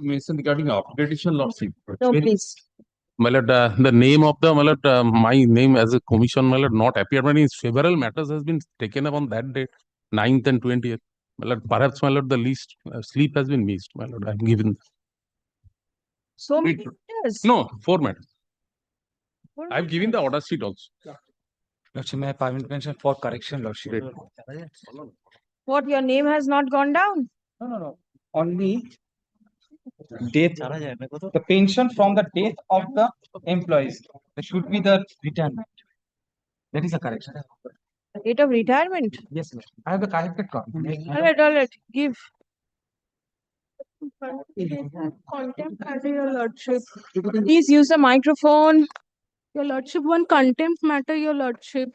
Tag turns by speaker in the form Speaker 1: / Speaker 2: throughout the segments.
Speaker 1: mention regarding upgradation lordship.
Speaker 2: No, please.
Speaker 1: My lord, the name of the, my lord, my name as a commission, my lord, not appear. My lord, several matters has been taken up on that date, 9th and 20th. My lord, perhaps, my lord, the least sleep has been missed. My lord, I'm given.
Speaker 2: So many matters.
Speaker 1: No, 4 matters.
Speaker 2: Four
Speaker 1: I've given the
Speaker 2: matters.
Speaker 1: order sheet also.
Speaker 3: Lordship, may I permit mention for correction, Lordship?
Speaker 2: What, your name has not gone down?
Speaker 3: No. Only death, the pension from the death of the employees. There should be the retirement. That is a correction.
Speaker 2: Date of retirement?
Speaker 3: Yes, sir. I have the corrected copy.
Speaker 2: All right. Give. Contempt matter, your lordship. Please use the microphone.
Speaker 4: Your lordship, one contempt matter, your lordship,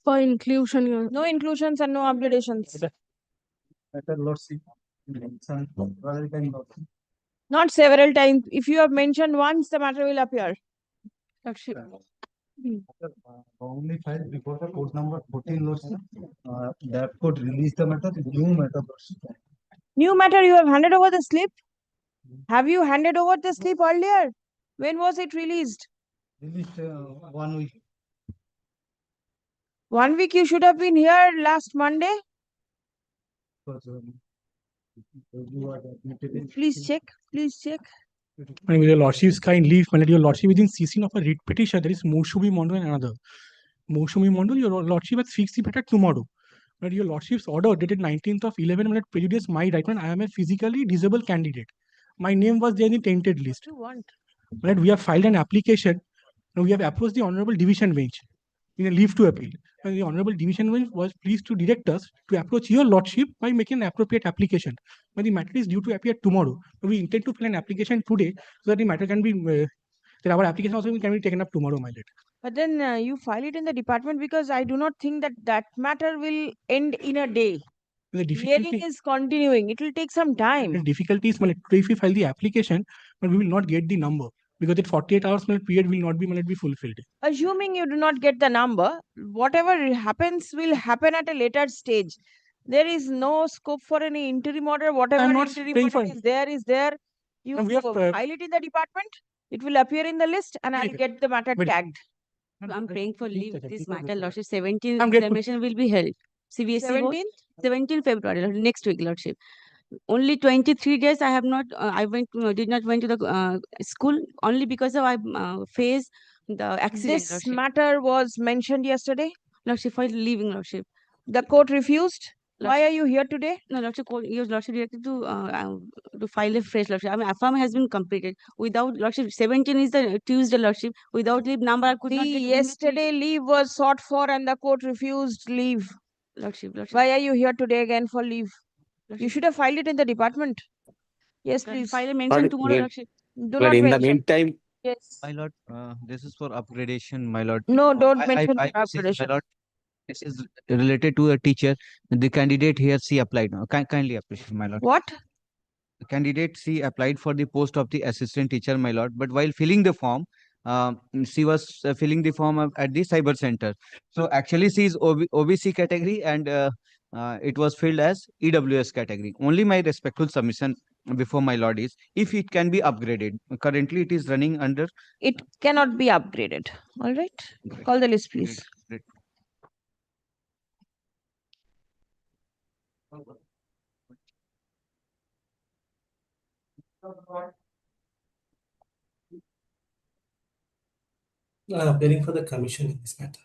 Speaker 4: for inclusion. Your
Speaker 2: No inclusions and no upgradations. Not several times. If you have mentioned once, the matter will appear.
Speaker 4: lordship.
Speaker 5: Only filed before the court number 14, Lordship. That could release the matter, new matter, Lordship.
Speaker 2: New matter, you have handed over the slip? Have you handed over the slip earlier? When was it released?
Speaker 5: Released 1 week.
Speaker 2: 1 week you should have been here last Monday.
Speaker 5: Because, you are admitted in-
Speaker 2: Please check.
Speaker 6: And with your lordship's kind leave, my lord, your lordship within ceasing of a writ petition, there is Moshumi Mondo and another. Moshumi Mondo, your lordship has fixed the matter tomorrow. But your lordship's order dated 19th of 11 minute prejudice my right when I am a physically disabled candidate. My name was there in the tainted list.
Speaker 2: What do you want?
Speaker 6: But we have filed an application and we have approached the Honorable Division Bench in a leave to appeal. And the Honorable Division Bench was pleased to direct us to approach your lordship by making an appropriate application. But the matter is due to appear tomorrow. We intend to file an application today so that the matter can be, that our application also can be taken up tomorrow, my lord.
Speaker 2: But then you file it in the department because I do not think that matter will end in a day.
Speaker 6: The
Speaker 2: Hearing
Speaker 6: difficulty,
Speaker 2: is continuing. It will take some
Speaker 6: the
Speaker 2: time.
Speaker 6: difficulty is, my lord, if we file the application, but we will not get the number because that 48 hours period will not be, my lord, be fulfilled.
Speaker 2: Assuming you do not get the number, whatever happens will happen at a later stage. There is no scope for any interim order. Whatever
Speaker 6: I'm not
Speaker 2: interim
Speaker 6: praying
Speaker 2: order
Speaker 6: for-
Speaker 2: is there. You
Speaker 6: And we have,
Speaker 2: file it in the department. It will appear in the list and I'll
Speaker 6: Very good.
Speaker 2: get the matter
Speaker 6: Very-
Speaker 2: tagged.
Speaker 4: I'm praying for leave. This matter,
Speaker 6: Lordship.
Speaker 4: lordship. 17th
Speaker 6: I'm grateful.
Speaker 4: examination will be held. CBSE board,
Speaker 2: 17th?
Speaker 4: 17th February, next week, lordship. Only 23 days I have not. I did not went to the school only because of I faced the accident.
Speaker 2: This
Speaker 4: Lordship.
Speaker 2: matter was mentioned yesterday.
Speaker 4: Lordship, for leaving, lordship.
Speaker 2: The court refused. Why
Speaker 4: Lordship.
Speaker 2: are you here today?
Speaker 4: No, lordship, your lordship directed to file a fresh lordship. I mean, affirm has been completed. Without lordship, 17 is the Tuesday lordship. Without leave number, I could not
Speaker 2: The
Speaker 4: get
Speaker 2: yesterday leave was sought for and the court refused leave.
Speaker 4: lordship.
Speaker 2: Why are you here today again for leave? You
Speaker 4: Lordship.
Speaker 2: should have filed it in the department. Yes,
Speaker 4: Lordship,
Speaker 2: please.
Speaker 4: file a mention tomorrow,
Speaker 7: Lord,
Speaker 4: lordship.
Speaker 2: Do
Speaker 7: Lord,
Speaker 2: not
Speaker 7: in the
Speaker 2: mention.
Speaker 7: meantime,
Speaker 2: Yes.
Speaker 8: My lord, this is for upgradation, my lord.
Speaker 2: No, don't
Speaker 8: I-
Speaker 2: mention
Speaker 8: I-
Speaker 2: for
Speaker 8: this is-
Speaker 2: upgradation.
Speaker 8: My lord, this is related to a teacher. The candidate here, she applied. Kindly appreciate, my lord.
Speaker 2: What?
Speaker 8: The candidate, she applied for the post of the assistant teacher, my lord. But while filling the form, she was filling the form at the cyber center. So actually, she is OBC category and it was filled as EWS category. Only my respectful submission before my lord is if it can be upgraded. Currently, it is running under.
Speaker 2: It cannot be upgraded. All right. Call the list, please.
Speaker 8: Great.
Speaker 5: Appearing for the commission in this matter.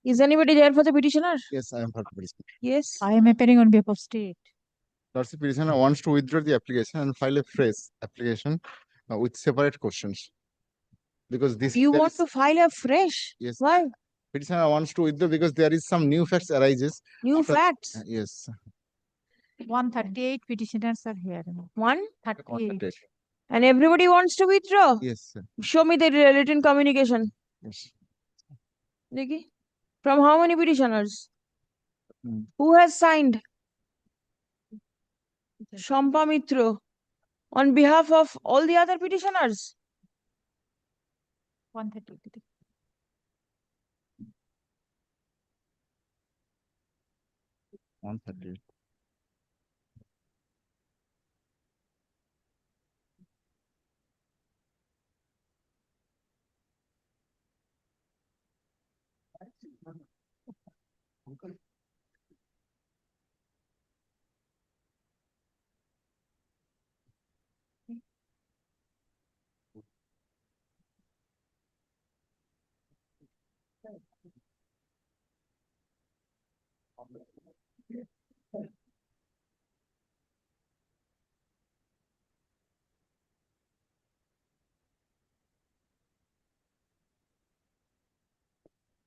Speaker 2: Is anybody there for the petitioner?
Speaker 9: Yes, I am for petitioner.
Speaker 2: Yes.
Speaker 10: I am appearing on behalf of state.
Speaker 9: Lordship, petitioner wants to withdraw the application and file a fresh application with separate questions. Because this
Speaker 2: You
Speaker 9: there
Speaker 2: want
Speaker 9: is-
Speaker 2: to file a fresh?
Speaker 9: Yes.
Speaker 2: Why?
Speaker 9: Petitioner wants to withdraw because there is some new facts arises.
Speaker 2: New
Speaker 9: after-
Speaker 2: facts.
Speaker 9: Yes.
Speaker 10: 138 petitioners are here.
Speaker 2: 138. And everybody wants to withdraw.
Speaker 9: Yes, sir.
Speaker 2: Show me the written communication.
Speaker 9: Yes.
Speaker 2: Dekhi. From how many petitioners?
Speaker 9: Hmm.
Speaker 2: Who has signed? Shampa Mitro. On behalf of all the other petitioners.
Speaker 10: 138.
Speaker 8: 138.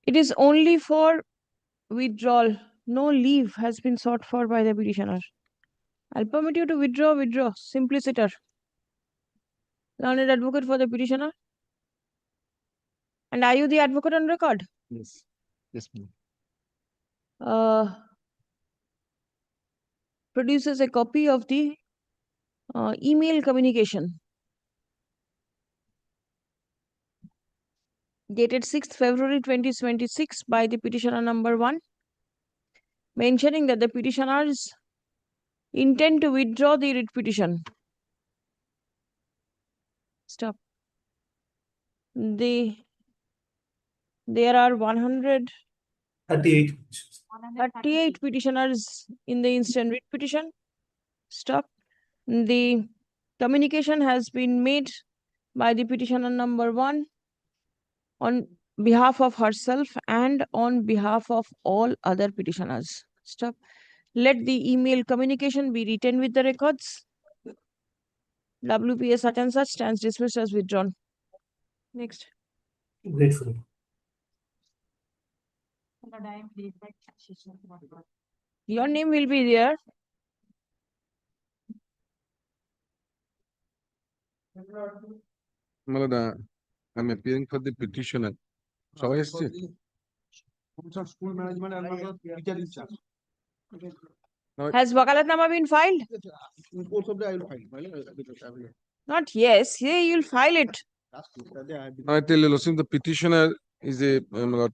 Speaker 2: It is only for withdrawal. No leave has been sought for by the petitioner. I'll permit you to withdraw. Simpliciter. Learned advocate for the petitioner. And are you the advocate on record?
Speaker 9: Yes. Yes, ma'am.
Speaker 2: Produces a copy of the email communication dated 6th February 2026 by the petitioner number 1, mentioning that the petitioners intend to withdraw the writ petition. Stop. There are 138 petitioners in the instant writ petition. Stop. The communication has been made by the petitioner number 1 on behalf of herself and on behalf of all other petitioners. Stop. Let the email communication be written with the records. WPA such and such stands dismissed as withdrawn. Next.
Speaker 5: Grateful.
Speaker 2: Your name will be there.
Speaker 7: I'm appearing for the petitioner. সবাই এসছে?
Speaker 5: School management and teacher in charge.
Speaker 2: Has wakalatnama been filed?
Speaker 5: In course of the I will file.
Speaker 2: Not yes. Here you'll file it.
Speaker 7: I tell you, Losim, the petitioner is a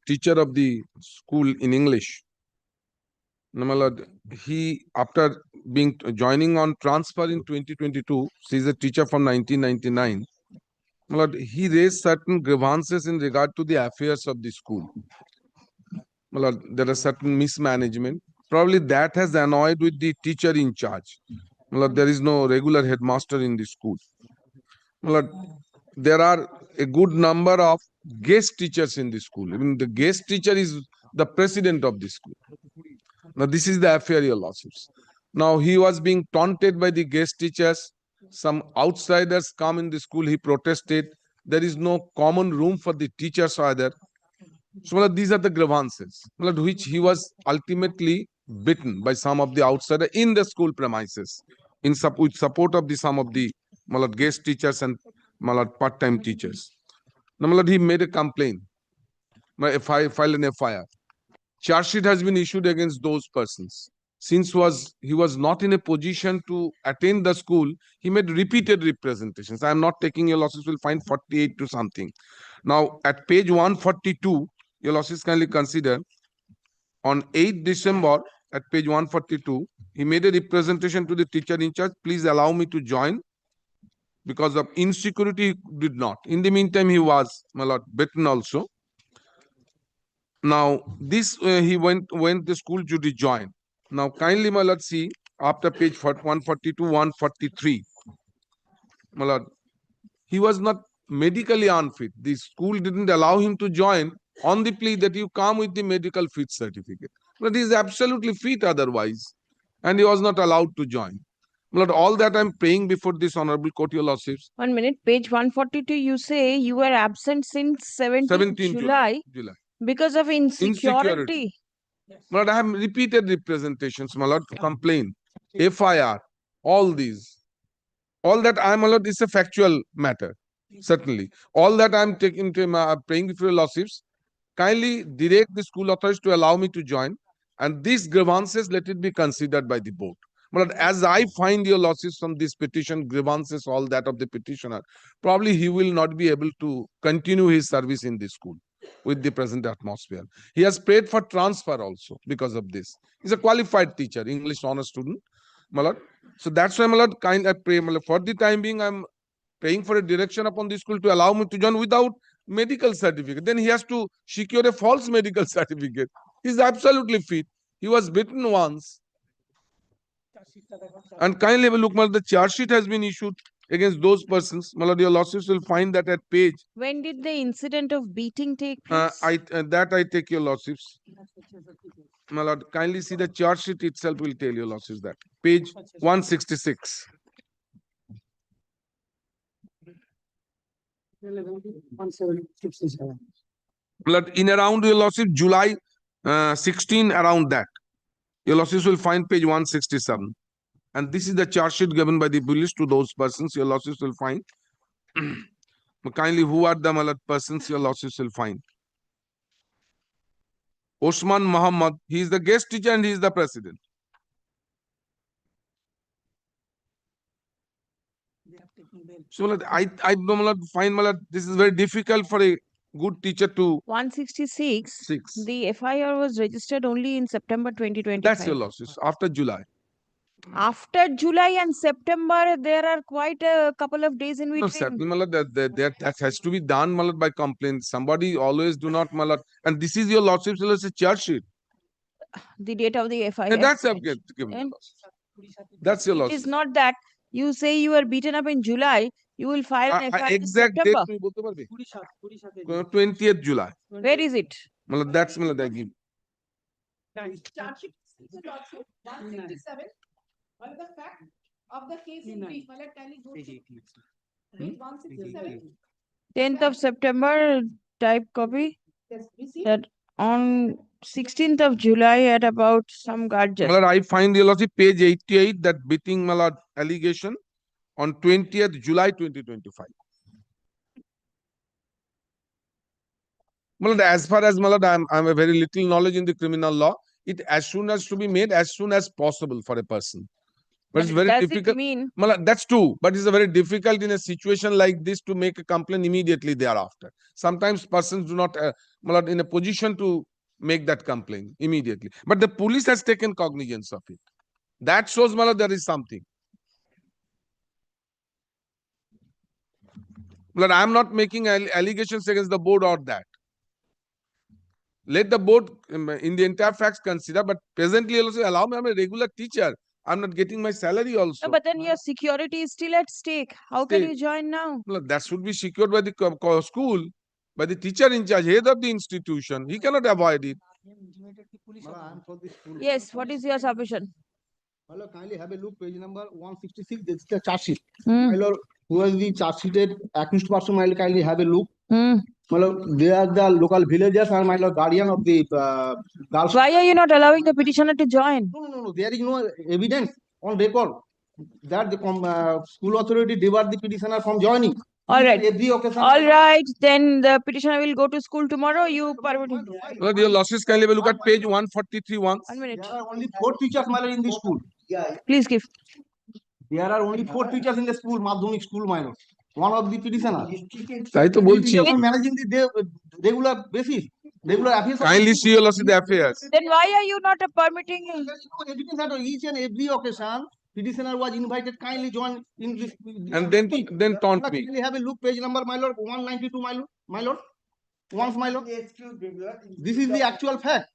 Speaker 7: teacher of the school in English. He, after being joining on transfer in 2022, she is a teacher from 1999. He raised certain grievances in regard to the affairs of the school. There are certain mismanagement. Probably that has annoyed with the teacher in charge. There is no regular headmaster in the school. There are a good number of guest teachers in the school. Even the guest teacher is the president of the school. Now, this is the affair, your lordships. Now, he was being taunted by the guest teachers. Some outsiders come in the school, he protested. There is no common room for the teachers either. So, these are the grievances, which he was ultimately beaten by some of the outsiders in the school premises, with support of some of the guest teachers and part-time teachers. Now, he made a complaint, filed an FIR. Charge sheet has been issued against those persons. Since he was not in a position to attend the school, he made repeated representations. I am not taking, your losses will find 48 to something. Now, at page 142, your losses kindly consider, on 8th December, at page 142, he made a representation to the teacher in charge, please allow me to join. Because of insecurity, he did not. In the meantime, he was beaten also. Now, this he went the school to rejoin. Now, kindly, my lord, see after page 142, 143. My lord, he was not medically unfit. The school didn't allow him to join on the plea that you come with the medical fit certificate. But he is absolutely fit otherwise, and he was not allowed to join. My lord, all that I'm praying before this honorable court, your lordships.
Speaker 2: 1 minute. Page 142. You say you were absent since 17th July. Because of insecurity.
Speaker 7: My lord, I have repeated representations, my lord, to complain, FIR, all these. All that I am, my lord, is a factual matter, certainly. All that I am taking to praying before your lordships, kindly direct the school authorities to allow me to join, and these grievances, let it be considered by the board. My lord, as I find your losses from this petition, grievances, all that of the petitioner, probably he will not be able to continue his service in this school. with the present atmosphere. He has prayed for transfer also because of this. He's a qualified teacher, English honor student, my lord. So that's why, my lord, I pray, my lord, for the time being, I'm praying for a direction upon the school to allow me to join without medical certificate. Then he has to secure a false medical certificate. He's absolutely fit. He was bitten once. And kindly have a look, my lord, the charge sheet has been issued against those persons. My lord, your losses will find that at page.
Speaker 2: When did the incident of beating take place?
Speaker 7: I take your losses. My lord, kindly see the charge sheet itself will tell your losses that. Page 166. But in around your losses, July 16, around that. Your losses will find page 167. And this is the charge sheet given by the police to those persons. Your losses will find. Kindly, who are the malad persons your losses will find? Osman Muhammad, he is the guest teacher and he is the president. So malad, I don't malad, find malad, this is very difficult for a good teacher to
Speaker 2: 166.
Speaker 7: 6.
Speaker 2: The FIR was registered only in September 2025.
Speaker 7: That's your losses after July.
Speaker 2: After July and September, there are quite a couple of days in
Speaker 7: No,
Speaker 2: between.
Speaker 7: certainly, malad, that has to be done, malad, by complaint. Somebody always do not, malad, and this is your lordship's a charge sheet.
Speaker 2: The date of the FIR.
Speaker 7: And that's given.
Speaker 2: And
Speaker 7: That's your
Speaker 2: it
Speaker 7: lordship.
Speaker 2: is not that you say you were beaten up in July, you will file an FIR in
Speaker 7: Exact date
Speaker 2: September.
Speaker 7: তুমি বলতে পারবে? 20th July.
Speaker 2: Where is it?
Speaker 7: Malad, that's malad, I give.
Speaker 11: Well, the fact of the case in brief, Malad, can you go to page 167?
Speaker 2: 10th of September, type copy.
Speaker 11: Yes, receipt.
Speaker 2: That on 16th of July at about some guard just.
Speaker 7: Malad, I find your lordship page 88 that beating malad allegation on 20th July 2025. Malad, as far as malad, I'm a very little knowledge in the criminal law. It as soon as to be made as soon as possible for a person. But it's very
Speaker 2: Does
Speaker 7: difficult.
Speaker 2: it mean
Speaker 7: Malad, that's true, but it's a very difficult in a situation like this to make a complaint immediately thereafter. Sometimes persons do not, malad, in a position to make that complaint immediately. But the police has taken cognizance of it. That shows, malad, there is something. Malad, I am not making allegations against the board or that. Let the board in the entire facts consider, but presently also allow me, I'm a regular teacher. I'm not getting my salary also.
Speaker 2: no, but then your security is still at stake. How can
Speaker 7: Stake.
Speaker 2: you join now?
Speaker 7: Well, that should be secured by the school, by the teacher in charge, head of the institution. He cannot avoid it.
Speaker 2: Yes, what is your submission?
Speaker 5: Hello, kindly have a look, page number 166. This is the charge sheet.
Speaker 2: Hmm.
Speaker 5: My lord, who has the charge sheeted accused person? My lord, kindly have a look.
Speaker 2: Hmm.
Speaker 5: My lord, they are the local villagers and my lord, guardian of the girls.
Speaker 2: Why are you not allowing the petitioner to join?
Speaker 5: No. There is no evidence on record that the school authority debarred the petitioner from joining.
Speaker 2: All right.
Speaker 5: Every occasion.
Speaker 2: All right, then the petitioner will go to school tomorrow. You permit him.
Speaker 7: Well, your losses kindly have a look at page 143 once.
Speaker 2: 1 minute.
Speaker 5: There are only 4 teachers, my lord, in the school.
Speaker 2: Please give.
Speaker 5: There are only 4 teachers in the school, Madhyamik school, my lord. One of the petitioner.
Speaker 7: তাই তো বলছি।
Speaker 5: Managing the regular basis, regular affairs.
Speaker 7: Kindly see your losses the affairs.
Speaker 2: Then why are you not permitting him?
Speaker 5: There is no evidence at each and every occasion. Petitioner was invited, kindly join in this.
Speaker 7: And then taunt me.
Speaker 5: Kindly have a look, page number, my lord, 192, my lord. Once, my lord. This is the actual fact.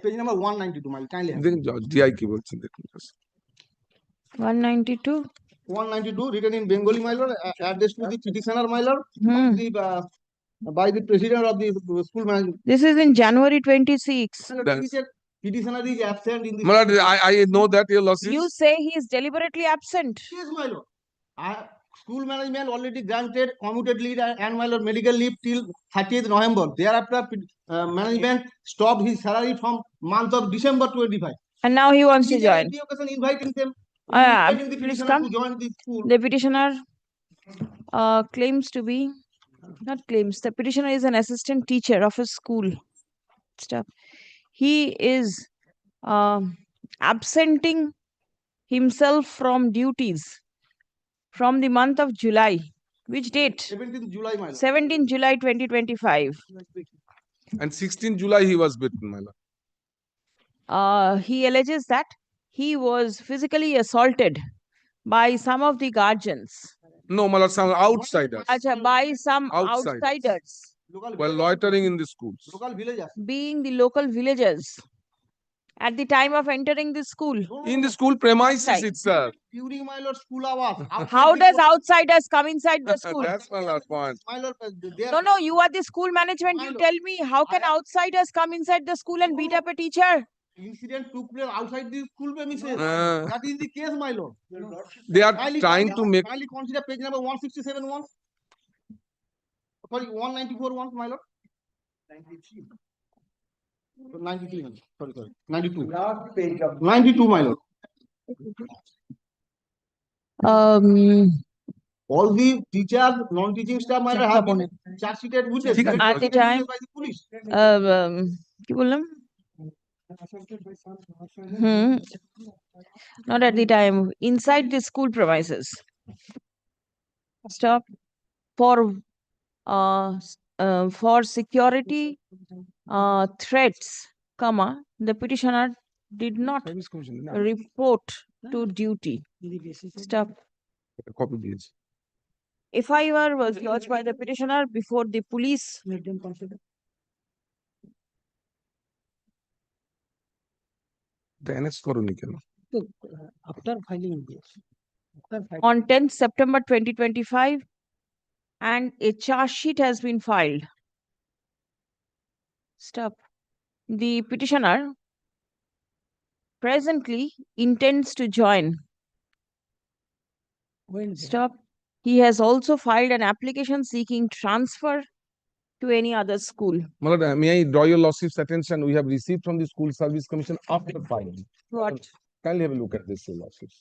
Speaker 5: Page number 192, my lord. Kindly have.
Speaker 7: দেখুন DI কি বলছেন দেখুন।
Speaker 2: 192.
Speaker 5: 192 written in Bengali, my lord, addressed to the petitioner, my lord, by the president of the school management.
Speaker 2: This is in January 26.
Speaker 5: Petitioner is absent in the.
Speaker 7: Malad, I know that your losses.
Speaker 2: You say he is deliberately absent.
Speaker 5: Yes, my lord. School management already granted commuted leave and my lord medical leave till 30th November. Thereafter, management stopped his salary from month of December 25.
Speaker 2: And now he wants to join.
Speaker 5: Every occasion inviting them.
Speaker 2: Please
Speaker 5: Petitioner
Speaker 2: come.
Speaker 5: to join the school.
Speaker 2: The petitioner claims to be, not claims, the petitioner is an assistant teacher of a school. Stuff. He is absenting himself from duties from the month of July Which date?
Speaker 5: 17th July, my lord.
Speaker 2: 17 July 2025.
Speaker 7: And 16 July he was beaten, my lord.
Speaker 2: He alleges that he was physically assaulted by some of the guardians.
Speaker 7: No, my lord, some outsiders.
Speaker 2: Acha, by some
Speaker 7: Outsiders.
Speaker 2: outsiders,
Speaker 5: Local
Speaker 7: While
Speaker 5: villagers.
Speaker 7: loitering in the schools.
Speaker 5: Local villagers.
Speaker 2: being the local villagers at the time of entering the school.
Speaker 7: In the school premises
Speaker 2: Outside.
Speaker 7: itself.
Speaker 5: During my lord school hours. outside
Speaker 2: How
Speaker 5: the
Speaker 2: does
Speaker 5: school-
Speaker 2: outsiders come inside the school?
Speaker 7: That's my lord point.
Speaker 5: My lord, they
Speaker 2: No,
Speaker 5: are
Speaker 2: no, you are the school management.
Speaker 5: My
Speaker 2: You
Speaker 5: lord.
Speaker 2: tell me, how can
Speaker 5: I am-
Speaker 2: outsiders come inside the school and beat up a teacher?
Speaker 5: incident took place outside the school premises.
Speaker 7: Uh,
Speaker 5: That is the case, my lord.
Speaker 7: They are
Speaker 5: Kindly
Speaker 7: trying
Speaker 5: consider-
Speaker 7: to make.
Speaker 5: Kindly consider page number 167 once. Sorry, 194 once, my lord. 93, sorry, 92. 92, my lord. All the teachers, non-teaching staff, my lord, have been charge sheeted with
Speaker 7: ঠিক আছে।
Speaker 2: At the time,
Speaker 5: by the police.
Speaker 2: কি বললাম? Not at the time, inside the school premises. Stop. For security threats, the petitioner did not report to duty. Stop.
Speaker 7: Copy দিয়েছি।
Speaker 2: FIR was lodged by the petitioner before the police
Speaker 7: annex করোনি কেন?
Speaker 2: on 10th September 2025, and a charge sheet has been filed. Stop. The petitioner presently intends to join. Stop. He has also filed an application seeking transfer to any other school.
Speaker 7: My lord, may I draw your lordship's attention? We have received from the School Service Commission after filing.
Speaker 2: What?
Speaker 7: Kindly have a look at this, your lordships.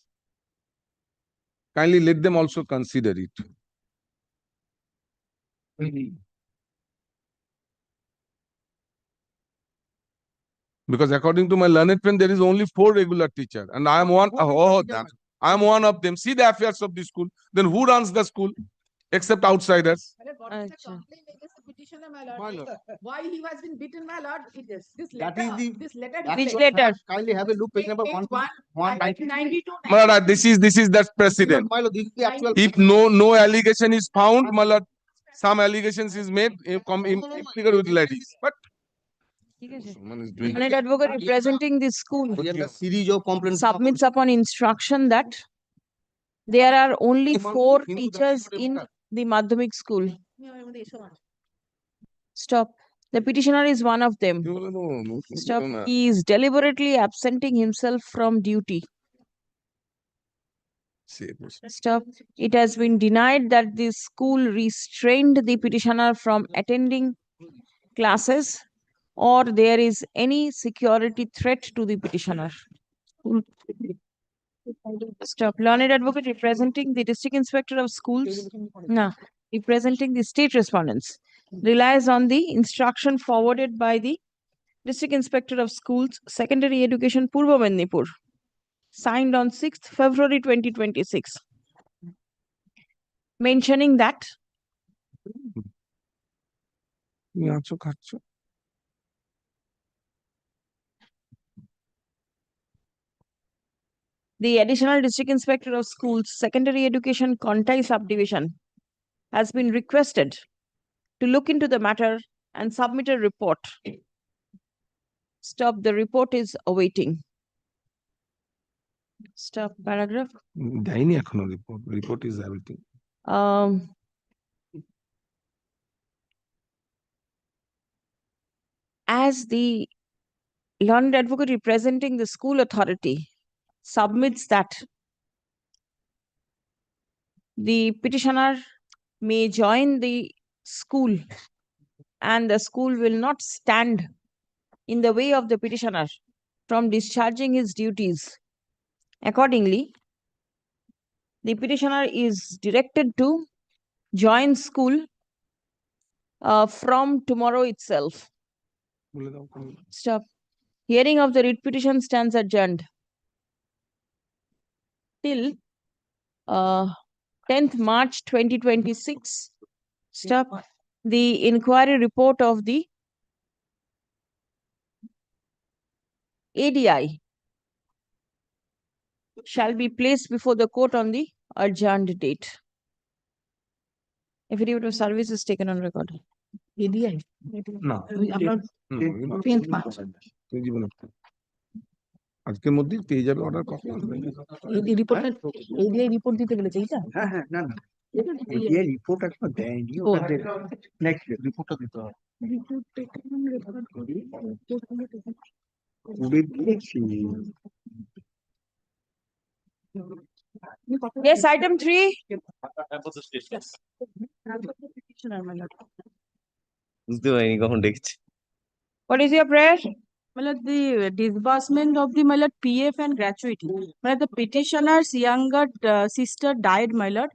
Speaker 7: Kindly let them also consider it. Because according to my learned friend, there is only 4 regular teachers, and I am one. I am one of them. See the affairs of the school. Then who runs the school except outsiders?
Speaker 11: What is the
Speaker 2: Acha.
Speaker 11: complaint against the petitioner, my lord?
Speaker 5: My lord.
Speaker 11: Why he has been beaten, my lord? This
Speaker 5: That
Speaker 11: letter,
Speaker 5: is the-
Speaker 11: this letter.
Speaker 2: Which
Speaker 11: declares-
Speaker 2: letter?
Speaker 5: Kindly have a look, page number
Speaker 11: Page
Speaker 5: 192.
Speaker 11: 92.
Speaker 7: My lord, this is that precedent.
Speaker 5: My lord, this is the actual.
Speaker 7: If no allegation is found, my lord, some allegations is made implicated with ladies. But someone is doing.
Speaker 2: Honored advocate representing the school
Speaker 5: We have a series of complaints.
Speaker 2: submits upon instruction that there are only 4 teachers in the Madhyamik school. Stop. The petitioner is one of them. Stop. He is deliberately absenting himself from duty. Stop. It has been denied that the school restrained the petitioner from attending classes or there is any security threat to the petitioner. Stop. Learned advocate representing the district inspector of schools, representing the state respondents, relies on the instruction forwarded by the district inspector of schools, secondary education, Purba Mendipur, signed on 6th February 2026, mentioning that the additional district inspector of schools, secondary education, Kontai subdivision, has been requested to look into the matter and submit a report. Stop. The report is awaiting. Stop. Paragraph.
Speaker 7: দেয়নি এখনো report. Report is everything.
Speaker 2: As the learned advocate representing the school authority submits that the petitioner may join the school and the school will not stand in the way of the petitioner from discharging his duties. Accordingly, the petitioner is directed to join school from tomorrow itself. Stop. Hearing of the writ petition stands adjourned till 10th March 2026. Stop. The inquiry report of the ADI shall be placed before the court on the adjourned date. Affidavit of service is taken on record.
Speaker 10: ADI.
Speaker 7: না
Speaker 10: আপনার
Speaker 7: হুম,
Speaker 10: 10th March.
Speaker 7: এই জীবনে আজকের মধ্যেই পেয়ে যাবে order copy
Speaker 10: এই রিপোর্টটা ADI রিপোর্ট দিতে বলেছে এইটা?
Speaker 12: হ্যাঁ হ্যাঁ না না এডিআই রিপোর্ট এখনো দেয়নি ওটা নেক্সট রিপোর্টটা দিতে হবে করে দিয়েছি
Speaker 2: Yes, item 3.
Speaker 12: বুঝতে পারিনি কখন দেখছি
Speaker 2: What is your prayer?
Speaker 4: The disbursement of the PF and gratuity. The petitioner's younger sister died, my lord.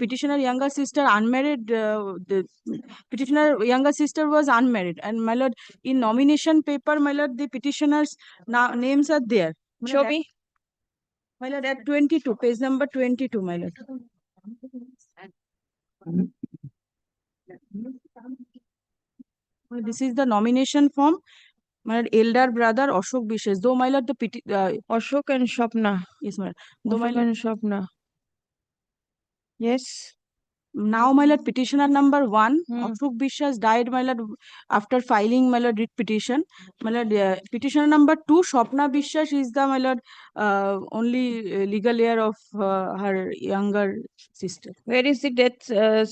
Speaker 4: Petitioner younger sister unmarried. The petitioner younger sister was unmarried, and my lord, in nomination paper, my lord, the petitioner's names are there.
Speaker 2: Show me.
Speaker 4: My lord, at 22, page number 22, my lord. This is the nomination form. My lord, elder brother Ashok Bishes. Though my lord, the
Speaker 2: Ashok and Shopna.
Speaker 4: yes, my lord. Though my
Speaker 2: Ashok
Speaker 4: lord,
Speaker 2: and Shopna. Yes.
Speaker 4: now my lord, petitioner number 1,
Speaker 2: Hmm.
Speaker 4: Ashok Bishes died, my lord, after filing my lord writ petition. My lord, petitioner number 2, Shopna Bishes is the my lord only legal heir of her younger sister.
Speaker 2: Where is the death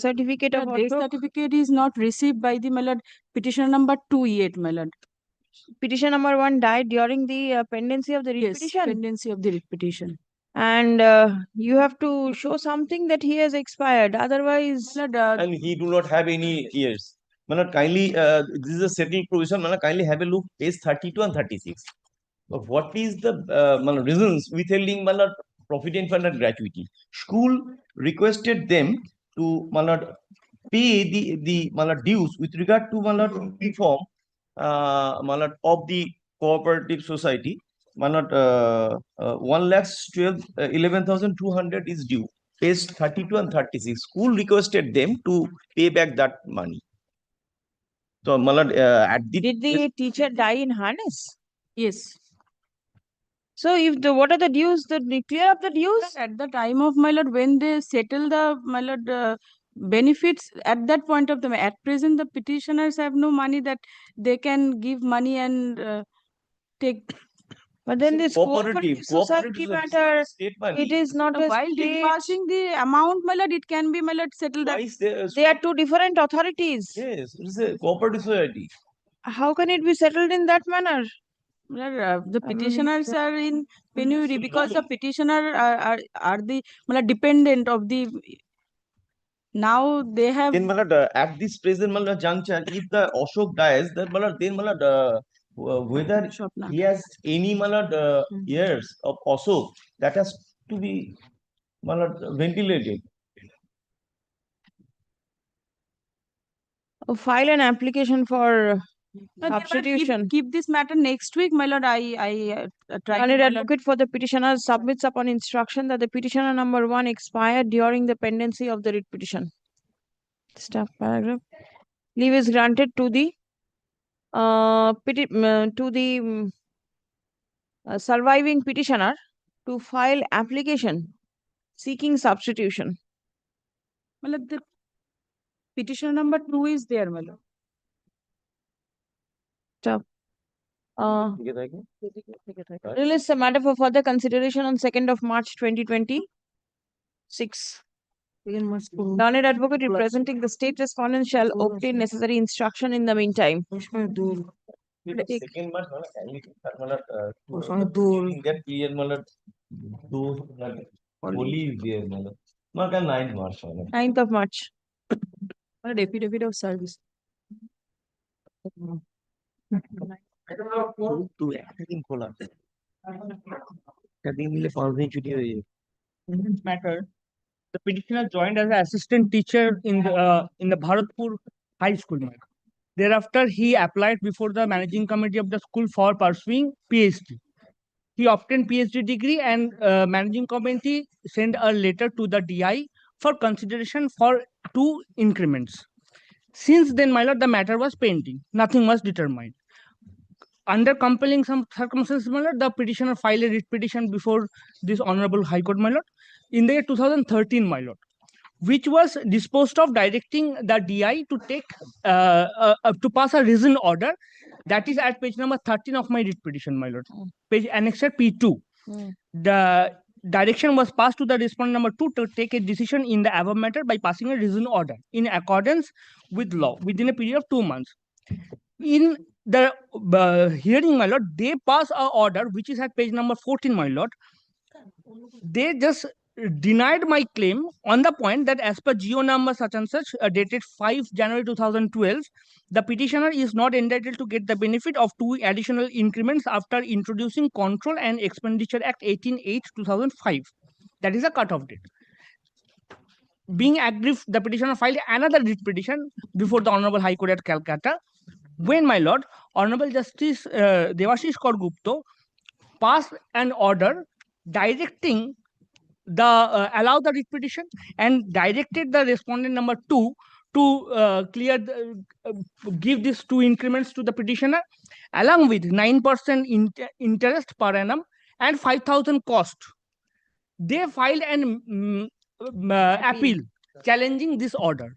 Speaker 2: certificate
Speaker 4: The
Speaker 2: of
Speaker 4: death
Speaker 2: Ashok?
Speaker 4: certificate is not received by the my lord petitioner number 2 yet, my lord.
Speaker 2: Petition number 1 died during the pendency of the writ
Speaker 4: Yes,
Speaker 2: petition.
Speaker 4: pendency of the writ petition.
Speaker 2: And you have to show something that he has expired. Otherwise,
Speaker 4: My lord,
Speaker 12: and he do not have any years Manad, kindly this is a settled provision Manad, kindly have a look page 32 and 36 what is the Manad, reasons withholding Manad, provident fund and gratuity school requested them to Manad, pay the Manad, dues with regard to Manad, reform Manad, of the cooperative society Manad, 1,11,200 is due page 32 and 36 school requested them to pay back that money so Manad, at the
Speaker 2: did the teacher die in harness?
Speaker 4: yes.
Speaker 2: So if the what are the dues? The clear up the dues?
Speaker 4: At the time of my lord, when they settle the my lord benefits, at that point of time, at present the petitioners have no money that they can give money and take.
Speaker 2: But then this
Speaker 12: cooperative
Speaker 2: society matter,
Speaker 12: state money
Speaker 2: it is not a
Speaker 4: While
Speaker 2: state.
Speaker 4: disbursing the amount, my lord, it can be my lord settled that.
Speaker 12: twice there
Speaker 2: They are two different authorities.
Speaker 12: yes it is a cooperative society
Speaker 2: How can it be settled in that manner?
Speaker 4: My lord, the petitioners are in penury because the petitioner are the my lord, dependent of the. Now they have.
Speaker 12: then Manad, at this present Manad, juncture if the Ashok dies then Manad, then Manad, whether
Speaker 4: Shopna.
Speaker 12: he has any Manad, years of Ashok that has to be Manad, ventilated
Speaker 2: File an application for
Speaker 4: No, they might
Speaker 2: substitution.
Speaker 4: keep this matter next week, my lord. I try.
Speaker 2: Learned advocate for the petitioner submits upon instruction that the petitioner number 1 expired during the pendency of the writ petition. Stop paragraph. Leave is granted to the surviving petitioner to file application seeking substitution.
Speaker 4: My lord, the petitioner number 2 is there, my lord.
Speaker 2: Stop. Release the matter for further consideration on 2nd of March 2026. Learned advocate representing the state respondent shall obtain necessary instruction in the meantime.
Speaker 12: second month Manad, in that period Manad, those holy is there Manad. Manad, 9th March Manad.
Speaker 2: 9th of March.
Speaker 4: My lord, affidavit of service.
Speaker 12: তো একটা দিন খোলা একটা দিন দিলে 5 দিন ছুটি হয়ে যাবে
Speaker 3: In this matter, the petitioner joined as an assistant teacher in the Bharatpur High School. Thereafter, he applied before the managing committee of the school for pursuing PhD. He obtained PhD degree and managing committee sent a letter to the DI for consideration for 2 increments. Since then, my lord, the matter was pending. Nothing was determined. Under compelling some circumstances, my lord, the petitioner filed a writ petition before this Honorable High Court, my lord, in the year 2013, my lord, which was disposed of directing the DI to take to pass a reasoned order. That is at page number 13 of my writ petition, my lord. Page annexure P2. The direction was passed to the respondent number 2 to take a decision in the above matter by passing a reasoned order in accordance with law within a period of 2 months. In the hearing, my lord, they pass a order which is at page number 14, my lord. They just denied my claim on the point that as per GO number such and such dated 5 January 2012, the petitioner is not entitled to get the benefit of 2 additional increments after introducing Control and Expenditure Act 18/8/2005. That is a cutoff date. Being aggrieved, the petitioner filed another writ petition before the Honorable High Court at Calcutta, when, my lord, Honorable Justice Devashish Kaur Gupta passed an order directing the allow the writ petition and directed the respondent number 2 to give these 2 increments to the petitioner along with 9% interest per annum and 5,000 cost. They filed an appeal challenging this order.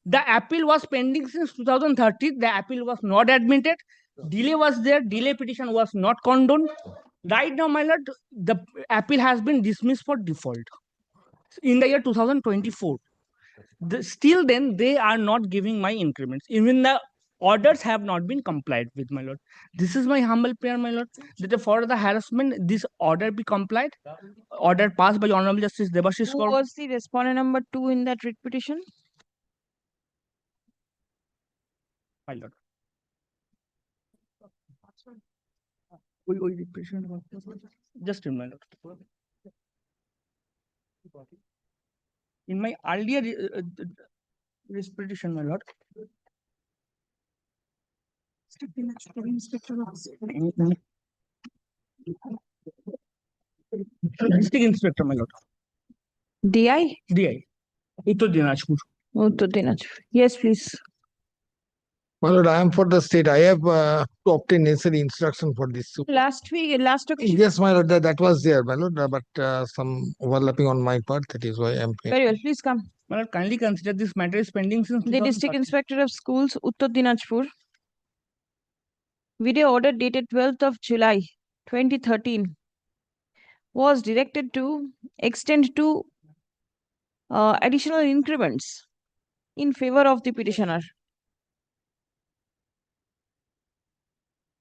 Speaker 3: The appeal was pending since 2013. The appeal was not admitted. Delay was there. Delay petition was not condoned. Right now, my lord, the appeal has been dismissed for default in the year 2024. Still then, they are not giving my increments. Even the orders have not been complied with, my lord. This is my humble prayer, my lord, that for the harassment, this order be complied. Order passed by Honorable Justice Devashish Kaur.
Speaker 2: Who was the respondent number 2 in that writ petition?
Speaker 3: My lord. Just a minute. In my earlier writ petition, my lord. District Inspector, my lord.
Speaker 2: DI?
Speaker 3: DI. Uttar Dinajpur.
Speaker 2: Uttar Dinajpur. Yes, please.
Speaker 13: My lord, I am for the state. I have to obtain necessary instruction for this.
Speaker 2: Last occasion.
Speaker 13: Yes, my lord, that was there, my lord, but some overlapping on my part. That is why I am here.
Speaker 2: Very well, please come.
Speaker 3: My lord, kindly consider this matter is pending since
Speaker 2: The District Inspector of Schools, Uttar Dinajpur. Video order dated 12th of July 2013 was directed to extend to additional increments in favor of the petitioner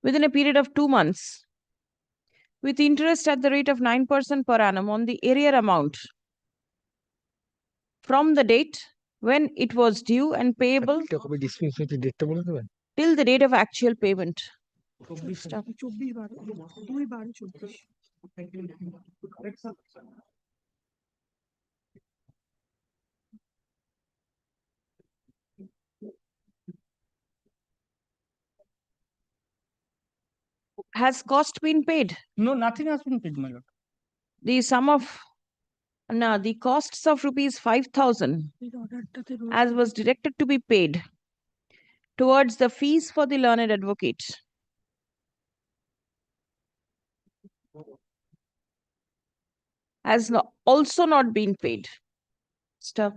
Speaker 2: within a period of 2 months with interest at the rate of 9% per annum on the arrear amount from the date when it was due and payable till the date of actual payment. Stop. Has cost been paid?
Speaker 3: No, nothing has been paid, my lord.
Speaker 2: The sum of the costs of rupees 5,000 as was directed to be paid towards the fees for the learned advocate has also not been paid. Stop.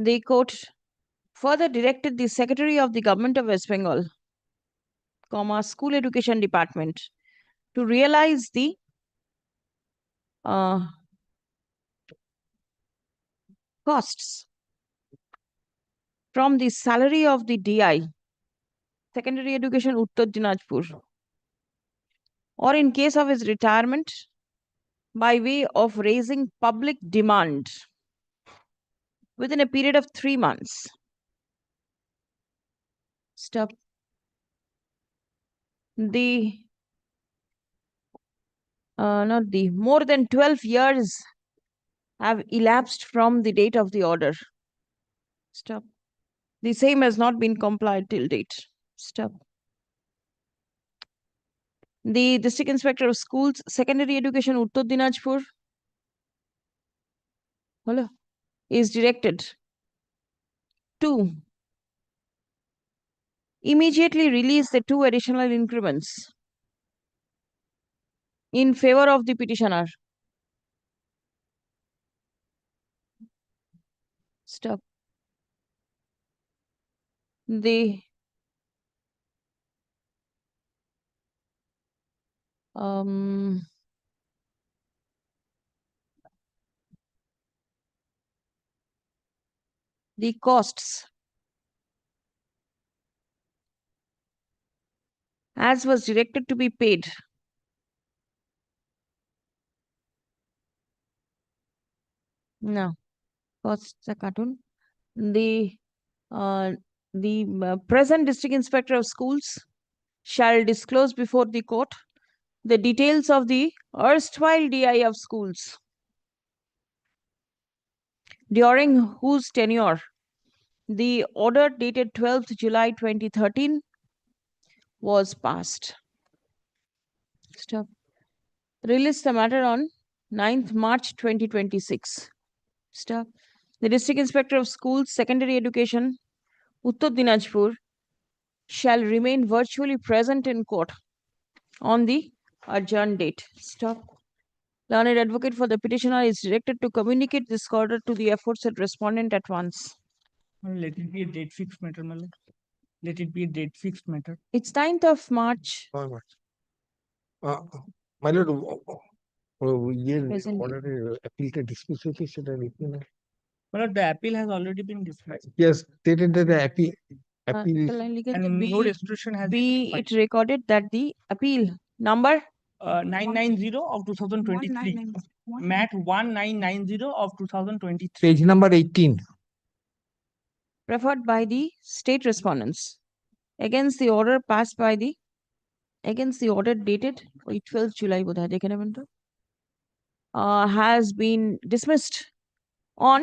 Speaker 2: The court further directed the Secretary of the Government of West Bengal, School Education Department, to realize the costs from the salary of the DI, Secondary Education Uttar Dinajpur, or in case of his retirement, by way of raising public demand within a period of 3 months. Stop. More than 12 years have elapsed from the date of the order. Stop. The same has not been complied till date. Stop. The District Inspector of Schools, Secondary Education, Uttar Dinajpur, hello, is directed to immediately release the 2 additional increments in favor of the petitioner. Stop. The costs as was directed to be paid no costs a cartoon. The present District Inspector of Schools shall disclose before the court the details of the erstwhile DI of schools during whose tenure the order dated 12th July 2013 was passed. Stop. Release the matter on 9th March 2026. Stop. The District Inspector of Schools, Secondary Education, Uttar Dinajpur, shall remain virtually present in court on the adjourned date. Stop. Learned advocate for the petitioner is directed to communicate this order to the aforesaid respondent at once.
Speaker 3: Let it be a date fixed matter, my lord. Let it be a date fixed matter.
Speaker 2: It's 9th of March.
Speaker 13: My lord,
Speaker 2: Present.
Speaker 13: appeal dismiss
Speaker 3: My lord, the appeal has already been dismissed.
Speaker 13: Yes, stated that the appeal
Speaker 3: And no restitution has
Speaker 2: Be
Speaker 3: been
Speaker 2: it recorded that the appeal number
Speaker 3: 990 of 2023. MAT 1990 of 2023.
Speaker 13: page number 18.
Speaker 2: preferred by the state respondents against the order passed by the against the order dated 12th July has been dismissed on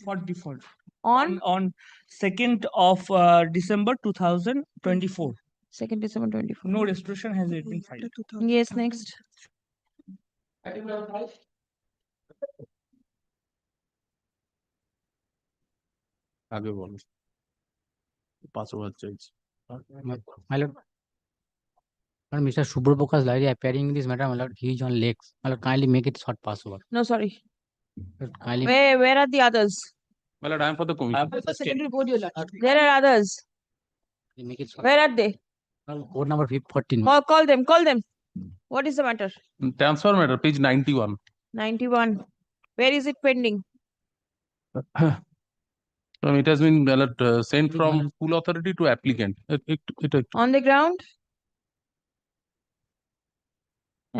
Speaker 3: For default.
Speaker 2: on
Speaker 3: On 2nd of December 2024.
Speaker 2: 2nd December 24.
Speaker 3: No restitution has yet been filed.
Speaker 2: Yes, next.
Speaker 1: আগে বলো 5,000 চাইছি
Speaker 14: My lord, Mr. Subro Prakash Lahiri appearing in this matter, my lord, he is on legs. My lord, kindly make it short password.
Speaker 2: No, sorry.
Speaker 14: Kindly
Speaker 2: Where are the others?
Speaker 1: Well, I am for the commission.
Speaker 2: There are others.
Speaker 14: make it short.
Speaker 2: Where are they?
Speaker 14: Code number 14.
Speaker 2: Call them. Call them. What is the matter?
Speaker 1: Transfer matter, page 91.
Speaker 2: 91. Where is it pending?
Speaker 1: It has been sent from school authority to applicant.
Speaker 2: On the ground?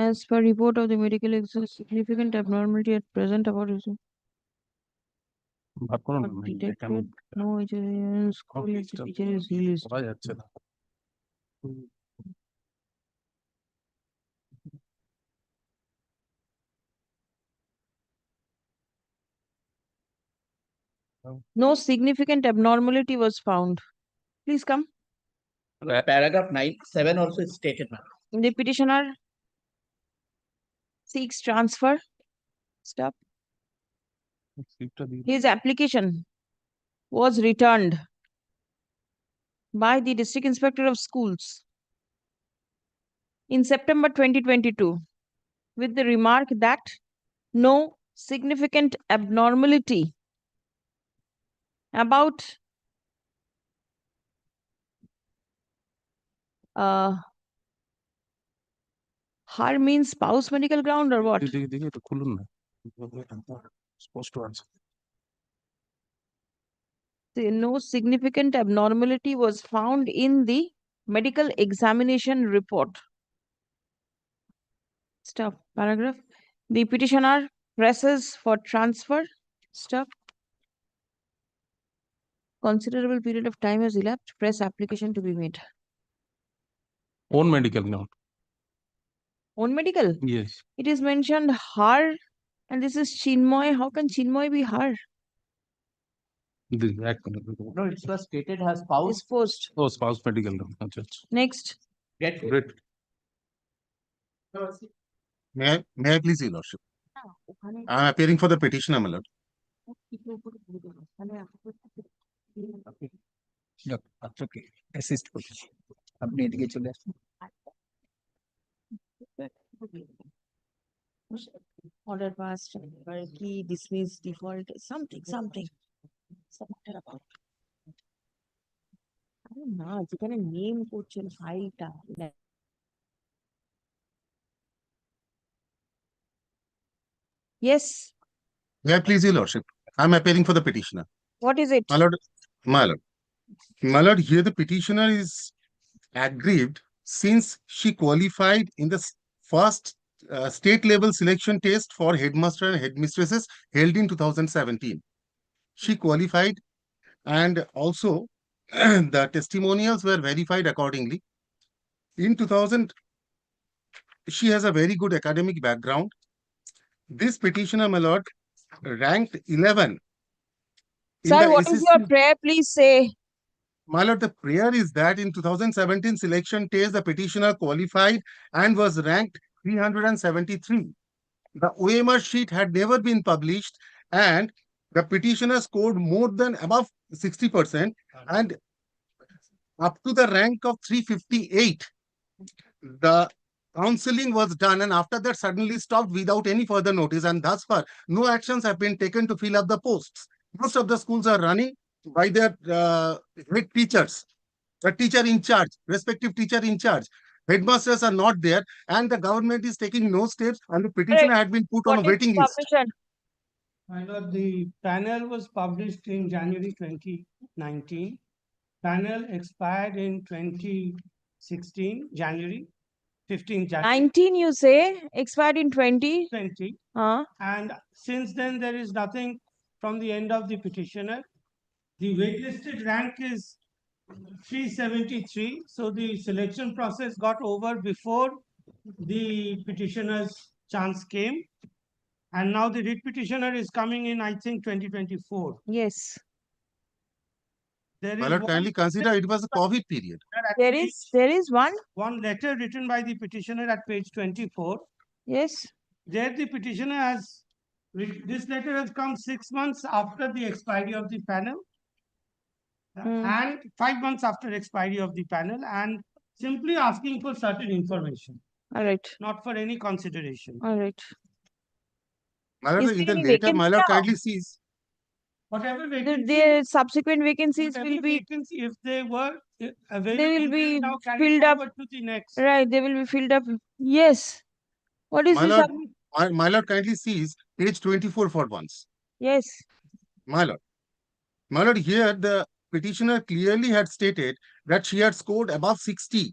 Speaker 2: As per report of the medical exam, significant abnormality at present about detected. No school teacher is released. No significant abnormality was found. Please come.
Speaker 15: Paragraph 9(7) also is stated, ma'am.
Speaker 2: The petitioner seeks transfer. Stop. His application was returned by the District Inspector of Schools in September 2022 with the remark that no significant abnormality about her means spouse medical ground or what? No significant abnormality was found in the medical examination report. Stop. Paragraph. The petitioner presses for transfer. Stop. Considerable period of time has elapsed. Press application to be made.
Speaker 1: Own medical ground.
Speaker 2: Own medical?
Speaker 1: Yes.
Speaker 2: It is mentioned her, and this is Chinmoy. How can Chinmoy be her?
Speaker 15: No, it was stated as spouse.
Speaker 2: Disposed.
Speaker 1: Oh, spouse medical ground.
Speaker 2: Next.
Speaker 15: Great.
Speaker 1: Great.
Speaker 16: May I please, Your Lordship? I am appearing for the petitioner, my lord.
Speaker 15: আপনাকে assist করছি আপনি এদিকে চলে আসুন
Speaker 2: Order passed, key dismissed, default, something about. আরে না, যেখানে name করছেন ফাইলটা। Yes,
Speaker 16: May I please, Your Lordship? I am appearing for the petitioner.
Speaker 2: what is it?
Speaker 16: My lord, my lord. My lord, here the petitioner is aggrieved since she qualified in the first state level selection test for headmaster and headmistresses held in 2017. She qualified, and also the testimonials were verified accordingly. In 2000, she has a very good academic background. This petitioner, my lord, ranked 11 in
Speaker 2: Sir,
Speaker 16: the
Speaker 2: what is your
Speaker 16: SSC.
Speaker 2: prayer? Please say.
Speaker 16: My lord, the prayer is that in 2017 selection test, the petitioner qualified and was ranked 373. The OMR sheet had never been published, and the petitioner scored more than above 60% and up to the rank of 358. The counseling was done, and after that suddenly stopped without any further notice, and thus far no actions have been taken to fill up the posts. Most of the schools are running by their head teachers, the teacher in charge, respective teacher in charge. Headmasters are not there, and the government is taking no steps, and the petitioner had been put on a waiting list.
Speaker 3: My lord, the panel was published in January 2019. Panel expired in 2016, January 15 January
Speaker 2: 19 you say, expired in 20?
Speaker 3: 20.
Speaker 2: Huh?
Speaker 3: And since then, there is nothing from the end of the petitioner. The waitlisted rank is 373. So the selection process got over before the petitioner's chance came. And now the writ petitioner is coming in, I think, 2024.
Speaker 2: Yes.
Speaker 3: There
Speaker 16: My
Speaker 3: is
Speaker 16: lord,
Speaker 3: one
Speaker 16: kindly consider it was a COVID period.
Speaker 2: There is
Speaker 3: one letter written by the petitioner at page 24.
Speaker 2: Yes.
Speaker 3: There the petitioner has, this letter has come 6 months after the expiry of the panel and 5 months after expiry of the panel, and simply asking for certain information.
Speaker 2: All right.
Speaker 3: Not for any consideration.
Speaker 2: All right.
Speaker 16: My lord,
Speaker 2: Is
Speaker 16: in
Speaker 2: there
Speaker 16: the
Speaker 2: any
Speaker 16: later, my
Speaker 2: vacancy
Speaker 16: lord,
Speaker 2: now?
Speaker 16: kindly sees.
Speaker 3: Whatever
Speaker 2: The
Speaker 3: vacancy,
Speaker 2: subsequent vacancies
Speaker 3: whatever
Speaker 2: will be,
Speaker 3: vacancy, if they were available,
Speaker 2: they will be
Speaker 3: now carried
Speaker 2: filled up.
Speaker 3: forward to the next.
Speaker 2: Right, they will be filled up. Yes. What is
Speaker 16: My
Speaker 2: this?
Speaker 16: lord, my lord kindly sees page 24 for once.
Speaker 2: Yes.
Speaker 16: My lord. My lord, here the petitioner clearly had stated that she had scored above 60.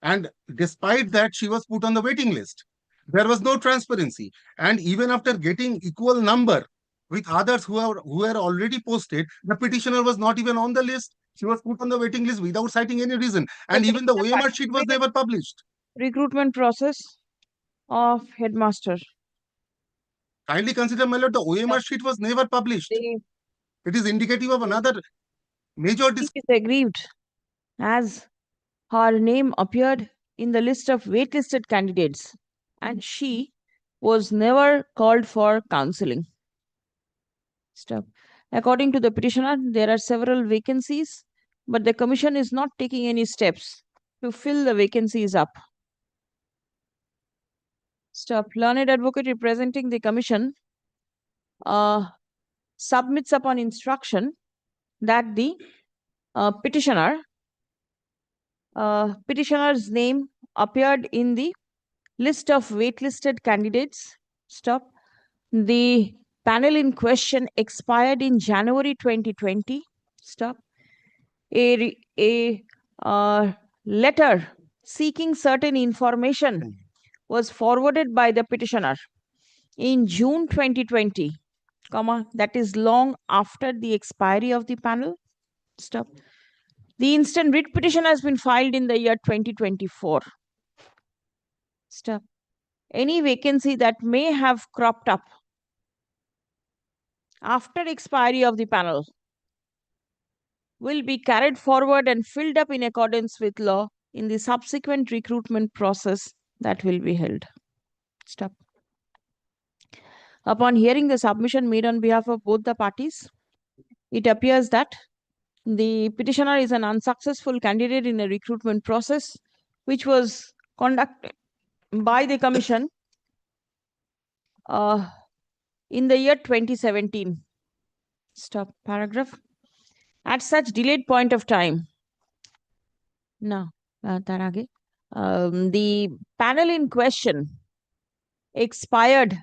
Speaker 16: And despite that, she was put on the waiting list. There was no transparency. And even after getting equal number with others who were already posted, the petitioner was not even on the list. She was put on the waiting list without citing any reason. And even the OMR sheet was never published.
Speaker 2: Recruitment process of headmaster.
Speaker 16: Kindly consider, my lord, the OMR sheet was never published. It is indicative of another major
Speaker 2: She is aggrieved as her name appeared in the list of waitlisted candidates and she was never called for counseling. Stop. According to the petitioner, there are several vacancies, but the commission is not taking any steps to fill the vacancies up. Stop. Learned advocate representing the commission submits upon instruction that the petitioner's name appeared in the list of waitlisted candidates. Stop. The panel in question expired in January 2020. Stop. A letter seeking certain information was forwarded by the petitioner in June 2020, that is long after the expiry of the panel. Stop. The instant writ petition has been filed in the year 2024. Stop. Any vacancy that may have cropped up after expiry of the panel will be carried forward and filled up in accordance with law in the subsequent recruitment process that will be held. Stop. Upon hearing the submission made on behalf of both the parties, it appears that the petitioner is an unsuccessful candidate in a recruitment process which was conducted by the commission in the year 2017. Stop paragraph. At such delayed point of time, no, the panel in question expired.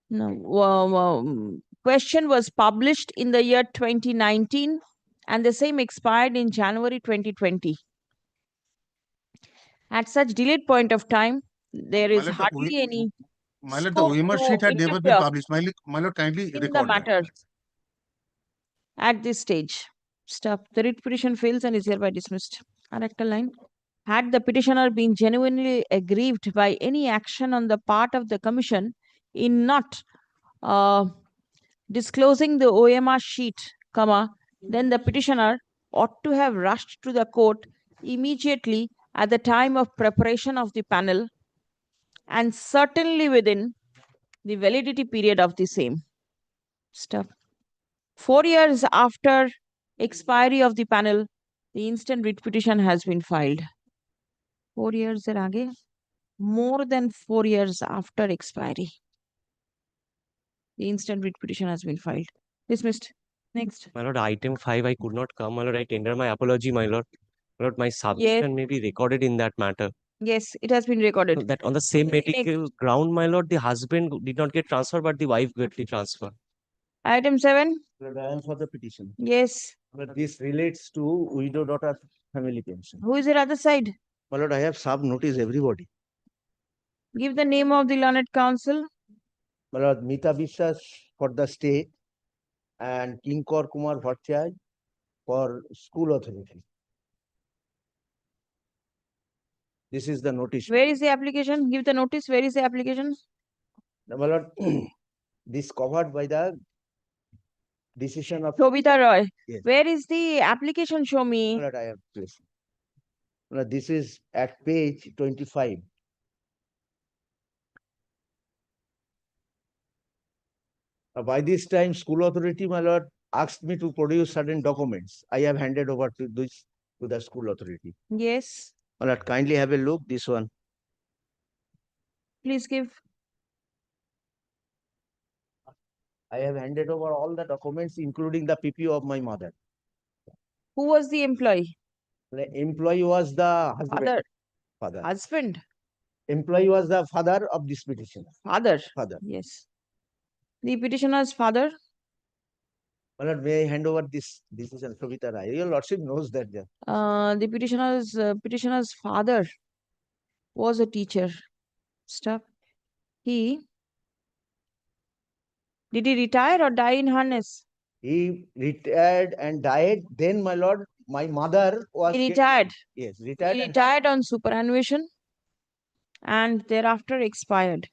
Speaker 2: No, question was published in the year 2019 and the same expired in January 2020. At such delayed point of time, there is hardly any
Speaker 16: My lord, the
Speaker 2: scope
Speaker 16: OMR
Speaker 2: to
Speaker 16: sheet had never been
Speaker 2: interfere
Speaker 16: published. My lord, kindly
Speaker 2: in the
Speaker 16: record that.
Speaker 2: matter at this stage. Stop. The writ petition fails and is hereby dismissed. Correct line. Had the petitioner been genuinely aggrieved by any action on the part of the commission in not disclosing the OMR sheet, then the petitioner ought to have rushed to the court immediately at the time of preparation of the panel and certainly within the validity period of the same. Stop. 4 years after expiry of the panel, the instant writ petition has been filed. 4 years more than 4 years after expiry, the instant writ petition has been filed. Dismissed. Next.
Speaker 17: My lord, item 5, I could not come. My lord, I tender my apology, my lord. My lord, my submission may be recorded in that matter.
Speaker 2: Yes, it has been recorded.
Speaker 17: That on the same medical ground, my lord, the husband did not get transferred, but the wife got the transfer.
Speaker 2: Item 7.
Speaker 15: Lord, I am for the petition.
Speaker 2: Yes.
Speaker 15: But this relates to widow-daughter family pension.
Speaker 2: Who is it other side?
Speaker 15: My lord, I have sub-notice everybody.
Speaker 2: Give the name of the learned counsel.
Speaker 15: My lord, Mita Vishwas for the state and Kinkor Kumar Bhattacharya for school authority. This is the notice.
Speaker 2: Where is the application? Give the notice. Where is the application?
Speaker 15: My lord, this covered by the decision of
Speaker 2: Shobita Roy.
Speaker 15: Yes.
Speaker 2: Where is the application? Show me.
Speaker 15: My lord, I have this. My lord, this is at page 25. By this time, school authority, my lord, asked me to produce certain documents. I have handed over to this to the school authority.
Speaker 2: Yes.
Speaker 15: My lord, kindly have a look. This one.
Speaker 2: Please give.
Speaker 15: I have handed over all the documents, including the PPO of my mother.
Speaker 2: Who was the employee?
Speaker 15: The employee was the husband.
Speaker 2: Father. Husband.
Speaker 15: Employee was the father of this petitioner.
Speaker 2: Father.
Speaker 15: Father.
Speaker 2: Yes. The petitioner's father.
Speaker 15: My lord, may I hand over this decision, Shobita Rai? Your lordship knows that.
Speaker 2: The petitioner's father was a teacher. Stop. Did he retire or die in harness?
Speaker 15: He retired and died. Then, my lord, my mother was.
Speaker 2: He retired.
Speaker 15: Yes, retired.
Speaker 2: He retired on superannuation and thereafter expired.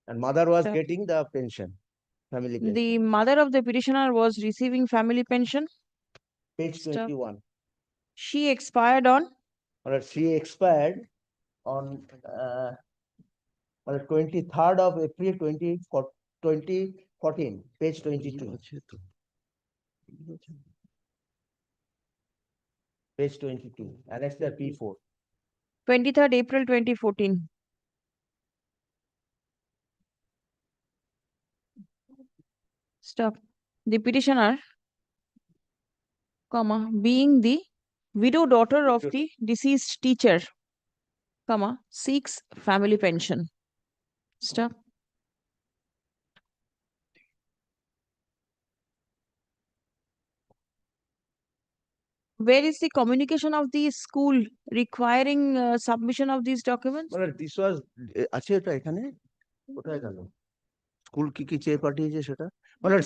Speaker 15: And mother was getting the pension, family pension.
Speaker 2: The mother of the petitioner was receiving family pension.
Speaker 15: Page 21.
Speaker 2: She expired on?
Speaker 15: She expired on 23rd of April 2014, page 22. Page 22, annexure P4.
Speaker 2: 23rd April 2014. Stop. The petitioner, being the widow daughter of the deceased teacher, seeks family pension. Stop. Where is the communication of the school requiring submission of these documents?
Speaker 15: This was আছে এটা এখানে কোথায় গেল school কি চেয়ে পাঠিয়েছে সেটা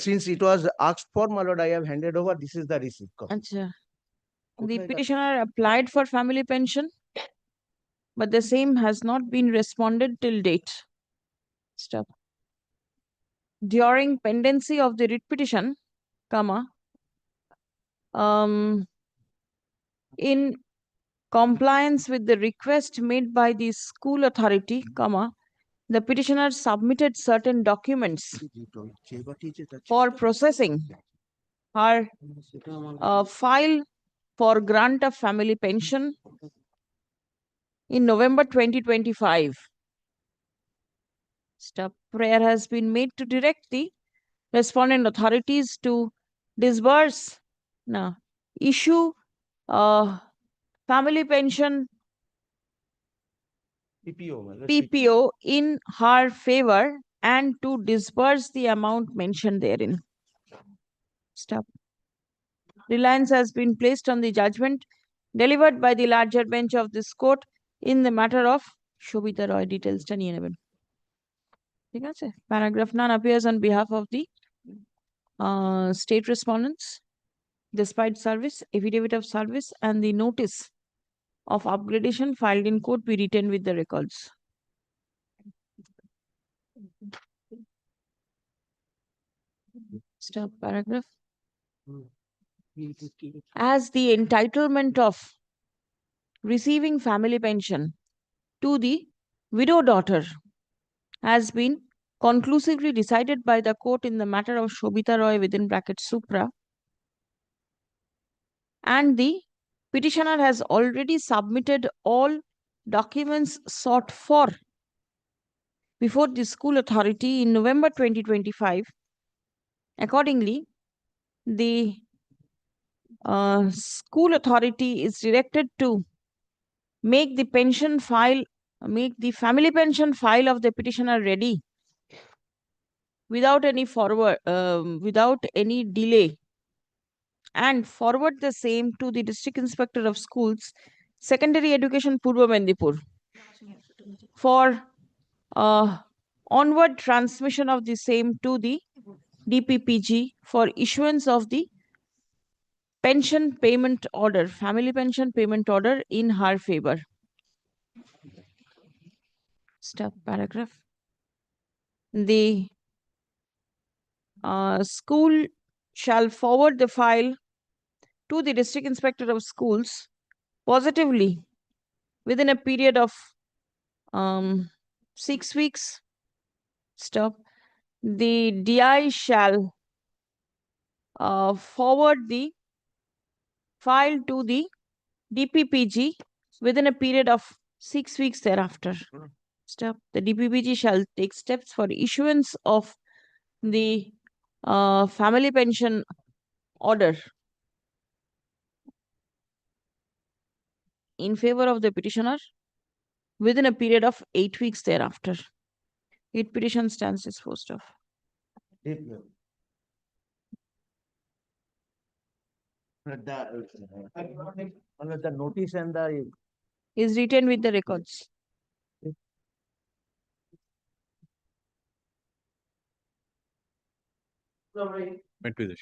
Speaker 15: since it was asked for, my lord, I have handed over. This is the receipt copy.
Speaker 2: Achha. The petitioner applied for family pension, but the same has not been responded till date. Stop. During pendency of the writ petition, in compliance with the request made by the school authority, comma, the petitioner submitted certain documents for processing her file for grant of family pension in November 2025. Step prayer has been made to direct the respondent authorities to disburse, issue family pension PPO in her favor and to disburse the amount mentioned therein. Stop. Reliance has been placed on the judgment delivered by the larger bench of this court in the matter of Shobita Roy. Details টা নিয়ে নেবেন। ঠিক আছে? Paragraph 9 appears on behalf of the state respondents. Despite service, affidavit of service and the notice of upgradation filed in court be written with the records. Stop paragraph. As the entitlement of receiving family pension to the widow daughter has been conclusively decided by the court in the matter of Shobita Roy within bracket Supra, and the petitioner has already submitted all documents sought for before the school authority in November 2025. Accordingly, the school authority is directed to make the family pension file of the petitioner ready without any delay, and forward the same to the District Inspector of Schools, Secondary Education, Purba Mendipur, for onward transmission of the same to the DPPG for issuance of the pension payment order, family pension payment order in her favor. Stop paragraph. The school shall forward the file to the District Inspector of Schools positively within a period of 6 weeks. Stop. The DI shall forward the file to the DPPG within a period of 6 weeks thereafter. Stop. The DPPG shall take steps for issuance of the family pension order in favor of the petitioner within a period of 8 weeks thereafter. It petition stands disposed of.
Speaker 15: The notice and the
Speaker 2: is written with the records.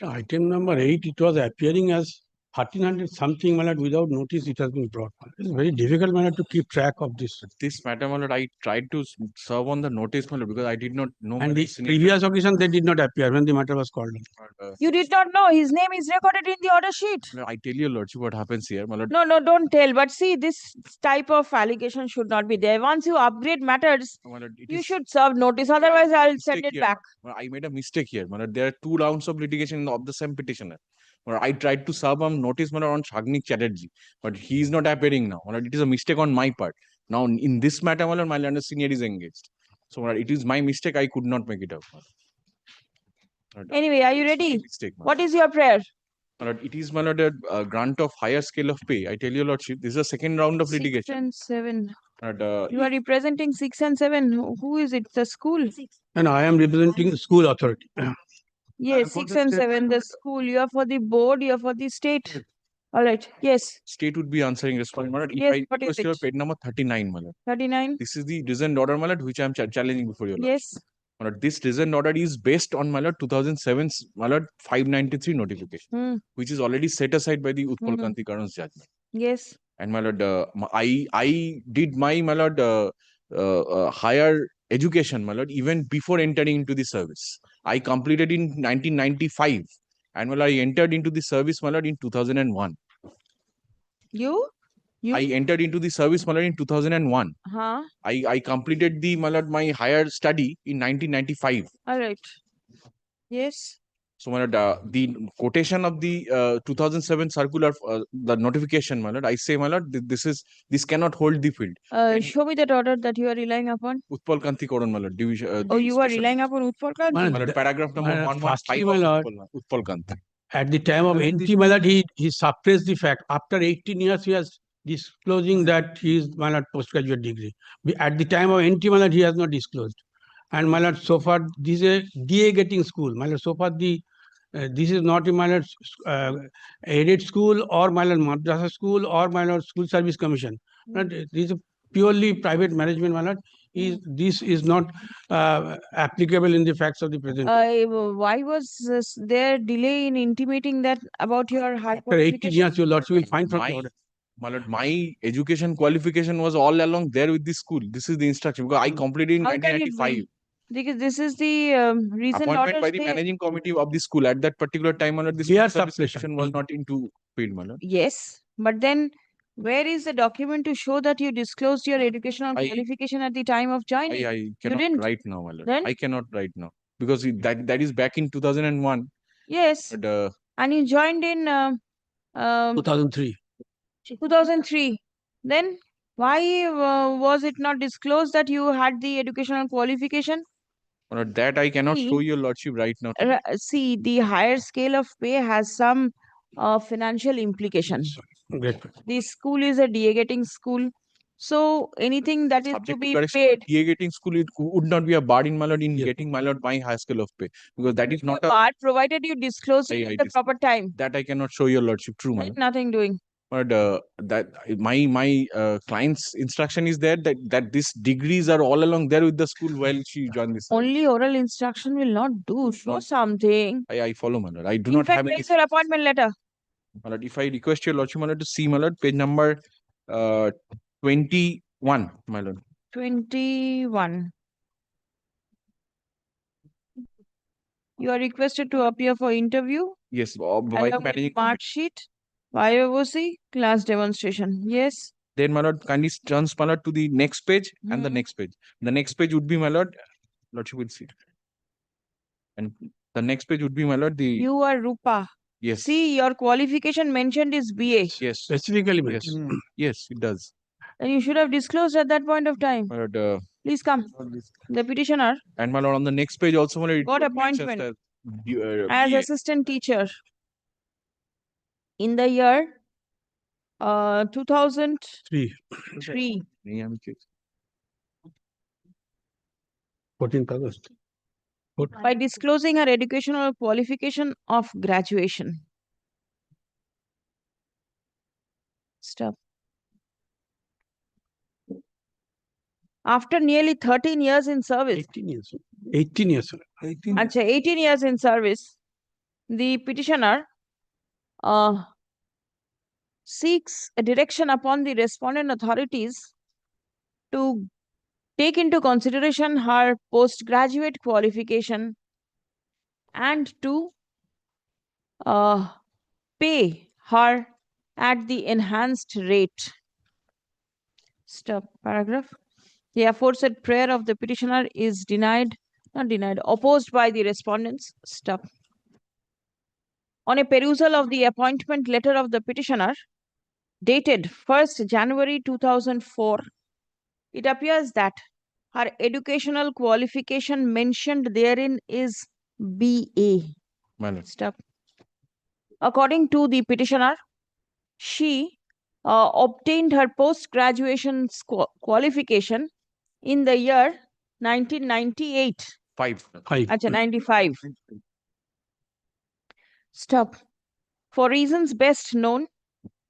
Speaker 18: Item number 8, it was appearing as 1300 something, my lord, without notice it has been brought. It's very difficult, my lord, to keep track of this.
Speaker 19: This matter, my lord, I tried to serve on the notice, my lord, because I did not know.
Speaker 18: And the previous occasion, they did not appear when the matter was called.
Speaker 2: You did not know his name is recorded in the order sheet.
Speaker 19: I tell you, lordship, what happens here, my lord.
Speaker 2: No, don't tell. But see, this type of allegation should not be there. Once you upgrade matters, you should serve notice. Otherwise, I'll send it back.
Speaker 19: I made a mistake here, my lord. There are 2 rounds of litigation of the same petitioner. I tried to serve on notice, my lord, on Shagnik Chatterjee, but he is not appearing now. My lord, it is a mistake on my part. Now, in this matter, my lord, my learner senior is engaged. So, my lord, it is my mistake. I could not make it up.
Speaker 2: Anyway, are you ready? What is your prayer?
Speaker 19: My lord, it is, my lord, a grant of higher scale of pay. I tell you, lordship, this is a second round of litigation.
Speaker 2: 6 and 7.
Speaker 19: Lord,
Speaker 2: You are representing 6 and 7. Who is it? The school?
Speaker 18: And I am representing the school authority.
Speaker 2: Yes, 6 and 7. The school. You are for the board. You are for the state. All right. Yes.
Speaker 19: State would be answering response. My lord,
Speaker 2: Yes,
Speaker 19: if I
Speaker 2: what is
Speaker 19: request your
Speaker 2: it?
Speaker 19: paid number 39, my lord.
Speaker 2: 39.
Speaker 19: This is the reasoned order, my lord, which I am challenging before you.
Speaker 2: Yes.
Speaker 19: My lord, this reasoned order is based on, my lord, 2007's, my lord, 593 notification, which is already set aside by the Utpal Kanti Karan's judgment.
Speaker 2: Yes.
Speaker 19: And my lord, I did my lord, higher education, my lord, even before entering into the service. I completed in 1995, and my lord, I entered into the service, my lord, in 2001.
Speaker 2: You? You?
Speaker 19: I entered into the service, my lord, in 2001.
Speaker 2: Huh?
Speaker 19: I completed the, my lord, my higher study in 1995.
Speaker 2: All right. Yes.
Speaker 19: So, my lord, the quotation of the 2007 circular, the notification, my lord, I say, my lord, this cannot hold the field.
Speaker 2: Show me that order that you are relying upon.
Speaker 19: Utpal Kanti Karan, my lord, division.
Speaker 2: Oh, you are relying upon Utpal Kanti?
Speaker 19: My lord, paragraph number 115
Speaker 18: my
Speaker 19: of
Speaker 18: lord,
Speaker 19: Utpal Kanti.
Speaker 18: at the time of NT, my lord, he suppressed the fact. After 18 years, he has disclosing that he is, my lord, postgraduate degree. At the time of NT, my lord, he has not disclosed. And my lord, so far, this is a DA getting school. My lord, so far, this is not a, my lord, aided school or, my lord, madrasa school or, my lord, school service commission. But this is a purely private management, my lord. This is not applicable in the facts of the present.
Speaker 2: Why was there delay in intimating that about your high
Speaker 18: After 18
Speaker 2: qualification?
Speaker 18: years, your lordship will find from the order.
Speaker 19: My lord, my education qualification was all along there with the school. This is the instruction because I completed in
Speaker 2: How can it
Speaker 19: 1995.
Speaker 2: be? Because this is the recent
Speaker 19: Appointment
Speaker 2: order.
Speaker 19: by the managing committee of the school at that particular time, my lord, this
Speaker 18: Clear
Speaker 19: service
Speaker 18: suppression.
Speaker 19: commission was not into field, my lord.
Speaker 2: Yes, but then where is the document to show that you disclosed your educational qualification at the time of joining?
Speaker 19: I
Speaker 2: You
Speaker 19: cannot
Speaker 2: didn't.
Speaker 19: write now, my lord.
Speaker 2: Then?
Speaker 19: I cannot write now because that is back in 2001.
Speaker 2: Yes.
Speaker 19: But,
Speaker 2: And you joined in
Speaker 18: 2003.
Speaker 2: 2003. Then why was it not disclosed that you had the educational qualification?
Speaker 19: my lord, that I cannot
Speaker 2: See,
Speaker 19: show your lordship right now.
Speaker 2: See, the higher scale of pay has some financial implication.
Speaker 18: Great.
Speaker 2: The school is a DA getting school. So anything that is to
Speaker 19: Subject to
Speaker 2: be
Speaker 19: correction,
Speaker 2: paid.
Speaker 19: DA getting school, it would not be a bar in my lord in getting my lord my high scale of pay because that is not a
Speaker 2: But provided you disclose it at the proper time.
Speaker 19: that I cannot show your lordship. True, my lord.
Speaker 2: Nothing doing.
Speaker 19: But that my client's instruction is there that these degrees are all along there with the school while she joined this.
Speaker 2: Only oral instruction will not do. Show something.
Speaker 19: I follow, my lord. I do
Speaker 2: In
Speaker 19: not
Speaker 2: fact,
Speaker 19: have
Speaker 2: where
Speaker 19: any.
Speaker 2: is your appointment letter?
Speaker 19: My lord, if I request your lordship, my lord, to see, my lord, page number 21, my lord.
Speaker 2: 21. You are requested to appear for interview.
Speaker 19: Yes,
Speaker 2: Along with mark sheet, YOC, class demonstration. Yes.
Speaker 19: Then, my lord, kindly turns, my lord, to the next page and the next page. The next page would be, my lord, lordship will see. And the next page would be, my lord, the.
Speaker 2: You are Rupa.
Speaker 19: Yes.
Speaker 2: See, your qualification mentioned is BA.
Speaker 19: Yes.
Speaker 18: Specifically
Speaker 19: Yes. Yes, it does.
Speaker 2: And you should have disclosed at that point of time.
Speaker 19: My lord,
Speaker 2: Please come. The petitioner
Speaker 19: and my lord, on the next page also, my lord, it
Speaker 2: got
Speaker 19: mentions
Speaker 2: appointment
Speaker 19: that,
Speaker 2: as
Speaker 19: BA.
Speaker 2: assistant teacher in the year 2003.
Speaker 18: 14th August.
Speaker 2: By disclosing her educational qualification of graduation. Stop. After nearly 13 years in service.
Speaker 18: 18 years. 18 years.
Speaker 2: 18 years in service, the petitioner seeks a direction upon the respondent authorities to take into consideration her postgraduate qualification and to pay her at the enhanced rate. Stop paragraph. The aforesaid prayer of the petitioner is opposed by the respondents. Stop. On a perusal of the appointment letter of the petitioner, dated 1st January 2004, it appears that her educational qualification mentioned therein is BA. Stop. According to the petitioner, she obtained her post-graduation qualification in the year 1998. 95. Stop. For reasons best known,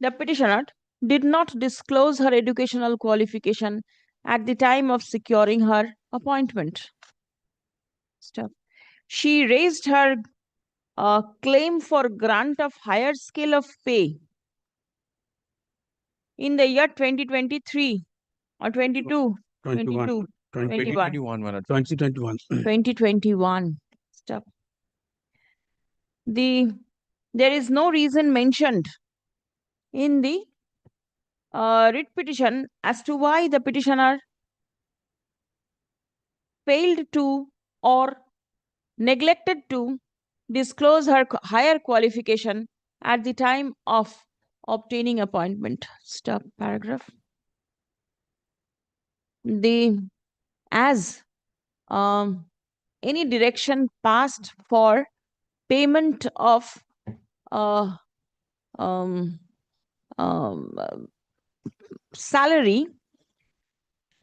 Speaker 2: the petitioner did not disclose her educational qualification at the time of securing her appointment. Stop. She raised her claim for grant of higher scale of pay in the year 2023 or 22.
Speaker 18: 21.
Speaker 2: 2021. Stop. There is no reason mentioned in the writ petition as to why the petitioner failed to or neglected to disclose her higher qualification at the time of obtaining appointment. Stop paragraph. As any direction passed for payment of salary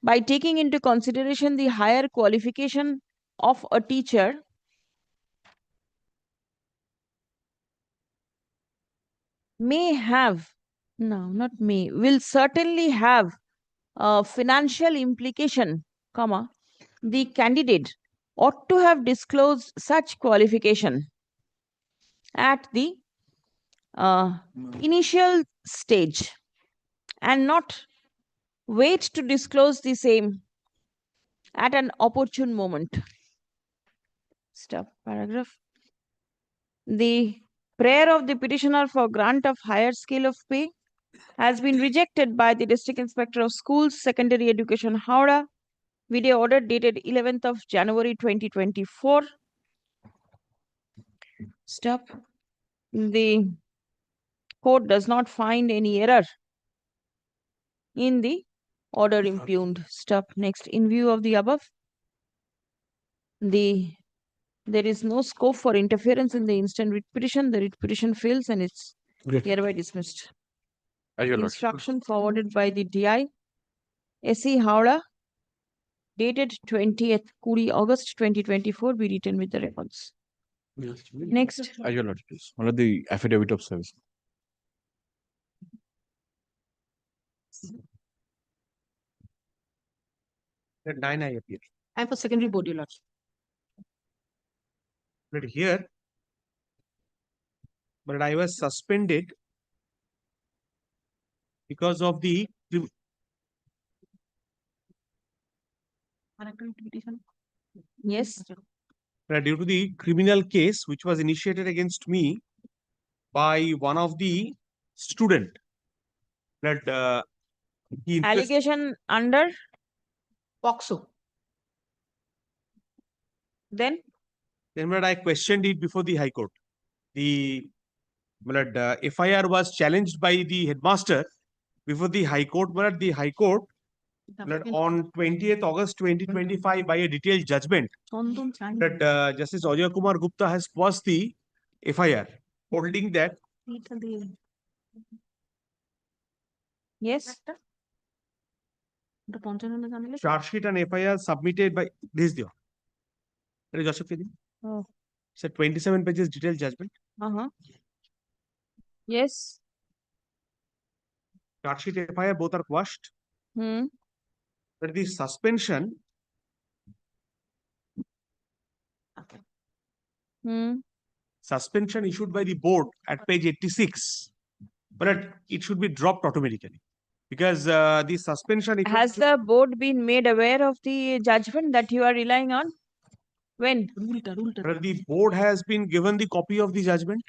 Speaker 2: by taking into consideration the higher qualification of a teacher may have, no, not may, will certainly have a financial implication, comma, the candidate ought to have disclosed such qualification at the initial stage and not wait to disclose the same at an opportune moment. Stop paragraph. The prayer of the petitioner for grant of higher scale of pay has been rejected by the District Inspector of Schools, Secondary Education, Howrah, video order dated 11th of January 2024. Stop. The court does not find any error in the order impugned. Stop. Next. In view of the above, there is no scope for interference in the instant writ petition. The writ petition fails and it's hereby dismissed. Instruction forwarded by the DI, SE Howrah, dated 20th August 2024, be written with the records. Next.
Speaker 19: Your Lordship, please. One of the affidavit of service.
Speaker 20: Let 9 I appear.
Speaker 10: I'm for secondary board, your lordship.
Speaker 20: But here, but I was suspended because of the
Speaker 2: Yes.
Speaker 20: due to the criminal case which was initiated against me by one of the student that he
Speaker 2: Allegation under
Speaker 10: POCSO.
Speaker 2: Then
Speaker 20: when I questioned it before the High Court, the FIR was challenged by the headmaster before the High Court. But the High Court on 20th August 2025 by a detailed judgment that Justice Ajay Kumar Gupta has paused the FIR, holding that
Speaker 2: yes,
Speaker 20: charge sheet and FIR submitted by this deal.
Speaker 2: Oh.
Speaker 20: It's a 27 pages detailed judgment.
Speaker 2: Yes.
Speaker 20: Charge sheet FIR both are quashed. But the suspension suspension issued by the board at page 86, but it should be dropped automatically because the suspension
Speaker 2: Has the board been made aware of the judgment that you are relying on? When?
Speaker 20: The board has been given the copy of the judgment,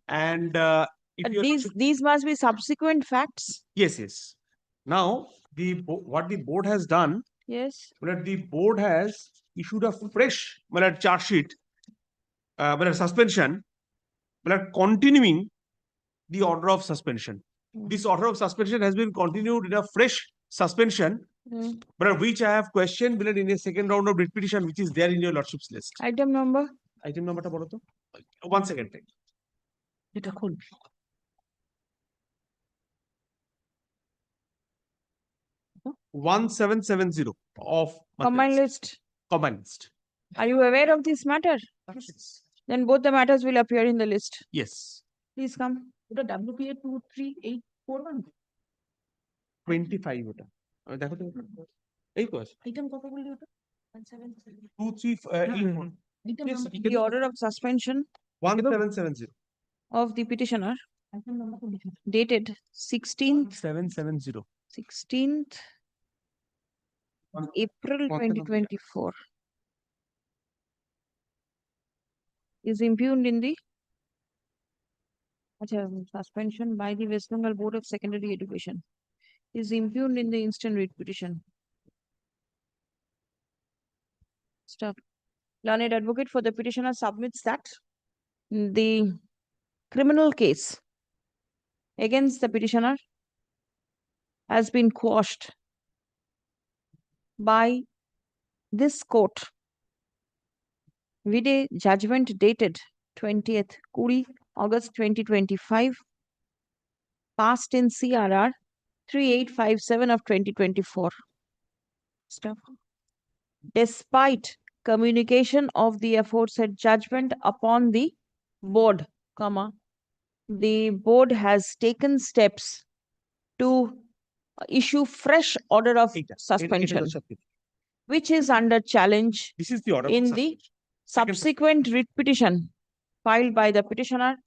Speaker 20: and
Speaker 2: these must be subsequent facts.
Speaker 20: Yes. Now what the board has done.
Speaker 2: Yes.
Speaker 20: The board has issued a fresh charge sheet, suspension, continuing the order of suspension. This order of suspension has been continued in a fresh suspension, but which I have questioned in a second round of writ petition, which is there in your lordship's list.
Speaker 2: Item number?
Speaker 20: Item number, 1 second. 1770 of
Speaker 2: combined list.
Speaker 20: Combined list.
Speaker 2: Are you aware of this matter?
Speaker 20: Yes.
Speaker 2: Then both the matters will appear in the list.
Speaker 20: Yes.
Speaker 2: Please come.
Speaker 10: The WPA 23841.
Speaker 20: 25 ওটা দেখো তো এই তো আছে
Speaker 10: Item কত বললি ওটা?
Speaker 20: 23
Speaker 2: The order of suspension
Speaker 20: 1770
Speaker 2: of the petitioner dated 16th
Speaker 20: 770
Speaker 2: 16th April 2024 is impugned in the suspension by the West Bengal Board of Secondary Education. is impugned in the instant writ petition. Stop. Learned advocate for the petitioner submits that the criminal case against the petitioner has been quashed by this court with a judgment dated 20th August 2025, passed in CRR 3857 of 2024. Stop. Despite communication of the aforesaid judgment upon the board, the board has taken steps to issue fresh order of suspension, which is under challenge
Speaker 20: This is the order of
Speaker 2: in the subsequent writ petition filed by the petitioner,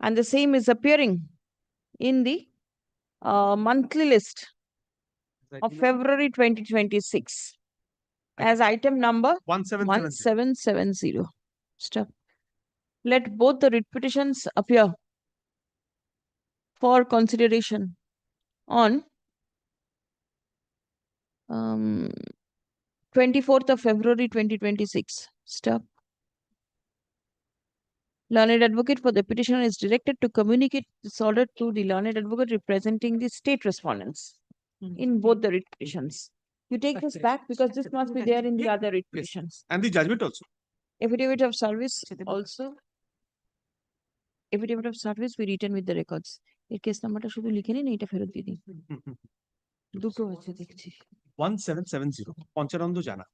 Speaker 2: and the same is appearing in the monthly list of February 2026 as item number 1770. Stop. Let both the writ petitions appear for consideration on 24th of February 2026. Stop. Learned advocate for the petitioner is directed to communicate this order to the learned advocate representing the state respondents in both the writ petitions. You take this back because this must be there in the other writ petitions.
Speaker 20: And the judgment also.
Speaker 2: Affidavit of service also. Affidavit of service we written with the records. এর case নাম্বারটা শুধু লিখে নিন, এটা ফেরত দিয়ে দিন। দুটো আছে দেখছি।
Speaker 20: 1770 পঞ্চানন্দ জানা।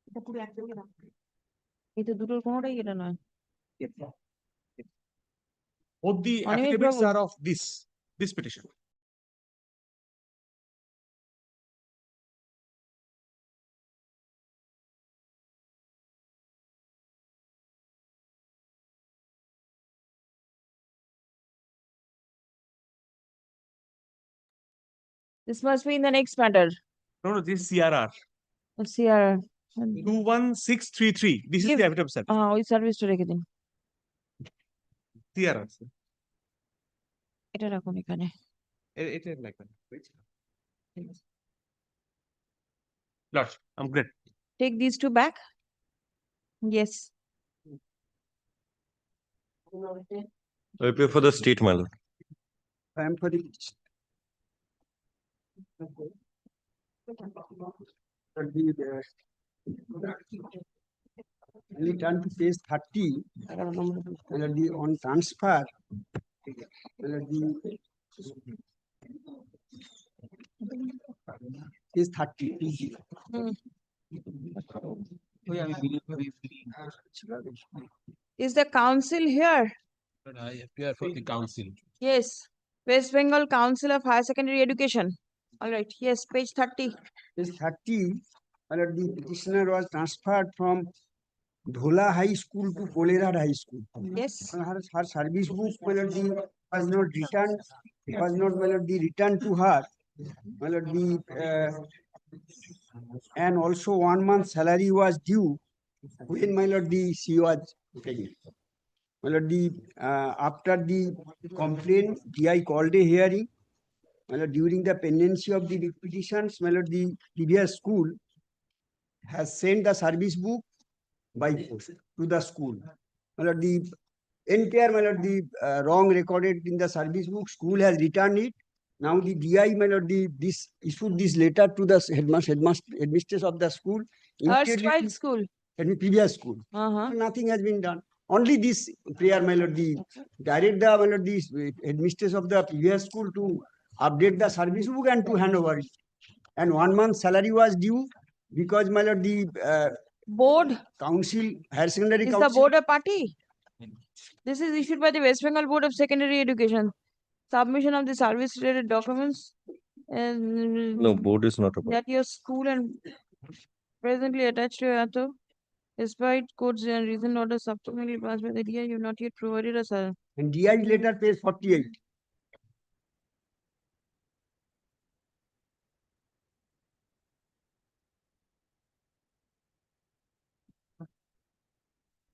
Speaker 2: এটা পুরো একদমই না। এই তো দুটোর কোনোটাই এটা নয়।
Speaker 20: Both the affidavits are of this petition.
Speaker 2: This must be in the next matter.
Speaker 20: No, this is CRR.
Speaker 2: CRR.
Speaker 20: 21633. This is the affidavit of service.
Speaker 2: ওই সার্ভিসটা রেখে দিন।
Speaker 20: CRR.
Speaker 2: এটা রাখুন এখানে।
Speaker 20: It is like that. Lord, I'm great.
Speaker 2: Take these two back. Yes.
Speaker 12: I pay for the state, my lord.
Speaker 21: I am for the turn to page 30 on transfer page 30
Speaker 2: Is the council here?
Speaker 1: I appear for the council.
Speaker 2: Yes. West Bengal Council of Higher Secondary Education. All right. Yes, page 30.
Speaker 21: Page 30, the petitioner was transferred from Dhola High School to Kolerad High School.
Speaker 2: Yes.
Speaker 21: Her service book was not returned. Was not returned to her. And also 1 month salary was due when she was pregnant. After the complaint, DI called a hearing. During the pendency of the petitions, the previous school has sent the service book by post to the school. The entire wrong recorded in the service book, school has returned it. Now the DI this issued this letter to the headmistress of the school.
Speaker 2: Erstwhile school.
Speaker 21: Previous school. Nothing has been done. Only this prayer, direct the headmistress of the previous school to update the service book and to hand over it. And 1 month salary was due because the
Speaker 2: board
Speaker 21: council, higher secondary
Speaker 2: is
Speaker 21: council.
Speaker 2: the board a party? This is issued by the West Bengal Board of Secondary Education. Submission of the service related documents.
Speaker 12: No, board is not a party.
Speaker 2: That your school and presently attached to your despite courts and reason order subsequently passed by the DI, you have not yet provided us.
Speaker 21: And DI letter page 48.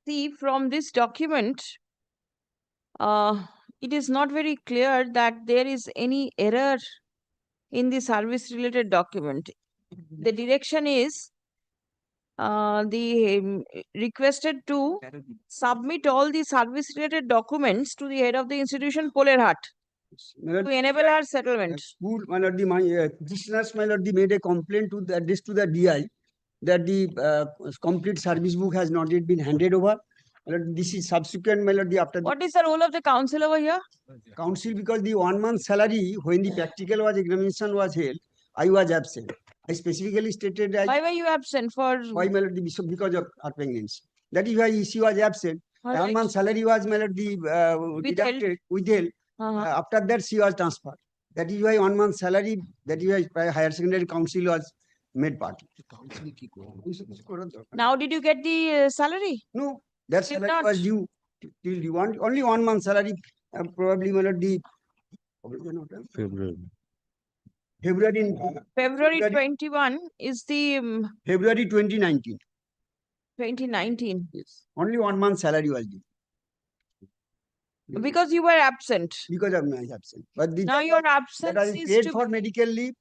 Speaker 2: See, from this document, it is not very clear that there is any error in the service related document. The direction is requested to submit all the service related documents to the head of the institution, Polerhat, to enable her settlement.
Speaker 21: School, my lord, the petitioners, my lord, made a complaint to the DI that the complete service book has not yet been handed over. My lord, this is subsequent, my lord, after
Speaker 2: What is the role of the council over here?
Speaker 21: council, because the 1 month salary when the practical examination was held, I was absent. I specifically stated that.
Speaker 2: Why were you absent for?
Speaker 21: Why, my lord, because of her pregnancy. That is why she was absent.
Speaker 2: All
Speaker 21: 1
Speaker 2: right.
Speaker 21: month salary was, my lord, withheld. After that, she was transferred. That is why 1 month salary, that is why higher secondary council was made part.
Speaker 2: Now, did you get the salary?
Speaker 21: No, that
Speaker 2: Did
Speaker 21: salary
Speaker 2: not.
Speaker 21: was due till you want only 1 month salary, probably, my lord,
Speaker 19: February.
Speaker 2: February 21 is the
Speaker 21: February 2019.
Speaker 2: 2019.
Speaker 21: Yes. Only 1 month salary was due.
Speaker 2: Because you were absent.
Speaker 21: Because of my absence. But
Speaker 2: Now your absence
Speaker 21: that I
Speaker 2: is
Speaker 21: paid
Speaker 2: to
Speaker 21: for medical leave,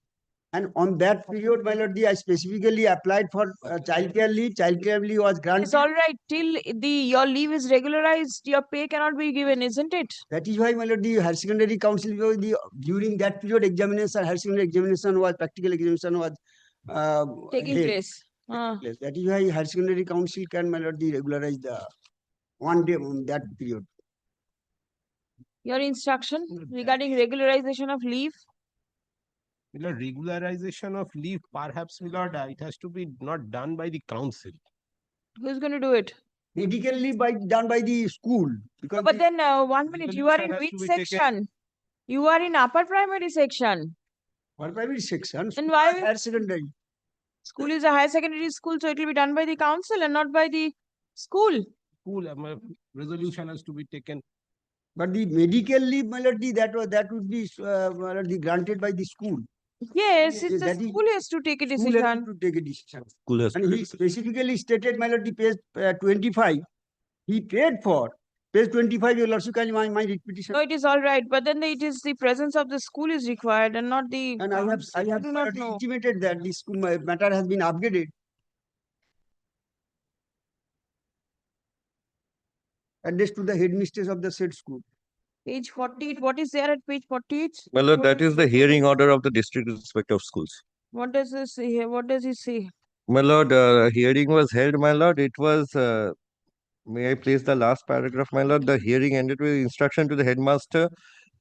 Speaker 21: and on that period, my lord, I specifically applied for childcare leave. Childcare leave was granted.
Speaker 2: It's all right till your leave is regularized. Your pay cannot be given, isn't it?
Speaker 21: That is why, my lord, the higher secondary council, during that period, examination, higher secondary examination was, practical examination was
Speaker 2: Taking
Speaker 21: held.
Speaker 2: place.
Speaker 21: That is why higher secondary council can, my lord, regularize the 1 day on that period.
Speaker 2: Your instruction regarding regularization of leave.
Speaker 20: Regularization of leave, perhaps, it has to be not done by the council.
Speaker 2: Who's going to do it?
Speaker 21: Medical leave done by the school. Because
Speaker 2: But then 1 minute, you are in which section? You are in upper primary section.
Speaker 21: Upper primary section.
Speaker 2: Then why?
Speaker 21: Higher secondary.
Speaker 2: School is a higher secondary school, so it will be done by the council and not by the school.
Speaker 20: School resolution has to be taken.
Speaker 21: But the medical leave, my lord, that would be my lord, granted by the school.
Speaker 2: Yes, it's the school has to take a decision.
Speaker 21: School has to take a decision.
Speaker 12: School has
Speaker 21: and he specifically stated, my lord, the page 25, he paid for. Page 25, you'll also call my repetition.
Speaker 2: No, it is all right, but then it is the presence of the school is required and not the.
Speaker 21: And I have
Speaker 2: do not know.
Speaker 21: intimated that the school matter has been upgraded. Addressed to the headmistress of the said school.
Speaker 2: Page 48. What is there at page 48?
Speaker 12: Well, Lord, that is the hearing order of the district inspector of schools.
Speaker 2: What does this say here? What does he say?
Speaker 12: My lord, hearing was held, my lord. It was, may I place the last paragraph, my lord? The hearing ended with instruction to the headmaster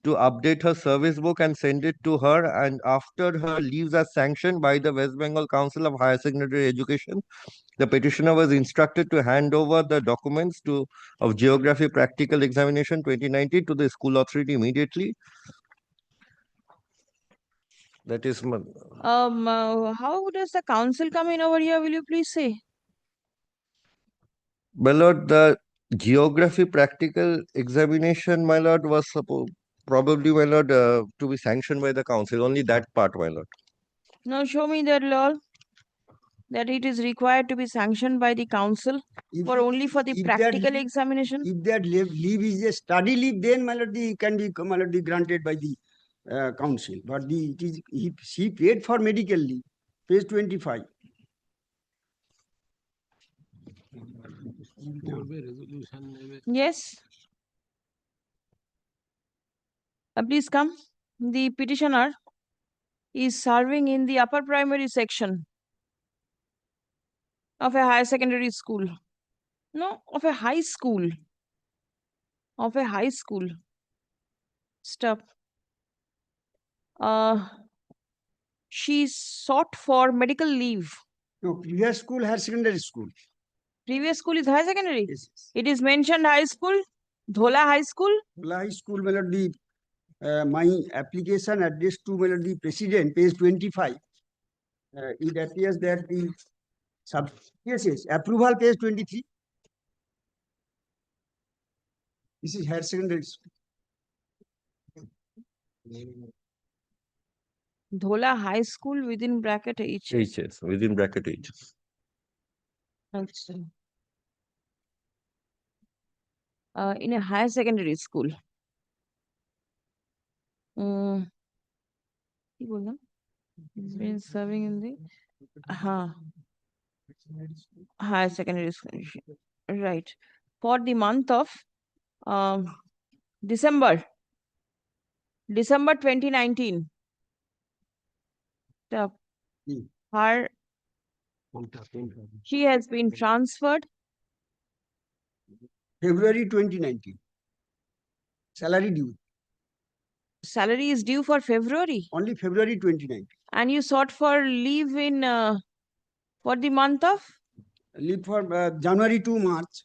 Speaker 12: to update her service book and send it to her. And after her leaves are sanctioned by the West Bengal Council of Higher Secondary Education, the petitioner was instructed to hand over the documents of Geography Practical Examination 2019 to the school authority immediately. That is my...
Speaker 2: How does the council come in over here? Will you please say?
Speaker 12: My lord, the Geography Practical Examination, my lord, was probably, my lord, to be sanctioned by the council. Only that part, my lord.
Speaker 2: Now show me that law that it is required to be sanctioned by the council for only for the practical examination.
Speaker 21: If that leave is a study leave, then, my lord, can be, my lord, granted by the council. But she paid for medical leave. Page 25.
Speaker 2: Yes. Please come. The petitioner is serving in the upper primary section of a higher secondary school. No, of a high school. Of a high school. Stop. She sought for medical leave.
Speaker 21: No, previous school, higher secondary school.
Speaker 2: Previous school is higher secondary? Yes. It is mentioned high school. Dhola High School?
Speaker 21: Dhola High School, my lord, my application addressed to, my lord, the president, page 25. It appears that the yes, approval, page 23. This is higher secondary school.
Speaker 2: Dhola High School within bracket HS.
Speaker 12: HS, within bracket HS.
Speaker 2: In a higher secondary school. কি বললাম? Been serving in the higher secondary school. Right. For the month of December 2019. She has been transferred
Speaker 21: February 2019. Salary due.
Speaker 2: Salary is due for February.
Speaker 21: Only February 2019.
Speaker 2: And you sought for leave in for the month of
Speaker 21: Leave for January to March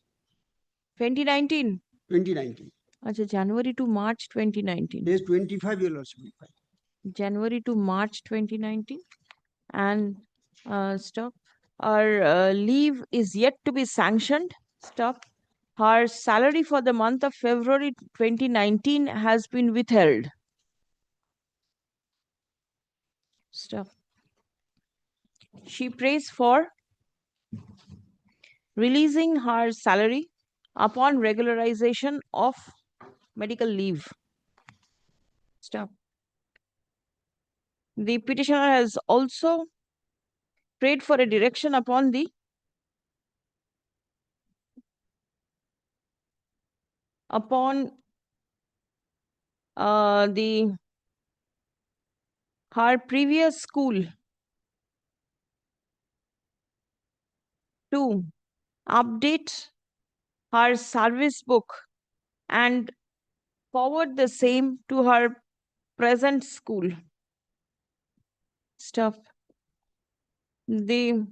Speaker 2: 2019.
Speaker 21: 2019.
Speaker 2: Acha, January to March 2019.
Speaker 21: Days 25 will also be fine.
Speaker 2: January to March 2019. And stop. Our leave is yet to be sanctioned. Stop. Her salary for the month of February 2019 has been withheld. Stop. She prays for releasing her salary upon regularization of medical leave. Stop. The petitioner has also prayed for a direction upon the her previous school to update her service book and forward the same to her present school. Stop. The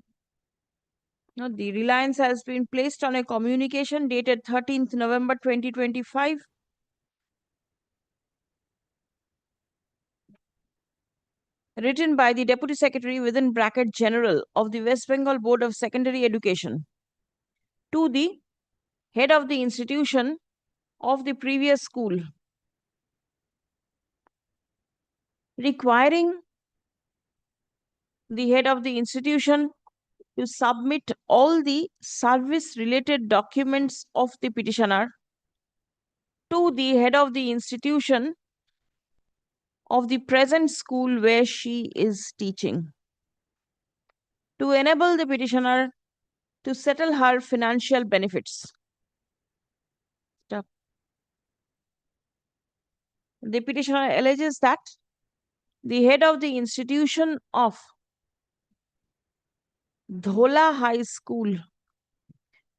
Speaker 2: reliance has been placed on a communication dated 13th November 2025 written by the Deputy Secretary within bracket General of the West Bengal Board of Secondary Education to the head of the institution of the previous school, requiring the head of the institution to submit all the service-related documents of the petitioner to the head of the institution of the present school where she is teaching, to enable the petitioner to settle her financial benefits. Stop. The petitioner alleges that the head of the institution of Dhola High School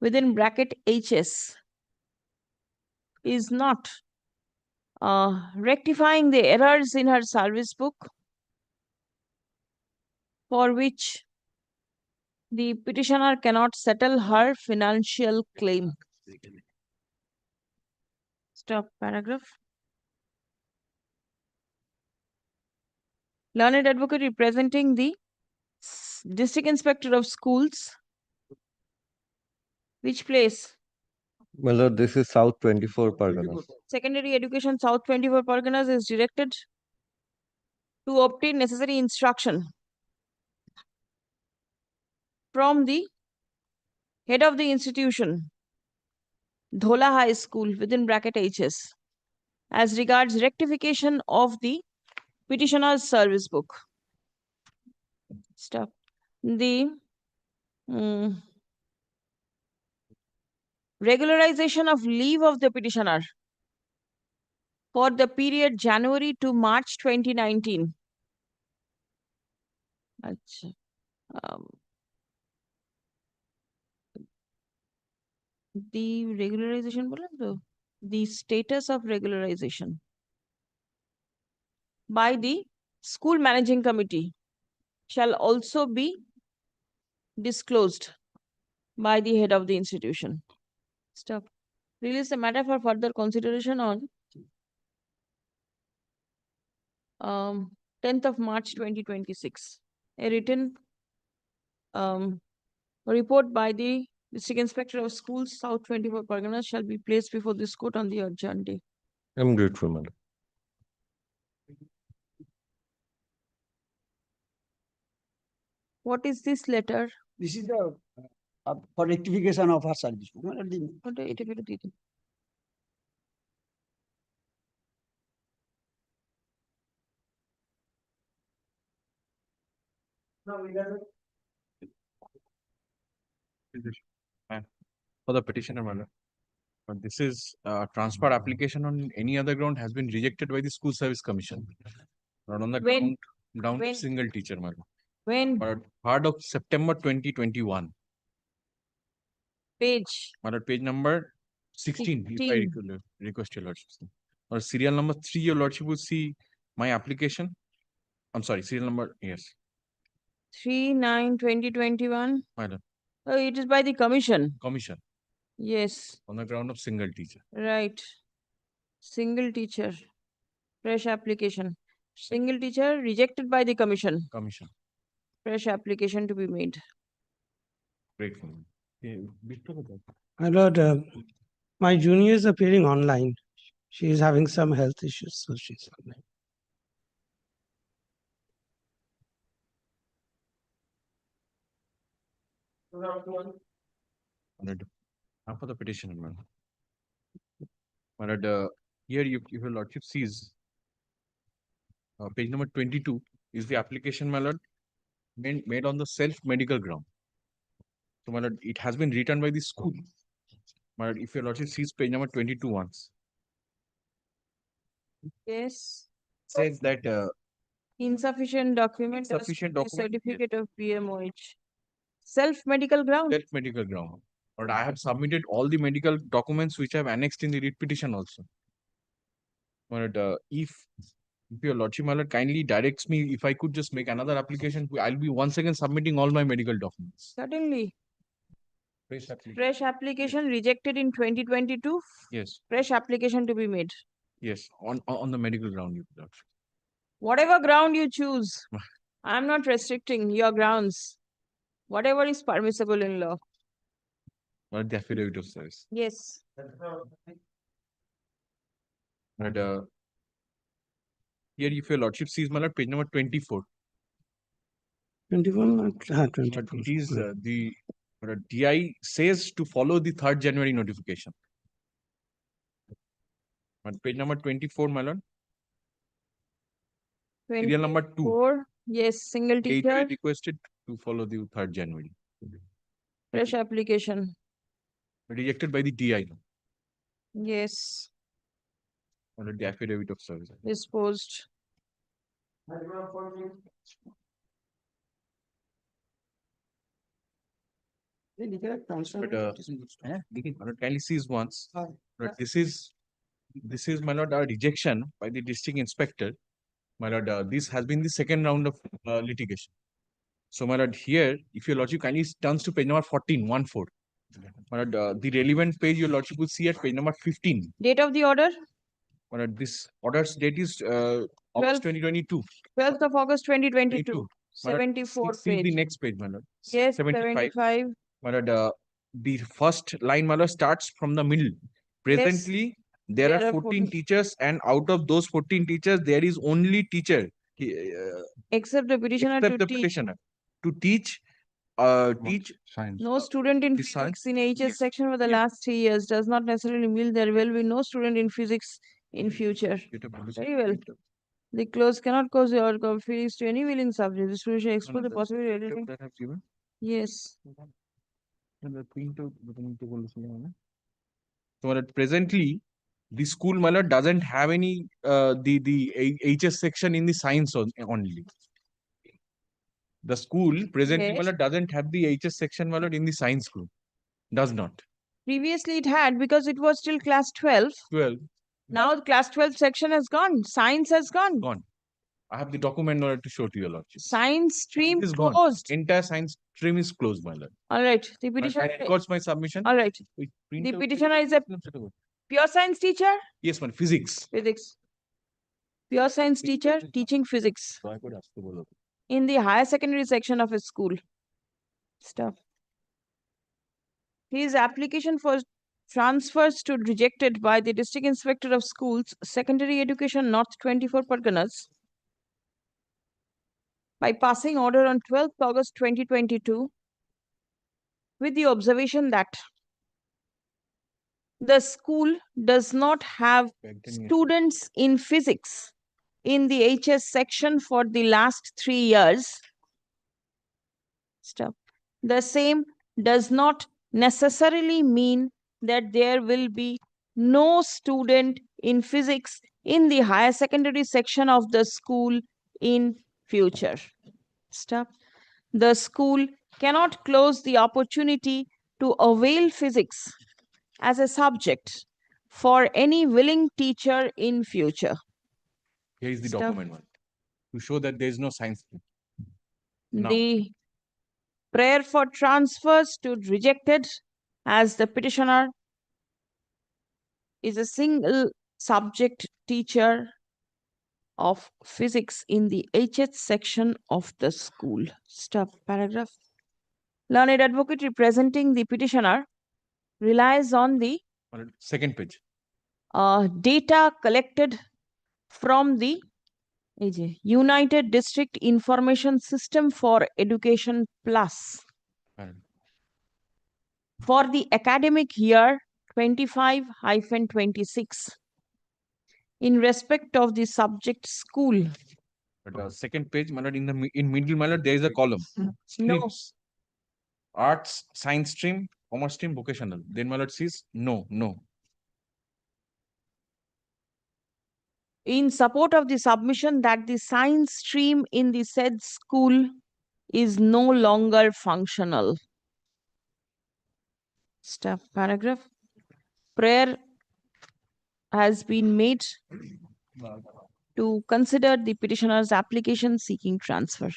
Speaker 2: within bracket HS is not rectifying the errors in her service book, for which the petitioner cannot settle her financial claim. Stop paragraph. Learned advocate representing the District Inspector of Schools. Which place?
Speaker 6: My lord, this is South 24 Parganas.
Speaker 2: Secondary Education South 24 Parganas is directed to obtain necessary instruction from the head of the institution, Dhola High School within bracket HS, as regards rectification of the petitioner's service book. Stop. The regularization of leave of the petitioner for the period January to March 2019. The regularization, the status of regularization by the school managing committee shall also be disclosed by the head of the institution. Stop. Release the matter for further consideration on 10th of March 2026. A written report by the District Inspector of Schools, South 24 Parganas, shall be placed before this court on the adjourned day.
Speaker 6: I'm grateful, madam.
Speaker 2: What is this letter?
Speaker 21: This is the for rectification of her service.
Speaker 19: And for the petitioner, my lord. But this is transfer application on any other ground has been rejected by the School Service Commission. Not on the
Speaker 2: When?
Speaker 19: ground
Speaker 2: When?
Speaker 19: of single teacher, my lord.
Speaker 2: When?
Speaker 19: But 3rd of September 2021.
Speaker 2: Page.
Speaker 19: My lord, page number 16. If I
Speaker 2: 16.
Speaker 19: request your lordship. Or serial number 3, your lordship will see my application. I'm sorry, serial number, yes.
Speaker 2: 3/9/2021.
Speaker 19: My lord.
Speaker 2: Oh, it is by the commission.
Speaker 19: Commission.
Speaker 2: Yes.
Speaker 19: On the ground of single teacher.
Speaker 2: Right. Single teacher. Fresh application. Single teacher rejected by the commission.
Speaker 19: Commission.
Speaker 2: Fresh application to be made.
Speaker 19: Grateful.
Speaker 8: My lord, my junior is appearing online. She is having some health issues, so she's online.
Speaker 19: Now for the petitioner, man. My lord, here your lordship sees page number 22 is the application, my lord, made on the self-medical ground. So, my lord, it has been written by the school. My lord, if your lordship sees page number 22 once,
Speaker 2: Yes.
Speaker 19: says that
Speaker 2: Insufficient document.
Speaker 19: Insufficient document, yes.
Speaker 2: Certificate of PMOH. Self-medical ground.
Speaker 19: Self-medical ground. But I have submitted all the medical documents which I have annexed in the writ petition also. But if your lordship, my lord, kindly directs me, if I could just make another application, I'll be once again submitting all my medical documents.
Speaker 2: Certainly.
Speaker 19: Fresh application.
Speaker 2: Fresh application rejected in 2022.
Speaker 19: Yes.
Speaker 2: Fresh application to be made.
Speaker 19: Yes, on the medical ground, your lordship.
Speaker 2: Whatever ground you choose, I'm not restricting your grounds. Whatever is permissible in law.
Speaker 19: But the affidavit of service.
Speaker 2: Yes.
Speaker 19: But here, if your lordship sees, my lord, page number 24.
Speaker 8: 21 or 24.
Speaker 19: But it is the DI says to follow the 3rd January notification. But page number 24, my lord. Serial number 2.
Speaker 2: 4. Yes, single teacher.
Speaker 19: Requested to follow the 3rd January.
Speaker 2: Fresh application.
Speaker 19: Rejected by the DI.
Speaker 2: Yes.
Speaker 19: Or the affidavit of service.
Speaker 2: Disposed.
Speaker 19: But kindly sees once. But this is my lord, a rejection by the district inspector. My lord, this has been the 2nd round of litigation. So, my lord, here, if your lordship kindly turns to page number 14, 1/4. My lord, the relevant page your lordship will see at page number 15.
Speaker 2: Date of the order?
Speaker 19: My lord, this order's date is August 2022.
Speaker 2: 12th of August 2022.
Speaker 19: My lord,
Speaker 2: 74
Speaker 19: see
Speaker 2: page.
Speaker 19: the next page, my lord.
Speaker 2: Yes,
Speaker 19: 75.
Speaker 2: 75.
Speaker 19: My lord, the first line, my lord, starts from the middle. Presently, there are 14 teachers, and out of those 14 teachers, there is only teacher.
Speaker 2: Except the petitioner
Speaker 19: Except
Speaker 2: to
Speaker 19: the
Speaker 2: teach.
Speaker 19: petitioner. To teach,
Speaker 2: No student in physics in HS section for the last 3 years does not necessarily mean there will be no student in physics in future. Very well. The clause cannot cause your feelings to any willing subject. The student shall explore the possibility of editing. Yes.
Speaker 19: So that presently, the school, my lord, doesn't have any the HS section in the science only. The school presently, my lord, doesn't have the HS section, my lord, in the science group. Does not.
Speaker 2: Previously it had because it was till class 12.
Speaker 19: 12.
Speaker 2: Now the class 12 section has gone. Science has gone.
Speaker 19: Gone. I have the document in order to show to your lordship.
Speaker 2: Science stream
Speaker 19: is
Speaker 2: closed.
Speaker 19: Gone. Entire science stream is closed, my lord.
Speaker 2: All right. The petitioner
Speaker 19: records my submission.
Speaker 2: All right. The petitioner is a pure science teacher.
Speaker 19: Yes, man. Physics.
Speaker 2: Physics. Pure science teacher teaching physics in the higher secondary section of his school. Stuff. His application for transfers to rejected by the District Inspector of Schools, Secondary Education, North 24 Parganas, by passing order on 12th August 2022, with the observation that the school does not have students in physics in the HS section for the last 3 years, Stop. The same does not necessarily mean that there will be no student in physics in the higher secondary section of the school in future. Stop. The school cannot close the opportunity to avail physics as a subject for any willing teacher in future.
Speaker 19: Here is the
Speaker 2: Stop.
Speaker 19: document one to show that there is no science. Now.
Speaker 2: The prayer for transfer stood rejected as the petitioner is a single subject teacher of physics in the HH section of the school. Stop. Paragraph. Learned advocate representing the petitioner relies on the
Speaker 19: Second page.
Speaker 2: data collected from the United District Information System for Education Plus for the academic year 25-26 in respect of the subject school.
Speaker 19: But second page, my lord, in middle, my lord, there is a column. Streams. Arts, science stream, commerce stream, vocational. Then my lord says no.
Speaker 2: In support of the submission that the science stream in the said school is no longer functional. Stop. Paragraph. Prayer has been made to consider the petitioner's application seeking transfer.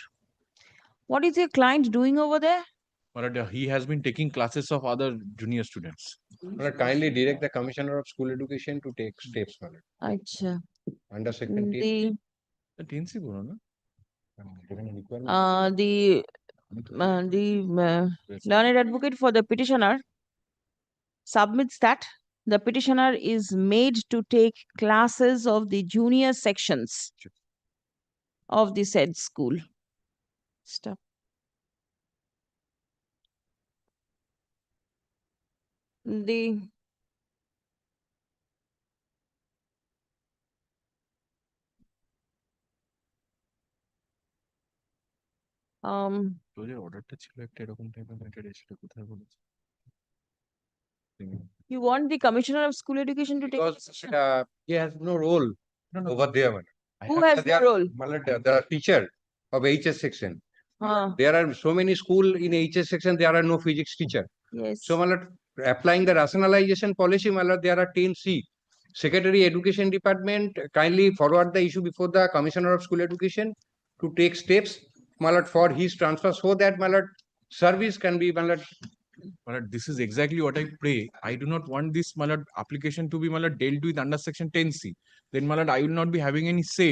Speaker 2: What is your client doing over there?
Speaker 19: My lord, he has been taking classes of other junior students.
Speaker 6: My lord, kindly direct the Commissioner of School Education to take steps, my lord.
Speaker 2: Acha.
Speaker 6: Under section 10.
Speaker 19: The TNC bolo na?
Speaker 2: The learned advocate for the petitioner submits that the petitioner is made to take classes of the junior sections of the said school. Stop. The
Speaker 19: অর্ডারটা ছিল একটা এরকম টাইপের matter সেটা কোথায় বলেছে?
Speaker 2: You want the Commissioner of School Education to take
Speaker 6: Because he has no role over there, my lord.
Speaker 2: Who has
Speaker 6: They
Speaker 2: no
Speaker 6: are-
Speaker 2: role?
Speaker 6: My lord, the teacher of HS section. There are so many school in HS section, there are no physics teacher.
Speaker 2: Yes.
Speaker 6: So, my lord, applying the rationalization policy, my lord, there are 10C. Secretary Education Department kindly forward the issue before the Commissioner of School Education to take steps, my lord, for his transfer so that, my lord, service can be, my lord.
Speaker 19: My lord, this is exactly what I pray. I do not want this, my lord, application to be, my lord, dealt with under section 10C. Then, my lord, I will not be having any say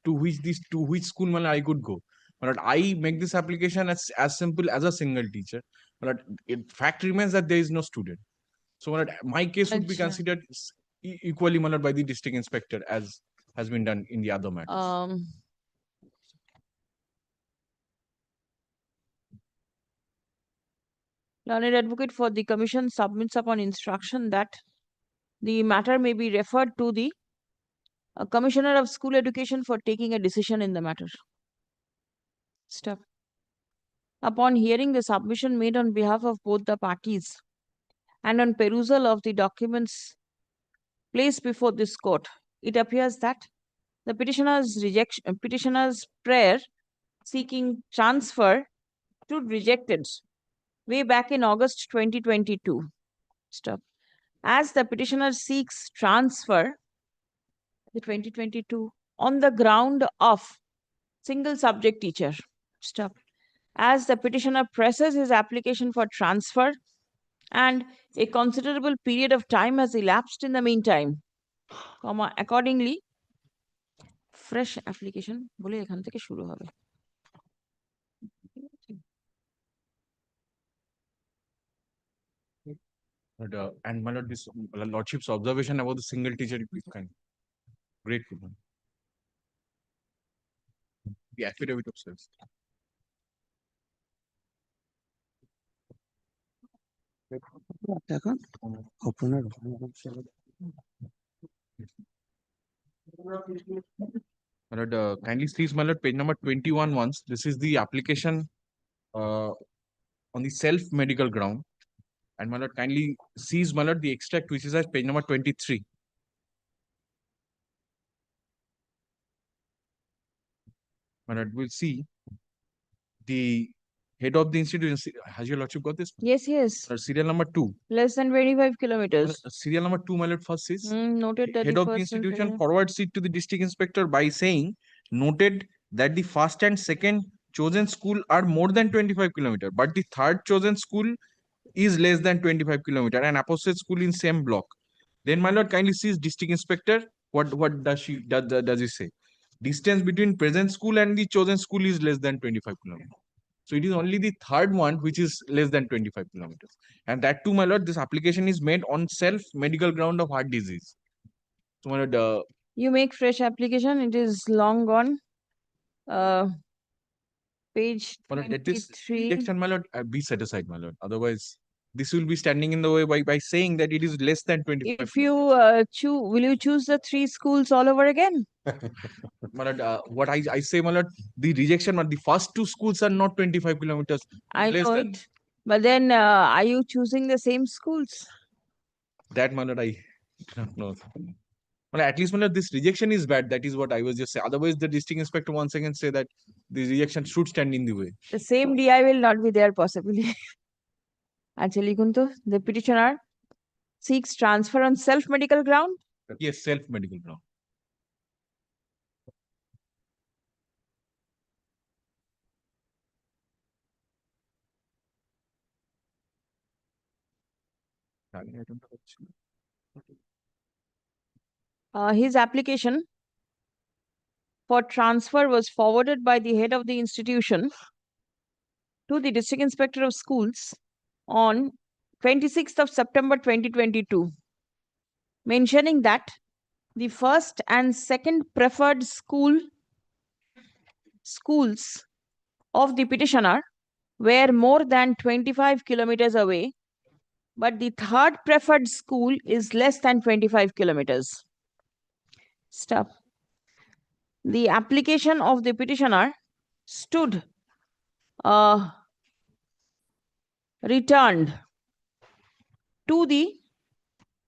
Speaker 19: to which school, my lord, I could go. My lord, I make this application as simple as a single teacher. My lord, fact remains that there is no student. So, my lord, my case would be
Speaker 2: Acha.
Speaker 19: considered equally, my lord, by the district inspector as has been done in the other matters.
Speaker 2: Learned advocate for the commission submits upon instruction that the matter may be referred to the Commissioner of School Education for taking a decision in the matter. Stop. Upon hearing the submission made on behalf of both the parties and on perusal of the documents placed before this court, it appears that the petitioner's prayer seeking transfer stood rejected way back in August 2022. Stop. As the petitioner seeks transfer, the 2022, on the ground of single subject teacher. Stop. As the petitioner presses his application for transfer and a considerable period of time has elapsed in the meantime, accordingly, fresh application বলে এখান থেকে শুরু হবে।
Speaker 19: But, and my lord, this lordship's observation about the single teacher is kind grateful. The affidavit of service. My lord, kindly please, my lord, page number 21 once. This is the application on the self-medical ground. And my lord, kindly sees, my lord, the extract which is at page number 23. My lord, we'll see the head of the institution. Has your lordship got this?
Speaker 2: Yes, yes.
Speaker 19: Serial number 2.
Speaker 2: Less than 25 kilometers.
Speaker 19: Serial number 2, my lord, first says,
Speaker 2: Noted that
Speaker 19: head
Speaker 2: the
Speaker 19: of the
Speaker 2: first and
Speaker 19: institution
Speaker 2: second-
Speaker 19: forwards it to the district inspector by saying, noted that the first and second chosen school are more than 25 kilometers, but the third chosen school is less than 25 kilometers, and opposite school in same block. Then my lord, kindly sees district inspector. What does he say? Distance between present school and the chosen school is less than 25 kilometers. So it is only the third one which is less than 25 kilometers. And that too, my lord, this application is made on self-medical ground of heart disease. So my lord,
Speaker 2: You make fresh application, it is long gone. Page
Speaker 19: my lord, let this
Speaker 2: 23.
Speaker 19: rejection, my lord, be set aside, my lord. Otherwise, this will be standing in the way by saying that it is less than 25.
Speaker 2: If you will you choose the 3 schools all over again?
Speaker 19: My lord, what I say, my lord, the rejection, the first 2 schools are not 25 kilometers.
Speaker 2: I
Speaker 19: less
Speaker 2: know
Speaker 19: than
Speaker 2: it. But then are you choosing the same schools?
Speaker 19: that, my lord, I do not know. Well, at least, my lord, this rejection is bad. That is what I was just saying. Otherwise, the district inspector once again say that the rejection should stand in the way.
Speaker 2: The same DI will not be there possibly. Actually, Kunto, the petitioner seeks transfer on self-medical ground.
Speaker 19: Yes, self-medical ground.
Speaker 2: His application for transfer was forwarded by the head of the institution to the district inspector of schools on 26th of September 2022, mentioning that the first and second preferred schools of the petitioner were more than 25 kilometers away, but the third preferred school is less than 25 kilometers. Stop. The application of the petitioner stood returned to the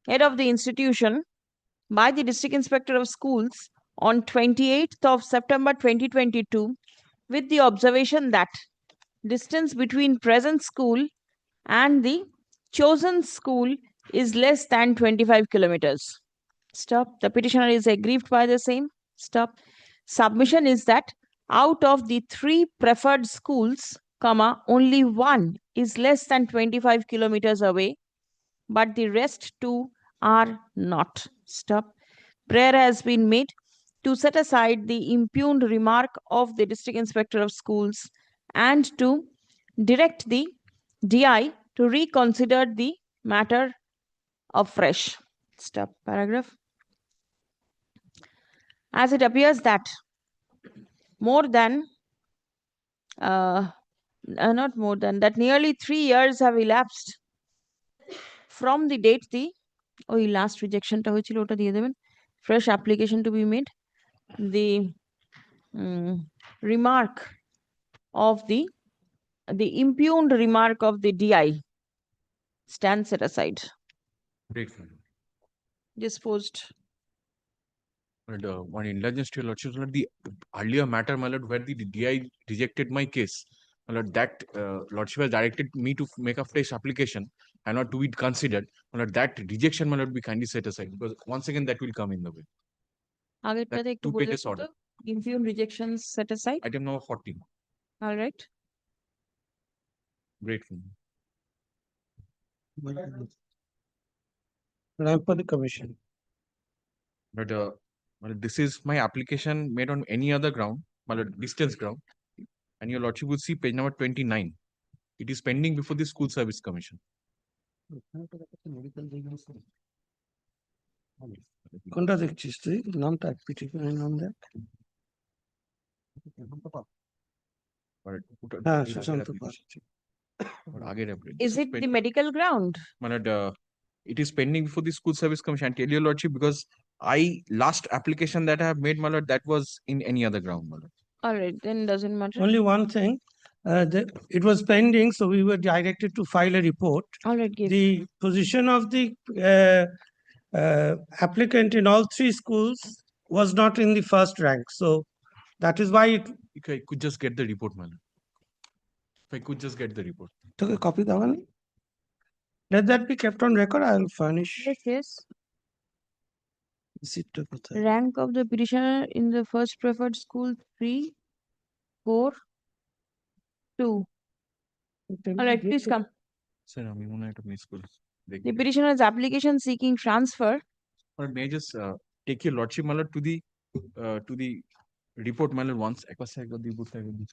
Speaker 2: head of the institution by the district inspector of schools on 28th of September 2022 with the observation that distance between present school and the chosen school is less than 25 kilometers. Stop. The petitioner is aggrieved by the same. Stop. Submission is that out of the 3 preferred schools, only one is less than 25 kilometers away, but the rest 2 are not. Stop. Prayer has been made to set aside the impugned remark of the district inspector of schools and to direct the DI to reconsider the matter afresh. Stop. Paragraph. As it appears that more than not more than that, nearly 3 years have elapsed from the date the last rejection ta hoychilo ota diye deben. Fresh application to be made. The remark of the impugned remark of the DI stands set aside.
Speaker 19: Great.
Speaker 2: Disposed.
Speaker 19: And one indulgence to your lordship, my lord, the earlier matter, my lord, where the DI rejected my case, my lord, that lordship has directed me to make a fresh application and not to be considered. My lord, that rejection, my lord, be kindly set aside because once again that will come in the way.
Speaker 2: আগেরটাতে একটু
Speaker 19: 2
Speaker 2: বলে
Speaker 19: pages
Speaker 2: দিন তো।
Speaker 19: order.
Speaker 2: Impugned rejections set aside.
Speaker 19: Item number 14.
Speaker 2: All right.
Speaker 19: Grateful.
Speaker 8: Time for the commission.
Speaker 19: But well, this is my application made on any other ground, well, distance ground, and your lordship will see page number 29. It is pending before the School Service Commission.
Speaker 8: কোনটা দেখছিস তুই? নামটা পিটিশনের নাম দেখ। হ্যাঁ, সুশান্ত পাল।
Speaker 2: Is it the medical ground?
Speaker 19: My lord, it is pending before the School Service Commission. I tell your lordship because last application that I have made, my lord, that was in any other ground, my lord.
Speaker 2: All right, then doesn't matter.
Speaker 8: Only one thing, It was pending, so we were directed to file a report.
Speaker 2: All right, give.
Speaker 8: The position of the applicant in all three schools was not in the first rank. So that is why it
Speaker 19: If I could just get the report, man. If I could just get the report.
Speaker 8: took a copy. That one. Let that be kept on record. I'll furnish.
Speaker 2: Yes, yes.
Speaker 8: Is it together?
Speaker 2: Rank of the petitioner in the first preferred school 3, 4, 2. All right, please come.
Speaker 19: Sir, আমি মনে হয় একটা miss করেছি।
Speaker 2: The petitioner's application seeking transfer.
Speaker 19: Or may I just take your lordship, my lord, to the report, my lord, once. একবার sir, একবার the report টা একবার দিন।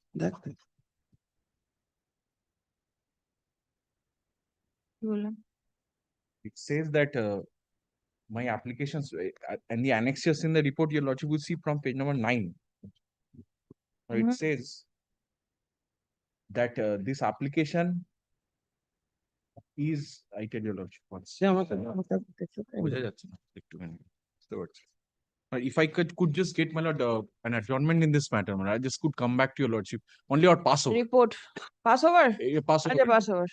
Speaker 19: It says that my applications and the annexures in the report, your lordship will see from page number 9. It says that this application is, I tell your lordship once. বোঝা যাচ্ছে না, একটুখানি বুঝতে পারছি। If I could just get, my lord, an adjournment in this matter, my lord, I just could come back to your lordship only or pass over.
Speaker 2: Report. Passover?
Speaker 19: Pass over.
Speaker 2: Acha, Passover.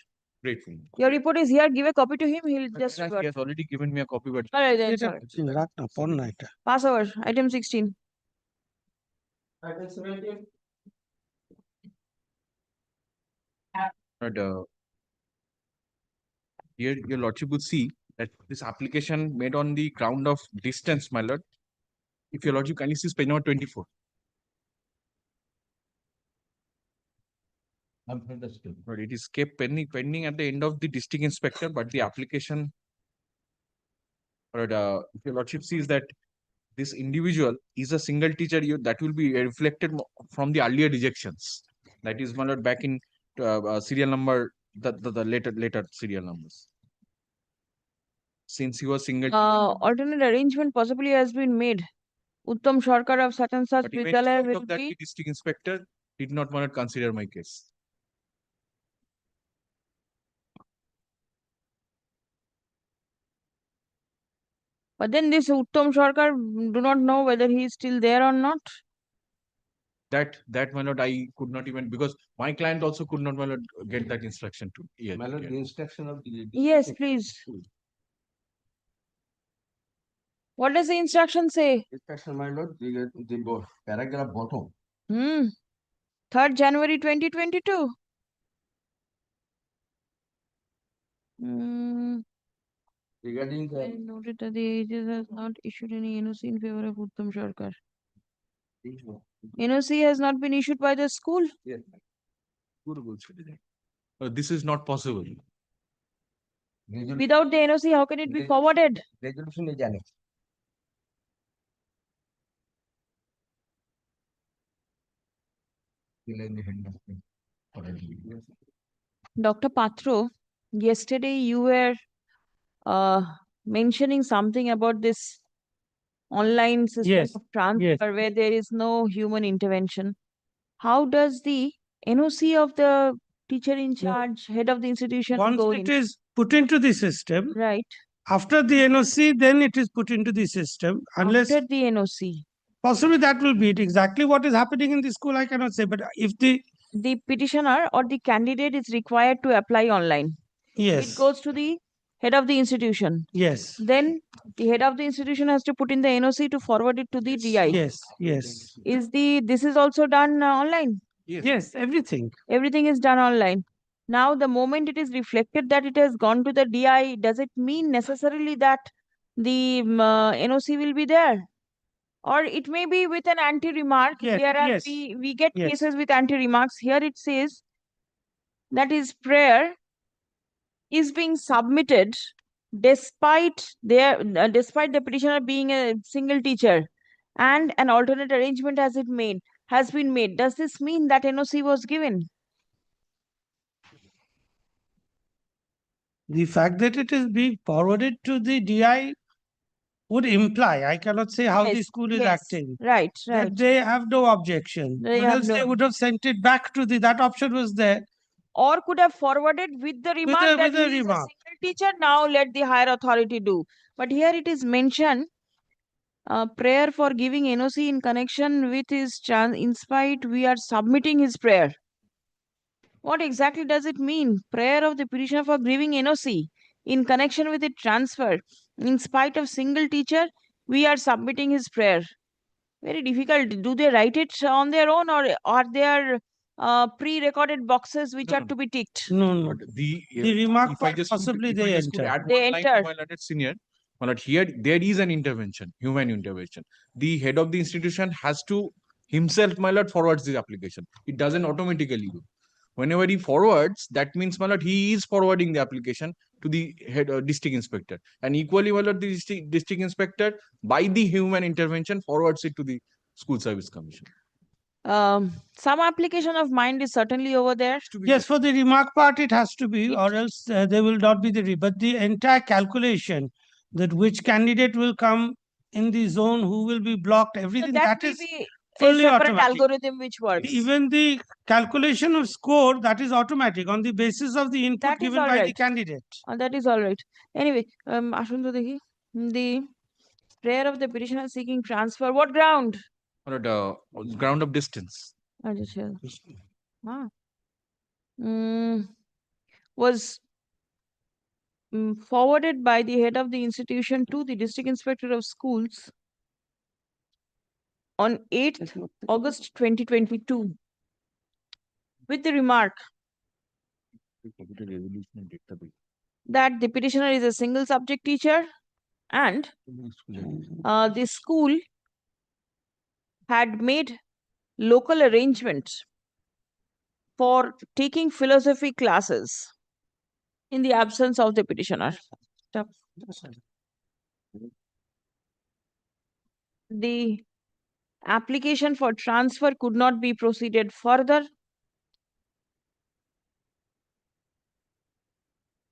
Speaker 19: Grateful.
Speaker 2: Your report is here. Give a copy to him. He'll just.
Speaker 19: He has already given me a copy, but
Speaker 2: All right, then. Sorry. Passover. Item 16.
Speaker 21: Item 17.
Speaker 19: But here your lordship would see that this application made on the ground of distance, my lord. If your lordship kindly see page number 24. But it is kept pending at the end of the district inspector, but the application, but if your lordship sees that this individual is a single teacher, that will be reflected from the earlier rejections. That is, my lord, back in serial number, the later serial numbers. Since he was single.
Speaker 2: Alternate arrangement possibly has been made. Uttam Sarkar of such and such Vidyalaya will
Speaker 19: that
Speaker 2: be.
Speaker 19: the district inspector did not want to consider my case.
Speaker 2: But then this Uttam Sarkar do not know whether he is still there or not.
Speaker 19: That my lord, I could not even, because my client also could not, my lord, get that instruction to. Yeah,
Speaker 15: my lord, the instruction of the
Speaker 2: Yes, please. What does the instruction say?
Speaker 15: instruction, my lord, the paragraph bottom.
Speaker 2: 3rd January 2022.
Speaker 15: Regarding
Speaker 2: I noted that the agency has not issued any NOC in favor of Uttam Sarkar. NOC has not been issued by the school.
Speaker 19: Yes. This is not possible.
Speaker 2: Without the NOC, how can it be forwarded?
Speaker 15: Resolution is annexed.
Speaker 2: Dr. Patro, yesterday you were mentioning something about this online system of transfer where there is no human intervention. How does the NOC of the teacher in charge, head of the institution
Speaker 8: Once
Speaker 2: go
Speaker 8: it
Speaker 2: in?
Speaker 8: is put into the system,
Speaker 2: right?
Speaker 8: After the NOC, then it is put into the system. Unless
Speaker 2: After the NOC.
Speaker 8: Possibly that will be it. Exactly what is happening in the school, I cannot say. But if the
Speaker 2: petitioner or the candidate is required to apply online.
Speaker 8: Yes.
Speaker 2: It goes to the head of the institution.
Speaker 8: Yes.
Speaker 2: Then the head of the institution has to put in the NOC to forward it to the DI.
Speaker 8: Yes. Yes.
Speaker 2: This is also done online?
Speaker 8: Yes, everything.
Speaker 2: Everything is done online. Now, the moment it is reflected that it has gone to the DI, does it mean necessarily that the NOC will be there? Or it may be with an anti-remark. Whereas we get cases with anti-remarks. Here it says that his prayer is being submitted despite the petitioner being a single teacher, and an alternate arrangement has been made. Does this mean that NOC was given?
Speaker 8: The fact that it is being forwarded to the DI would imply, I cannot say how the school is acting.
Speaker 2: Right.
Speaker 8: That they have no objection. Or else they would have sent it back to that option was there.
Speaker 2: Or could have forwarded with the remark that he is a single teacher. Now let the higher authority do. But here it is mentioned, prayer for giving NOC in connection with his in spite we are submitting his prayer. What exactly does it mean? Prayer of the petitioner for grieving NOC in connection with the transfer. In spite of single teacher, we are submitting his prayer. Very difficult. Do they write it on their own, or are there pre-recorded boxes which are to be ticked?
Speaker 18: No.
Speaker 19: The
Speaker 18: remark
Speaker 19: if I
Speaker 18: part
Speaker 19: just
Speaker 18: possibly
Speaker 19: if
Speaker 18: they
Speaker 19: I just could
Speaker 18: enter.
Speaker 19: add
Speaker 2: They
Speaker 19: one line to
Speaker 2: enter.
Speaker 19: my learned senior, my lord, here there is an intervention, human intervention. The head of the institution has to himself, my lord, forwards the application. It doesn't automatically do. Whenever he forwards, that means, my lord, he is forwarding the application to the head district inspector, and equally, my lord, the district inspector by the human intervention forwards it to the school service commission.
Speaker 2: Some application of mind is certainly over there.
Speaker 18: Yes, for the remark part, it has to be, or else there will not be the but the entire calculation that which candidate will come in the zone, who will be blocked, everything that
Speaker 2: will
Speaker 18: is
Speaker 2: be a
Speaker 18: fully
Speaker 2: separate
Speaker 18: automatic.
Speaker 2: algorithm which works.
Speaker 18: Even the calculation of score, that is automatic on the basis of the input
Speaker 2: That is
Speaker 18: given
Speaker 2: all
Speaker 18: by the
Speaker 2: right.
Speaker 18: candidate.
Speaker 2: That is all right. Anyway, আসুন তো দেখি the prayer of the petitioner seeking transfer. What ground?
Speaker 19: My lord, ground of distance.
Speaker 2: Was forwarded by the head of the institution to the district inspector of schools on 8th August 2022 with the remark that the petitioner is a single subject teacher and the school had made local arrangements for taking philosophy classes in the absence of the petitioner. The application for transfer could not be proceeded further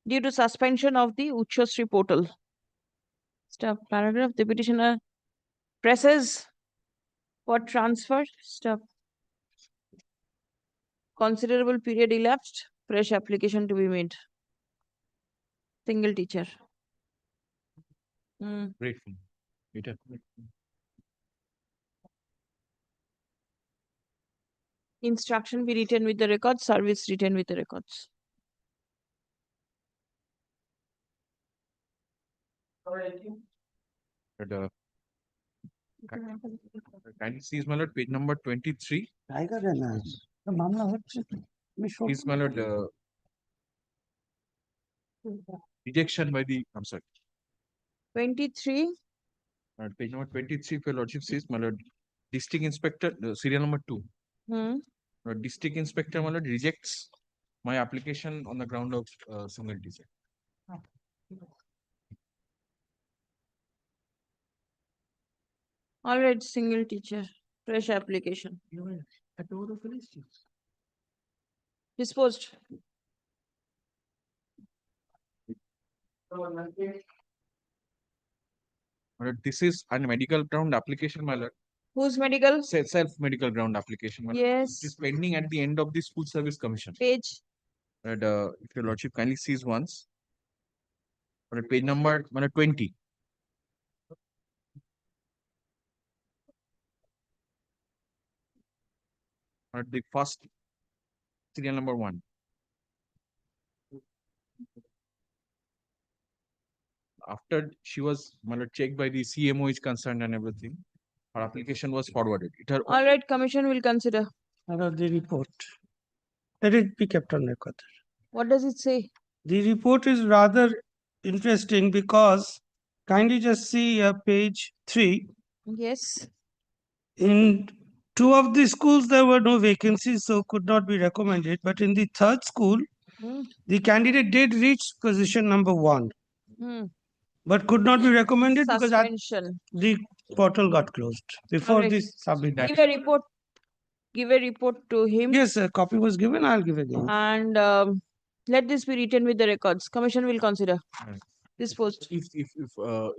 Speaker 2: due to suspension of the Uchchasri portal. Stop. Paragraph. The petitioner presses for transfer. Stop. Considerable period elapsed. Fresh application to be made. Single teacher.
Speaker 19: Grateful.
Speaker 2: Instruction be written with the records. Service written with the records.
Speaker 19: But, kindly see, my lord, page number 23. Please, my lord, rejection by the, I'm sorry.
Speaker 2: 23.
Speaker 19: Page number 23, if your lordship says, my lord, district inspector, serial number 2. District inspector, my lord, rejects my application on the ground of single teacher.
Speaker 2: All right, single teacher. Fresh application. Disposed.
Speaker 19: This is a medical ground application, my lord.
Speaker 2: Whose medical?
Speaker 19: Self medical ground application. My lord.
Speaker 2: Yes.
Speaker 19: It is pending at the end of the school service commission.
Speaker 2: Page.
Speaker 19: If your lordship kindly sees once. Page number 20. The first serial number 1. After she was checked by the CMO is concerned and everything, her application was forwarded.
Speaker 2: All right, commission will consider.
Speaker 18: The report. Let it be kept on record.
Speaker 2: What does it say?
Speaker 18: The report is rather interesting because kindly just see page 3.
Speaker 2: Yes.
Speaker 18: In 2 of the schools, there were no vacancies, so could not be recommended. But in the 3rd school, the candidate did reach position number 1, but could not be recommended because the portal got closed before
Speaker 2: right.
Speaker 18: this submit.
Speaker 2: Give a report. Give a report to him.
Speaker 18: Yes, a copy was given. I'll give again.
Speaker 2: And let this be written with the records. Commission will consider. Disposed.
Speaker 19: If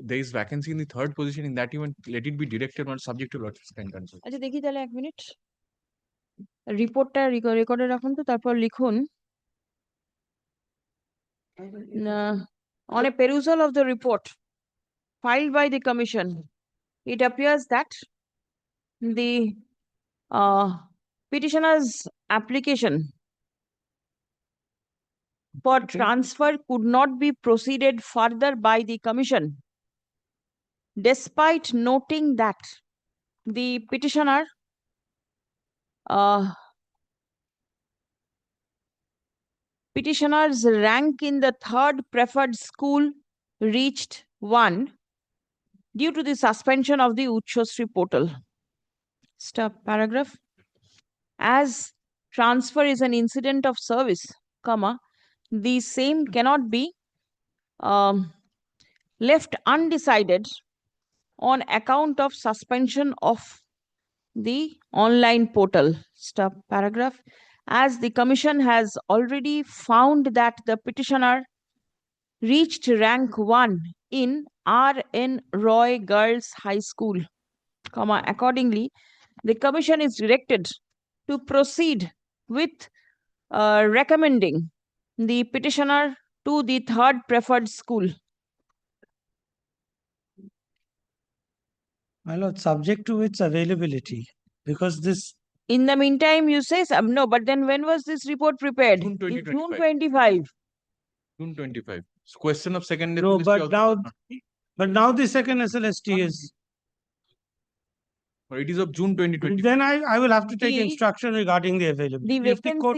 Speaker 19: there is vacancy in the 3rd position, in that event, let it be directed or subject to lordship's concurrence.
Speaker 2: আচ্ছা দেখি তাহলে 1 minute রিপোর্টটা রেকর্ডে রাখুন তো তারপর লিখুন on a perusal of the report filed by the commission it appears that the petitioner's application for transfer could not be proceeded further by the Commission, despite noting that the petitioner's rank in the third preferred school reached 1 due to the suspension of the Uchshasri portal. Stop paragraph. As transfer is an incident of service, the same cannot be left undecided on account of suspension of the online portal. Stop paragraph. As the Commission has already found that the petitioner reached rank 1 in R.N. Roy Girls High School, accordingly, the Commission is directed to proceed with recommending the petitioner to the third preferred school.
Speaker 8: My lord, subject to its availability, because this.
Speaker 2: In the meantime, you say no, but then when was this report prepared?
Speaker 19: June
Speaker 2: In
Speaker 19: 2025.
Speaker 2: June 25.
Speaker 19: June 25. So question of second.
Speaker 8: No,
Speaker 19: SLST
Speaker 8: but
Speaker 19: also-
Speaker 8: now the second SLST is.
Speaker 19: Or it is of June 2020.
Speaker 8: Then I will have to take
Speaker 2: The-
Speaker 8: instruction regarding the availability.
Speaker 2: The
Speaker 8: If the court-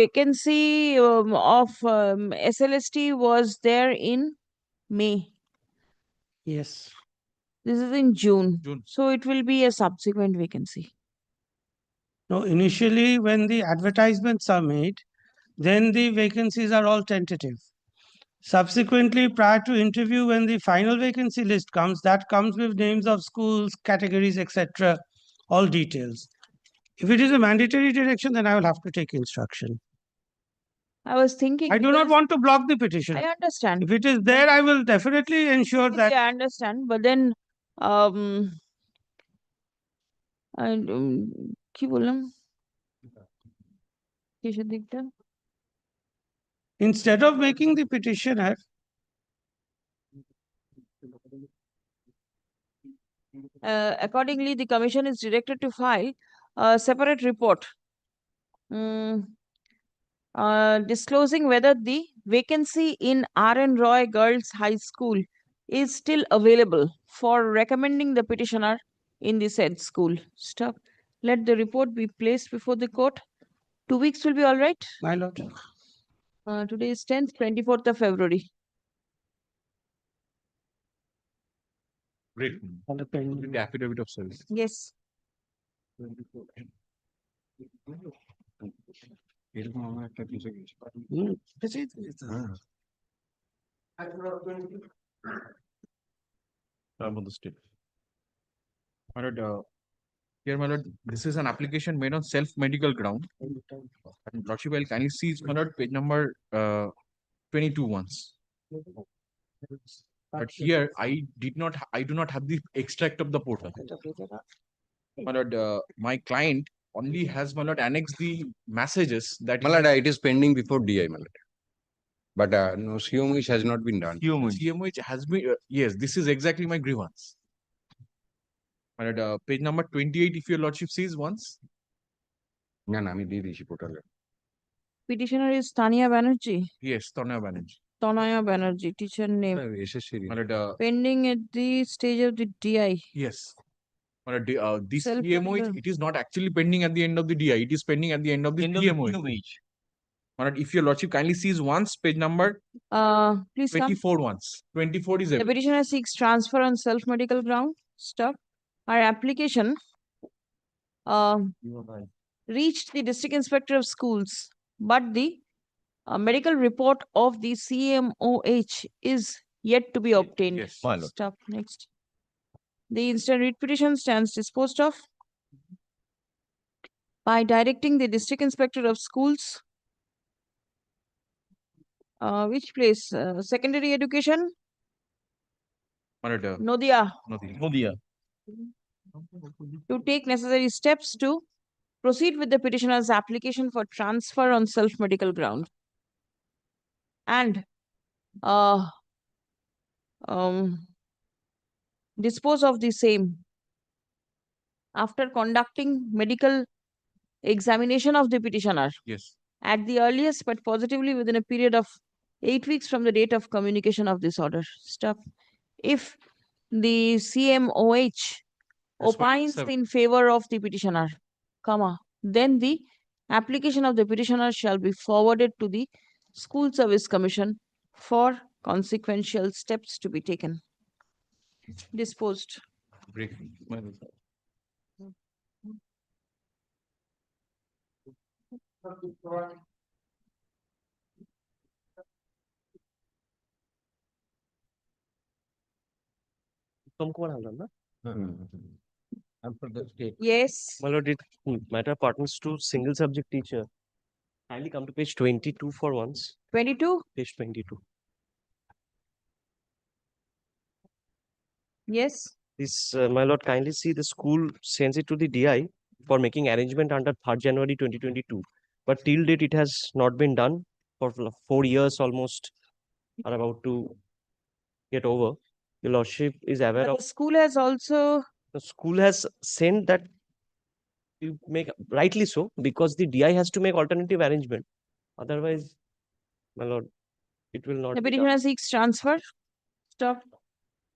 Speaker 2: vacancy of SLST was there in May.
Speaker 8: Yes.
Speaker 2: This is in June.
Speaker 19: June.
Speaker 2: So it will be a subsequent vacancy.
Speaker 8: No, initially when the advertisements are made, then the vacancies are all tentative. Subsequently, prior to interview, when the final vacancy list comes, that comes with names of schools, categories, etc., all details. If it is a mandatory direction, then I will have to take instruction.
Speaker 2: I was thinking.
Speaker 8: I do not want to block the petition.
Speaker 2: I understand.
Speaker 8: If it is there, I will definitely ensure that.
Speaker 2: I understand, but then কি বললাম? কিসের দিকটা?
Speaker 8: Instead of making the petitioner
Speaker 2: Accordingly, the Commission is directed to file a separate report disclosing whether the vacancy in R.N. Roy Girls High School is still available for recommending the petitioner in the said school. Stop. Let the report be placed before the court. 2 weeks will be all right?
Speaker 8: My lord.
Speaker 2: Today is 10th, 24th of February.
Speaker 19: Great. The affidavit of service.
Speaker 2: Yes.
Speaker 19: On the state. My lord, here, my lord, this is an application made on self-medical ground. And Lordship, I'll kindly see, my lord, page number 22 once. But here, I do not have the extract of the portal. My lord, my client only has, my lord, annexed the messages that.
Speaker 6: My lord, it is pending before DI, my lord. But no, CMOH has not been done.
Speaker 19: CMOH has been, yes, this is exactly my grievance. My lord, page number 28, if your lordship sees once.
Speaker 6: No, no, আমি দিয়ে দিয়েছি portal-এ।
Speaker 2: Petitioner is Tania Banerjee.
Speaker 19: Yes, Tanaya Banerjee.
Speaker 2: Tanaya Banerjee, teacher name.
Speaker 19: My lord,
Speaker 2: Pending at the stage of the DI.
Speaker 19: yes. My lord, this
Speaker 2: Self-medical.
Speaker 19: CMOH, it is not actually pending at the end of the DI. It is pending at the end of the CMOH. My lord, if your lordship kindly sees once, page number
Speaker 2: Please come.
Speaker 19: 24 once. 24 is
Speaker 2: The
Speaker 19: everything.
Speaker 2: petitioner seeks transfer on self-medical ground. Stop. Our application reached the district inspector of schools, but the medical report of the CMOH is yet to be obtained.
Speaker 12: Yes, my lord.
Speaker 2: Stop. Next. The instant writ petition stands disposed of by directing the district inspector of schools. Which place? Secondary education?
Speaker 19: My lord,
Speaker 2: Nodia.
Speaker 12: Nodia.
Speaker 2: To take necessary steps to proceed with the petitioner's application for transfer on self-medical ground and dispose of the same after conducting medical examination of the petitioner
Speaker 19: yes.
Speaker 2: at the earliest, but positively within a period of 8 weeks from the date of communication of this order. Stop. If the CMOH opines in favor of the petitioner, comma, then the application of the petitioner shall be forwarded to the School Service Commission for consequential steps to be taken. Disposed.
Speaker 17: And for the state.
Speaker 2: Yes.
Speaker 17: My lord, it matter pertains to single subject teacher. Kindly come to page 22 for once.
Speaker 2: 22?
Speaker 17: Page 22.
Speaker 2: Yes.
Speaker 17: This, my lord, kindly see the school sends it to the DI for making arrangement under 3rd January 2022. But till date, it has not been done for 4 years almost are about to get over. Your lordship is aware
Speaker 2: But
Speaker 17: of.
Speaker 2: the school has also.
Speaker 17: The school has sent that you make rightly so because the DI has to make alternative arrangement. Otherwise, my lord, it will not
Speaker 2: The
Speaker 17: be done.
Speaker 2: petitioner seeks transfer. Stop.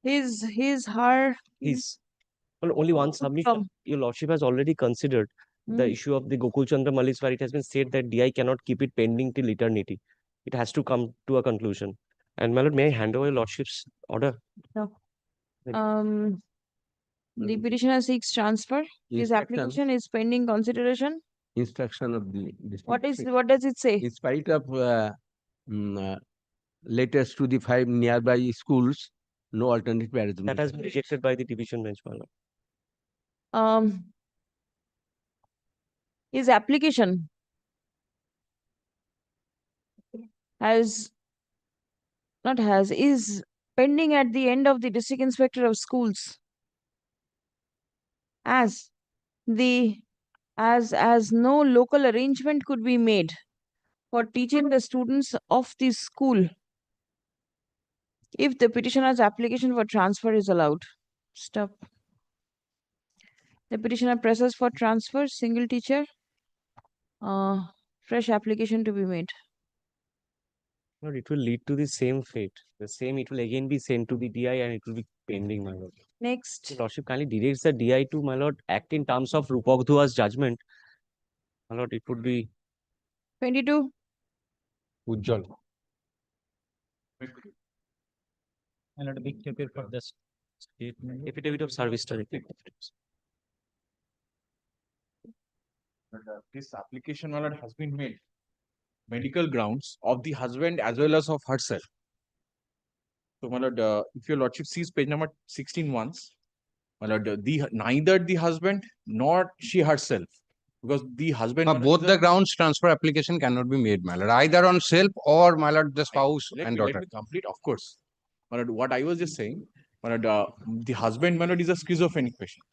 Speaker 2: Her.
Speaker 17: Well, only one submission. Your lordship has already considered the issue of the Gokul Chandra Mallis, where it has been said that DI cannot keep it pending till eternity. It has to come to a conclusion. And my lord, may I hand over your lordship's order?
Speaker 2: No. The petitioner seeks transfer. His application is pending consideration.
Speaker 18: Instruction of the
Speaker 2: What does it say?
Speaker 18: in spite of letters to the 5 nearby schools, no alternative arrangement.
Speaker 17: That has been rejected by the division bench, my lord.
Speaker 2: His application is pending at the end of the district inspector of schools as no local arrangement could be made for teaching the students of the school if the petitioner's application for transfer is allowed. Stop. The petitioner presses for transfer, single teacher, fresh application to be made.
Speaker 17: Lord, it will lead to the same fate. The same, it will again be sent to the DI and it will be pending, my lord.
Speaker 2: Next.
Speaker 17: Your lordship kindly directs the DI to, my lord, act in terms of Rupagdhua's judgment. My lord, it would be
Speaker 2: 22.
Speaker 18: Ujjwal.
Speaker 9: My lord, a big paper for this statement.
Speaker 17: affidavit of service to the
Speaker 19: This application, my lord, has been made medical grounds of the husband as well as of herself. So, my lord, if your lordship sees page number 16 once, my lord, neither the husband nor she herself, because the husband.
Speaker 6: Both the grounds transfer application cannot be made, my lord, either on self or, my lord, the spouse and daughter.
Speaker 19: Let me complete, of course. My lord, what I was just saying, my lord, the husband, my lord, is a schizophrenic patient,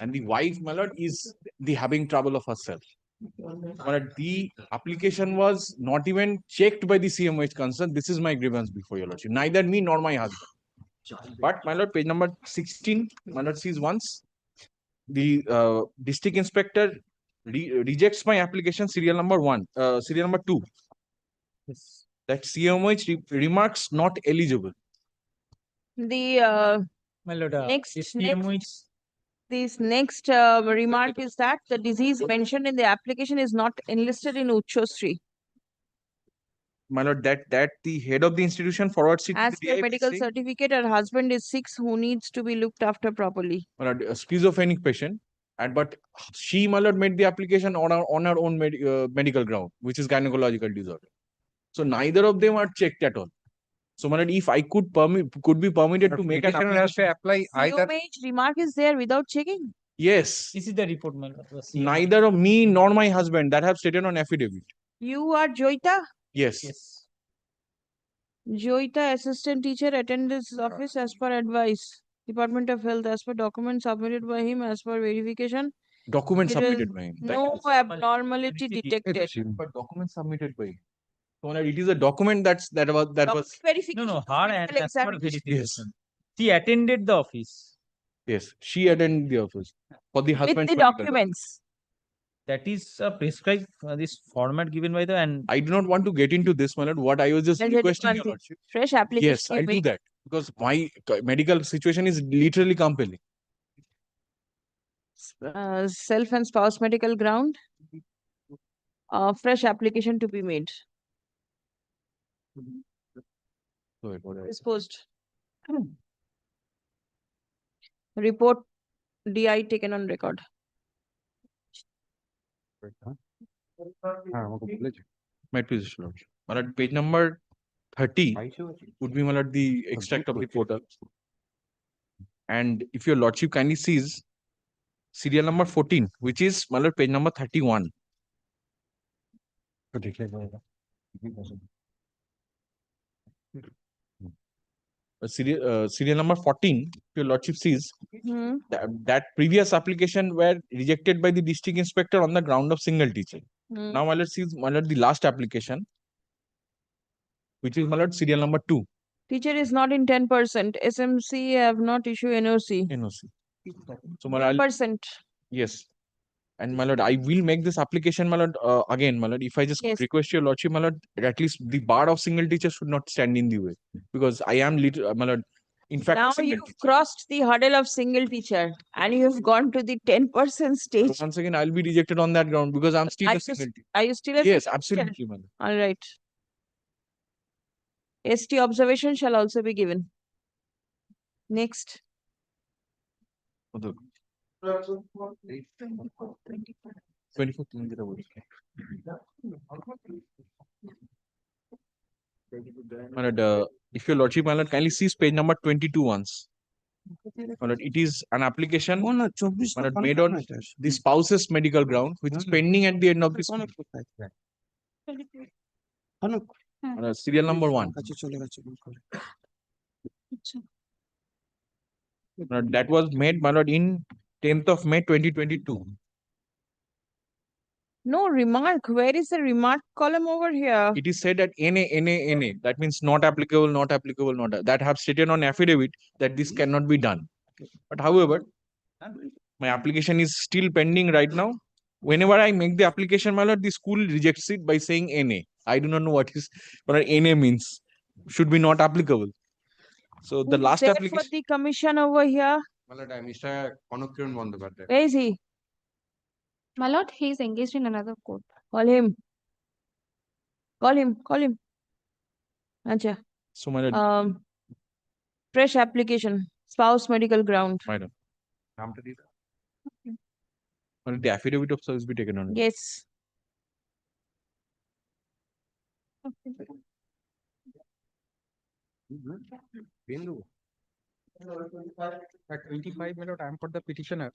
Speaker 19: and the wife, my lord, is the having trouble of herself. My lord, the application was not even checked by the CMOH concern. This is my grievance before your lordship. Neither me nor my husband. But, my lord, page number 16, my lord sees once the district inspector rejects my application serial number 2.
Speaker 9: Yes.
Speaker 19: That CMOH remarks not eligible.
Speaker 2: The
Speaker 9: My lord,
Speaker 2: this next remark is that the disease mentioned in the application is not enlisted in Uchosri.
Speaker 19: My lord, that the head of the institution forwards it
Speaker 2: As
Speaker 19: to the
Speaker 2: per
Speaker 19: DI
Speaker 2: medical
Speaker 19: saying,
Speaker 2: certificate, her husband is sick who needs to be looked after properly.
Speaker 19: my lord, a schizophrenic patient, but she, my lord, made the application on her own medical ground, which is gynecological disorder. So neither of them are checked at all. So, my lord, if I could be permitted to make an
Speaker 6: Petitioner has to apply either.
Speaker 2: CMH remark is there without checking.
Speaker 19: Yes.
Speaker 9: This is the report, my lord.
Speaker 19: Neither of me nor my husband that have stated on affidavit.
Speaker 2: You are Joita?
Speaker 19: Yes.
Speaker 9: Yes.
Speaker 2: Joita, assistant teacher, attended his office as per advice. Department of Health, as per document submitted by him, as per verification.
Speaker 19: Document
Speaker 2: There is
Speaker 19: submitted by him.
Speaker 2: no abnormality detected.
Speaker 19: But document submitted by him. So, my lord, it is a document that was.
Speaker 2: Verification.
Speaker 9: No, her and
Speaker 2: medical
Speaker 9: as per
Speaker 2: examination.
Speaker 9: verification. She attended the office.
Speaker 19: Yes, she attended the office for the husband.
Speaker 2: With the documents.
Speaker 9: that is prescribed this format given by the and
Speaker 19: I do not want to get into this, my lord. What I was just
Speaker 2: I'll tell you
Speaker 19: requesting
Speaker 2: one
Speaker 19: your
Speaker 2: thing.
Speaker 19: lordship.
Speaker 2: Fresh application
Speaker 19: Yes,
Speaker 2: you
Speaker 19: I'll do
Speaker 2: make.
Speaker 19: that because my medical situation is literally compelling.
Speaker 2: Self and spouse medical ground. Fresh application to be made. Disposed. Report DI taken on record.
Speaker 19: Might be this lordship. My lord, page number 30 would be, my lord, the extract of the portal. And if your lordship kindly sees serial number 14, which is, my lord, page number 31. Serial number 14, if your lordship sees,
Speaker 2: Hmm.
Speaker 19: that previous application were rejected by the district inspector on the ground of single teacher.
Speaker 2: Hmm.
Speaker 19: Now, my lord, sees, my lord, the last application, which is, my lord, serial number 2.
Speaker 2: Teacher is not in 10%. SMC have not issued NOC.
Speaker 19: NOC. So, my lord,
Speaker 2: 10%.
Speaker 19: yes. And my lord, I will make this application, my lord, again, my lord, if I just
Speaker 2: Yes.
Speaker 19: request your lordship, my lord, at least the bar of single teacher should not stand in the way, because I am my lord, in fact,
Speaker 2: Now
Speaker 19: single
Speaker 2: you've
Speaker 19: teacher.
Speaker 2: crossed the hurdle of single teacher and you've gone to the 10% stage.
Speaker 19: Once again, I'll be rejected on that ground because I'm still
Speaker 2: Are
Speaker 19: a
Speaker 2: you,
Speaker 19: single teacher.
Speaker 2: are you still a
Speaker 19: Yes,
Speaker 2: single
Speaker 19: absolutely,
Speaker 2: teacher?
Speaker 19: my lord.
Speaker 2: All right. ST observation shall also be given. Next.
Speaker 19: Other. 24th. My lord, if your lordship, my lord, kindly sees page number 22 once. My lord, it is an application, my lord, made on the spouse's medical ground, which is pending at the end of this. Serial number 1. That was made, my lord, in 10th of May 2022.
Speaker 2: No remark. Where is the remark column over here?
Speaker 19: It is said that NA. That means not applicable, not applicable, not. That have stated on affidavit that this cannot be done. But however, my application is still pending right now. Whenever I make the application, my lord, the school rejects it by saying NA. I do not know what NA means. Should be not applicable. So the
Speaker 2: Who's
Speaker 19: last
Speaker 2: there
Speaker 19: application.
Speaker 2: for the commission over here?
Speaker 6: My lord, Mr. Konokiran Bandyopadhyay.
Speaker 2: Where is he?
Speaker 11: My lord, he is engaged in another court.
Speaker 2: Call him. Call him. Call him. Acha.
Speaker 19: So my lord,
Speaker 2: fresh application. Spouse medical ground.
Speaker 19: madam. The affidavit of service be taken on it.
Speaker 2: Yes.
Speaker 22: At 25, my lord, I am for the petitioner.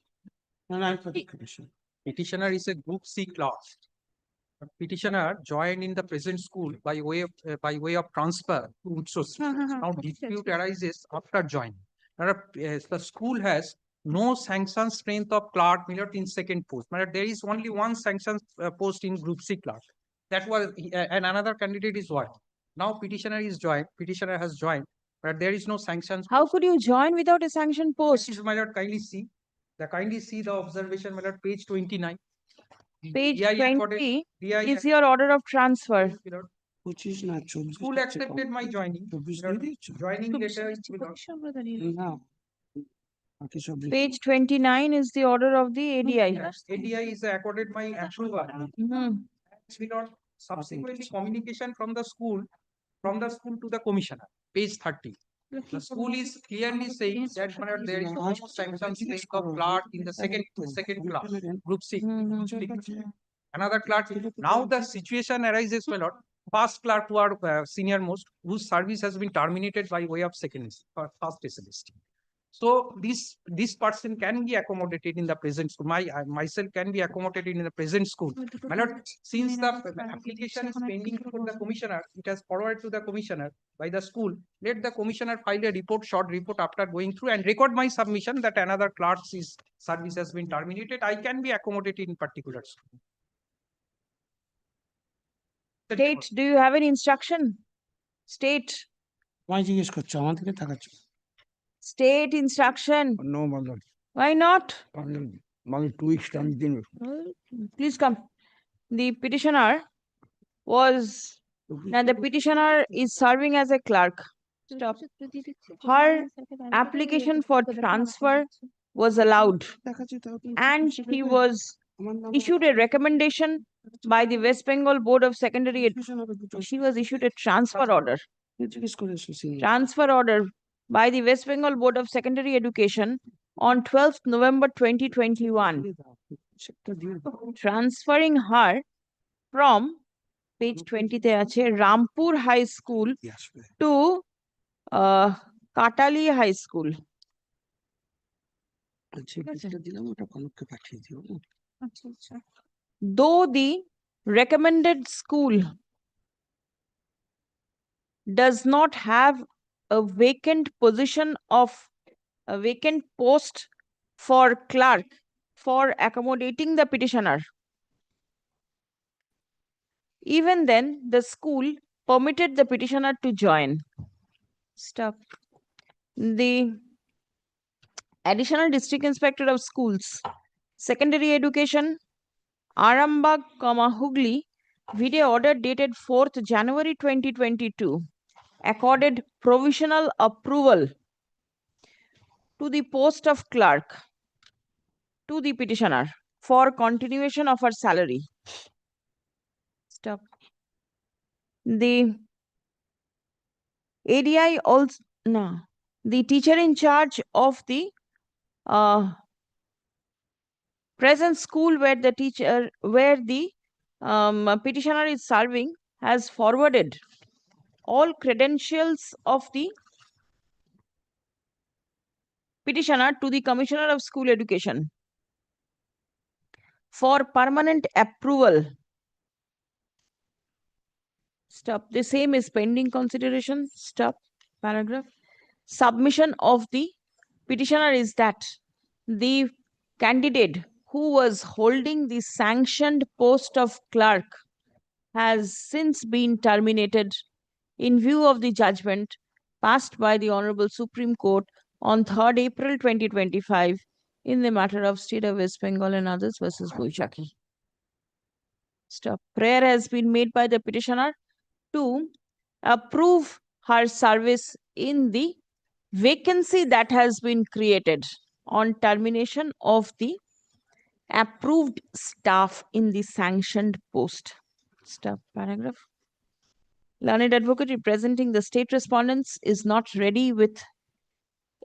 Speaker 22: And I am for the petitioner. Petitioner is a Group C class. Petitioner joined in the present school by way of transfer to Utsos. Now dispute arises after joining. Now, the school has no sanction strength of clerk in second post. But there is only one sanction post in Group C class. That was and another candidate is what? Now petitioner is joined. Petitioner has joined, but there is no sanctions.
Speaker 2: How could you join without a sanction post?
Speaker 22: My lord, kindly see. Kindly see the observation, my lord, page 29.
Speaker 2: Page
Speaker 22: DI
Speaker 2: 20
Speaker 22: DI
Speaker 2: is your order of transfer.
Speaker 22: School accepted my joining. Joining letter.
Speaker 2: Page 29 is the order of the ADI.
Speaker 22: ADI is accorded my approval. Subsequently, communication from the school to the commissioner. Page 30. The school is clearly saying that there is no sanction strength of clerk in the second class, Group C. Another clerk. Now the situation arises, my lord. First clerk to our senior most, whose service has been terminated by way of second or first SLST. So this person can be accommodated in the present school. Myself can be accommodated in the present school. My lord, since the application is pending for the commissioner, it has forwarded to the commissioner by the school. Let the commissioner file a short report after going through and record my submission that another clerk's service has been terminated. I can be accommodated in particular school.
Speaker 2: State, do you have any instruction? State. State instruction.
Speaker 21: No, my lord.
Speaker 2: Why not?
Speaker 21: 2 weeks term din.
Speaker 2: Please come. The petitioner was, now the petitioner is serving as a clerk. Stop. Her application for transfer was allowed and she was issued a recommendation by the West Bengal Board of Secondary Education. She was issued a transfer order. Transfer order by the West Bengal Board of Secondary Education on 12th November 2021, transferring her from page 20 te ache Rampur High School to Katali High School. Though the recommended school does not have a vacant position of a vacant post for clerk for accommodating the petitioner, even then the school permitted the petitioner to join. Stop. The Additional District Inspector of Schools, Secondary Education, Arambagh, Hooghly, video order dated 4th January 2022, accorded provisional approval to the post of clerk to the petitioner for continuation of her salary. Stop. The ADI also, no, the teacher in charge of the present school where the petitioner is serving has forwarded all credentials of the petitioner to the Commissioner of School Education for permanent approval. Stop. The same is pending consideration. Stop. Paragraph. Submission of the petitioner is that the candidate who was holding the sanctioned post of clerk has since been terminated in view of the judgment passed by the Honorable Supreme Court on 3rd April 2025 in the matter of State of West Bengal and others versus Boishaki. Stop. Prayer has been made by the petitioner to approve her service in the vacancy that has been created on termination of the approved staff in the sanctioned post. Stop. Paragraph. Learned advocate representing the state respondents is not ready with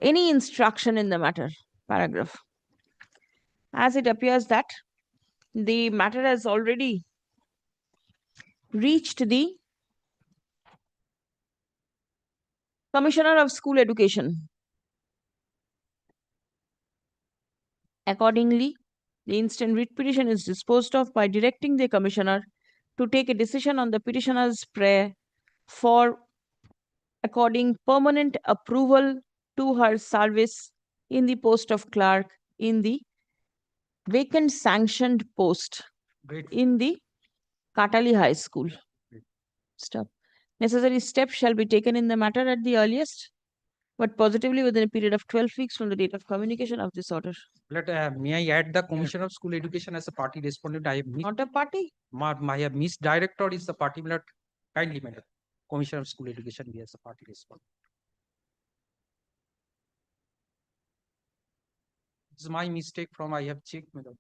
Speaker 2: any instruction in the matter. Paragraph. As it appears that the matter has already reached the Commissioner of School Education. Accordingly, the instant writ petition is disposed of by directing the Commissioner to take a decision on the petitioner's prayer for according permanent approval to her service in the post of clerk in the vacant sanctioned post in the Katali High School. Stop. Necessary steps shall be taken in the matter at the earliest, but positively within a period of 12 weeks from the date of communication of this order.
Speaker 22: May I add the Commissioner of School Education as a party respondent? I have missed.
Speaker 2: Not a party?
Speaker 22: I have missed director is the party. Kindly, madam. Commissioner of School Education be as a party respondent. It's my mistake from I have checked, madam.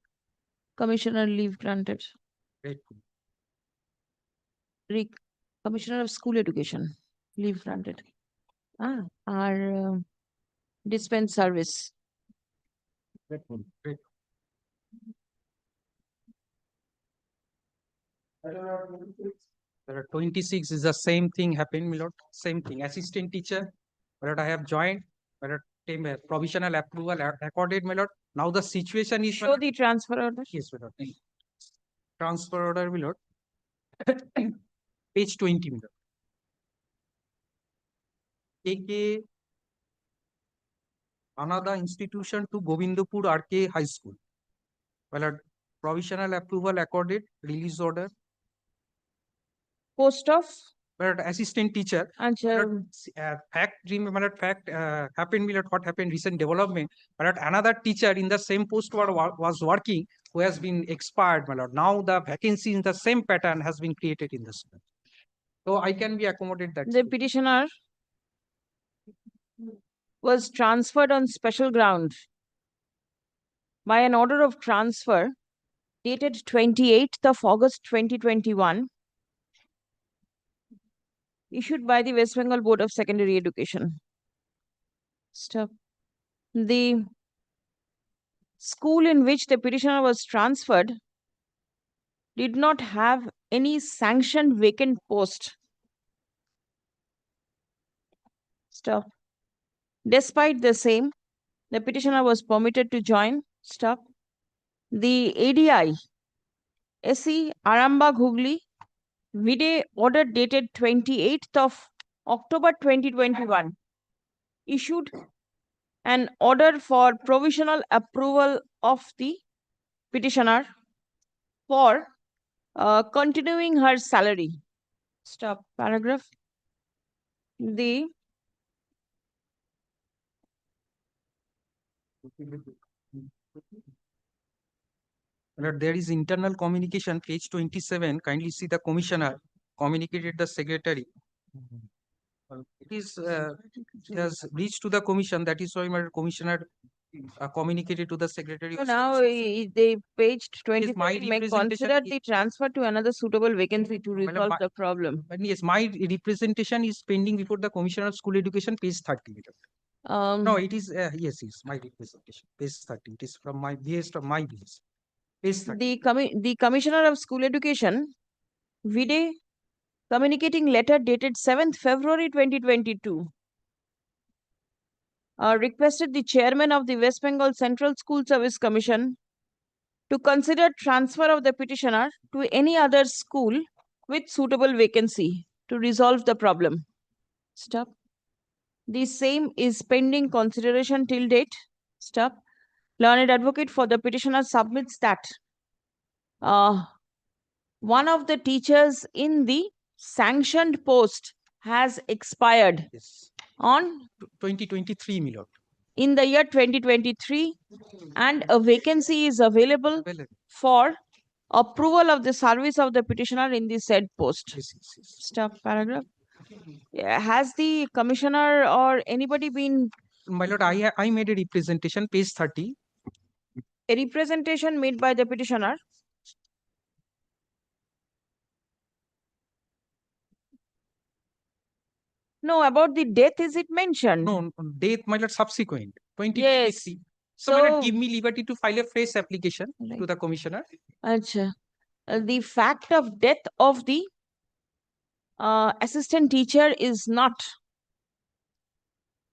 Speaker 2: Commissioner leave granted.
Speaker 22: Grateful.
Speaker 2: Commissioner of School Education, leave granted. Our dispense service.
Speaker 22: Grateful. There are 26 is the same thing happened, my lord. Same thing. Assistant teacher, my lord, I have joined. My lord, provisional approval accorded, my lord. Now the situation is.
Speaker 2: Show the transfer order.
Speaker 22: Yes, my lord. Transfer order, my lord. Page 20, my lord. AK another institution to Govindpur RK High School. My lord, provisional approval accorded, release order.
Speaker 2: Post of
Speaker 22: but assistant teacher. Fact happened, what happened, recent development. But another teacher in the same post was working who has been expired, my lord. Now the vacancy in the same pattern has been created in the school. So I can be accommodated that.
Speaker 2: The petitioner was transferred on special ground by an order of transfer dated 28th of August 2021, issued by the West Bengal Board of Secondary Education. Stop. The school in which the petitioner was transferred did not have any sanctioned vacant post. Stop. Despite the same, the petitioner was permitted to join. Stop. The ADI SE Arambagh Hooghly Vide order dated 28th of October 2021 issued an order for provisional approval of the petitioner for continuing her salary. Stop. Paragraph. The
Speaker 22: But there is internal communication, page 27. Kindly see the commissioner communicated the secretary. It is has reached to the commission. That is why my commissioner communicated to the secretary.
Speaker 2: so now the page 27
Speaker 22: my
Speaker 2: may
Speaker 22: representation
Speaker 2: consider the transfer to another suitable vacancy to resolve the problem.
Speaker 22: But yes, my representation is pending before the Commissioner of School Education, page 30. No, it is yes, my representation, page 30. It is from my based on my views.
Speaker 2: The Commissioner of School Education, Vide, communicating letter dated 7th February 2022, requested the chairman of the West Bengal Central School Service Commission to consider transfer of the petitioner to any other school with suitable vacancy to resolve the problem. Stop. The same is pending consideration till date. Stop. Learned advocate for the petitioner submits that one of the teachers in the sanctioned post has expired on
Speaker 22: 2023, my lord.
Speaker 2: In the year 2023, and a vacancy is available for approval of the service of the petitioner in the said post. Stop. Paragraph. Has the commissioner or anybody been?
Speaker 22: My lord, I made a representation, page 30.
Speaker 2: A representation made by the petitioner. No, about the death, is it mentioned?
Speaker 22: No, death, my lord, subsequent. 2023.
Speaker 2: Yes.
Speaker 22: So, my lord, give me liberty to file a fresh application to the commissioner.
Speaker 2: Achha. The fact of death of the assistant teacher is not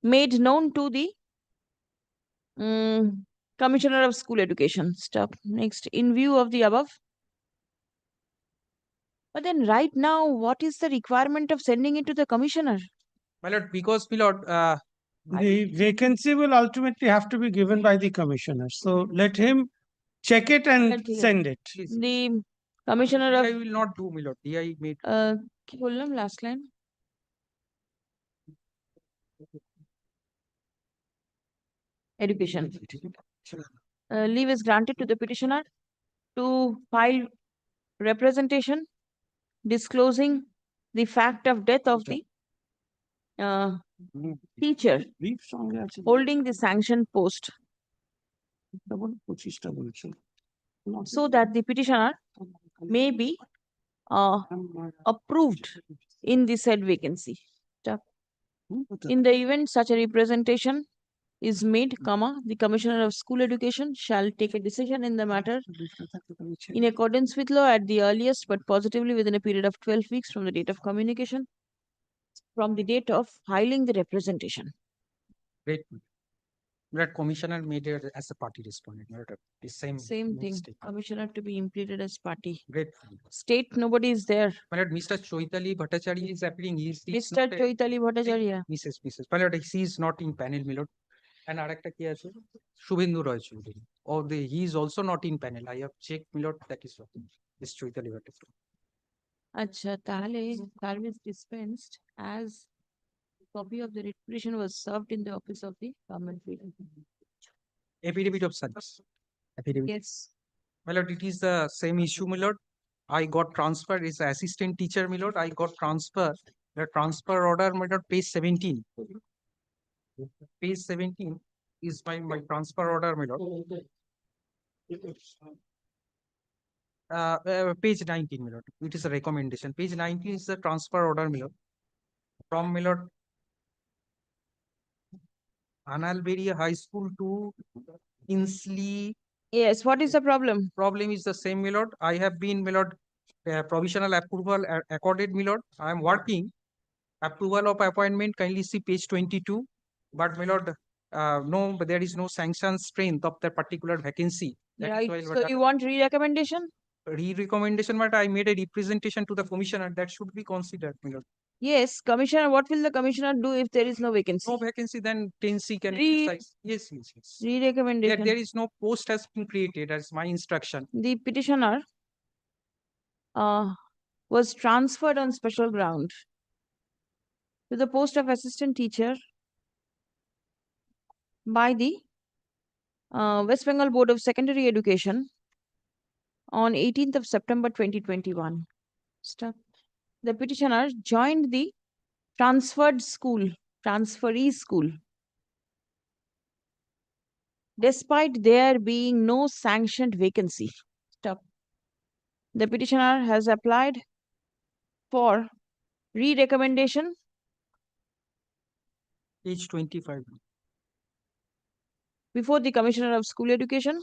Speaker 2: made known to the Commissioner of School Education. Stop. Next, in view of the above. But then right now, what is the requirement of sending it to the commissioner?
Speaker 22: My lord, because my lord,
Speaker 8: the vacancy will ultimately have to be given by the commissioner. So let him check it and send it.
Speaker 2: The commissioner of
Speaker 22: I will not do, my lord. I made.
Speaker 2: কি বললাম last line? Education. Leave is granted to the petitioner to file representation disclosing the fact of death of the teacher holding the sanctioned post, so that the petitioner may be approved in the said vacancy. In the event such a representation is made, the Commissioner of School Education shall take a decision in the matter in accordance with law at the earliest, but positively within a period of 12 weeks from the date of communication, from the date of filing the representation.
Speaker 22: Great. That commissioner made it as a party respondent. The same
Speaker 2: thing.
Speaker 22: mistake.
Speaker 2: Commissioner to be implemented as party.
Speaker 22: Great.
Speaker 2: State, nobody is there.
Speaker 22: My lord, Mr. Choitali Bhattacharya is appearing. He is
Speaker 2: Mr. Choitali Bhattacharya.
Speaker 22: Mrs. My lord, he is not in panel, my lord. And arekta ki ache? Shubhendu Roy Choudhury. Or he is also not in panel. I have checked, my lord. That is what. This Choitali Bhattacharya.
Speaker 2: আচ্ছা, তাহলে service dispensed as copy of the writ petition was served in the office of the government field.
Speaker 22: Affidavit of service. Affidavit.
Speaker 2: Yes.
Speaker 22: My lord, it is the same issue, my lord. I got transferred as assistant teacher, my lord. I got transfer. The transfer order, my lord, page 17. Page 17 is my transfer order, my lord. Page 19, my lord. It is a recommendation. Page 19 is the transfer order, my lord. From my lord Analberry High School to Insley.
Speaker 2: Yes, what is the problem?
Speaker 22: Problem is the same, my lord. I have been, my lord, provisional approval accorded, my lord. I am working. Approval of appointment, kindly see page 22. But my lord, no, but there is no sanction strength of that particular vacancy. That is
Speaker 2: Right,
Speaker 22: why,
Speaker 2: so you want re-recommendation?
Speaker 22: Re-recommendation, but I made a representation to the commissioner that should be considered, my lord.
Speaker 2: Yes, commissioner, what will the commissioner do if there is no vacancy?
Speaker 22: No vacancy, then 10C can
Speaker 2: Re-
Speaker 22: exercise. Yes, yes, yes.
Speaker 2: Re-recommendation.
Speaker 22: There is no post has been created as my instruction.
Speaker 2: The petitioner was transferred on special ground to the post of assistant teacher by the West Bengal Board of Secondary Education on 18th of September 2021. Stop. The petitioner joined the transferee school, despite there being no sanctioned vacancy. Stop. The petitioner has applied for re-recommendation.
Speaker 22: Page 25.
Speaker 2: Before the Commissioner of School Education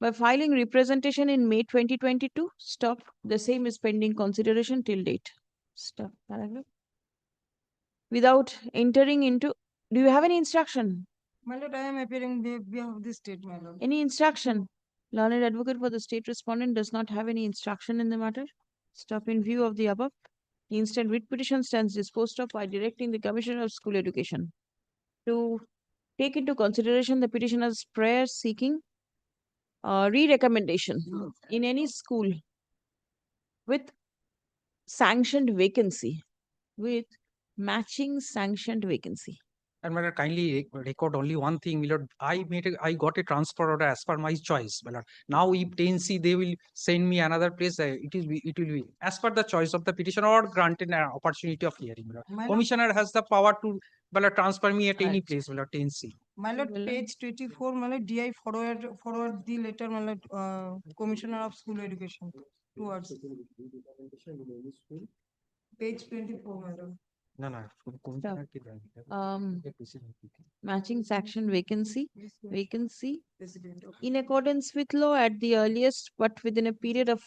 Speaker 2: by filing representation in May 2022. Stop. The same is pending consideration till date. Stop. Paragraph. Without entering into, do you have any instruction?
Speaker 5: My lord, I am appearing behalf of the state, my lord.
Speaker 2: Any instruction? Learned advocate for the state respondent does not have any instruction in the matter. Stop. In view of the above, the instant writ petition stands disposed of by directing the Commissioner of School Education to take into consideration the petitioner's prayer seeking re-recommendation in any school with sanctioned vacancy, with matching sanctioned vacancy.
Speaker 22: And my lord, kindly record only one thing, my lord. I got a transfer order as per my choice, my lord. Now if 10C they will send me another place, it will be as per the choice of the petitioner or granted an opportunity of hearing, my lord.
Speaker 5: My lord,
Speaker 22: Commissioner has the power to, my lord, transfer me at any place, my lord, 10C.
Speaker 5: my lord, page 24, my lord, DI forward the letter, my lord, Commissioner of School Education towards page 24, my lord.
Speaker 22: No, no. Commissioner ki
Speaker 2: Matching sanction vacancy in accordance with law at the earliest, but within a period of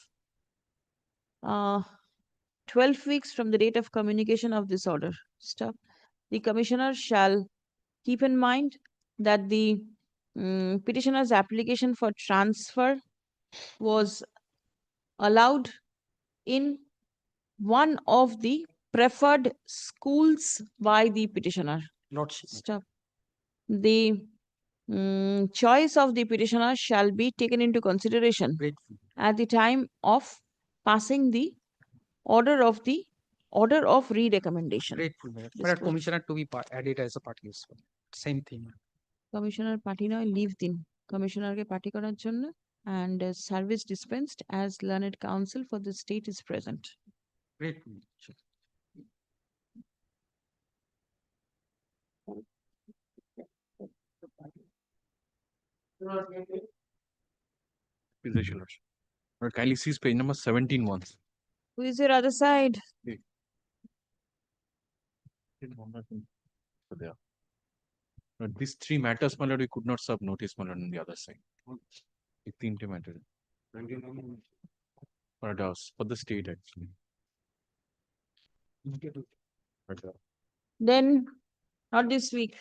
Speaker 2: 12 weeks from the date of communication of this order. Stop. The commissioner shall keep in mind that the petitioner's application for transfer was allowed in one of the preferred schools by the petitioner.
Speaker 22: Lordship.
Speaker 2: Stop. The choice of the petitioner shall be taken into consideration at the time of passing the order of re-recommendation.
Speaker 22: Grateful, my lord. My lord, commissioner to be added as a party as well. Same thing.
Speaker 2: Commissioner party নয় leave দিন কমিশনারকে party করার জন্য and service dispensed as learned counsel for the state is present.
Speaker 22: Grateful.
Speaker 19: Please, Your Lordship. Lord, kindly see page number 17 once.
Speaker 2: Who is your other side?
Speaker 19: So there. Lord, these three matters, my lord, we could not serve notice, my lord, on the other side. The तीन matter. For the state actually.
Speaker 2: Then not this week.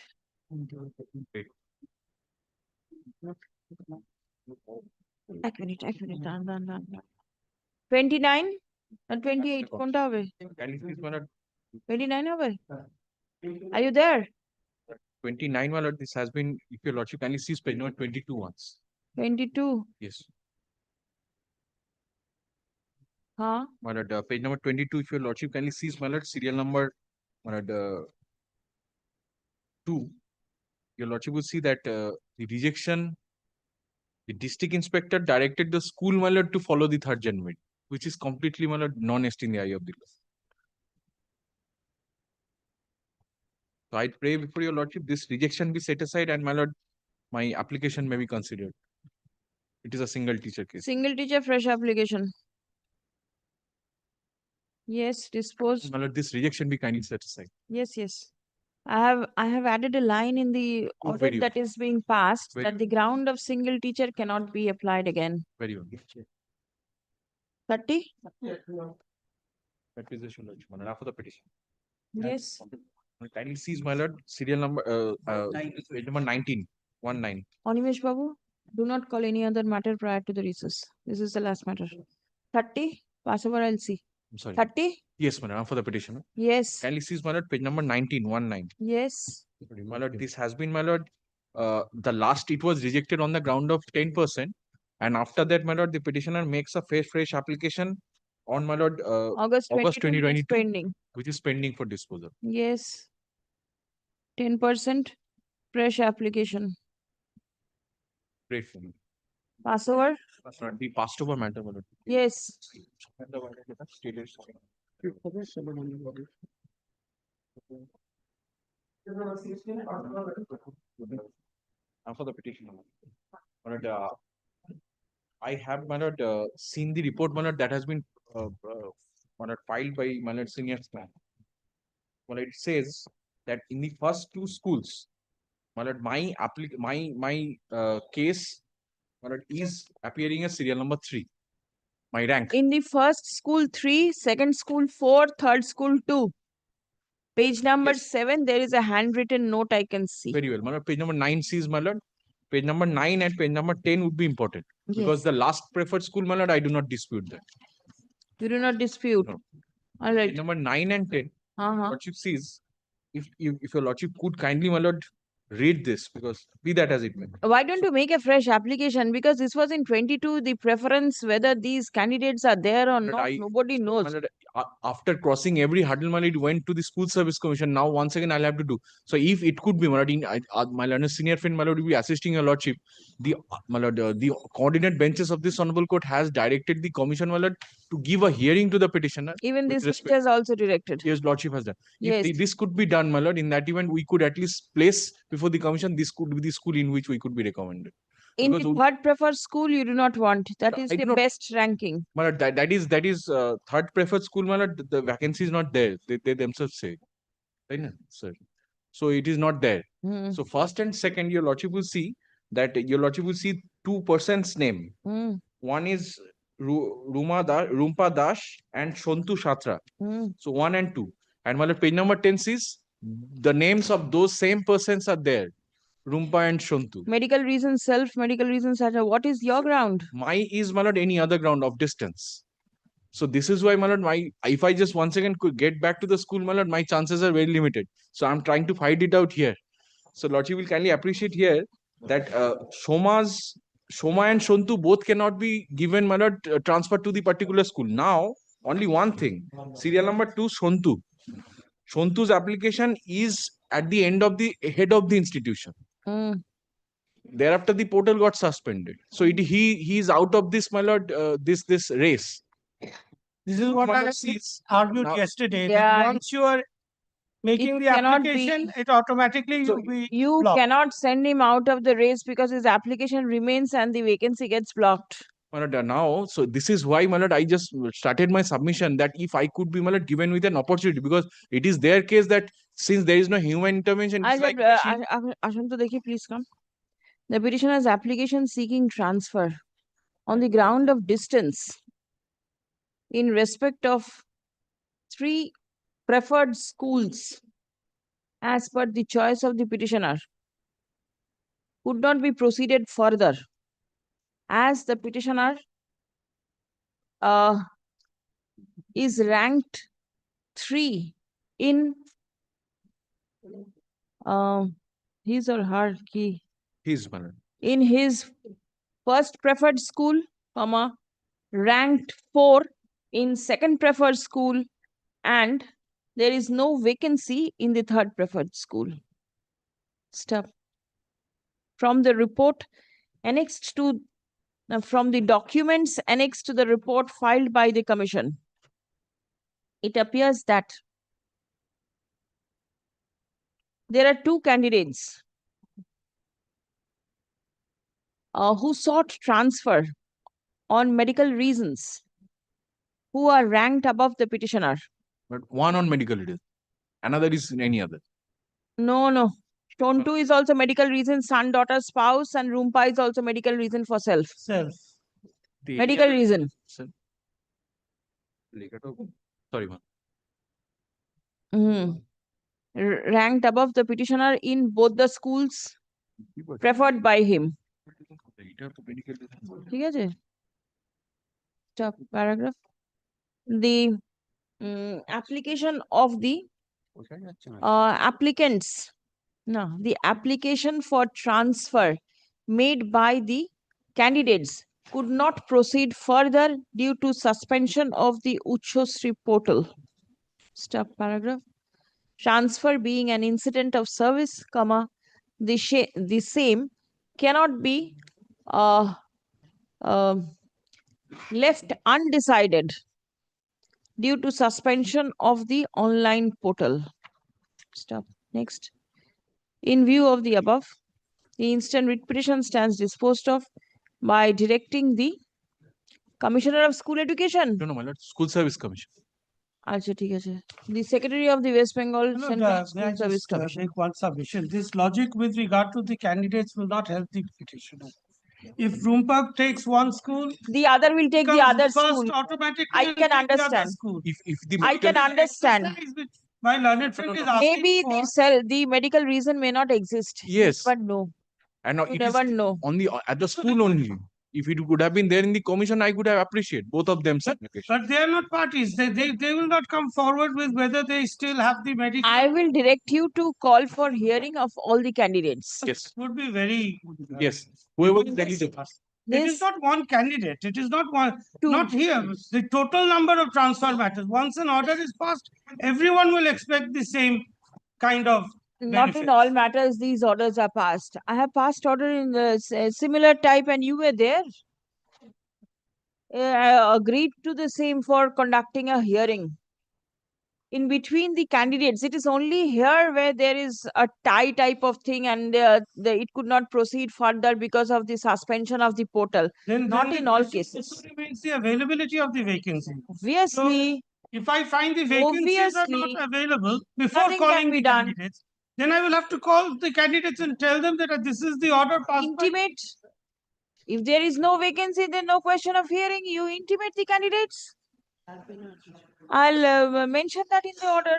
Speaker 2: এক minute দাঁড়ান 29 না 28 কোনটা হবে 29 হবে Are you there?
Speaker 19: 29, my lord, this has been, if your lordship kindly sees page number 22 once.
Speaker 2: 22.
Speaker 19: Yes. My lord, page number 22, if your lordship kindly sees, my lord, serial number, my lord, 2, your lordship will see that the rejection, the district inspector directed the school, my lord, to follow the 3rd January, which is completely, my lord, non-est in the eye of the law. So I pray before your lordship, this rejection be set aside, and my lord, my application may be considered. It is a single teacher case.
Speaker 2: Single teacher, fresh application. Yes, disposed.
Speaker 19: My lord, this rejection be kindly set aside.
Speaker 2: Yes, yes. I have added a line in the
Speaker 19: Oh,
Speaker 2: order
Speaker 19: very
Speaker 2: that is being passed
Speaker 19: Very
Speaker 2: that the ground of single teacher cannot be applied again.
Speaker 19: Very well.
Speaker 2: 30?
Speaker 19: That is the issue, lordship. My lord, after the petition.
Speaker 2: Yes.
Speaker 19: Kindly sees, my lord, serial number, page number 19, 19.
Speaker 2: Animesh Babu, do not call any other matter prior to the recess. This is the last matter. 30? Pass over, I'll see.
Speaker 19: I'm sorry.
Speaker 2: 30?
Speaker 19: Yes, my lord, for the petition.
Speaker 2: Yes.
Speaker 19: Kindly sees, my lord, page number 19, 19.
Speaker 2: Yes.
Speaker 19: My lord, this has been, my lord, the last it was rejected on the ground of 10%. And after that, my lord, the petitioner makes a fresh application on, my lord,
Speaker 2: August
Speaker 19: 2022,
Speaker 2: pending.
Speaker 19: which is pending for disposal.
Speaker 2: Yes. 10% fresh application.
Speaker 19: Grateful.
Speaker 2: Pass over?
Speaker 19: The passed over matter, my lord.
Speaker 2: Yes.
Speaker 19: For the petition, my lord, I have, my lord, seen the report, my lord, that has been my lord, filed by my lord senior staff. Well, it says that in the first 2 schools, my lord, my case, my lord, is appearing as serial number 3. My rank.
Speaker 2: In the first school 3, second school 4, third school 2. Page number 7, there is a handwritten note I can see.
Speaker 19: Very well. My lord, page number 9 sees, my lord. Page number 9 and page number 10 would be important. Because the last preferred school, my lord, I do not dispute that.
Speaker 2: You do not dispute.
Speaker 19: No.
Speaker 2: All right.
Speaker 19: Page number 9 and 10. Lordship sees, if your lordship could kindly, my lord, read this, because be that as it may.
Speaker 2: Why don't you make a fresh application? Because this was in 22, the preference, whether these candidates are there or not, nobody knows.
Speaker 19: My lord, after crossing every hurdle, my lord, it went to the School Service Commission. Now, once again, I'll have to do. So, if it could be, my lord, my lord, senior friend, my lord, will be assisting your lordship. My lord, the coordinate benches of this honorable court has directed the commission, my lord, to give a hearing to the petitioner.
Speaker 2: Even this bench has also directed.
Speaker 19: Yes, lordship has done.
Speaker 2: Yes.
Speaker 19: If this could be done, my lord, in that event, we could at least place before the commission, this could be the school in which we could be recommended.
Speaker 2: In the third preferred school, you do not want. That is the best ranking.
Speaker 19: My lord, that is third preferred school, my lord, the vacancy is not there. They themselves say. Right, sir. So it is not there. So first and second, your lordship will see that your lordship will see 2 persons' name. One is Rumpa Dash and Shontu Shatra. So 1 and 2. And my lord, page number 10 says the names of those same persons are there. Rumpa and Shontu.
Speaker 2: Medical reasons, medical reasons, what is your ground?
Speaker 19: My is, my lord, any other ground of distance. So this is why, my lord, if I just once again could get back to the school, my lord, my chances are very limited. So I'm trying to fight it out here. So lordship will kindly appreciate here that Shoma and Shontu both cannot be given, my lord, transferred to the particular school. Now, only one thing. Serial number 2, Shontu. Shontu's application is at the head of the institution. Thereafter, the portal got suspended. So he is out of this, my lord, this race.
Speaker 8: This is what I argued yesterday.
Speaker 2: Yeah.
Speaker 8: That once you are making
Speaker 2: It
Speaker 8: the
Speaker 2: cannot
Speaker 8: application, it automatically will be
Speaker 2: You
Speaker 8: blocked.
Speaker 2: cannot send him out of the race because his application remains and the vacancy gets blocked.
Speaker 19: My lord, now, so this is why, my lord, I just started my submission that if I could be, my lord, given with an opportunity, because it is their case that since there is no human intervention, it's like
Speaker 2: Ashanto Dekhi, please come. The petitioner's application seeking transfer on the ground of distance in respect of 3 preferred schools as per the choice of the petitioner could not be proceeded further as the petitioner is ranked 3 in his or her key.
Speaker 19: his, my lord.
Speaker 2: In his first preferred school, ranked 4 in second preferred school and there is no vacancy in the third preferred school. Stop. From the report annexed to from the documents annexed to the report filed by the commission, it appears that there are two candidates who sought transfer on medical reasons who are ranked above the petitioner.
Speaker 19: But one on medical reason, another is any other.
Speaker 2: No. Tontu is also medical reason, son, daughter, spouse, and Rumpa is also medical reason for self.
Speaker 8: Self.
Speaker 2: Medical reason.
Speaker 19: Sorry, ma'am.
Speaker 2: Ranked above the petitioner in both the schools preferred by him. ঠিক আছে? Stop paragraph. The application of the the application for transfer made by the candidates could not proceed further due to suspension of the Uchhosri portal. Stop paragraph. Transfer being an incident of service, the same cannot be left undecided due to suspension of the online portal. Stop. Next. In view of the above, the instant writ petition stands disposed of by directing the Commissioner of School Education.
Speaker 19: No, my lord, School Service Commission.
Speaker 2: আচ্ছা ঠিক আছে. The Secretary of the West Bengal Central
Speaker 8: May
Speaker 2: School
Speaker 8: I
Speaker 2: Service
Speaker 8: just
Speaker 2: Commission.
Speaker 8: make one submission? This logic with regard to the candidates will not help the petitioner. If Rumpak takes one school,
Speaker 2: the other will take the
Speaker 8: comes
Speaker 2: other
Speaker 8: first
Speaker 2: school.
Speaker 8: automatically
Speaker 2: I
Speaker 8: will
Speaker 2: can
Speaker 8: take the other
Speaker 2: understand.
Speaker 8: school.
Speaker 19: If the
Speaker 2: I can understand.
Speaker 8: My learned friend is asking
Speaker 2: Maybe the medical reason may not exist.
Speaker 19: Yes.
Speaker 2: But no.
Speaker 19: And
Speaker 2: You
Speaker 19: it
Speaker 2: never
Speaker 19: is
Speaker 2: know.
Speaker 19: on the at the school only. If it could have been there in the commission, I could have appreciated both of them.
Speaker 8: But they are not parties. They will not come forward with whether they still have the medical.
Speaker 2: I will direct you to call for hearing of all the candidates.
Speaker 19: Yes.
Speaker 8: Would be very.
Speaker 19: Yes. Whoever is eligible.
Speaker 8: It is not one candidate. It is not one. Not here. The total number of transfer matters. Once an order is passed, everyone will expect the same kind of.
Speaker 2: Not in all matters these orders are passed. I have passed order in the similar type and you were there. I agreed to the same for conducting a hearing. In between the candidates, it is only here where there is a tie type of thing and it could not proceed further because of the suspension of the portal. Not in all cases.
Speaker 8: Remains the availability of the vacancy.
Speaker 2: Obviously.
Speaker 8: If I find the vacancies are not available before calling the candidates, then I will have to call the candidates and tell them that this is the order passed.
Speaker 2: Intimate. If there is no vacancy, then no question of hearing. You intimate the candidates. I'll mention that in the order.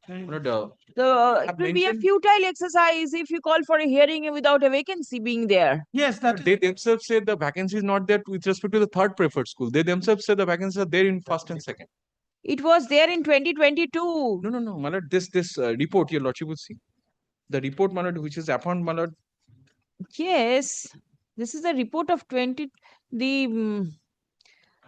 Speaker 2: It will be a futile exercise if you call for a hearing without a vacancy being there.
Speaker 8: Yes,
Speaker 19: they themselves say the vacancy is not there with respect to the third preferred school. They themselves say the vacancies are there in first and second.
Speaker 2: It was there in 2022.
Speaker 19: No, my lord. This report, your lordship would see. The report, my lord, which is upon, my lord.
Speaker 2: Yes, this is the report of from the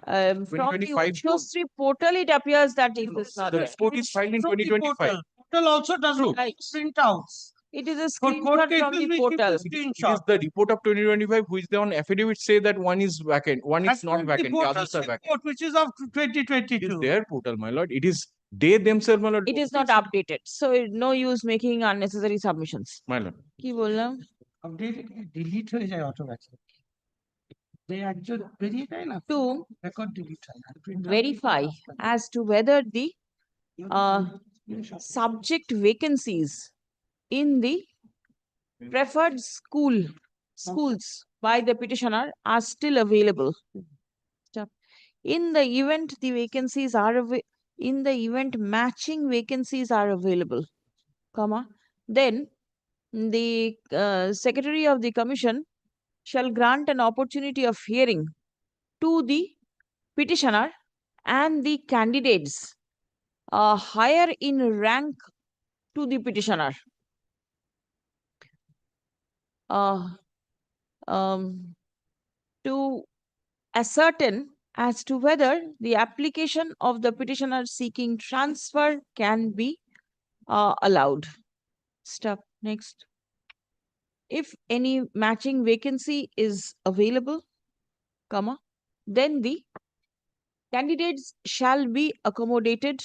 Speaker 2: Uchhosri portal, it appears that it is not
Speaker 19: the
Speaker 2: there.
Speaker 19: report is filed in 2025.
Speaker 8: Portal also does not printouts.
Speaker 2: It is a screenshot from the portal.
Speaker 19: It is the report of 2025, which the on affidavit say that one is vacant, one is not vacant, the others are vacant.
Speaker 8: Which is of 2022.
Speaker 19: It is their portal, my lord. It is they themselves, my lord.
Speaker 2: It is not updated, so no use making unnecessary submissions.
Speaker 19: My lord.
Speaker 2: কি বললাম?
Speaker 8: Updated, delete হয়ে যায় automatically. They actually বেরিয়ে যায় না?
Speaker 2: To
Speaker 8: record delete হয় না.
Speaker 2: verify as to whether the subject vacancies in the preferred schools by the petitioner are still available. In the event the vacancies are in the event matching vacancies are available, then the Secretary of the Commission shall grant an opportunity of hearing to the petitioner and the candidates higher in rank to the petitioner. To ascertain as to whether the application of the petitioner seeking transfer can be allowed. Stop. Next. If any matching vacancy is available, comma, then the candidates shall be accommodated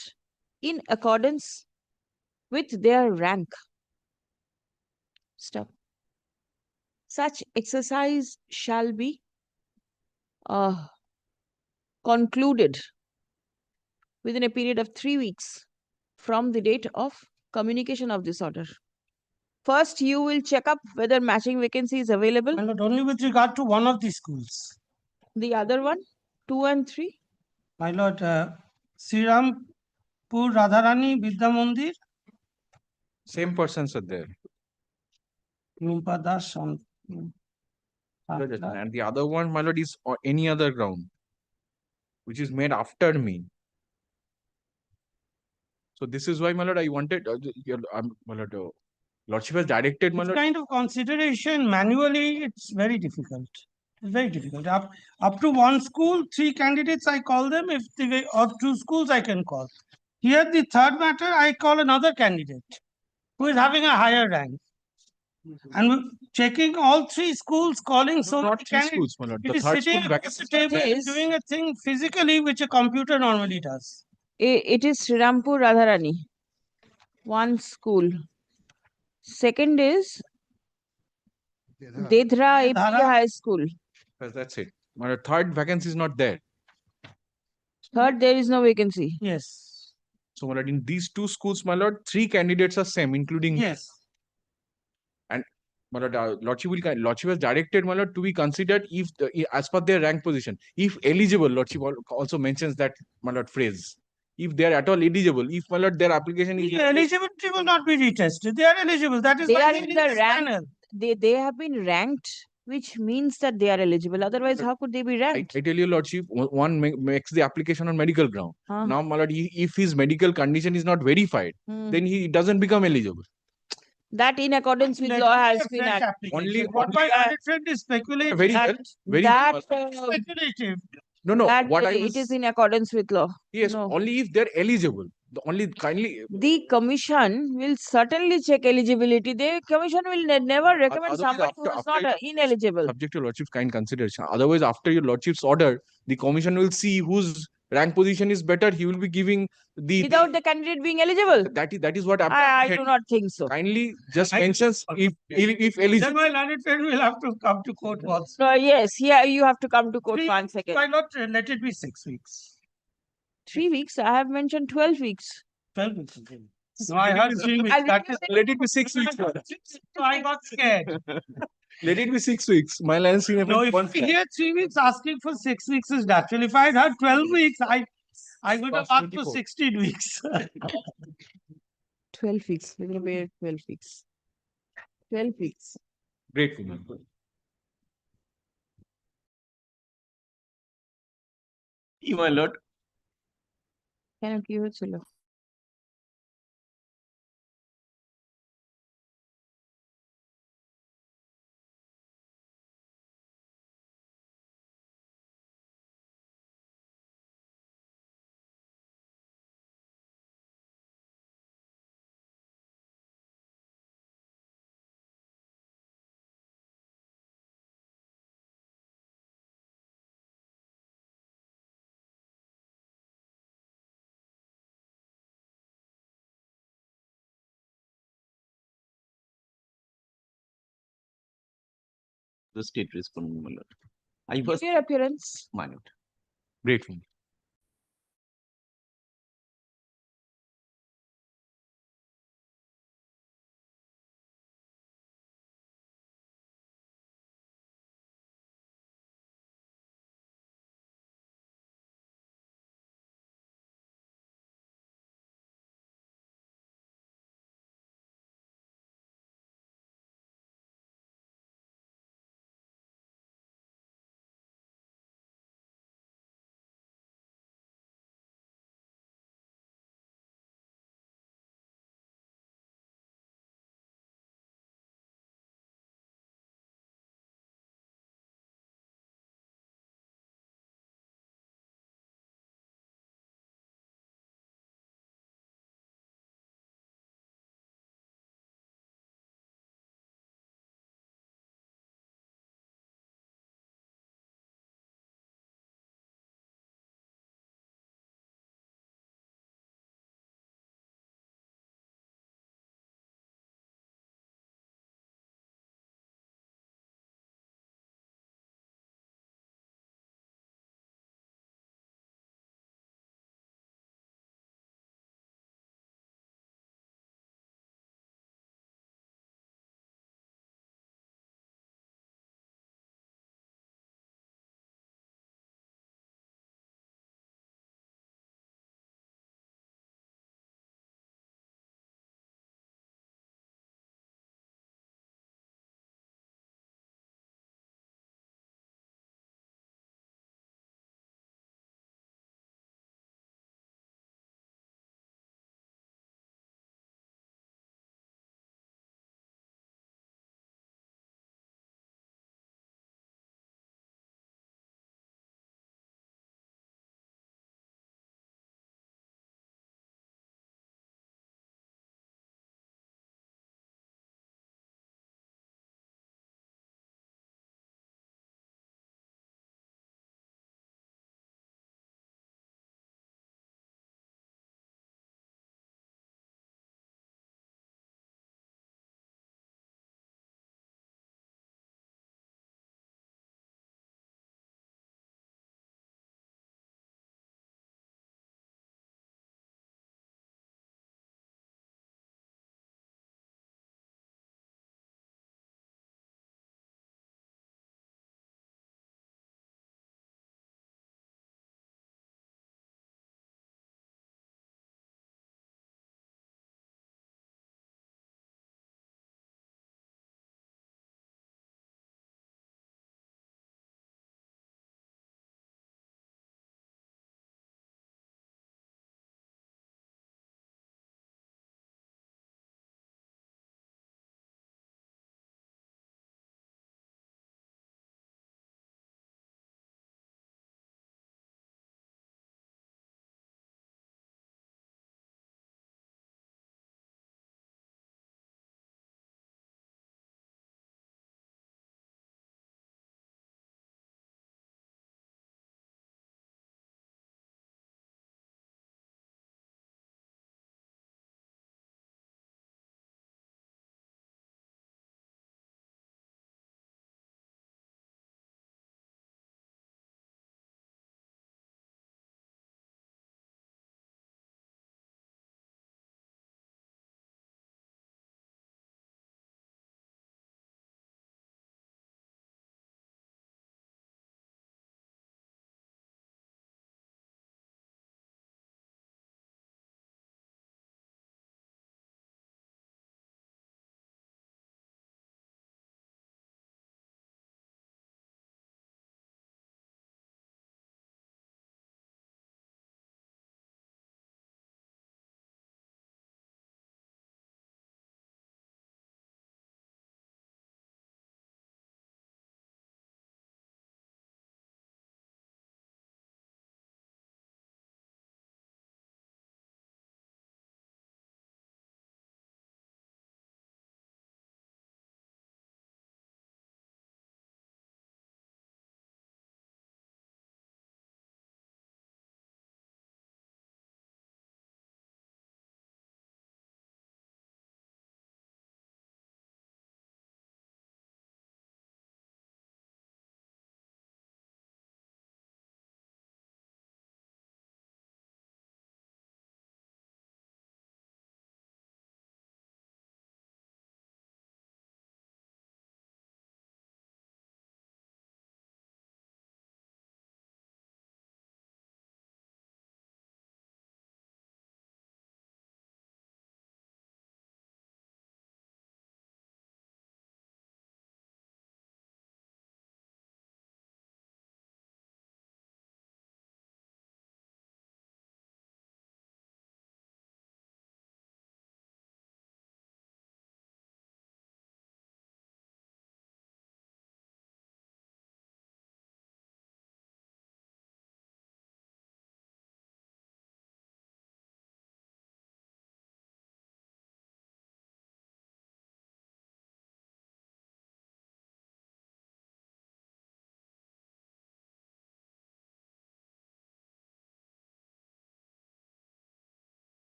Speaker 2: in accordance with their rank. Stop. Such exercise shall be concluded within a period of 3 weeks from the date of communication of this order. First, you will check up whether matching vacancy is available.
Speaker 8: My lord, only with regard to one of the schools.
Speaker 2: The other one, 2 and 3.
Speaker 8: My lord, Srirampur Radharani Vidya Mandir,
Speaker 19: Same persons are there.
Speaker 8: Rumpa Das,
Speaker 19: And the other one, my lord, is on any other ground, which is made after me. So this is why, my lord, I wanted, my lord, Lordship has directed, my
Speaker 8: this
Speaker 19: lord.
Speaker 8: kind of consideration manually, it's very difficult. It's very difficult. Up to one school, 3 candidates, I call them. If they or 2 schools, I can call. Here, the third matter, I call another candidate who is having a higher rank. And checking all 3 schools, calling so
Speaker 19: Not
Speaker 8: many
Speaker 19: 3
Speaker 8: candidates.
Speaker 19: schools, my lord.
Speaker 8: It
Speaker 19: The
Speaker 8: is
Speaker 19: third
Speaker 8: sitting
Speaker 19: school
Speaker 8: at the table
Speaker 2: It
Speaker 8: and
Speaker 2: is-
Speaker 8: doing a thing physically which a computer normally does.
Speaker 2: It is Srirampur Radharani. One school. Second is Dedhra AP High School.
Speaker 19: That's it. My lord, third vacancy is not there.
Speaker 2: Third, there is no vacancy.
Speaker 8: Yes.
Speaker 19: So, my lord, in these 2 schools, my lord, 3 candidates are same, including me.
Speaker 8: Yes.
Speaker 19: And my lord, Lordship has directed, my lord, to be considered if as per their rank position, if eligible. Lordship also mentions that, my lord, phrase. If they are at all eligible, if, my lord, their application is
Speaker 8: The eligibility will not be retested. They are eligible. That is
Speaker 2: They
Speaker 8: why
Speaker 2: are
Speaker 8: we
Speaker 2: in
Speaker 8: need
Speaker 2: the
Speaker 8: this
Speaker 2: rank.
Speaker 8: panel.
Speaker 2: They have been ranked, which means that they are eligible. Otherwise, how could they be ranked?
Speaker 19: I tell you, Lordship, one makes the application on medical ground.
Speaker 2: Huh.
Speaker 19: Now, my lord, if his medical condition is not verified,
Speaker 2: Hmm.
Speaker 19: then he doesn't become eligible.
Speaker 2: That in accordance with
Speaker 8: Let
Speaker 2: law
Speaker 8: it be
Speaker 2: has
Speaker 8: a
Speaker 2: been
Speaker 8: fresh
Speaker 2: act-
Speaker 8: application. What my learned friend is speculating.
Speaker 19: Very well. Very
Speaker 2: that,
Speaker 19: well.
Speaker 8: Speculative.
Speaker 19: No.
Speaker 2: that
Speaker 19: What I
Speaker 2: it
Speaker 19: was,
Speaker 2: is in accordance with law.
Speaker 19: yes,
Speaker 2: No.
Speaker 19: only if they're eligible. The only kindly.
Speaker 2: The commission will certainly check eligibility. The commission will never recommend
Speaker 19: Otherwise,
Speaker 2: somebody who is not ineligible.
Speaker 19: Subject to Lordship's kind consideration. Otherwise, after your Lordship's order, the commission will see whose rank position is better. He will be giving the
Speaker 2: Without the candidate being eligible.
Speaker 19: that is what
Speaker 2: I do not think so.
Speaker 19: kindly just mentions if eligible.
Speaker 8: Then my learned friend will have to come to court once.
Speaker 2: Yes, here you have to come to court once again.
Speaker 8: Why not let it be 6 weeks?
Speaker 2: 3 weeks. I have mentioned 12 weeks.
Speaker 8: 12 weeks. No, I heard 3 weeks. That is,
Speaker 19: Let it be 6 weeks.
Speaker 8: so I got scared.
Speaker 19: Let it be 6 weeks. My lines in
Speaker 8: No, if we hear 3 weeks, asking for 6 weeks is natural. If I had heard 12 weeks, I would have asked for 16 weeks.
Speaker 2: 12 weeks. We're going to be 12 weeks. 12 weeks.
Speaker 19: Grateful, ma'am. My lord.
Speaker 2: কেন কি হয়েছিল?
Speaker 12: The state respondent, my lord. I
Speaker 2: Give
Speaker 12: was,
Speaker 2: your appearance.
Speaker 12: my lord.
Speaker 19: Grateful.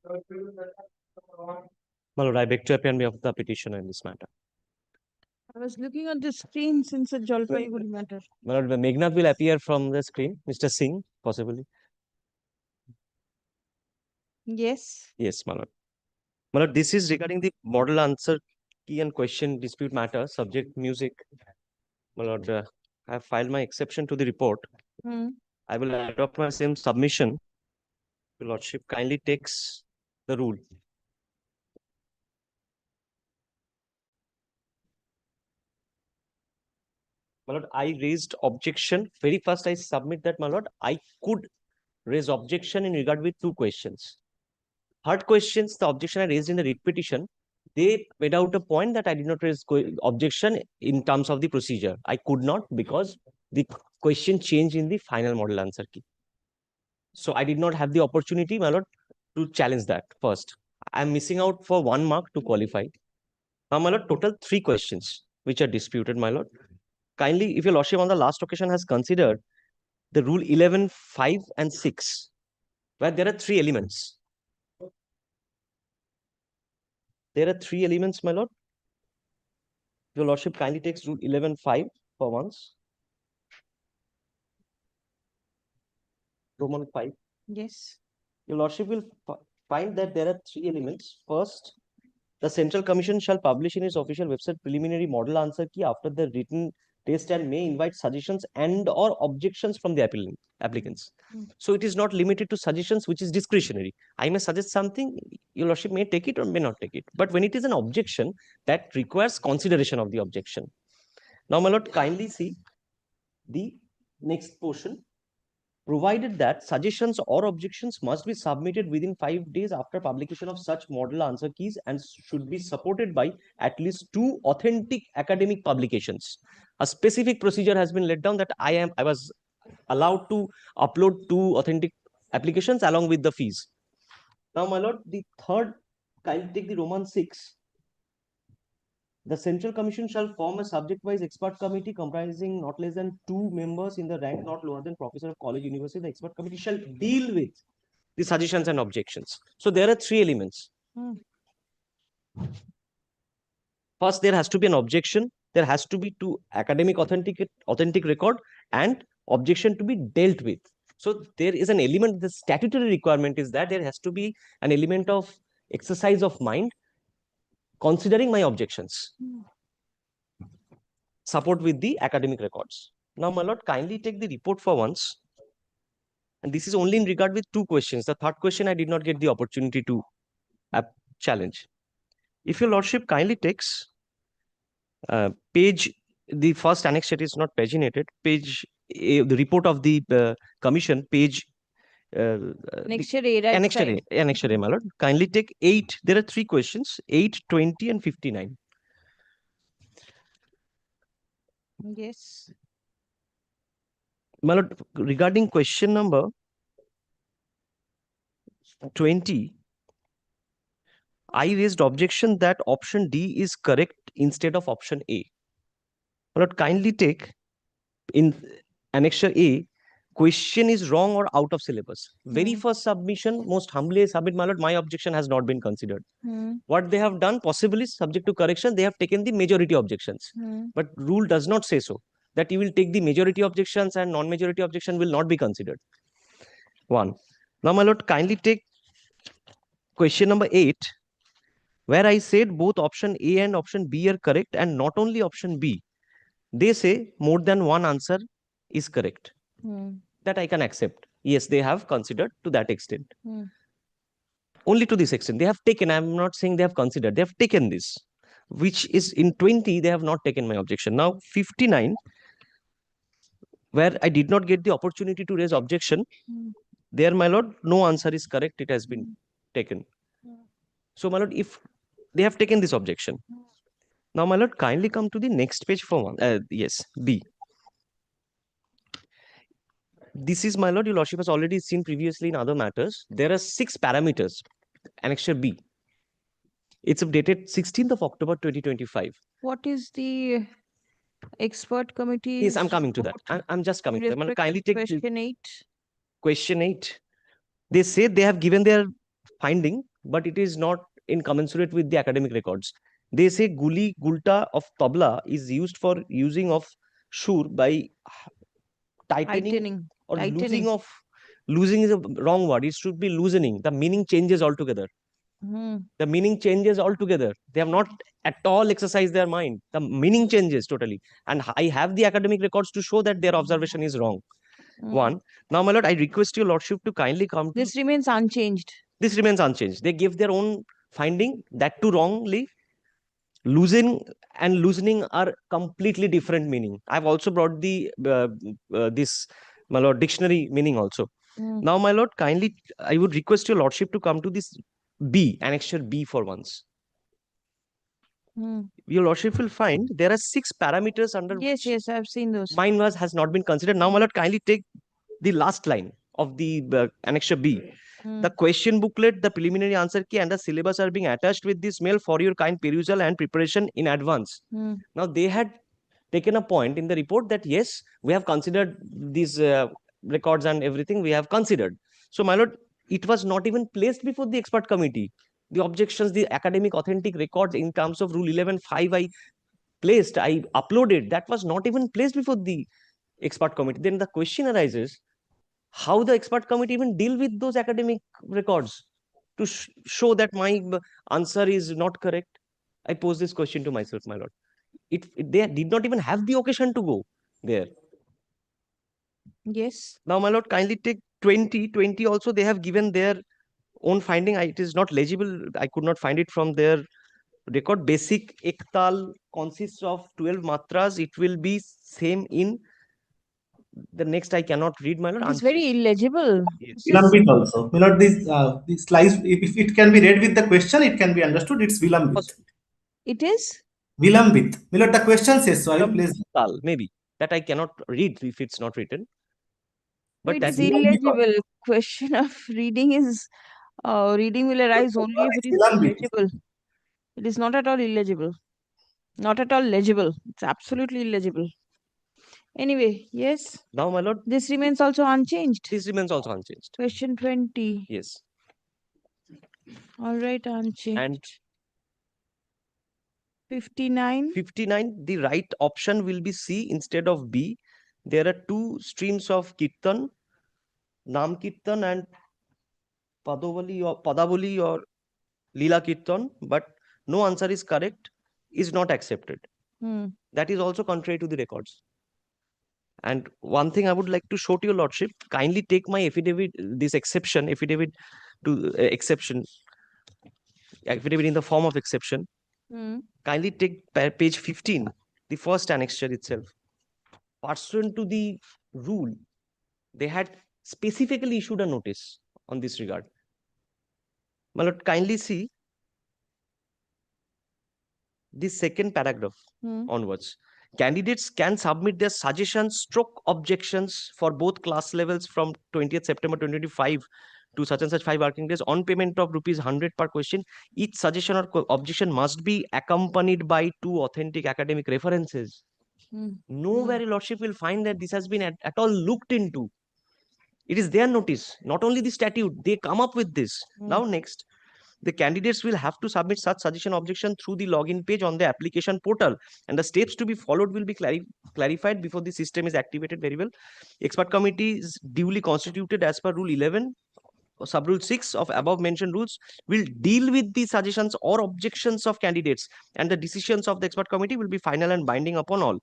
Speaker 17: My lord, I beg to appear on behalf of the petitioner in this matter.
Speaker 2: I was looking at the screen since the Jalpaiguri matter.
Speaker 17: My lord, Meghnad will appear from the screen. Mr. Singh, possibly.
Speaker 2: Yes.
Speaker 17: Yes, my lord. My lord, this is regarding the model answer key and question dispute matter, subject music. My lord, I have filed my exception to the report. I will adopt my same submission. Your lordship kindly takes the rule. My lord, I raised objection. Very first, I submit that, my lord, I could raise objection in regard with two questions. Third questions, the objection I raised in the writ petition, they made out a point that I did not raise objection in terms of the procedure. I could not because the question changed in the final model answer key. So I did not have the opportunity, my lord, to challenge that first. I am missing out for 1 mark to qualify. Now, my lord, total 3 questions which are disputed, my lord. Kindly, if your lordship on the last occasion has considered the rule 11, 5 and 6, where there are 3 elements. There are 3 elements, my lord. Your lordship kindly takes rule 11, 5 for once. Roman 5.
Speaker 2: Yes.
Speaker 17: Your lordship will find that there are 3 elements. First, the Central Commission shall publish in its official website preliminary model answer key after the written test and may invite suggestions and or objections from the applicants. So it is not limited to suggestions which is discretionary. I may suggest something, your lordship may take it or may not take it. But when it is an objection, that requires consideration of the objection. Now, my lord, kindly see the next portion. Provided that suggestions or objections must be submitted within 5 days after publication of such model answer keys and should be supported by at least 2 authentic academic publications. A specific procedure has been laid down that I was allowed to upload 2 authentic applications along with the fees. Now, my lord, the third, I'll take the Roman 6. The Central Commission shall form a subject-wise expert committee comprising not less than 2 members in the rank not lower than professor of college university. The expert committee shall deal with the suggestions and objections. So there are 3 elements. First, there has to be an objection. There has to be 2 academic authentic record and objection to be dealt with. So there is an element, the statutory requirement is that there has to be an element of exercise of mind considering my objections. Support with the academic records. Now, my lord, kindly take the report for once. And this is only in regard with 2 questions. The third question, I did not get the opportunity to challenge. If your lordship kindly takes page, the first annex is not paginated, page, the report of the commission, page
Speaker 2: Annexure A, right?
Speaker 17: Annexure A, my lord. Kindly take 8. There are 3 questions, 8, 20 and 59.
Speaker 2: Yes.
Speaker 17: My lord, regarding question number 20, I raised objection that option D is correct instead of option A. My lord, kindly take in annexure A, question is wrong or out of syllabus. Very first submission, most humbly submit, my lord, my objection has not been considered. What they have done, possibly subject to correction, they have taken the majority objections. But rule does not say so, that you will take the majority objections and non-majority objection will not be considered. 1. Now, my lord, kindly take question number 8, where I said both option A and option B are correct, and not only option B. They say more than one answer is correct. That I can accept. Yes, they have considered to that extent. Only to this extent. They have taken, I'm not saying they have considered, they have taken this, which is in 20, they have not taken my objection. Now, 59, where I did not get the opportunity to raise objection, there, my lord, no answer is correct, it has been taken. So, my lord, if they have taken this objection. Now, my lord, kindly come to the next page for one. Yes, B. This is, my lord, your lordship has already seen previously in other matters. There are 6 parameters. Annexure B. It's dated 16th of October 2025.
Speaker 2: What is the expert committee?
Speaker 17: Yes, I'm coming to that. I'm just coming to that. Kindly take
Speaker 2: question 8.
Speaker 17: Question 8. They say they have given their finding but it is not incommensurate with the academic records. They say guli gulta of tabla is used for using of shur by tightening or losing of, losing is a wrong word. It should be loosening. The meaning changes altogether. The meaning changes altogether. They have not at all exercised their mind. The meaning changes totally. And I have the academic records to show that their observation is wrong. One. Now, my lord, I request your lordship to kindly come.
Speaker 2: This remains unchanged.
Speaker 17: This remains unchanged. They give their own finding, that too wrongly. Losing and loosening are completely different meaning. I've also brought the this, my lord, dictionary meaning also. Now, my lord, kindly, I would request your lordship to come to this B, annexure B for once. Your lordship will find there are 6 parameters under.
Speaker 2: Yes, yes, I've seen those.
Speaker 17: Mine has not been considered. Now, my lord, kindly take the last line of the annexure B. The question booklet, the preliminary answer key, and the syllabus are being attached with this mail for your kind perusal and preparation in advance. Now, they had taken a point in the report that yes, we have considered these records and everything we have considered. So, my lord, it was not even placed before the expert committee. The objections, the academic authentic records in terms of Rule 11.5 I placed, I uploaded, that was not even placed before the expert committee. Then the question arises, how the expert committee even deal with those academic records to show that my answer is not correct? I pose this question to myself, my lord. They did not even have the occasion to go there.
Speaker 2: Yes.
Speaker 17: Now, my lord, kindly take 20 also. They have given their own finding. It is not legible. I could not find it from their record. Basic ektal consists of 12 matras. It will be same in the next. I cannot read, my lord.
Speaker 2: It's very illegible.
Speaker 4: Vilambit also. My lord, this slice, if it can be read with the question, it can be understood. It's Vilambit.
Speaker 2: It is?
Speaker 4: Vilambit. My lord, the question says so. I will place.
Speaker 17: Maybe that I cannot read if it's not written. But
Speaker 2: It
Speaker 17: that
Speaker 2: is illegible. Question of reading is reading will arise only if it is legible. It is not at all illegible. Not at all legible. It's absolutely illegible. Anyway, yes.
Speaker 17: Now, my lord,
Speaker 2: this remains also unchanged.
Speaker 17: This remains also unchanged.
Speaker 2: Question 20.
Speaker 17: Yes.
Speaker 2: All right, unchanged.
Speaker 17: And
Speaker 2: 59.
Speaker 17: 59, the right option will be C instead of B. There are 2 streams of Kirtan, Nam Kirtan and Padavali or Leela Kirtan, but no answer is correct, is not accepted. That is also contrary to the records. And one thing I would like to show to your lordship, kindly take my affidavit, this affidavit to exception, affidavit in the form of exception. Kindly take page 15, the first annexure itself. Pursuant to the rule, they had specifically issued a notice on this regard. My lord, kindly see the second paragraph onwards. Candidates can submit their suggestions stroke objections for both class levels from 20th September 2025 to such and such 5 working days on payment of ₹100 per question. Each suggestion or objection must be accompanied by 2 authentic academic references. Nowhere lordship will find that this has been at all looked into. It is their notice, not only the statute, they come up with this. Now, next, the candidates will have to submit such suggestion objection through the login page on the application portal, and the steps to be followed will be clarified before the system is activated very well. Expert committee is duly constituted as per Rule 11 or Sub Rule 6 of above mentioned rules, will deal with the suggestions or objections of candidates, and the decisions of the expert committee will be final and binding upon all.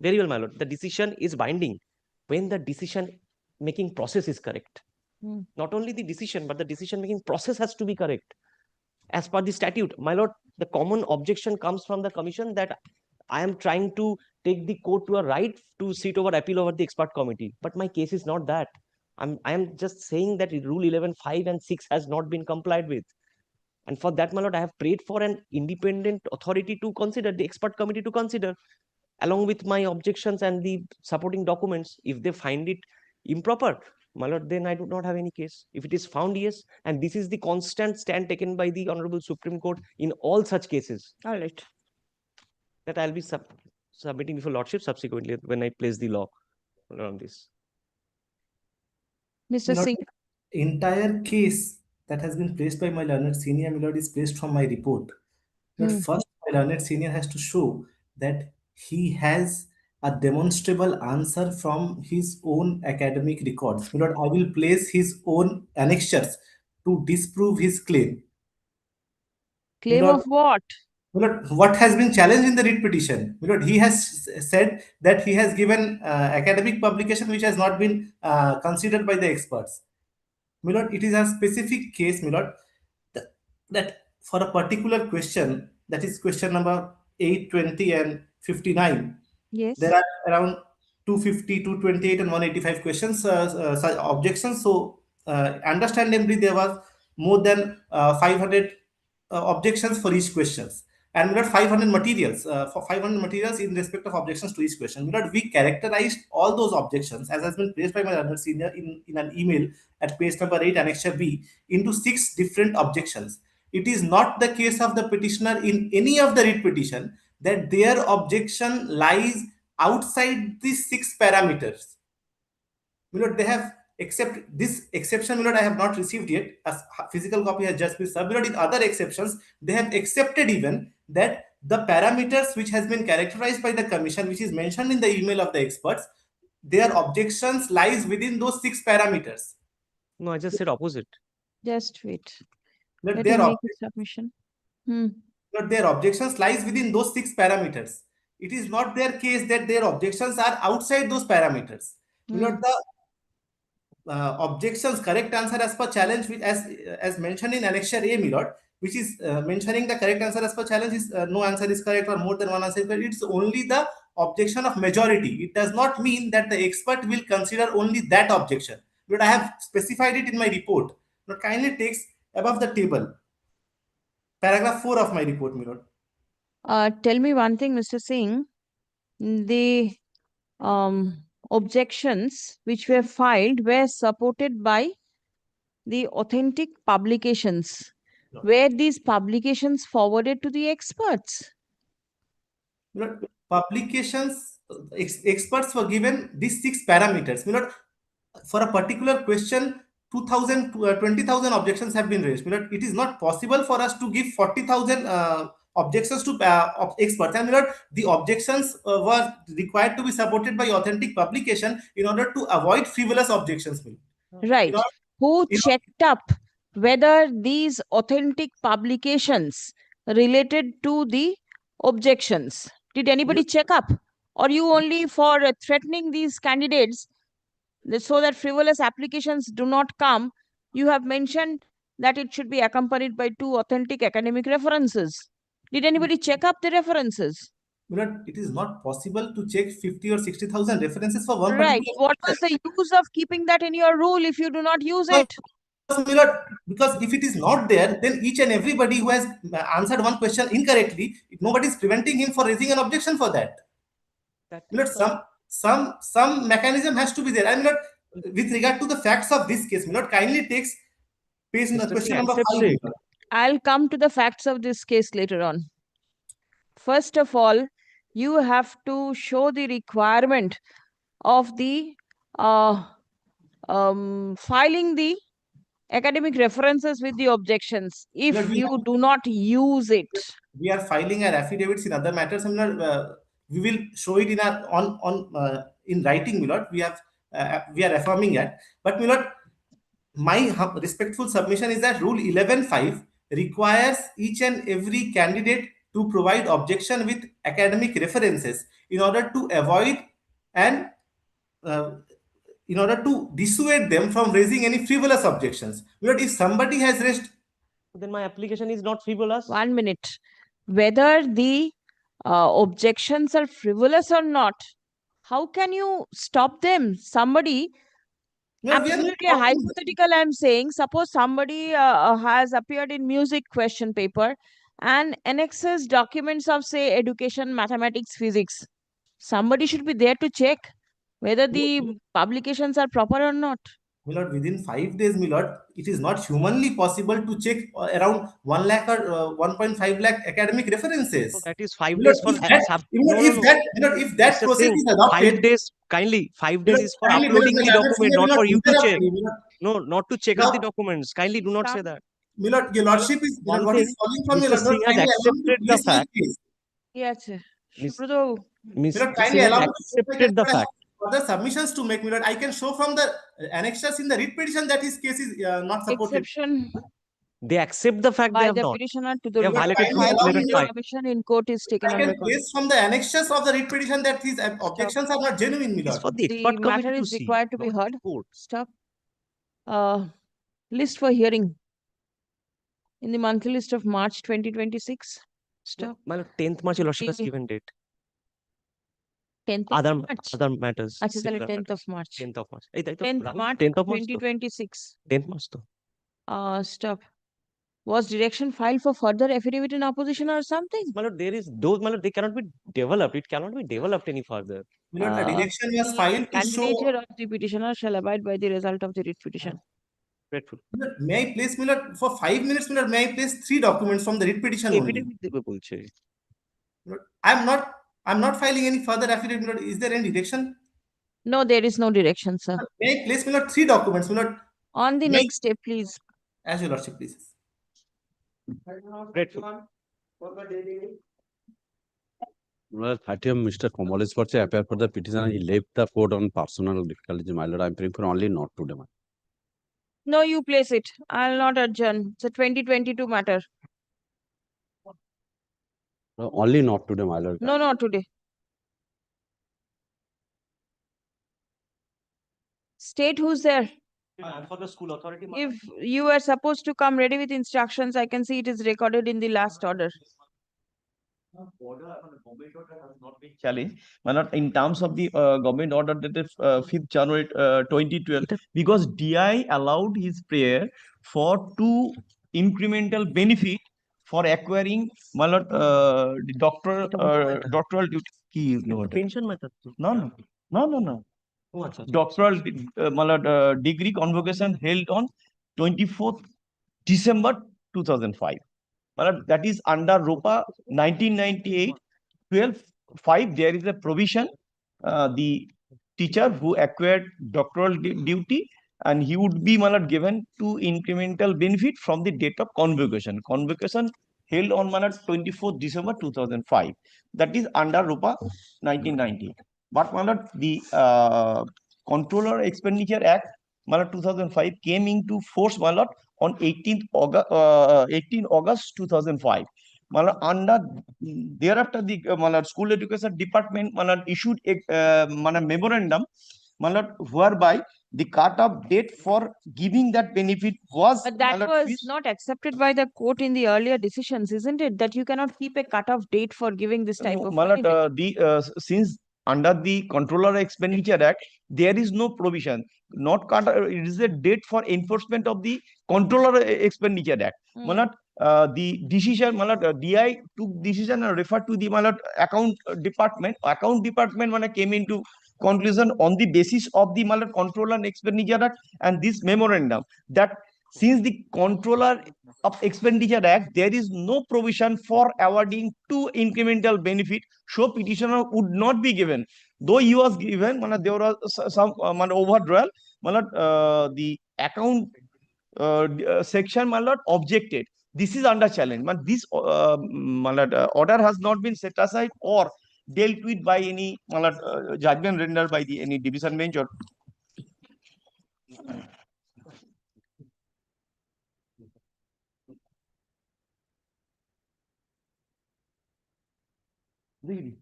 Speaker 17: Very well, my lord. The decision is binding when the decision making process is correct. Not only the decision, but the decision making process has to be correct. As per the statute, my lord, the common objection comes from the commission that I am trying to take the court to a right to sit over appeal over the expert committee. But my case is not that. I am just saying that Rule 11.5 and 6 has not been complied with. And for that, my lord, I have prayed for an independent authority to consider, the expert committee to consider, along with my objections and the supporting documents. If they find it improper, my lord, then I do not have any case. If it is found, yes, and this is the constant stand taken by the Honorable Supreme Court in all such cases.
Speaker 2: All right.
Speaker 17: That I'll be submitting before lordship subsequently when I place the law on this.
Speaker 2: Mr. Singh.
Speaker 4: Entire case that has been placed by my learned senior, my lord, is placed from my report. But first, my learned senior has to show that he has a demonstrable answer from his own academic records. My lord, I will place his own annexures to disprove his claim.
Speaker 2: Claim
Speaker 4: My lord,
Speaker 2: of what?
Speaker 4: my lord, what has been challenged in the writ petition? My lord, he has said that he has given academic publication which has not been considered by the experts. My lord, it is a specific case, my lord, that for a particular question, that is question number 8, 20, and 59,
Speaker 2: Yes.
Speaker 4: there are around 250, 228, and 185 questions, objections. So, understandably, there was more than 500 objections for each questions. And we got 500 materials, for 500 materials in respect of objections to each question. We characterized all those objections, as has been placed by my learned senior in an email at page number 8, annexure B, into 6 different objections. It is not the case of the petitioner in any of the writ petition that their objection lies outside these 6 parameters. They have except this exception, I have not received yet. A physical copy has just been submitted. In other exceptions, they have accepted even that the parameters which has been characterized by the commission, which is mentioned in the email of the experts, their objections lies within those 6 parameters.
Speaker 17: No, I just said opposite.
Speaker 2: Just wait.
Speaker 4: Let
Speaker 2: Let
Speaker 4: their
Speaker 2: him make his submission.
Speaker 4: But their objections lies within those 6 parameters. It is not their case that their objections are outside those parameters. The objections, correct answer as per challenge, which as mentioned in annexure A, Milord, which is mentioning the correct answer as per challenge is no answer is correct or more than one answer is correct. It's only the objection of majority. It does not mean that the expert will consider only that objection. But I have specified it in my report. But kindly takes above the table. Paragraph 4 of my report, Milord.
Speaker 2: Tell me one thing, Mr. Singh. The objections which were filed were supported by the authentic publications. Were these publications forwarded to the experts?
Speaker 4: Publications, experts were given these 6 parameters. For a particular question, 20,000 objections have been raised. It is not possible for us to give 40,000 objections to experts. And the objections were required to be supported by authentic publication in order to avoid frivolous objections.
Speaker 2: Right. Who checked up whether these authentic publications related to the objections? Did anybody check up? Or you only for threatening these candidates so that frivolous applications do not come, you have mentioned that it should be accompanied by 2 authentic academic references. Did anybody check up the references?
Speaker 4: It is not possible to check 50 or 60,000 references for one
Speaker 2: Right.
Speaker 4: particular.
Speaker 2: What was the use of keeping that in your rule if you do not use it?
Speaker 4: Because if it is not there, then each and everybody who has answered one question incorrectly, nobody is preventing him for raising an objection for that. Some mechanism has to be there. And with regard to the facts of this case, kindly takes page question number 5.
Speaker 2: I'll come to the facts of this case later on. First of all, you have to show the requirement of the filing the academic references with the objections if you do not use it.
Speaker 4: We are filing our affidavits in other matters. We will show it in our in writing, Milord. We are affirming it. But Milord, my respectful submission is that Rule 11.5 requires each and every candidate to provide objection with academic references in order to avoid and in order to dissuade them from raising any frivolous objections. Milord, if somebody has raised,
Speaker 17: then my application is not frivolous.
Speaker 2: 1 minute. Whether the objections are frivolous or not, how can you stop them? Somebody, absolutely hypothetical, I'm saying, suppose somebody has appeared in music question paper and annexes documents of, say, education, mathematics, physics. Somebody should be there to check whether the publications are proper or not.
Speaker 4: Milord, within 5 days, Milord, it is not humanly possible to check around 1 lakh or 1.5 lakh academic references.
Speaker 17: So that is 5
Speaker 4: Milord,
Speaker 17: days for
Speaker 4: if that process is adopted,
Speaker 17: 5 days, kindly 5 days is for uploading the document, not for you to check. No, not to check
Speaker 4: Now,
Speaker 17: up the documents. Kindly do not say that.
Speaker 4: Milord, your lordship is,
Speaker 17: One
Speaker 4: what is
Speaker 17: thing,
Speaker 4: falling from
Speaker 17: Mr.
Speaker 4: Milord?
Speaker 17: Singh has
Speaker 4: Kindly allow me to
Speaker 17: accepted the
Speaker 4: place my
Speaker 17: fact.
Speaker 4: case.
Speaker 2: Yes,
Speaker 17: Miss-
Speaker 2: Subrata.
Speaker 17: Mr.
Speaker 4: Milord, kindly
Speaker 17: Singh has
Speaker 4: allow me to place my case.
Speaker 17: accepted the
Speaker 4: But I have
Speaker 17: fact.
Speaker 4: further submissions to make, Milord. I can show from the annexures in the writ petition that his case is not supported.
Speaker 2: Exception
Speaker 17: They accept the fact they
Speaker 2: by
Speaker 17: have
Speaker 2: the
Speaker 17: not.
Speaker 2: petitioner to
Speaker 17: They
Speaker 2: the
Speaker 17: have
Speaker 2: rule
Speaker 17: violated
Speaker 4: Kindly
Speaker 17: Rule
Speaker 4: allow me
Speaker 17: 11
Speaker 4: your,
Speaker 2: submission in court is taken
Speaker 4: I
Speaker 2: on
Speaker 4: can
Speaker 2: record.
Speaker 4: place from the annexures of the writ petition that his objections are not genuine,
Speaker 17: It's
Speaker 4: Milord.
Speaker 17: for the
Speaker 2: The
Speaker 17: expert committee
Speaker 2: matter
Speaker 17: to
Speaker 2: is
Speaker 17: see,
Speaker 2: required to be
Speaker 17: not the
Speaker 2: heard.
Speaker 17: court.
Speaker 2: Stop. List for hearing in the monthly list of March 2026. Stop.
Speaker 17: My lord, 10th March, your lordship has
Speaker 2: The
Speaker 17: given date.
Speaker 2: 10th of
Speaker 17: Other
Speaker 2: March.
Speaker 17: matters.
Speaker 2: আচ্ছা তাহলে
Speaker 17: similar
Speaker 2: 10th of
Speaker 17: matters.
Speaker 2: March.
Speaker 17: 10th of March. এই তাই তো,
Speaker 2: 10th
Speaker 17: Rahul,
Speaker 2: March
Speaker 17: 10th of March তো?
Speaker 2: 2026.
Speaker 17: 10th March তো?
Speaker 2: Stop. Was direction filed for further affidavit in opposition or something?
Speaker 17: My lord, there is those, my lord, they cannot be developed. It cannot be developed any further.
Speaker 4: Milord, the direction was
Speaker 2: The
Speaker 4: filed to show.
Speaker 2: candidature of the petitioner shall abide by the result of the writ petition.
Speaker 17: Grateful.
Speaker 4: Milord, may I place, Milord, for 5 minutes, Milord, may I place 3 documents from the writ petition only?
Speaker 17: Affidavit দেবে বলছে।
Speaker 4: Milord, I'm not filing any further affidavit, Milord. Is there any direction?
Speaker 2: No, there is no direction, sir.
Speaker 4: May I place, Milord, 3 documents, Milord?
Speaker 2: On the
Speaker 4: May-
Speaker 2: next step, please.
Speaker 4: As your lordship pleases.
Speaker 17: Grateful.
Speaker 7: Well, 30th Mr. Komal is for say appear for the petition. He left the court on personal difficulties. My lord, I'm praying for only not today.
Speaker 2: No, you place it. I'll not adjourn. It's a 2022 matter.
Speaker 7: No, only not today, my lord.
Speaker 2: No, not today. State who's there.
Speaker 17: For the school authority.
Speaker 2: If you are supposed to come ready with instructions, I can see it is recorded in the last order.
Speaker 12: Challenge, not in terms of the government order dated 5th January 2012, because DI allowed his prayer for 2 incremental benefit for acquiring the doctoral duty.
Speaker 17: Pension method.
Speaker 12: No. Doctoral degree convocation held on 24th December 2005. That is under ROPA 1998 12(5). There is a provision, the teacher who acquired doctoral duty, and he would be given 2 incremental benefit from the date of convocation. Convocation held on 24th December 2005. That is under ROPA 1990. But the Controller Expenditure Act 2005 came into force on 18th August 2005. Under thereafter the school education department issued a memorandum whereby the cut-off date for giving that benefit was
Speaker 2: But that was not accepted by the court in the earlier decisions, isn't it? That you cannot keep a cut-off date for giving this type of benefit.
Speaker 12: Since under the Controller Expenditure Act, there is no provision. Not cut. It is a date for enforcement of the Controller Expenditure Act. The decision, DI took decision and referred to the account department. Account department came into conclusion on the basis of the Controller Expenditure Act and this memorandum that since the Controller of Expenditure Act, there is no provision for awarding 2 incremental benefit, so petitioner would not be given. Though he was given, there was some overdrawal, the account section objected. This is under challenge. This order has not been set aside or dealt with by any judgment rendered by the any division bench or really.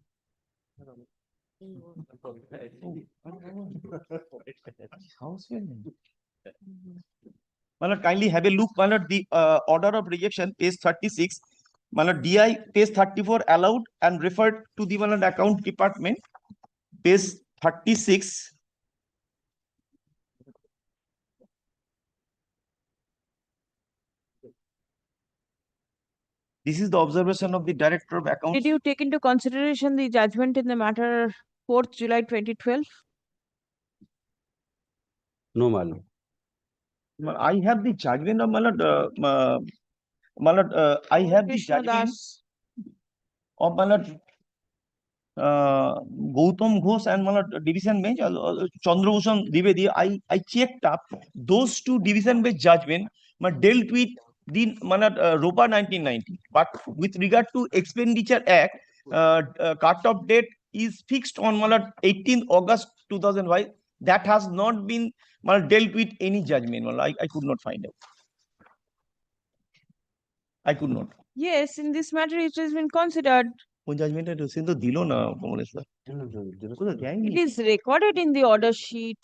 Speaker 12: Kindly have a look. The order of rejection, page 36. DI, page 34, allowed and referred to the account department, page 36. This is the observation of the Director of Accounts.
Speaker 2: Did you take into consideration the judgment in the matter 4th July 2012?
Speaker 7: No, my lord.
Speaker 12: I have the judgment of I have the
Speaker 2: Krishna
Speaker 12: judgment
Speaker 2: Das.
Speaker 12: of Gautam Ghosh and division bench, Chandrabhushan Dwivedi, I checked up those two division bench judgment dealt with the ROPA 1990. But with regard to Expenditure Act, cut-off date is fixed on 18th August 2005. That has not been dealt with any judgment. I could not find out. I could not.
Speaker 2: Yes, in this matter, it has been considered.
Speaker 12: কোন জাজমেন্টটা রসিন তো দিল না কমলেশ দা
Speaker 2: It is recorded in the order sheet.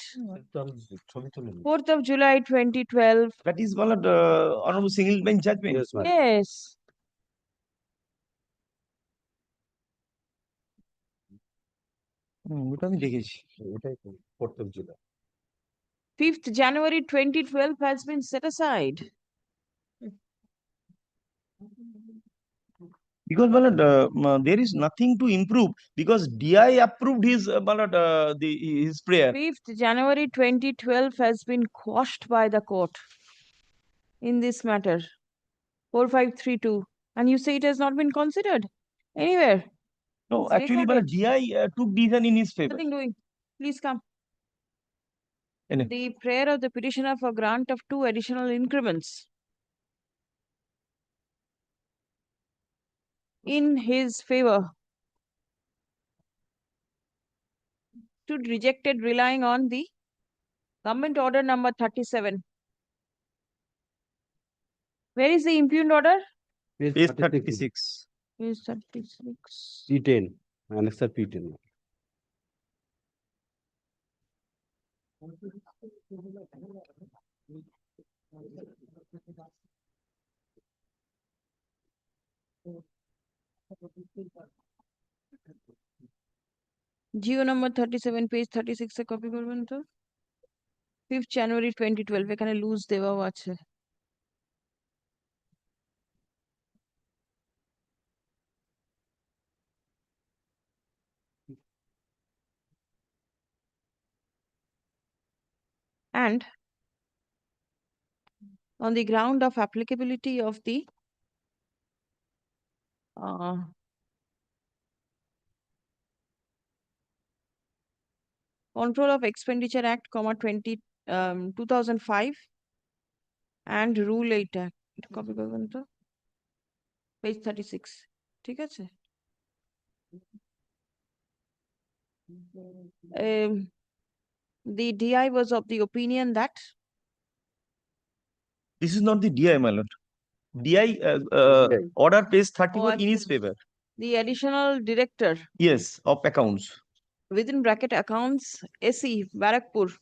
Speaker 2: 4th of July 2012.
Speaker 12: That is one of the honorable single bench judgment.
Speaker 2: Yes.
Speaker 12: ওটা আমি দেখেছি
Speaker 7: ওটাই তো 4th of July
Speaker 2: 5th January 2012 has been set aside.
Speaker 12: Because there is nothing to improve because DI approved his his prayer.
Speaker 2: 5th January 2012 has been quashed by the court in this matter. 4532. And you say it has not been considered anywhere.
Speaker 12: No,
Speaker 2: It's
Speaker 12: actually,
Speaker 2: recorded.
Speaker 12: DI took decision in his favor.
Speaker 2: Nothing doing. Please come.
Speaker 12: Ene.
Speaker 2: The prayer of the petitioner for grant of 2 additional increments in his favor stood rejected relying on the government order number 37. Where is the impugned order?
Speaker 12: Page 36.
Speaker 2: Page 36.
Speaker 7: P10 annexer P10
Speaker 2: Geo number 37, page 36 A copy করবেন তো 5th January 2012 এখানে loose দেওয়াও আছে and on the ground of applicability of the Control of Expenditure Act, 2005 and Rule 8 Act. Copy করবেন তো page 36 ঠিক আছে the DI was of the opinion that
Speaker 12: This is not the DI, my lord. DI order page 34 in his favor.
Speaker 2: The additional director.
Speaker 12: Yes, of accounts.
Speaker 2: Within bracket accounts, SE, Barakpur.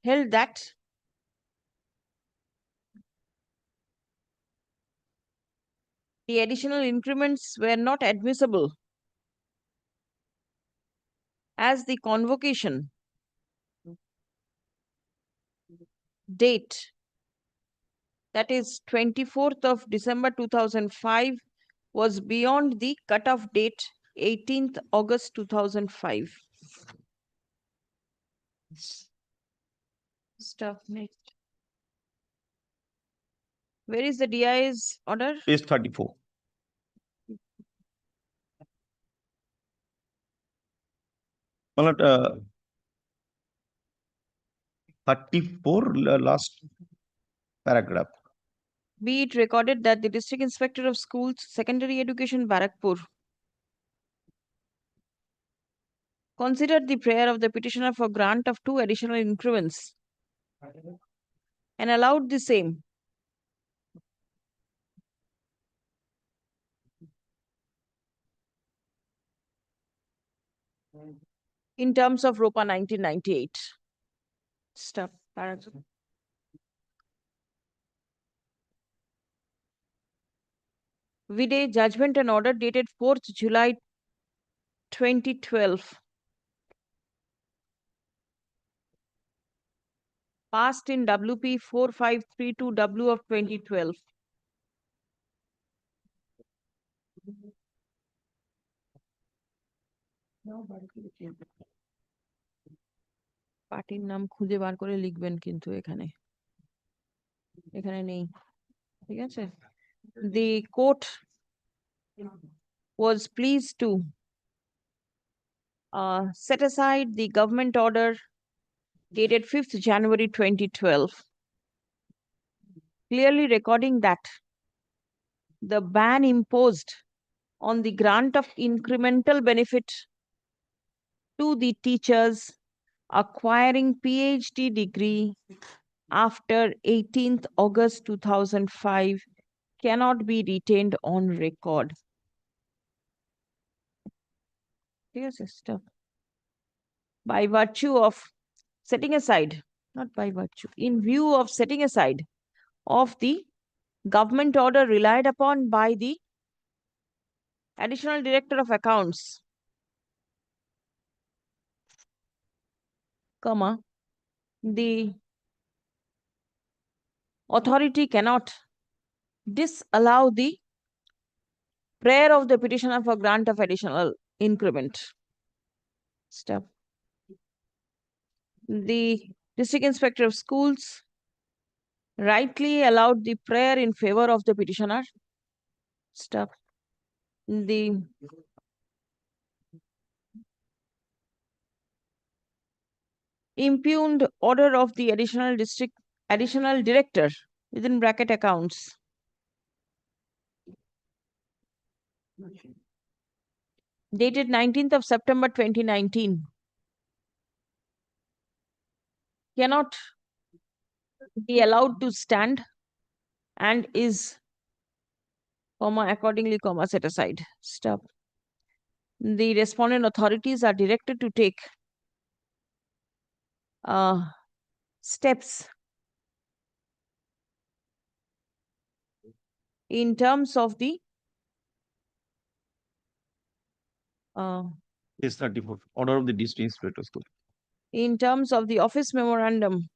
Speaker 2: Held that the additional increments were not admissible as the convocation date, that is 24th of December 2005, was beyond the cutoff date 18th August 2005. Stuff next. Where is the DI's order?
Speaker 12: Page 34. Well, 34 last paragraph.
Speaker 2: Be it recorded that the District Inspector of Schools, Secondary Education, Barakpur, considered the prayer of the petitioner for grant of 2 additional increments and allowed the same in terms of ROPA 1998. Stop. Paragraph. Vide judgment and order dated 4th July 2012. Passed in WP 4532W of 2012. পার্টির নাম খুঁজে বার করে লিখবেন কিন্তু এখানে এখানে নেই ঠিক আছে the court was pleased to set aside the government order dated 5th January 2012, clearly recording that the ban imposed on the grant of incremental benefit to the teachers acquiring PhD degree after 18th August 2005 cannot be retained on record. Dear sister, by virtue of setting aside, not by virtue, in view of setting aside of the government order relied upon by the Additional Director of Accounts, comma, the authority cannot disallow the prayer of the petitioner for grant of additional increment. Step. The District Inspector of Schools rightly allowed the prayer in favor of the petitioner. Step. The impugned order of the additional director within bracket accounts dated 19th of September 2019 cannot be allowed to stand and is accordingly set aside. Stop. The respondent authorities are directed to take steps in terms of the
Speaker 12: Yes, 34. Order of the District Inspector School.
Speaker 2: In terms of the office memorandum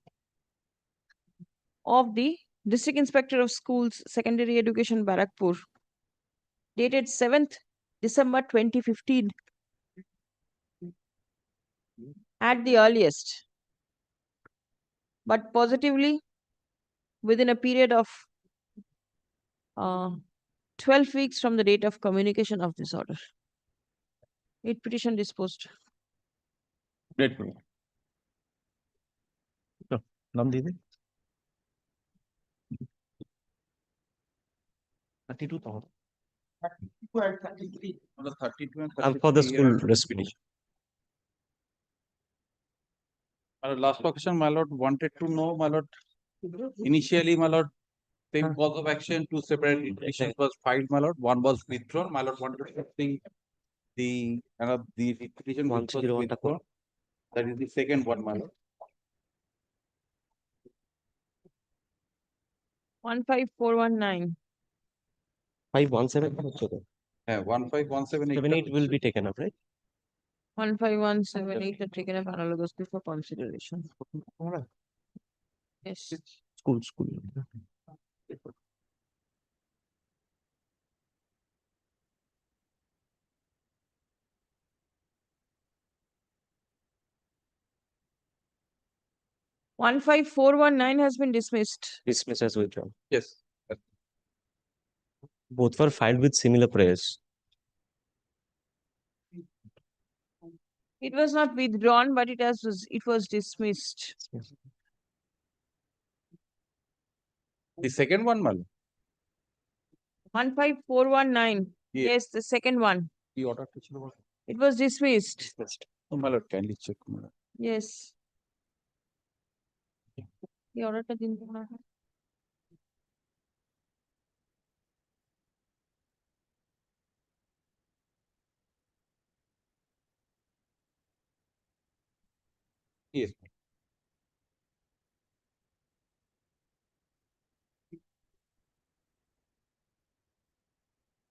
Speaker 2: of the District Inspector of Schools, Secondary Education, Barakpur, dated 7th December 2015, at the earliest, but positively within a period of 12 weeks from the date of communication of this order. It petition disposed.
Speaker 12: Great. Nam Didi. 32,000.
Speaker 19: 32 and 33. On the 32 and 33.
Speaker 17: And for the school respiration.
Speaker 19: Last question, my lord, wanted to know, my lord, initially, my lord, same cause of action, two separate petitions was filed, my lord. One was withdrawn, my lord wanted to think the petition which was withdrawn. That is the second one, my lord.
Speaker 2: 15419.
Speaker 17: 517.
Speaker 19: Yeah, 15178.
Speaker 17: 78 will be taken up, right?
Speaker 2: 15178 are taken up analogously for consideration. Yes.
Speaker 17: School.
Speaker 2: 15419 has been dismissed.
Speaker 17: Dismissed as withdrawn.
Speaker 19: Yes.
Speaker 17: Both were filed with similar prayers.
Speaker 2: It was not withdrawn, but it was dismissed.
Speaker 19: The second one, my lord.
Speaker 2: 15419.
Speaker 19: Yeah.
Speaker 2: Yes, the second one.
Speaker 19: The order teacher was.
Speaker 2: It was dismissed.
Speaker 19: Oh, my lord, kindly check, my lord.
Speaker 2: Yes. The order ta din pona hai.
Speaker 19: Yes.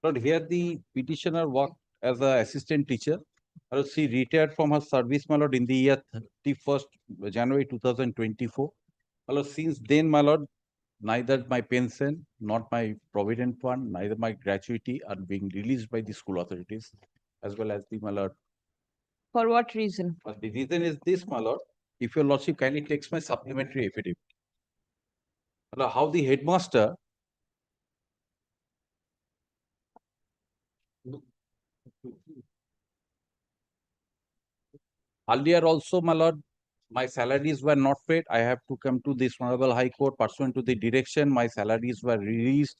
Speaker 19: Lord, here the petitioner worked as an assistant teacher. She retired from her service, my lord, in the year 31st January 2024. My lord, since then, my lord, neither my pension, not my provident fund, neither my gratuity are being released by the school authorities, as well as the, my lord.
Speaker 2: For what reason?
Speaker 19: The reason is this, my lord. If your lordship kindly takes my supplementary affidavit. How the headmaster
Speaker 7: Earlier also, my lord, my salaries were not paid. I have to come to this Honorable High Court pursuant to the direction. My salaries were released.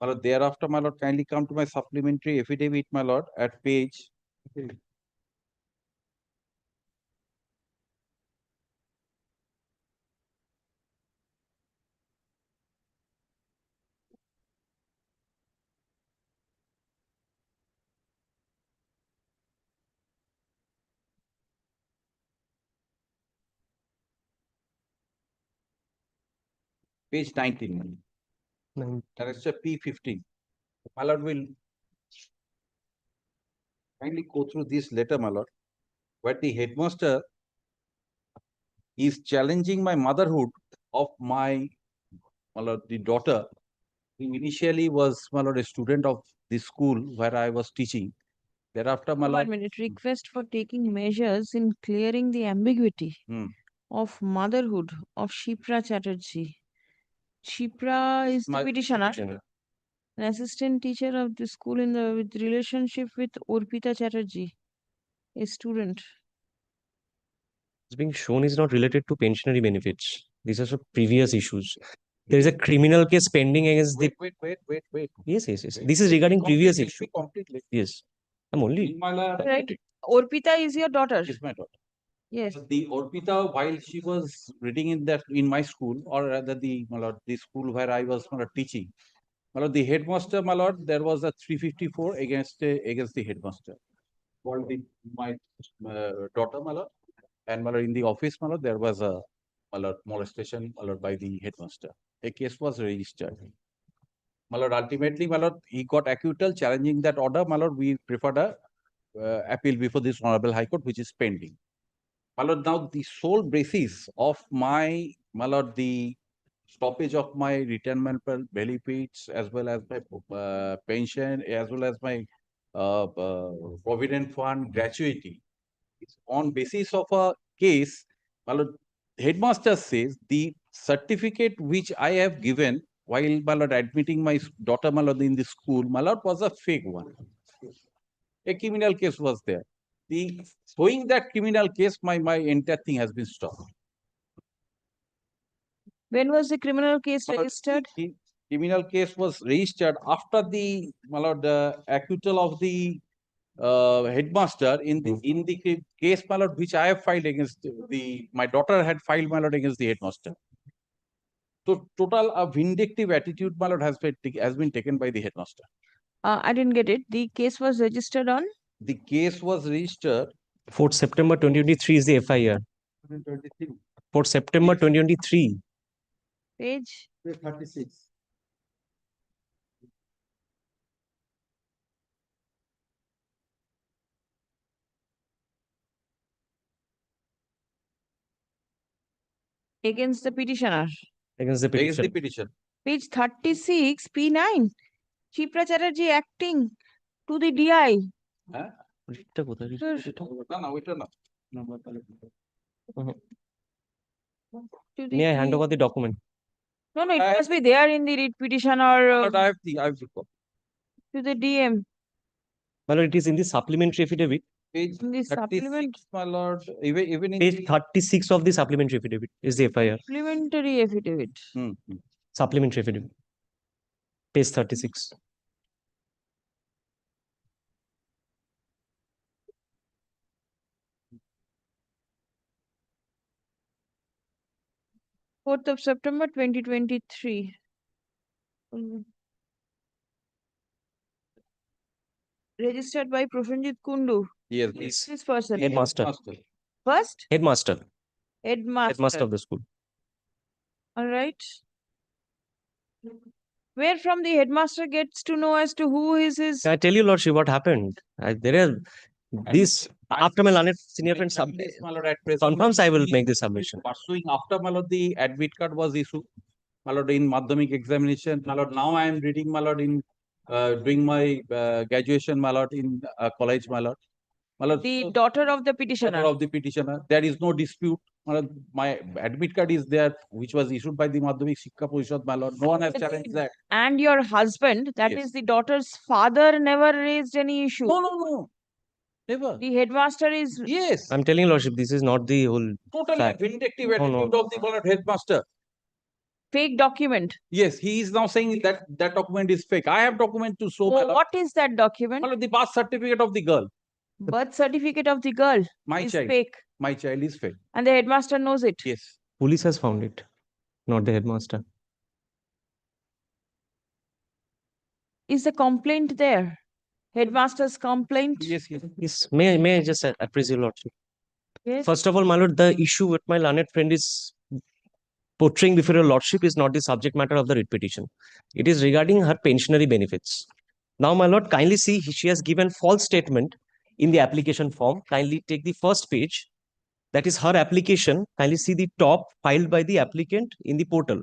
Speaker 7: My lord, thereafter, my lord, kindly come to my supplementary affidavit, my lord, at page. Page 19. That is a P15. My lord will kindly go through this letter, my lord, where the headmaster is challenging my motherhood of my lord, the daughter, who initially was, my lord, a student of the school where I was teaching. Thereafter, my
Speaker 2: 1
Speaker 7: lord,
Speaker 2: minute. Request for taking measures in clearing the ambiguity of motherhood of Shipra Chatterjee. Shipra is the petitioner, an assistant teacher of the school in the with relationship with Orpita Chatterjee, a student.
Speaker 17: It's being shown is not related to pensionary benefits. These are some previous issues. There is a criminal case pending against the.
Speaker 7: Wait.
Speaker 17: Yes. This is regarding previous
Speaker 7: Let
Speaker 17: issue.
Speaker 7: me complete.
Speaker 17: Yes. I'm only.
Speaker 7: My lord,
Speaker 2: Right. Orpita is your daughter.
Speaker 7: is my daughter.
Speaker 2: Yes.
Speaker 7: The Orpita, while she was reading in my school, or rather my lord, the school where I was, my lord, teaching, my lord, the headmaster, my lord, there was a 354 against the headmaster. Called my daughter, my lord, and my lord, in the office, my lord, there was a, my lord, molestation, my lord, by the headmaster. A case was registered. My lord, ultimately, my lord, he got acquittal challenging that order. My lord, we preferred a appeal before this Honorable High Court, which is pending. My lord, now the sole basis of my lord, the stoppage of my retirement benefits, as well as my pension, as well as my provident fund gratuity, is on basis of a case. My lord, headmaster says the certificate which I have given while, my lord, admitting my daughter, my lord, in the school, my lord, was a fake one. A criminal case was there. The showing that criminal case, my entire thing has been stopped.
Speaker 2: When was the criminal case registered?
Speaker 7: The criminal case was registered after the, my lord, the acquittal of the headmaster in the case, my lord, which I have filed against my daughter had filed, my lord, against the headmaster. So total a vindictive attitude, my lord, has been taken by the headmaster.
Speaker 2: I didn't get it. The case was registered on?
Speaker 7: The case was registered
Speaker 17: 4th September 2023 is the FIR. 4th September 2023.
Speaker 2: Page?
Speaker 7: 36.
Speaker 2: Against the petitioner.
Speaker 17: Against the petition.
Speaker 7: petition.
Speaker 2: Page 36, P9. Shipra Chatterjee acting to the DI.
Speaker 7: Huh?
Speaker 17: May I hand over the document?
Speaker 2: No, it must be there in the writ petition or
Speaker 7: I have the copy.
Speaker 2: to the DM.
Speaker 17: My lord, it is in the supplementary affidavit.
Speaker 7: Page
Speaker 2: In the
Speaker 7: 36,
Speaker 2: supplement.
Speaker 7: my lord, even in
Speaker 17: Page 36 of the supplementary affidavit is the FIR.
Speaker 2: Supplementary affidavit.
Speaker 17: Supplementary affidavit. Page 36.
Speaker 2: Fourth of September 2023. Registered by Prosenjit Kundu.
Speaker 7: Yes.
Speaker 2: This person.
Speaker 17: Headmaster.
Speaker 2: First?
Speaker 17: Headmaster.
Speaker 2: Headmaster.
Speaker 17: Headmaster of the school.
Speaker 2: All right. Where from the headmaster gets to know as to who is his.
Speaker 17: Can I tell you, Lordship, what happened? There are this after my learned senior friend confirms I will make the submission.
Speaker 7: Pursuing after, my lord, the admit card was issued, my lord, in Madhyamik examination, my lord. Now I am reading, my lord, in doing my graduation, my lord, in college, my lord. My lord,
Speaker 2: The daughter of the petitioner.
Speaker 7: daughter of the petitioner. There is no dispute. My admit card is there, which was issued by the Madhyamik Shiksha Parishad, my lord. No one has challenged that.
Speaker 2: And your husband, that
Speaker 7: Yes.
Speaker 2: is the daughter's father, never raised any issue.
Speaker 7: No. Never.
Speaker 2: The headmaster is
Speaker 7: Yes.
Speaker 17: I'm telling Lordship, this is not the whole
Speaker 7: Totally
Speaker 17: fact.
Speaker 7: vindictive
Speaker 17: No, no.
Speaker 7: attitude of the Malad headmaster.
Speaker 2: fake document.
Speaker 7: Yes, he is now saying that that document is fake. I have document to show.
Speaker 2: Oh, what is that document?
Speaker 7: The birth certificate of the girl.
Speaker 2: Birth certificate of the girl
Speaker 7: My
Speaker 2: is
Speaker 7: child.
Speaker 2: fake.
Speaker 7: My child is fake.
Speaker 2: And the headmaster knows it.
Speaker 7: Yes.
Speaker 17: Police has found it, not the headmaster.
Speaker 2: Is the complaint there? Headmaster's complaint?
Speaker 7: Yes, yes.
Speaker 17: Yes, may I just appraise your Lordship?
Speaker 2: Yes.
Speaker 17: First of all, my lord, the issue with my learned friend is portraying before your lordship is not the subject matter of the writ petition. It is regarding her pensionary benefits. Now, my lord, kindly see, she has given false statement in the application form. Kindly take the first page. That is her application. Kindly see the top filed by the applicant in the portal.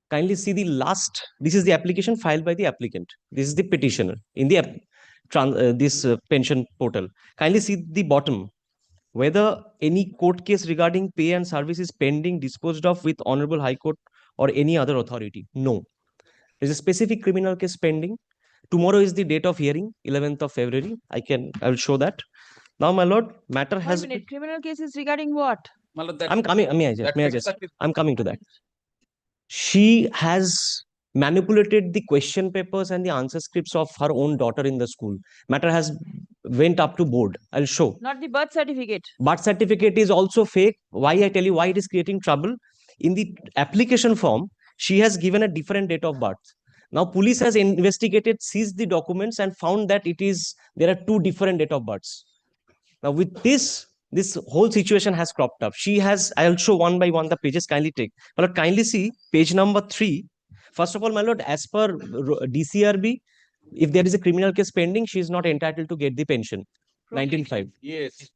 Speaker 17: Kindly see the last. This is the application filed by the applicant. This is the petitioner in the pension portal. Kindly see the bottom. Whether any court case regarding pay and service is pending, disposed of with Honorable High Court or any other authority. No. There is a specific criminal case pending. Tomorrow is the date of hearing, 11th of February. I will show that. Now, my lord, matter has.
Speaker 2: 1 minute. Criminal cases regarding what?
Speaker 17: I'm coming. I'm coming to that. She has manipulated the question papers and the answer scripts of her own daughter in the school. Matter has went up to board. I'll show.
Speaker 2: Not the birth certificate.
Speaker 17: Birth certificate is also fake. Why? I tell you why it is creating trouble. In the application form, she has given a different date of birth. Now, police has investigated, seized the documents and found that there are two different date of births. Now, with this whole situation has cropped up. She has, I'll show one by one the pages. Kindly take. My lord, kindly see page number 3. First of all, my lord, as per DCRB, if there is a criminal case pending, she is not entitled to get the pension. 19.5.
Speaker 7: Yes.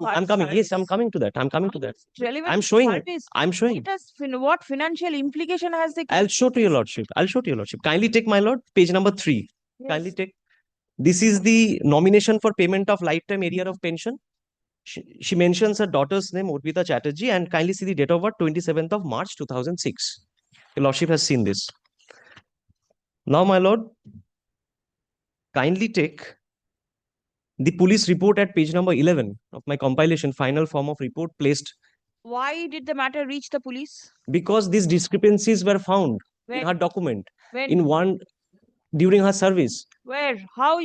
Speaker 17: I'm coming. Yes, I'm coming to that. I'm coming to that.
Speaker 2: Relevant
Speaker 17: I'm showing.
Speaker 2: service.
Speaker 17: I'm showing.
Speaker 2: What financial implication has the?
Speaker 17: I'll show to your lordship. I'll show to your lordship. Kindly take, my lord, page number 3.
Speaker 2: Yes.
Speaker 17: Kindly take. This is the nomination for payment of lifetime arrear of pension. She mentions her daughter's name, Urpita Chatterjee, and kindly see the date of birth, 27th of March 2006. Your lordship has seen this. Now, my lord, kindly take the police report at page number 11 of my compilation, final form of report placed.
Speaker 2: Why did the matter reach the police?
Speaker 17: Because these discrepancies were found in her document.
Speaker 2: When?
Speaker 17: During her service.
Speaker 2: Where? How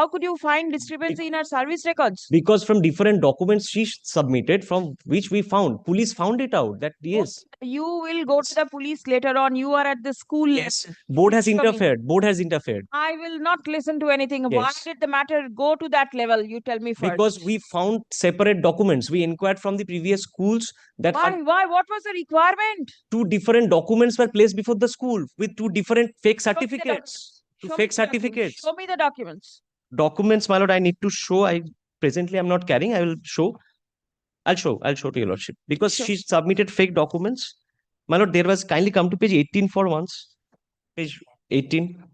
Speaker 2: could you find discrepancy in her service records?
Speaker 17: Because from different documents she submitted, from which we found, police found it out that yes.
Speaker 2: You will go to the police later on. You are at the school.
Speaker 17: Yes. Board has interfered. Board has interfered.
Speaker 2: I will not listen to anything.
Speaker 17: Yes.
Speaker 2: Why did the matter go to that level? You tell me first.
Speaker 17: Because we found separate documents. We inquired from the previous schools that
Speaker 2: Why? What was the requirement?
Speaker 17: 2 different documents were placed before the school with 2 different fake certificates. Fake certificates.
Speaker 2: Show me the documents.
Speaker 17: Documents, my lord, I need to show. Presently I'm not carrying. I will show. I'll show to your lordship. Because she submitted fake documents. My lord, there was, kindly come to page 18 for once. Page 18.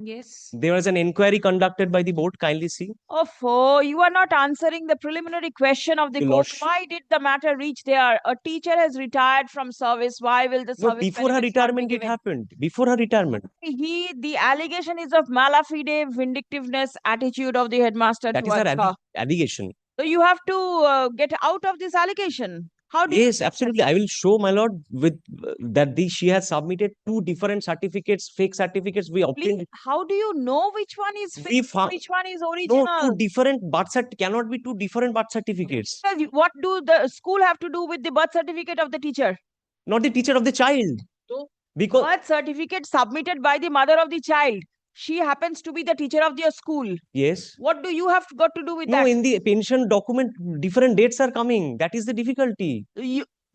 Speaker 2: Yes.
Speaker 17: There was an inquiry conducted by the board. Kindly see.
Speaker 2: Oh, you are not answering the preliminary question of the
Speaker 17: Your
Speaker 2: court.
Speaker 17: lordship.
Speaker 2: Why did the matter reach there? A teacher has retired from service. Why will the
Speaker 17: No,
Speaker 2: service
Speaker 17: before her
Speaker 2: benefits not be
Speaker 17: retirement it
Speaker 2: given?
Speaker 17: happened. Before her retirement.
Speaker 2: The allegation is of malafide vindictiveness attitude of the headmaster
Speaker 17: That is
Speaker 2: towards
Speaker 17: her
Speaker 2: her.
Speaker 17: allegation.
Speaker 2: So you have to get out of this allegation. How do
Speaker 17: Yes, absolutely. I will show, my lord, with that she has submitted 2 different certificates, fake certificates. We obtained.
Speaker 2: How do you know which one is fake, which one is original?
Speaker 17: No, 2 different birth certificates. Cannot be 2 different birth certificates.
Speaker 2: What do the school have to do with the birth certificate of the teacher?
Speaker 17: Not the teacher of the child.
Speaker 2: So,
Speaker 17: because
Speaker 2: birth certificate submitted by the mother of the child. She happens to be the teacher of their school.
Speaker 17: Yes.
Speaker 2: What do you have got to do with that?
Speaker 17: No, in the pension document, different dates are coming. That is the difficulty.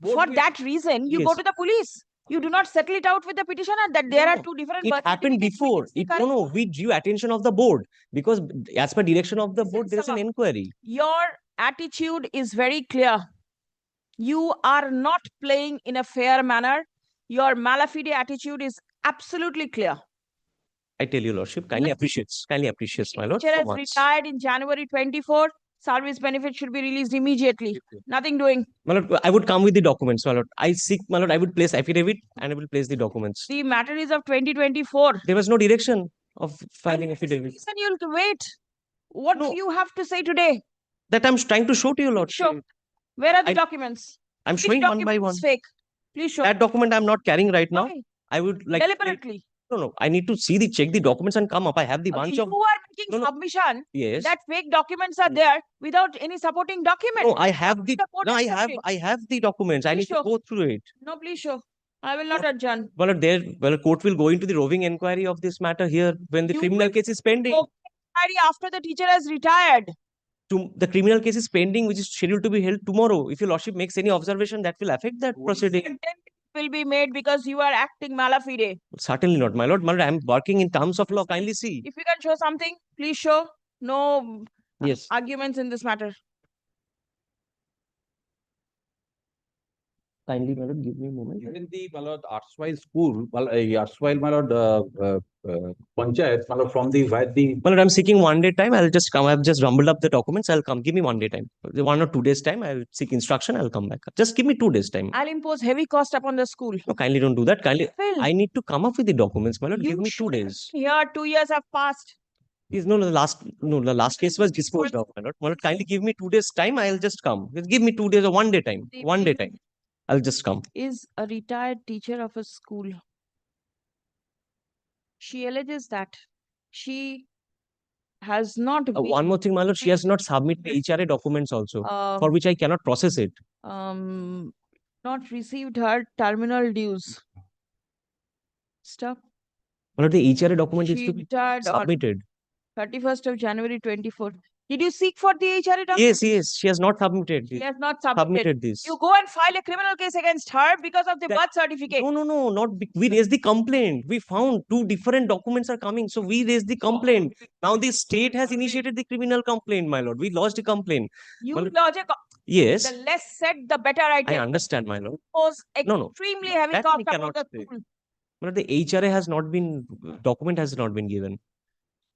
Speaker 2: For that reason, you go to the police. You do not settle it out with the petitioner that there are 2 different
Speaker 17: It
Speaker 2: birth
Speaker 17: happened before. We drew attention of the board because as per direction of the board, there is an inquiry.
Speaker 2: Your attitude is very clear. You are not playing in a fair manner. Your malafide attitude is absolutely clear.
Speaker 17: I tell you, lordship, kindly appreciates, my lord.
Speaker 2: Teacher has retired in January 24. Service benefit should be released immediately. Nothing doing.
Speaker 17: My lord, I would come with the documents, my lord. I seek, my lord, I would place affidavit and I will place the documents.
Speaker 2: The matter is of 2024.
Speaker 17: There was no direction of filing affidavit.
Speaker 2: Listen, you'll wait. What do you have to say today?
Speaker 17: That I'm trying to show to you, Lord.
Speaker 2: Show. Where are the documents?
Speaker 17: I'm
Speaker 2: Which
Speaker 17: showing one by
Speaker 2: document
Speaker 17: one.
Speaker 2: is fake? Please show.
Speaker 17: That document I'm not carrying right now.
Speaker 2: Why?
Speaker 17: I would like
Speaker 2: Deliberately.
Speaker 17: no. I need to check the documents and come up. I have the bunch
Speaker 2: You
Speaker 17: of
Speaker 2: are making submission
Speaker 17: yes.
Speaker 2: that fake documents are there without any supporting document.
Speaker 17: No, I have the
Speaker 2: court
Speaker 17: no.
Speaker 2: accepted.
Speaker 17: I have the documents. I
Speaker 2: Please
Speaker 17: need to
Speaker 2: show.
Speaker 17: go through it.
Speaker 2: No, please show. I will not adjourn.
Speaker 17: Well, court will go into the roving inquiry of this matter here when the criminal case is pending.
Speaker 2: After the teacher has retired.
Speaker 17: The criminal case is pending, which is scheduled to be held tomorrow. If your lordship makes any observation, that will affect that proceeding.
Speaker 2: Will be made because you are acting malafide.
Speaker 17: Certainly not, my lord. My lord, I am working in terms of law. Kindly see.
Speaker 2: If you can show something, please show. No
Speaker 17: yes.
Speaker 2: Arguments in this matter.
Speaker 17: Kindly, my lord, give me a moment.
Speaker 7: Even the erstwhile school, erstwhile panchayat, from the where the.
Speaker 17: Well, I'm seeking 1 day time. I'll just come. I've just rumbled up the documents. I'll come. Give me 1 day time. 1 or 2 days time. I'll seek instruction. I'll come back. Just give me 2 days time.
Speaker 2: I'll impose heavy cost upon the school.
Speaker 17: No, kindly don't do that. Kindly.
Speaker 2: Will.
Speaker 17: I need to come up with the documents, my lord. Give me 2 days.
Speaker 2: Here, 2 years have passed.
Speaker 17: The last case was disposed of, my lord. My lord, kindly give me 2 days time. I'll just come. Just give me 2 days or 1 day time. 1 day time. I'll just come.
Speaker 2: Is a retired teacher of a school. She alleges that she has not been,
Speaker 17: one more thing, my lord. She has not submitted HRA documents also, for which I cannot process it.
Speaker 2: Not received her terminal dues. Stop.
Speaker 17: My lord, the HRA document
Speaker 2: She
Speaker 17: is to be
Speaker 2: retired on
Speaker 17: submitted.
Speaker 2: 31st of January 24. Did you seek for the HRA document?
Speaker 17: Yes. She has not submitted.
Speaker 2: She has not submitted
Speaker 17: this.
Speaker 2: You go and file a criminal case against her because of the birth certificate.
Speaker 17: No, not. We raised the complaint. We found 2 different documents are coming. So we raised the complaint. Now the state has initiated the criminal complaint, my lord. We lodged the complaint.
Speaker 2: You
Speaker 17: My lord,
Speaker 2: lodge a
Speaker 17: yes.
Speaker 2: The less said, the better I
Speaker 17: I
Speaker 2: take.
Speaker 17: understand, my lord.
Speaker 2: Impose
Speaker 17: No.
Speaker 2: extremely heavy
Speaker 17: That
Speaker 2: cost
Speaker 17: we
Speaker 2: upon
Speaker 17: cannot
Speaker 2: the
Speaker 17: say.
Speaker 2: school.
Speaker 17: My lord, the HRA has not been, document has not been given.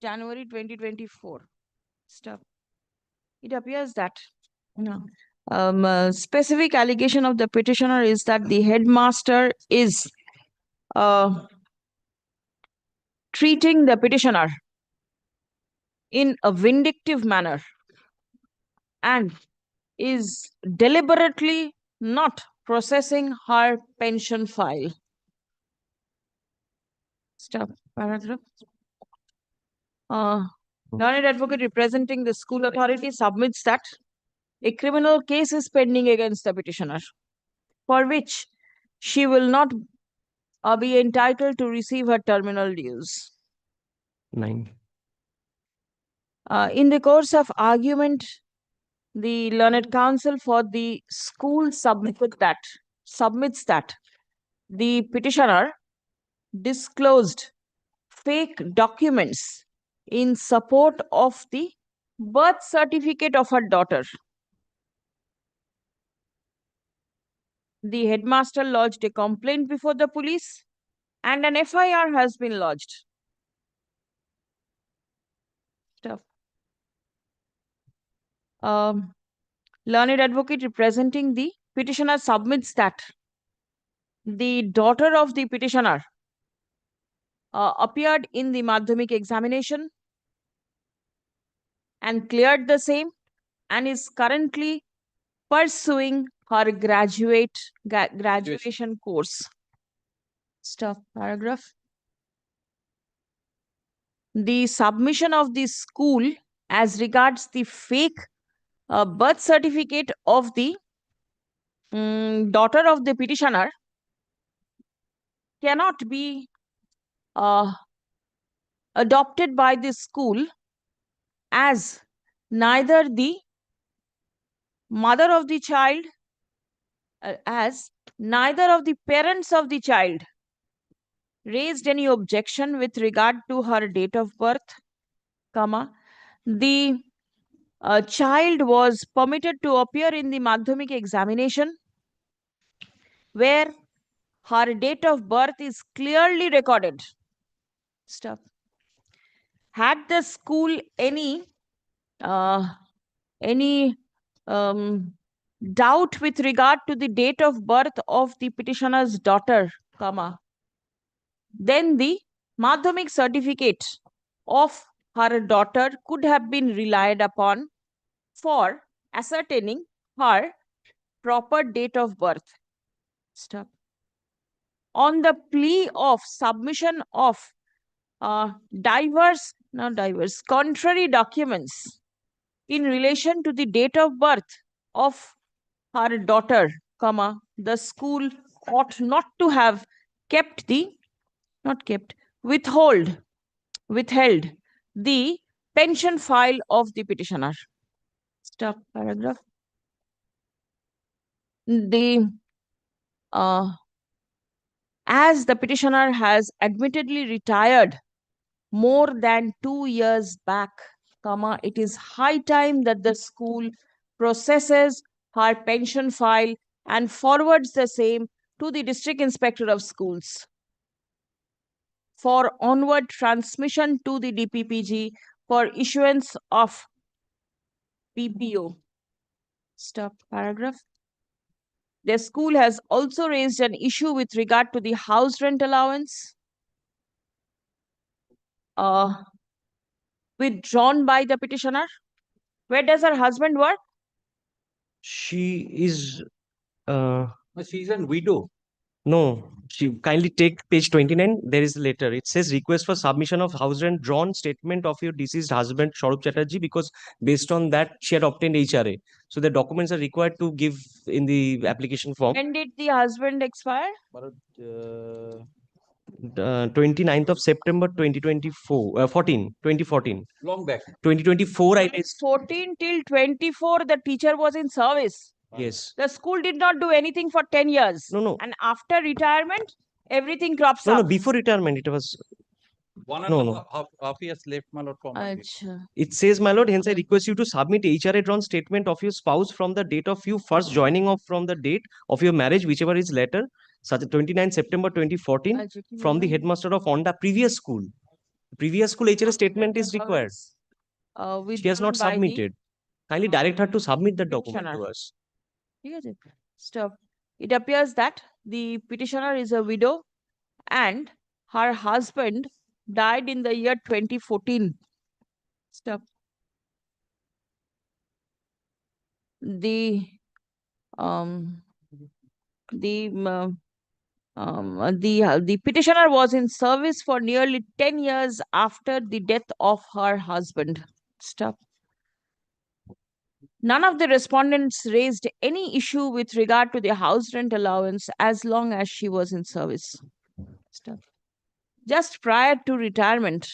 Speaker 2: January 2024. Stop. It appears that specific allegation of the petitioner is that the headmaster is treating the petitioner in a vindictive manner and is deliberately not processing her pension file. Stop. Paragraph. Learned advocate representing the school authority submits that a criminal case is pending against the petitioner, for which she will not be entitled to receive her terminal dues.
Speaker 17: 9.
Speaker 2: In the course of argument, the learned counsel for the school submits that the petitioner disclosed fake documents in support of the birth certificate of her daughter. The headmaster lodged a complaint before the police and an FIR has been lodged. Learned advocate representing the petitioner submits that the daughter of the petitioner appeared in the Madhyamik examination and cleared the same and is currently pursuing her graduation course. Stop. Paragraph. The submission of the school as regards the fake birth certificate of the daughter of the petitioner cannot be adopted by the school, as neither the mother of the child, as neither of the parents of the child raised any objection with regard to her date of birth, the child was permitted to appear in the Madhyamik examination where her date of birth is clearly recorded. Stop. Had the school any doubt with regard to the date of birth of the petitioner's daughter, then the Madhyamik certificate of her daughter could have been relied upon for ascertaining her proper date of birth. Stop. On the plea of submission of contrary documents in relation to the date of birth of her daughter, the school ought not to have withheld the pension file of the petitioner. Stop paragraph. As the petitioner has admittedly retired more than 2 years back, it is high time that the school processes her pension file and forwards the same to the District Inspector of Schools for onward transmission to the DPPG for issuance of PPO. Stop paragraph. The school has also raised an issue with regard to the house rent allowance withdrawn by the petitioner. Where does her husband work?
Speaker 17: She is
Speaker 7: She's a widow.
Speaker 17: no, she kindly take page 29. There is a letter. It says request for submission of house rent drawn statement of your deceased husband, Saurabh Chatterjee, because based on that she had obtained HRA. So the documents are required to give in the application form.
Speaker 2: When did the husband expire?
Speaker 17: 29th of September 2014.
Speaker 7: Long back.
Speaker 17: 2024, I guess.
Speaker 2: 14 till 24, the teacher was in service.
Speaker 17: Yes.
Speaker 2: The school did not do anything for 10 years.
Speaker 17: No.
Speaker 2: And after retirement, everything crops
Speaker 17: No,
Speaker 2: up.
Speaker 17: before retirement, it was.
Speaker 7: One
Speaker 17: No,
Speaker 7: and
Speaker 17: no.
Speaker 7: half years left, my lord.
Speaker 17: It says, my lord, hence I request you to submit HRA drawn statement of your spouse from the date of you first joining off from the date of your marriage, whichever is later, such as 29 September 2014, from the headmaster of Honda previous school. Previous school HRA statement is required. She has not submitted. Kindly direct her to submit the document to us.
Speaker 2: Stop. It appears that the petitioner is a widow and her husband died in the year 2014. Stop. The petitioner was in service for nearly 10 years after the death of her husband. Stop. None of the respondents raised any issue with regard to the house rent allowance as long as she was in service. Stop. Just prior to retirement,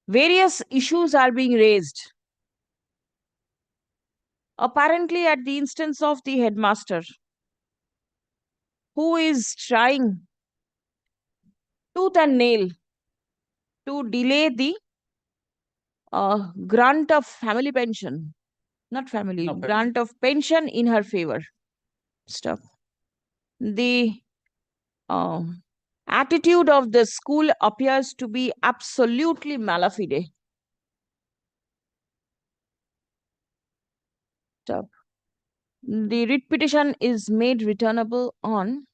Speaker 2: various issues are being raised. Apparently at the instance of the headmaster, who is trying tooth and nail to delay the grant of family pension, grant of pension in her favor. Stop. The attitude of the school appears to be absolutely malafide. Stop. The writ petition is made returnable on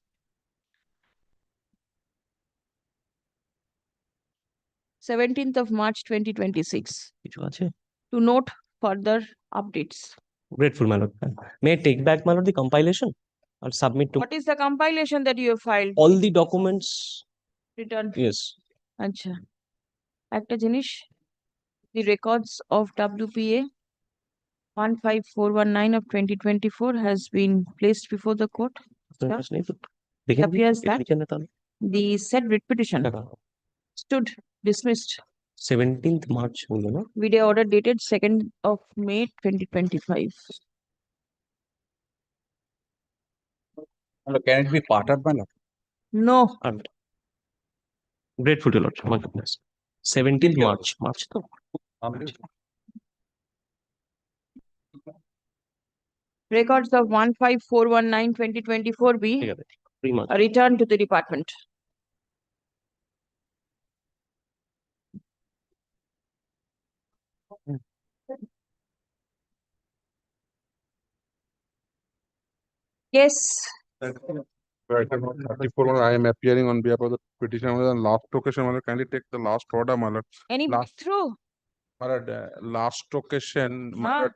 Speaker 2: 17th of March 2026. To note further updates.
Speaker 17: Grateful, my lord. May I take back, my lord, the compilation? I'll submit to
Speaker 2: What is the compilation that you have filed?
Speaker 17: all the documents.
Speaker 2: Returned.
Speaker 17: Yes.
Speaker 2: Acha. Acta Jinish, the records of WPA 15419 of 2024 has been placed before the court. It appears that the said writ petition stood dismissed.
Speaker 17: 17th March.
Speaker 2: Video order dated 2nd of May 2025.
Speaker 7: Can it be parted, my lord?
Speaker 2: No.
Speaker 17: Grateful to Lord. My goodness. 17th March. March.
Speaker 2: Records of 15419 2024 be returned to the department. Yes.
Speaker 13: Right, and on 34, I am appearing on behalf of the petitioner. On last occasion, kindly take the last order, my lord.
Speaker 2: Any
Speaker 13: Last,
Speaker 2: breakthrough?
Speaker 13: my lord, last occasion, my
Speaker 2: Huh?
Speaker 13: lord,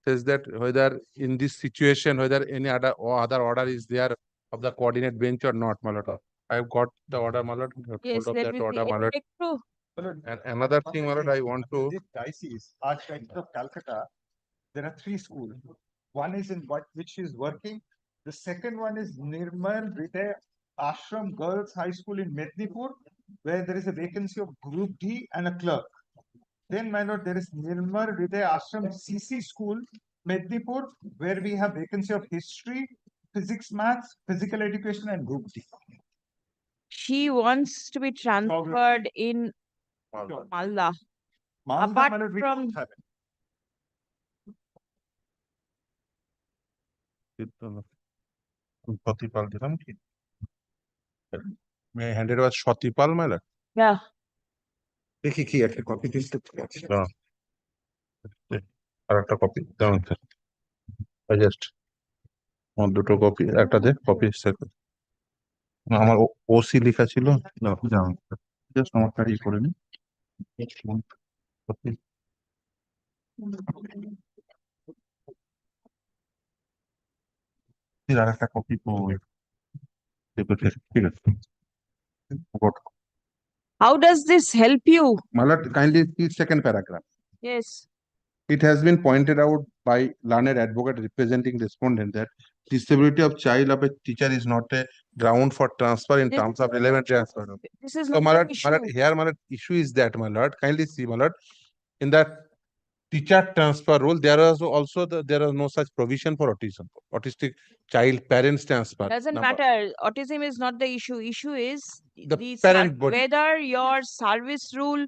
Speaker 13: says that whether in this situation, whether any other or other order is there of the coordinate bench or not, my lord. I have got the order, my lord.
Speaker 2: Yes,
Speaker 13: Hold of
Speaker 2: let
Speaker 13: that
Speaker 2: me see.
Speaker 13: order,
Speaker 2: Any
Speaker 13: my lord.
Speaker 2: breakthrough?
Speaker 13: And another thing, my lord, I want to.
Speaker 14: This diocese, Archdiocese of Calcutta, there are 3 schools. One is in which is working. The second one is Nirmal Hriday Ashram Girls High School in Mednipur, where there is a vacancy of Group D and a clerk. Then, my lord, there is Nirmal Hriday Ashram CC School, Mednipur, where we have vacancy of history, physics, maths, physical education, and Group D.
Speaker 2: She wants to be transferred in Malda. Apart from
Speaker 13: Shatipal দিলাম কি? May I hand it over Shatipal, my lord?
Speaker 2: Yeah.
Speaker 13: দেখি কি একটা copy দিতে আর একটা copy দাও sir just আমার দুটো কপি একটা দে কপি আমার ওসি লেখা ছিল জাস্ট আমারটা ই করে নি কপি আর একটা কপি ঠিক আছে
Speaker 2: How does this help you?
Speaker 13: My lord, kindly see second paragraph.
Speaker 2: Yes.
Speaker 13: It has been pointed out by learned advocate representing respondent that disability of child of a teacher is not a ground for transfer in terms of relevant transfer.
Speaker 2: This is
Speaker 13: So,
Speaker 2: not
Speaker 13: my
Speaker 2: the
Speaker 13: lord, here, my lord, issue is that, my lord, kindly see, my lord, in that teacher transfer rule, there is also there is no such provision for autistic child parents transfer.
Speaker 2: Doesn't matter. Autism is not the issue. Issue is
Speaker 13: The parent body.
Speaker 2: whether your service rule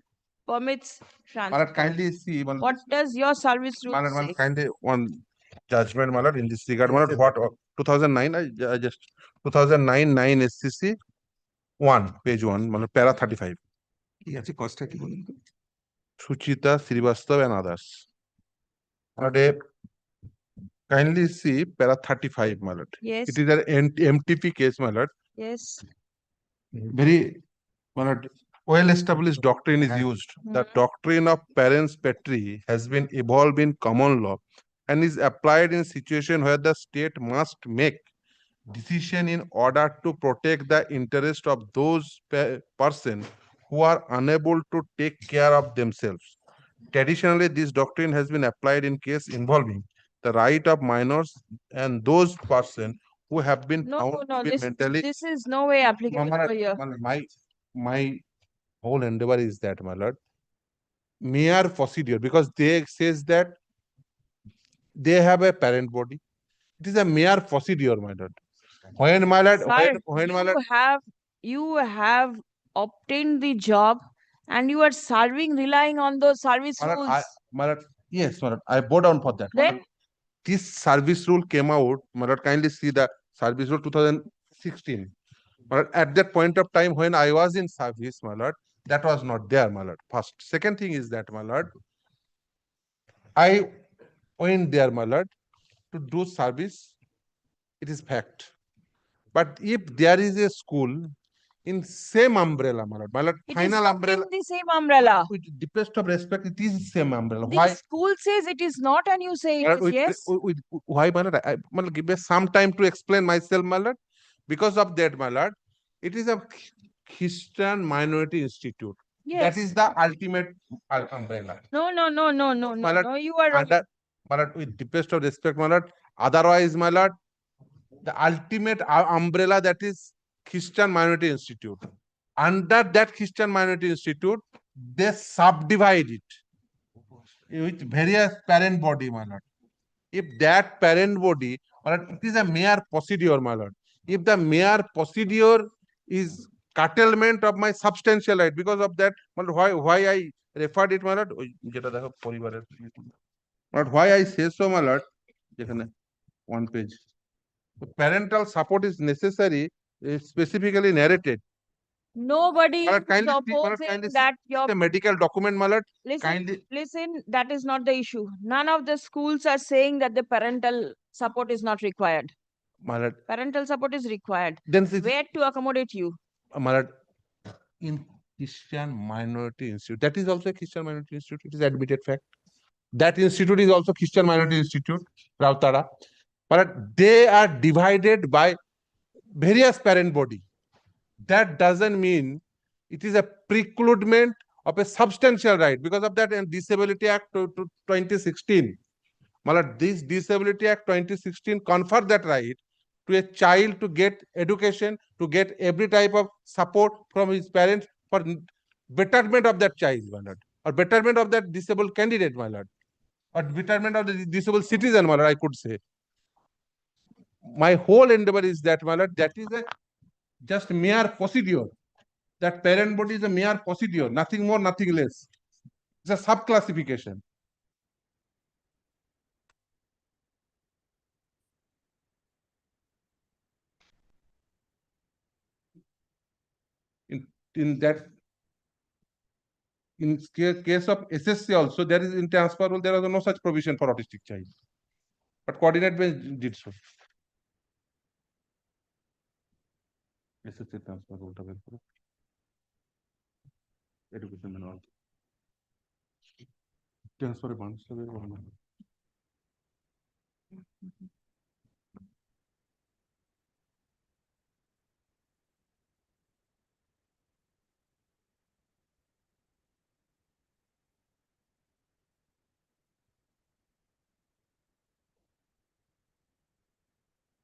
Speaker 2: permits transfer.
Speaker 13: My lord, kindly see, my lord,
Speaker 2: What does your service rule
Speaker 13: my lord,
Speaker 2: say?
Speaker 13: kindly one judgment, my lord, in this regard, my lord, what 2009, I just 2009 9 SCC 1 page 1, my lord, para 35.
Speaker 14: কি আছে কষ্টটা কি বলুন তো?
Speaker 13: Suchita Srivastava and others. My lord, kindly see para 35, my lord.
Speaker 2: Yes.
Speaker 13: It is an MTP case, my lord.
Speaker 2: Yes.
Speaker 13: Very, my lord, well-established doctrine is used. The doctrine of parens patri has been evolved in common law and is applied in situation where the state must make decision in order to protect the interest of those person who are unable to take care of themselves. Traditionally, this doctrine has been applied in case involving the right of minors and those person who have been found to be mentally.
Speaker 2: This is no way applicable for you.
Speaker 13: My whole endeavor is that, my lord, mere procedure, because they says that they have a parent body. It is a mere procedure, my lord. When, my lord,
Speaker 2: Sir,
Speaker 13: when my lord,
Speaker 2: you have obtained the job and you are serving relying on those service
Speaker 13: my lord,
Speaker 2: rules.
Speaker 13: my lord, yes, my lord, I bow down for that.
Speaker 2: Then
Speaker 13: this service rule came out, my lord, kindly see the service rule 2016. My lord, at that point of time when I was in service, my lord, that was not there, my lord. First. Second thing is that, my lord, I went there, my lord, to do service. It is fact. But if there is a school in same umbrella, my lord,
Speaker 2: it
Speaker 13: final
Speaker 2: is
Speaker 13: umbrella,
Speaker 2: in the same umbrella.
Speaker 13: with deepest of respect, it is same umbrella.
Speaker 2: The
Speaker 13: Why?
Speaker 2: school says it is not and you say it is yes.
Speaker 13: Why, my lord? My lord, give me some time to explain myself, my lord. Because of that, my lord, it is a Christian minority institute.
Speaker 2: Yes.
Speaker 13: That is the ultimate umbrella.
Speaker 2: No,
Speaker 13: My lord,
Speaker 2: you are wrong.
Speaker 13: My lord, with deepest of respect, my lord. Otherwise, my lord, the ultimate umbrella, that is Christian minority institute. Under that Christian minority institute, they subdivide it with various parent body, my lord. If that parent body, my lord, it is a mere procedure, my lord. If the mere procedure is curtailment of my substantial right, because of that, my lord, why I referred it, my lord, যেটা দেখো পরিবারের, but why I say so, my lord, যেখানে one page. The parental support is necessary, specifically narrated.
Speaker 2: Nobody
Speaker 13: My lord,
Speaker 2: is
Speaker 13: kindly
Speaker 2: opposing that your
Speaker 13: the medical document, my lord.
Speaker 2: listen, that is not the issue. None of the schools are saying that the parental support is not required.
Speaker 13: My lord,
Speaker 2: Parental support is required.
Speaker 13: then this,
Speaker 2: Where to accommodate you?
Speaker 13: my lord, in Christian Minority Institute, that is also a Christian Minority Institute. It is admitted fact. That institute is also Christian Minority Institute, Rautara. But they are divided by various parent body. That doesn't mean it is a precludement of a substantial right. Because of that, in Disability Act to 2016, this Disability Act 2016 conferred that right to a child to get education, to get every type of support from his parents for betterment of that child, my lord, or betterment of that disabled candidate, my lord, or betterment of the disabled citizen, my lord, I could say. My whole endeavor is that, my lord, that is a just mere procedure. That parent body is a mere procedure, nothing more, nothing less. It's a sub-classification. In that, in case of SSC also, there is in transfer rule, there is no such provision for autistic child. But coordinate bench did so. SSC transfer rule education manual. Transfer bonds.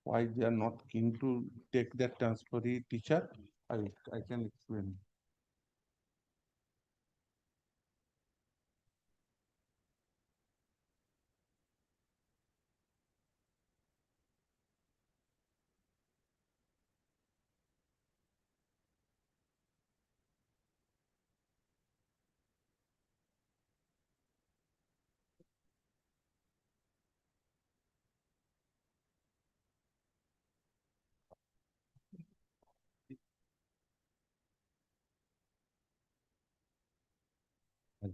Speaker 13: Why they are not keen to take that transferee teacher? I can explain.
Speaker 2: It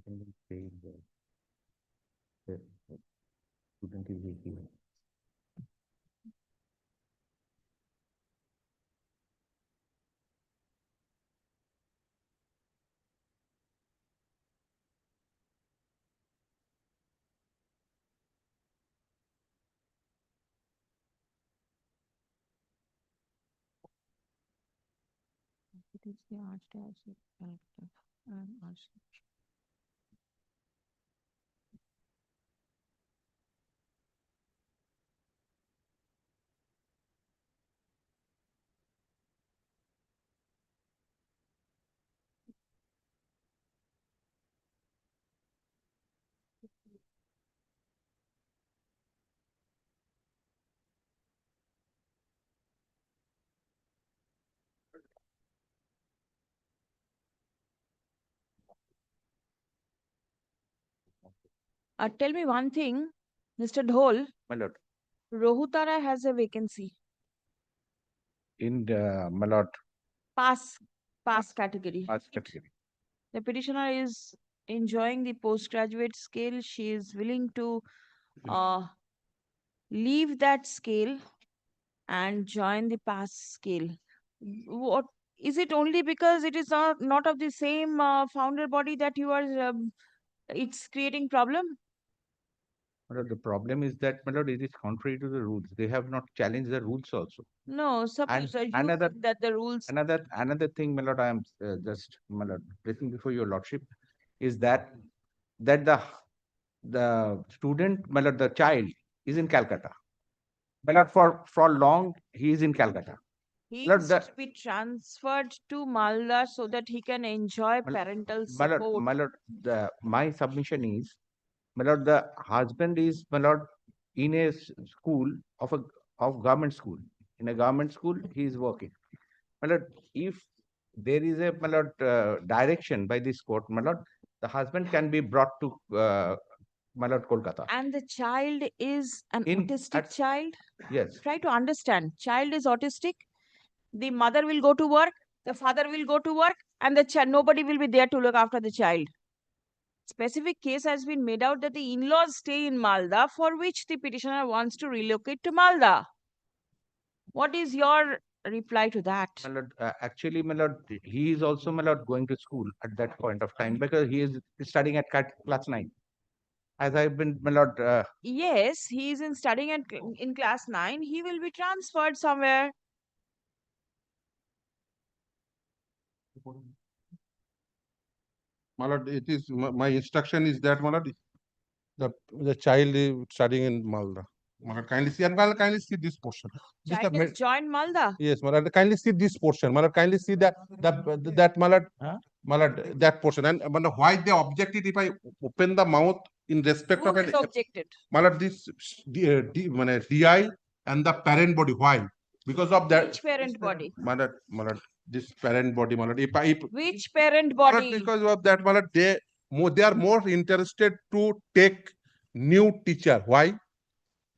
Speaker 2: is the archdiocese Calcutta and archdiocese. Tell me one thing, Mr. Dhol.
Speaker 7: My lord,
Speaker 2: Rohutara has a vacancy.
Speaker 7: in the, my lord,
Speaker 2: Pass category.
Speaker 7: pass category.
Speaker 2: The petitioner is enjoying the postgraduate scale. She is willing to leave that scale and join the pass scale. What is it? Only because it is not of the same founder body that you are it's creating problem?
Speaker 7: My lord, the problem is that, my lord, it is contrary to the rules. They have not challenged the rules also.
Speaker 2: No, suppose you
Speaker 7: another
Speaker 2: that the rules.
Speaker 7: Another thing, my lord, I am just, my lord, placing before your lordship, is that the student, my lord, the child is in Calcutta. My lord, for long he is in Calcutta.
Speaker 2: He
Speaker 7: Lord,
Speaker 2: is to be transferred to Malda so that he can enjoy parental
Speaker 7: my lord,
Speaker 2: support.
Speaker 7: my lord, my submission is, my lord, the husband is, my lord, in a school of government school. In a government school, he is working. My lord, if there is a, my lord, direction by this court, my lord, the husband can be brought to my lord, Kolkata.
Speaker 2: And the child is an autistic child?
Speaker 7: Yes.
Speaker 2: Try to understand. Child is autistic. The mother will go to work, the father will go to work, and the child, nobody will be there to look after the child. Specific case has been made out that the in-laws stay in Malda, for which the petitioner wants to relocate to Malda. What is your reply to that?
Speaker 6: My lord, actually, my lord, he is also, my lord, going to school at that point of time because he is studying at class 9. As I've been, my lord,
Speaker 2: Yes, he is studying in class 9. He will be transferred somewhere.
Speaker 13: My lord, it is my instruction is that, my lord, the child is studying in Malda. My lord, kindly see, and kindly see this portion.
Speaker 2: Child has joined Malda.
Speaker 13: Yes, my lord, kindly see this portion. My lord, kindly see that my lord, that portion. And my lord, why they objected if I open the mouth in respect
Speaker 2: Who
Speaker 13: of
Speaker 2: is
Speaker 13: an
Speaker 2: objected?
Speaker 13: my lord, this DI and the parent body. Why? Because of that.
Speaker 2: Which parent body?
Speaker 13: My lord, this parent body, my lord.
Speaker 2: Which parent
Speaker 13: My lord,
Speaker 2: body?
Speaker 13: because of that, my lord, they are more interested to take new teacher. Why?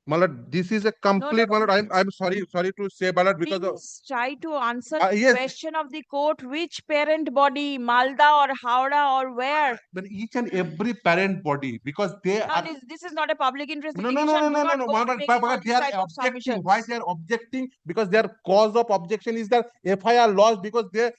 Speaker 13: My lord, this is a complete. My lord, I'm sorry to say, my lord, because of
Speaker 2: Please try to answer the
Speaker 13: yes.
Speaker 2: question of the court. Which parent body? Malda or Howrah or where?
Speaker 13: But each and every parent body, because they
Speaker 2: No,
Speaker 13: are.
Speaker 2: this is not a public interest
Speaker 13: No,
Speaker 2: litigation.
Speaker 13: no,
Speaker 2: Do not go
Speaker 13: my
Speaker 2: on
Speaker 13: lord,
Speaker 2: making all
Speaker 13: but
Speaker 2: these
Speaker 13: they
Speaker 2: type
Speaker 13: are
Speaker 2: of
Speaker 13: objecting.
Speaker 2: submissions.
Speaker 13: Why they are objecting? Because their cause of objection is that FIR lost because they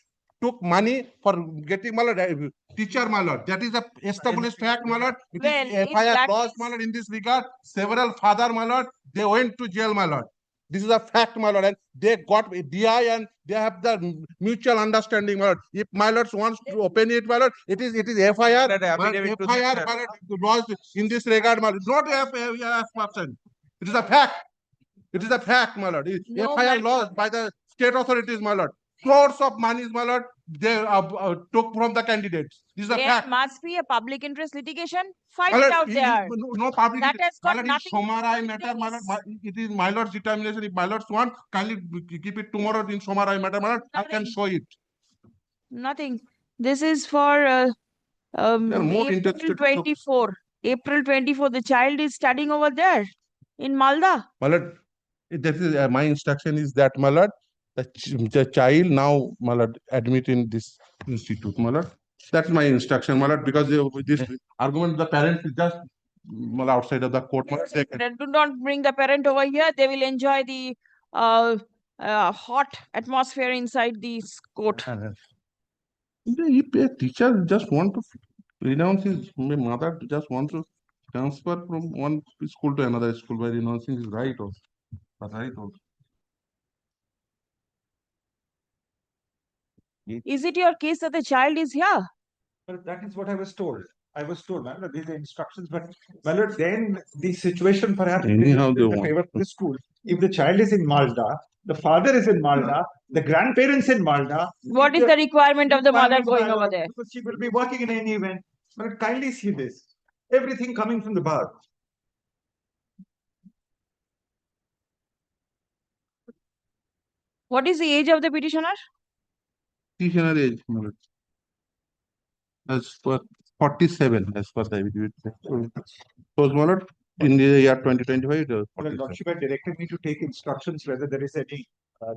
Speaker 13: took money for getting, my lord, teacher, my lord. That is a established fact, my lord. It
Speaker 2: Well,
Speaker 13: is
Speaker 2: if
Speaker 13: FIR
Speaker 2: that
Speaker 13: lost, my lord. In this regard, several father, my lord, they went to jail, my lord. This is a fact, my lord, and they got a DI and they have the mutual understanding, my lord. If my lord wants to open it, my lord, it is FIR. FIR, my lord, lost in this regard, my lord. Not FIR person. It is a fact. It is a fact, my lord.
Speaker 2: No
Speaker 13: FIR
Speaker 2: matter.
Speaker 13: lost by the state authorities, my lord. Crores of monies, my lord, they took from the candidates. This is a
Speaker 2: There
Speaker 13: fact.
Speaker 2: must be a public interest litigation. Fight
Speaker 13: My
Speaker 2: it
Speaker 13: lord,
Speaker 2: out there.
Speaker 13: no public.
Speaker 2: That has
Speaker 13: My
Speaker 2: got
Speaker 13: lord,
Speaker 2: nothing
Speaker 13: in
Speaker 2: to do
Speaker 13: Somarai
Speaker 2: with
Speaker 13: matter, my lord,
Speaker 2: this.
Speaker 13: it is my lord's determination. If my lords want, kindly keep it tomorrow in Somarai matter, my lord. I can show it.
Speaker 2: Nothing. This is for
Speaker 13: They are more
Speaker 2: April
Speaker 13: interested.
Speaker 2: 24. April 24. The child is studying over there in Malda.
Speaker 13: My lord, that is my instruction is that, my lord, the child now, my lord, admit in this institute, my lord. That's my instruction, my lord, because this argument, the parents is just outside of the court. My lord, they can-
Speaker 2: Do not bring the parent over here. They will enjoy the hot atmosphere inside the court.
Speaker 13: If a teacher just want to renounce his mother, just want to transfer from one school to another school by renouncing his right also. Right also.
Speaker 2: Is it your case that the child is here?
Speaker 14: Well, that is what I was told. I was told, my lord, these are instructions, but my lord, then the situation perhaps
Speaker 13: Anyhow, they
Speaker 14: in the
Speaker 13: want.
Speaker 14: favor of the school. If the child is in Malda, the father is in Malda, the grandparents in Malda.
Speaker 2: What is the requirement of the mother
Speaker 14: requirements,
Speaker 2: going
Speaker 14: my
Speaker 2: over
Speaker 14: lord,
Speaker 2: there?
Speaker 14: because she will be working in any event. But kindly see this. Everything coming from the bar.
Speaker 2: What is the age of the petitioner?
Speaker 13: Petitioner age, my lord, as per 47, as per the evidence. So, my lord, in the year 2025, it was
Speaker 14: Well,
Speaker 13: 47.
Speaker 14: Lordship had directed me to take instructions whether there is any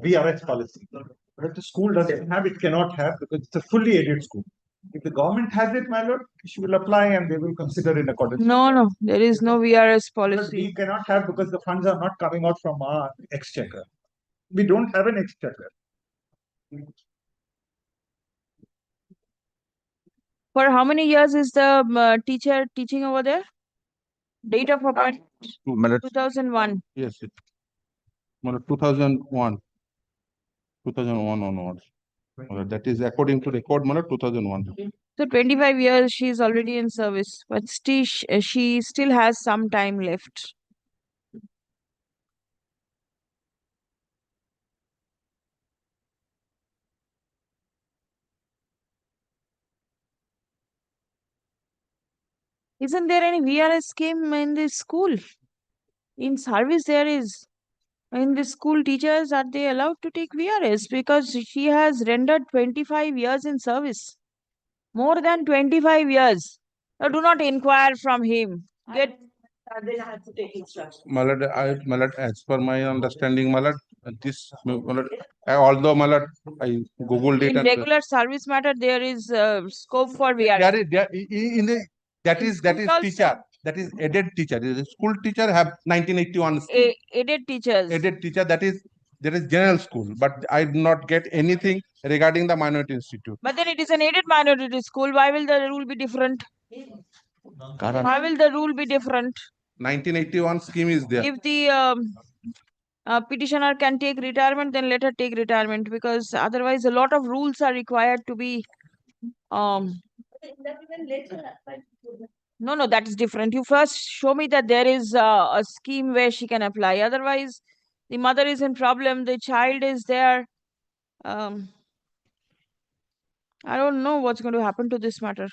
Speaker 14: VRS policy. But if the school doesn't have, it cannot have because it's a fully aided school. If the government has it, my lord, she will apply and they will consider in accordance.
Speaker 2: No, there is no VRS
Speaker 14: But we
Speaker 2: policy.
Speaker 14: cannot have because the funds are not coming out from our exchequer. We don't have an exchequer.
Speaker 2: For how many years is the teacher teaching over there? Date of appointment? 2001.
Speaker 13: Yes, it. 2001. 2001 onwards. That is according to record, 2001.
Speaker 2: So 25 years she is already in service, but still she still has some time left. Isn't there any VRS scheme in this school? In service there is. In the school, teachers, are they allowed to take VRS? Because she has rendered 25 years in service. More than 25 years. Now, do not inquire from him. Get. They have to take instructions.
Speaker 13: Malad, as per my understanding, Malad, this, Malad, although Malad, I googled it.
Speaker 2: In
Speaker 13: And,
Speaker 2: regular service matter, there is scope for VRS.
Speaker 13: That is teacher. That is aided teacher. The school teacher have 1981 scheme.
Speaker 2: Aided teachers.
Speaker 13: Aided teacher. That there is general school, but I did not get anything regarding the minority institute.
Speaker 2: But then it is an aided minority school. Why will the rule be different? Why will the rule be different?
Speaker 13: 1981 scheme is there.
Speaker 2: If the petitioner can take retirement, then let her take retirement, because otherwise a lot of rules are required to be no, that is different. You first show me that there is a scheme where she can apply. Otherwise, the mother is in problem, the child is there. I don't know what's going to happen to this matter.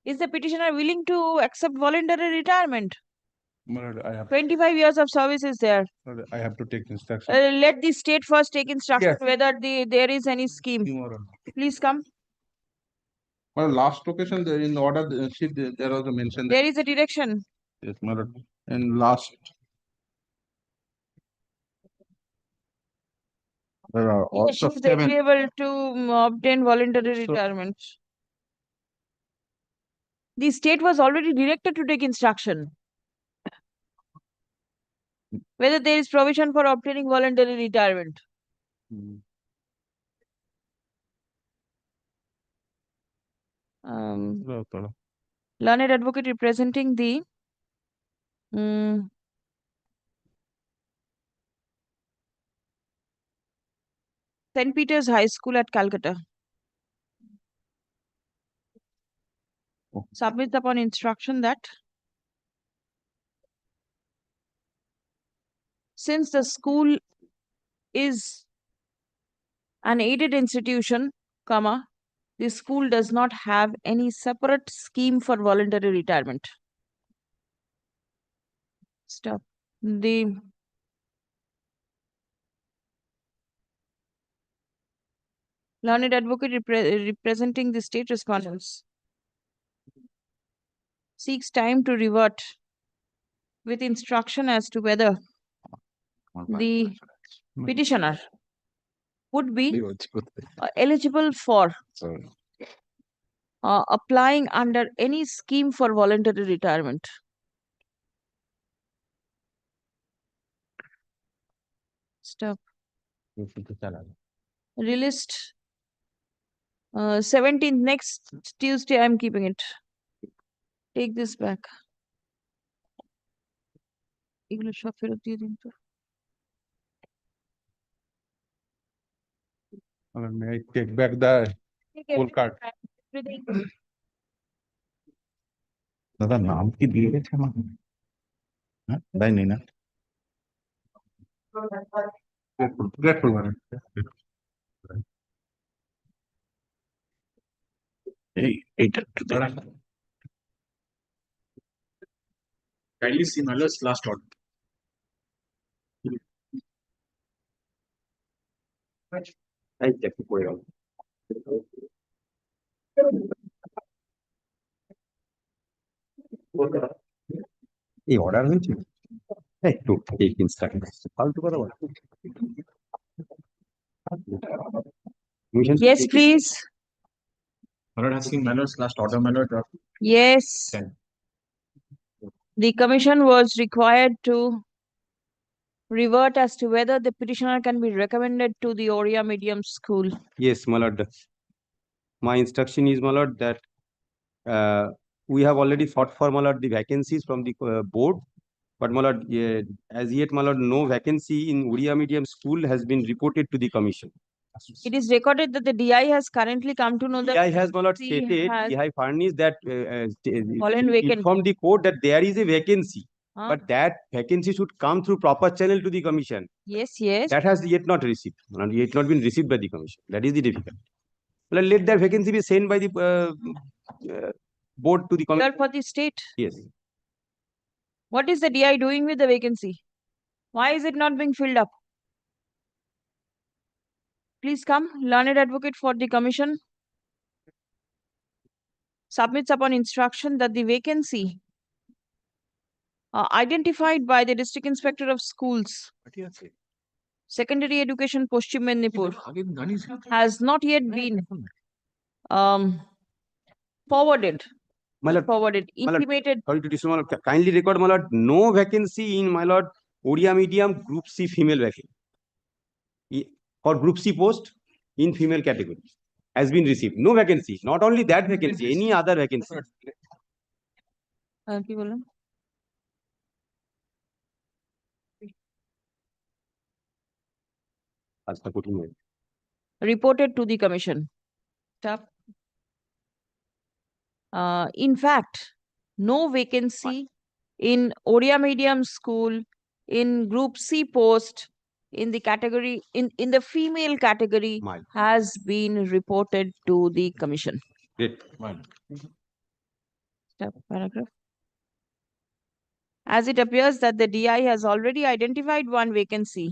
Speaker 2: Is the petitioner willing to accept voluntary retirement?
Speaker 13: I have
Speaker 2: 25 years of service is there.
Speaker 13: to take instruction.
Speaker 2: Let the state first take instruction
Speaker 13: Yes.
Speaker 2: whether there is any scheme. Please come.
Speaker 13: Well, last occasion there in the order sheet there was a mention.
Speaker 2: There is a direction.
Speaker 13: Yes, madam. And last. There are
Speaker 2: Yes, she is eligible to obtain voluntary retirement. The state was already directed to take instruction whether there is provision for obtaining voluntary retirement. Learned advocate representing the St. Peter's High School at Calcutta. Submits upon instruction that since the school is an aided institution, the school does not have any separate scheme for voluntary retirement. Stop. The learned advocate representing the state respondents seeks time to revert with instruction as to whether the petitioner would be eligible for applying under any scheme for voluntary retirement. Stop. Released 17th, next Tuesday. I'm keeping it. Take this back. English of
Speaker 13: May I take back the full card?
Speaker 3: দাদা নাম কি দিয়ে গেছে আমার? হ্যাঁ দেয়নি না?
Speaker 13: Grateful, madam.
Speaker 3: এইটা একটু দাঁড়া।
Speaker 9: Kindly see Mallard's last order.
Speaker 3: এই দেখো পড়ে গেল। এই অর্ডার হয়েছে একটু টেক ইনস্ট্রাকশন ফালতু কথা বল।
Speaker 2: Yes, please.
Speaker 9: Mallard has seen Mallard's last order, Mallard.
Speaker 2: Yes. The commission was required to revert as to whether the petitioner can be recommended to the Oriya Medium School.
Speaker 16: Yes, my lord. My instruction is, my lord, that we have already fought for, my lord, the vacancies from the board. But, my lord, as yet, my lord, no vacancy in Oriya Medium School has been reported to the commission.
Speaker 2: It is recorded that the DI has currently come to know that
Speaker 16: DI has, my lord, stated, DI furnished that
Speaker 2: fallen vacant.
Speaker 16: informed the court that there is a vacancy.
Speaker 2: Huh?
Speaker 16: But that vacancy should come through proper channel to the commission.
Speaker 2: Yes, yes.
Speaker 16: That has yet not received, yet not been received by the commission. That is the difficulty. Let that vacancy be sent by the board to the commission.
Speaker 2: For the state.
Speaker 16: Yes.
Speaker 2: What is the DI doing with the vacancy? Why is it not being filled up? Please come, learned advocate for the commission submits upon instruction that the vacancy identified by the District Inspector of Schools, Secondary Education, Paschim Mednipur, has not yet been forwarded.
Speaker 16: My lord,
Speaker 2: forwarded, intimated.
Speaker 16: Sorry to disturb, my lord. Kindly record, my lord, no vacancy in, my lord, Odia medium group C female vacancy. For group C post in female category has been received. No vacancy. Not only that vacancy, any other vacancy.
Speaker 2: কি বললাম? Reported to the commission. Stop. In fact, no vacancy in Odia medium school in group C post in the category in the female category has been reported to the commission.
Speaker 16: Great.
Speaker 2: Stop paragraph. As it appears that the DI has already identified one vacancy.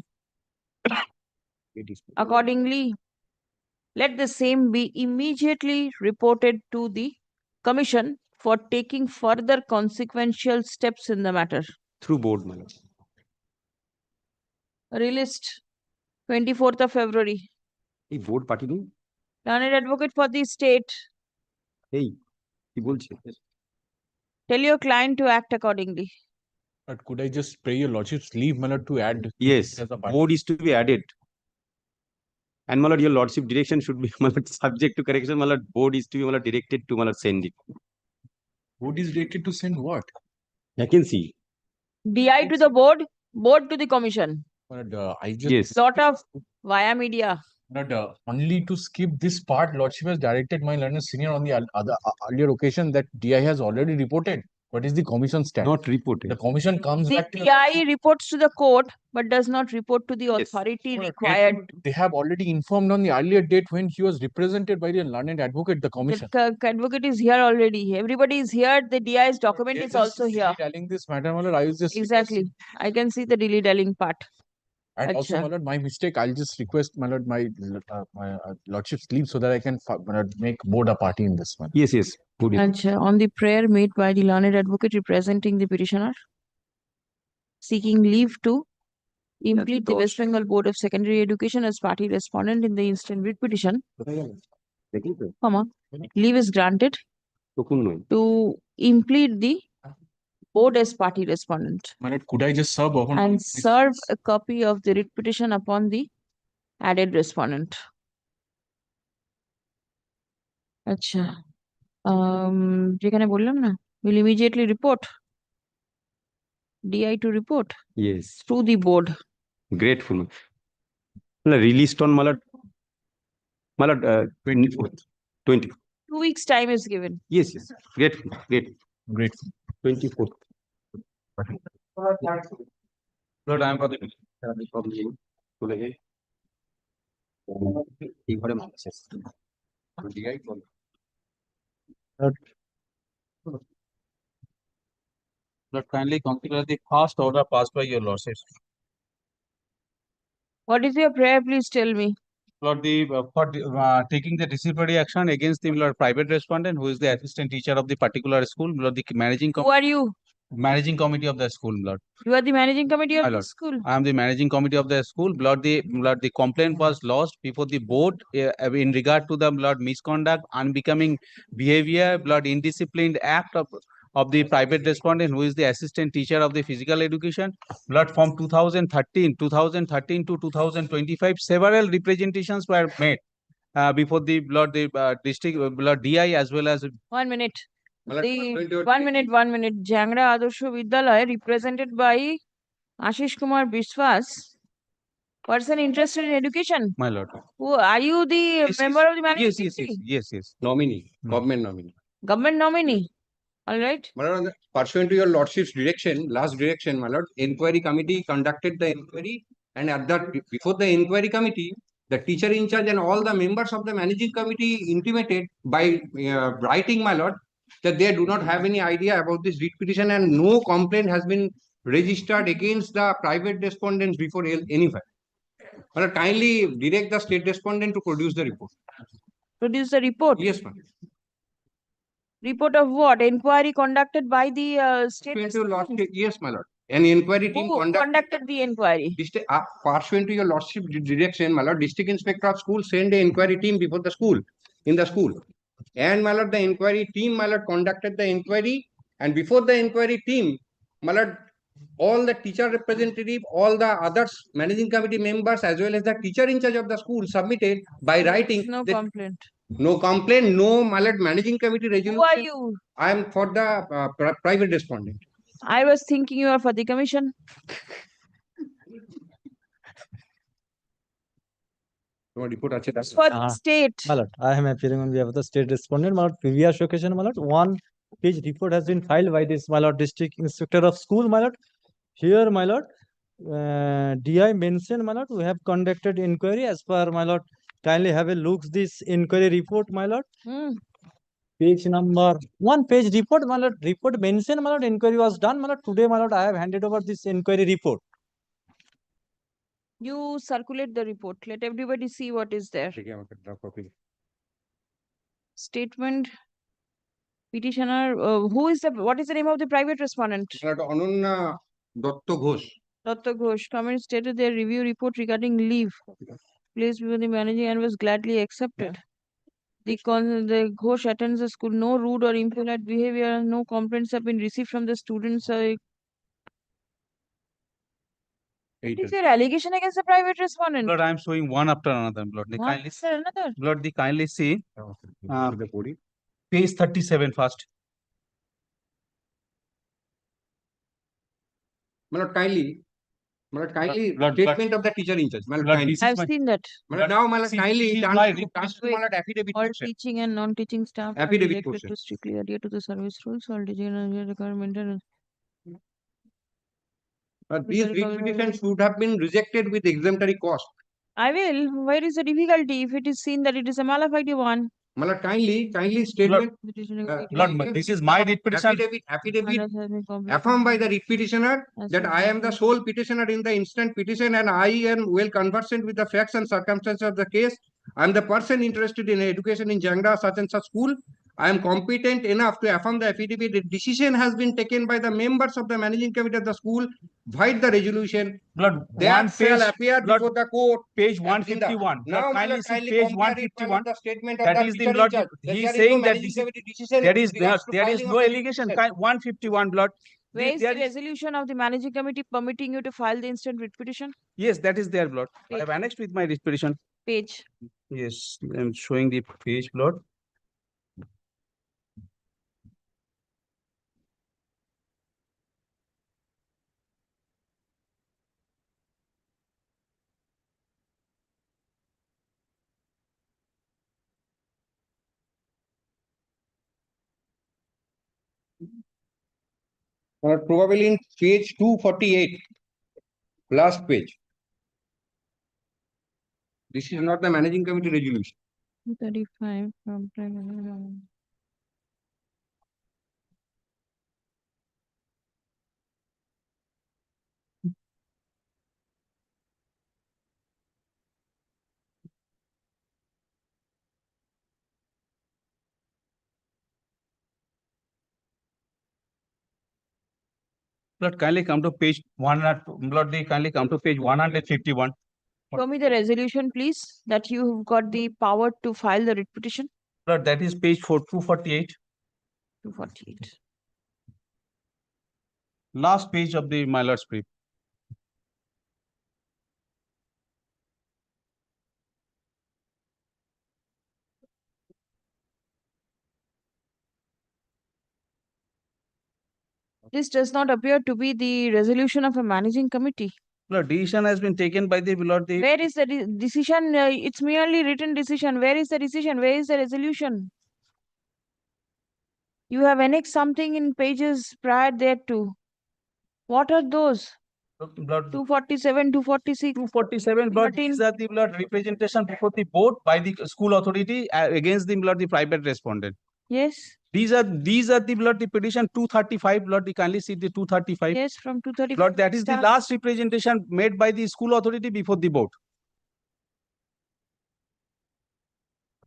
Speaker 2: Accordingly, let the same be immediately reported to the commission for taking further consequential steps in the matter.
Speaker 16: Through board, my lord.
Speaker 2: Released 24th of February.
Speaker 16: এই board party নেই?
Speaker 2: Learned advocate for the state.
Speaker 16: এই কি বলছে?
Speaker 2: Tell your client to act accordingly.
Speaker 19: But could I just pray your lordship's leave, my lord, to add?
Speaker 16: Yes,
Speaker 19: as a party?
Speaker 16: board is to be added. And my lord, your lordship direction should be, my lord, subject to correction. My lord, board is to be, my lord, directed to, my lord, send it.
Speaker 19: Board is directed to send what?
Speaker 16: Vacancy.
Speaker 2: DI to the board, board to the commission.
Speaker 19: But I just
Speaker 16: Yes.
Speaker 2: Sort of via media.
Speaker 19: But only to skip this part, lordship has directed my learned senior on the other earlier occasion that DI has already reported. What is the commission stand?
Speaker 16: Not reported.
Speaker 19: The commission comes
Speaker 2: The
Speaker 19: back to
Speaker 2: DI reports to the court but does not report to the authority required.
Speaker 19: They have already informed on the earlier date when he was represented by the learned advocate, the commission.
Speaker 2: The advocate is here already. Everybody is here. The DI's document is also here.
Speaker 19: Telling this matter, my lord, I was just
Speaker 2: Exactly. I can see the dilly-dallying part.
Speaker 19: and also, my lord, my mistake. I'll just request, my lord, my lordship's leave so that I can, my lord, make board a party in this one.
Speaker 16: Yes, yes. Good.
Speaker 2: On the prayer made by the learned advocate representing the petitioner, seeking leave to implead the West Bengal Board of Secondary Education as party respondent in the instant writ petition, leave is granted to implead the board as party respondent
Speaker 19: My lord, could I just serve
Speaker 2: and serve a copy of the writ petition upon the added respondent. Acha. যেখানে বললাম না, will immediately report. DI to report.
Speaker 16: Yes.
Speaker 2: Through the board.
Speaker 16: Grateful. Released on, my lord, 24th. 20.
Speaker 2: 2 weeks time is given.
Speaker 16: Yes, yes. Grateful.
Speaker 19: Grateful.
Speaker 16: 24th.
Speaker 6: Lord, I am for the Lord, kindly consider the first order passed by your lordships.
Speaker 2: What is your prayer? Please tell me.
Speaker 6: Lord, taking the disciplinary action against the Lord private respondent who is the assistant teacher of the particular school, Lord, the managing
Speaker 2: Who are you?
Speaker 6: managing committee of the school, Lord.
Speaker 2: You are the managing committee of
Speaker 6: My
Speaker 2: the
Speaker 6: lord.
Speaker 2: school.
Speaker 6: I am the managing committee of the school. Lord, the complaint was lodged before the board in regard to the Lord misconduct, unbecoming behavior, Lord indisciplined act of the private respondent who is the assistant teacher of the physical education. Lord, from 2013 to 2025, several representations were made before the Lord district Lord DI as well as
Speaker 2: 1 minute. The 1 minute, 1 minute. Jangra Adorsho Vidyalaya represented by Ashish Kumar Biswas, person interested in education.
Speaker 6: my lord.
Speaker 2: Who are you? The member of the management
Speaker 6: Yes.
Speaker 2: committee?
Speaker 6: Yes.
Speaker 16: Nominee. Government nominee.
Speaker 2: Government nominee. All right.
Speaker 6: My lord, pursuant to your lordship's direction, last direction, my lord, inquiry committee conducted the inquiry, and at that before the inquiry committee, the teacher in charge and all the members of the managing committee intimated by writing, my lord, that they do not have any idea about this writ petition and no complaint has been registered against the private respondents before any file. My lord, kindly direct the state respondent to produce the report.
Speaker 2: Produce the report.
Speaker 6: Yes, ma'am.
Speaker 2: Report of what? Inquiry conducted by the state.
Speaker 6: Pursuant to your lordship, yes, my lord. An inquiry team
Speaker 2: Who conducted the inquiry?
Speaker 6: Pursuant to your lordship direction, my lord, district inspector of school sent the inquiry team before the school, in the school. And my lord, the inquiry team, my lord, conducted the inquiry. And before the inquiry team, my lord, all the teacher representative, all the others, managing committee members, as well as the teacher in charge of the school submitted by writing.
Speaker 2: No complaint.
Speaker 6: No complaint, no, my lord, managing committee resolution.
Speaker 2: Who are you?
Speaker 6: I am for the private respondent.
Speaker 2: I was thinking you are for the commission.
Speaker 6: Report আছে তার
Speaker 2: For the state.
Speaker 9: My lord, I am appearing on behalf of the state respondent. My lord, previous occasion, my lord, one page report has been filed by this, my lord, district inspector of school, my lord. Here, my lord, DI mentioned, my lord, we have conducted inquiry as per, my lord. Kindly have a look this inquiry report, my lord. Page number 1 page report, my lord. Report mentioned, my lord, inquiry was done, my lord. Today, my lord, I have handed over this inquiry report.
Speaker 2: You circulate the report. Let everybody see what is there. Statement. Petitioner. What is the name of the private respondent?
Speaker 6: Ananya Dotto Ghosh.
Speaker 2: Dr. Ghosh. Comment stated their review report regarding leave placed before the managing and was gladly accepted. The Ghosh attends the school. No rude or impolite behavior. No complaints have been received from the students. Is there allegation against the private respondent?
Speaker 7: Lord, I am showing one after another. Lord, they
Speaker 2: One
Speaker 7: kindly,
Speaker 2: after another.
Speaker 7: Lord, they kindly see page 37 first.
Speaker 6: My lord, kindly
Speaker 7: Lord,
Speaker 6: statement of the teacher in charge. My lord,
Speaker 7: Lord,
Speaker 6: kindly.
Speaker 7: this is
Speaker 2: I've seen that.
Speaker 6: My lord, now, my lord, kindly
Speaker 7: this is
Speaker 6: turn
Speaker 7: my
Speaker 6: to my lord affidavit
Speaker 2: All
Speaker 6: portion.
Speaker 2: teaching and non-teaching staff are
Speaker 6: Affidavit
Speaker 2: directed
Speaker 6: portion.
Speaker 2: to strictly adhere to the service rules. All teaching and requirement.
Speaker 6: These writ petitions should have been rejected with exemplary cost.
Speaker 2: I will. Where is the difficulty if it is seen that it is a mala fide one?
Speaker 6: My lord, kindly statement.
Speaker 7: Lord, this is my writ petition.
Speaker 6: Affidavit affirmed by the writ petitioner that I am the sole petitioner in the instant petition and I am well conversant with the facts and circumstances of the case. I am the person interested in education in Jangda such and such school. I am competent enough to affirm the affidavit. The decision has been taken by the members of the managing committee of the school. Void the resolution.
Speaker 7: Lord,
Speaker 6: That shall appear
Speaker 7: Lord,
Speaker 6: before the court.
Speaker 7: page 151.
Speaker 6: Now,
Speaker 7: Lord, kindly see page
Speaker 6: compare it, my
Speaker 7: 151.
Speaker 6: lord, the statement of
Speaker 7: That
Speaker 6: the
Speaker 7: is the
Speaker 6: teacher in
Speaker 7: Lord.
Speaker 6: charge.
Speaker 7: He
Speaker 6: There
Speaker 7: is
Speaker 6: is
Speaker 7: saying
Speaker 6: no
Speaker 7: that
Speaker 6: managing
Speaker 7: this is,
Speaker 6: committee decision
Speaker 7: there is
Speaker 6: with regards to
Speaker 7: there is
Speaker 6: filing
Speaker 7: no
Speaker 6: of the
Speaker 7: allegation.
Speaker 6: petition.
Speaker 7: 151, Lord.
Speaker 2: Where is
Speaker 7: There
Speaker 2: the resolution of the managing committee permitting you to file the instant writ petition?
Speaker 7: Yes, that is there, Lord. I
Speaker 2: Page.
Speaker 7: have annexed with my writ petition.
Speaker 2: Page.
Speaker 7: Yes, I am showing the page, Lord.
Speaker 6: Probably in page 248, last page. This is not the managing committee resolution.
Speaker 2: 35.
Speaker 7: Lord, kindly come to page 100. Lord, they kindly come to page 151.
Speaker 2: Show me the resolution, please, that you have got the power to file the writ petition.
Speaker 7: Lord, that is page 248.
Speaker 2: 248.
Speaker 7: Last page of the my lord's brief.
Speaker 2: This does not appear to be the resolution of a managing committee.
Speaker 7: Lord, decision has been taken by the Lord.
Speaker 2: Where is the decision? It's merely written decision. Where is the decision? Where is the resolution? You have annexed something in pages prior thereto. What are those?
Speaker 20: Blood
Speaker 2: 247, 246.
Speaker 20: 247 blood, these are the blood representation before the board by the school authority against the blood the private respondent.
Speaker 2: Yes.
Speaker 20: These are the blood the petition 235 blood. You kindly see the 235.
Speaker 2: Yes, from 235.
Speaker 20: Blood, that is the
Speaker 2: start.
Speaker 20: last representation made by the school authority before the board.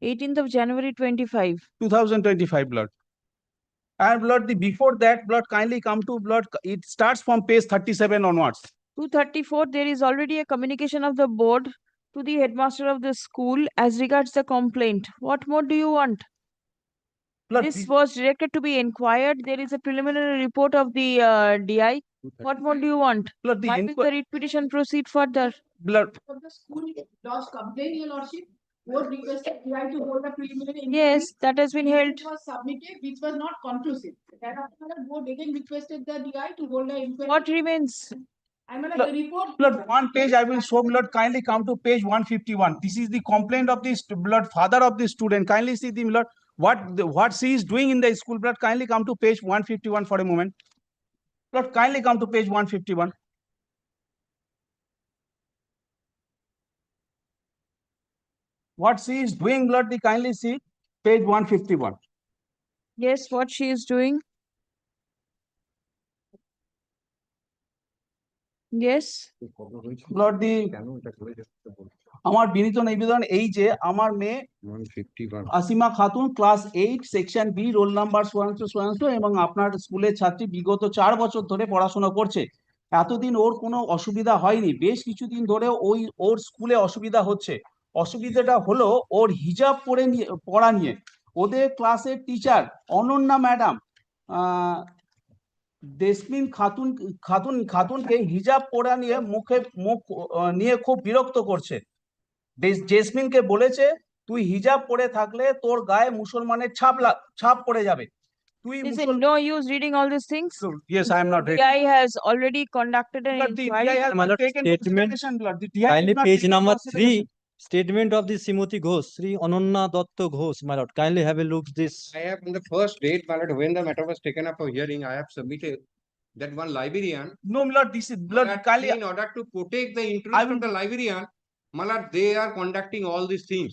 Speaker 2: 18th of January 25.
Speaker 20: 2025 blood. And blood, the before that blood, kindly come to blood. It starts from page 37 onwards.
Speaker 2: 234, there is already a communication of the board to the headmaster of the school as regards the complaint. What more do you want? This was directed to be inquired. There is a preliminary report of the DI. What more do you want? Why will the writ petition proceed further?
Speaker 20: Blood.
Speaker 1: For the school lodged complaint, your lordship, board requested DI to hold a preliminary inquiry.
Speaker 2: Yes, that has been held.
Speaker 1: It was submitted, which was not conclusive. Thereafter, the board again requested the DI to hold an inquiry.
Speaker 2: What remains?
Speaker 1: I mean, like the report.
Speaker 20: Blood, one page I will show. Blood, kindly come to page 151. This is the complaint of the blood father of the student. Kindly see the blood. What she is doing in the school. Blood, kindly come to page 151 for a moment. Blood, kindly come to page 151. What she is doing, blood, the kindly see page 151.
Speaker 2: Yes, what she is doing. Yes.
Speaker 20: Blood, the আমার বিনীত নিবেদন এই যে আমার মেয়ে Asima Khatun class 8 section B roll number সোয়াংশো এবং আপনার স্কুলের ছাত্রী বিগত 4 বছর ধরে পড়াশোনা করছে। এতদিন ওর কোনো অসুবিধা হয়নি, বেশ কিছুদিন ধরে ওর স্কুলে অসুবিধা হচ্ছে। অসুবিধাটা হলো ওর হিজাব পড়া নিয়ে। ওদের ক্লাসের টিচার অনন্যা ম্যাডাম জেসমিন খাতুনকে হিজাব পরা নিয়ে মুখ নিয়ে খুব বিরক্ত করছে। জেসমিনকে বলেছে তুই হিজাব পরে থাকলে তোর গায়ে মুসলমানের ছাপ পড়ে যাবে।
Speaker 2: Is it no use reading all these things?
Speaker 20: Yes, I am not reading.
Speaker 2: DI has already conducted an inquiry.
Speaker 9: Kindly page number 3, statement of the Srimati Ghosh, Sri Ananya Datta Ghosh, my lord. Kindly have a look this.
Speaker 6: I have on the first date, my lord, when the matter was taken up for hearing, I have submitted that one librarian.
Speaker 20: No, my lord, this is blood.
Speaker 6: In order to protect the interest of the librarian, my lord, they are conducting all these things.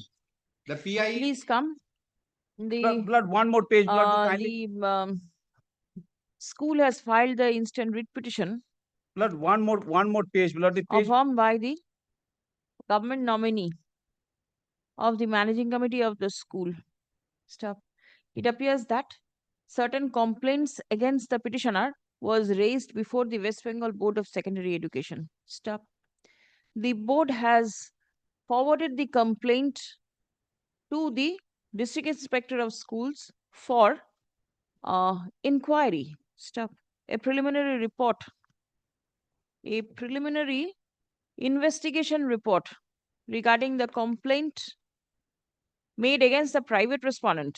Speaker 6: The PI.
Speaker 2: Please come.
Speaker 20: Blood, one more page. Blood,
Speaker 2: the school has filed the instant writ petition.
Speaker 20: Blood, one more page. Blood, the page.
Speaker 2: Affirmed by the government nominee of the managing committee of the school. Stop. It appears that certain complaints against the petitioner was raised before the West Bengal Board of Secondary Education. Stop. The board has forwarded the complaint to the District Inspector of Schools for inquiry. Stop. A preliminary report. A preliminary investigation report regarding the complaint made against the private respondent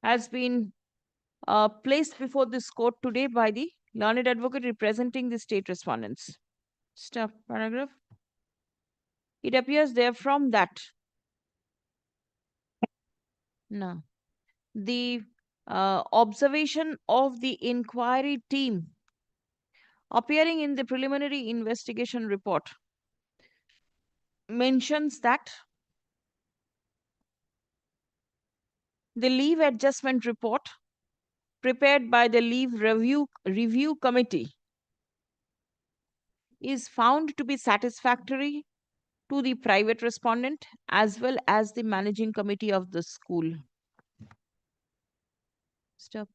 Speaker 2: has been placed before this court today by the learned advocate representing the state respondents. Stop. Paragraph. It appears therefrom that the observation of the inquiry team appearing in the preliminary investigation report mentions that the leave adjustment report prepared by the leave review committee is found to be satisfactory to the private respondent as well as the managing committee of the school. Stop.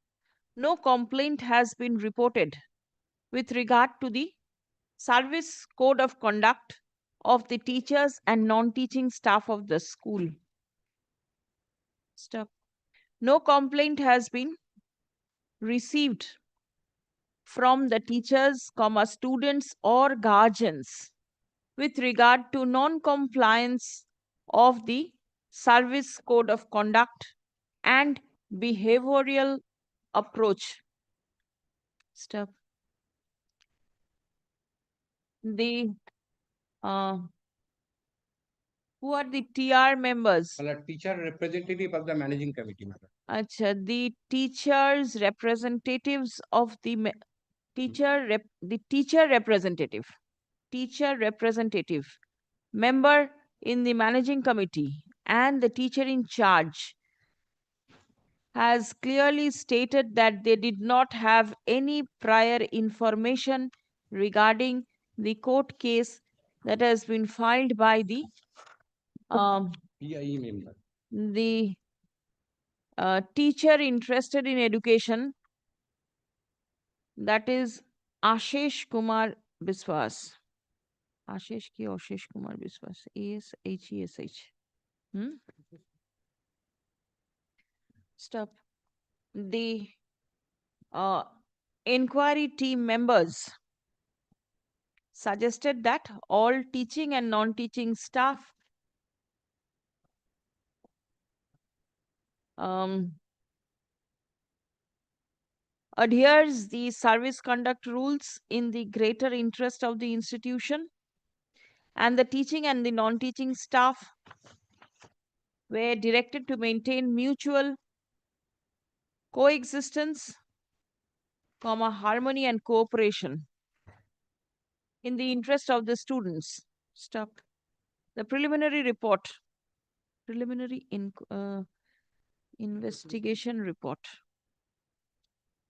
Speaker 2: No complaint has been reported with regard to the service code of conduct of the teachers and non-teaching staff of the school. Stop. No complaint has been received from the teachers, students or guardians with regard to non-compliance of the service code of conduct and behavioral approach. Stop. The Who are the TR members?
Speaker 6: Teacher representative of the managing committee, madam.
Speaker 2: Acha, the teachers representatives of the teacher representative member in the managing committee and the teacher in charge has clearly stated that they did not have any prior information regarding the court case that has been filed by the
Speaker 6: PIE member.
Speaker 2: the teacher interested in education, that is Ashish Kumar Biswas. Ashish ki Ashish Kumar Biswas. ASHESH. Stop. The inquiry team members suggested that all teaching and non-teaching staff adheres the service conduct rules in the greater interest of the institution, and the teaching and the non-teaching staff were directed to maintain mutual coexistence, harmony and cooperation in the interest of the students. Stop. The preliminary report, investigation report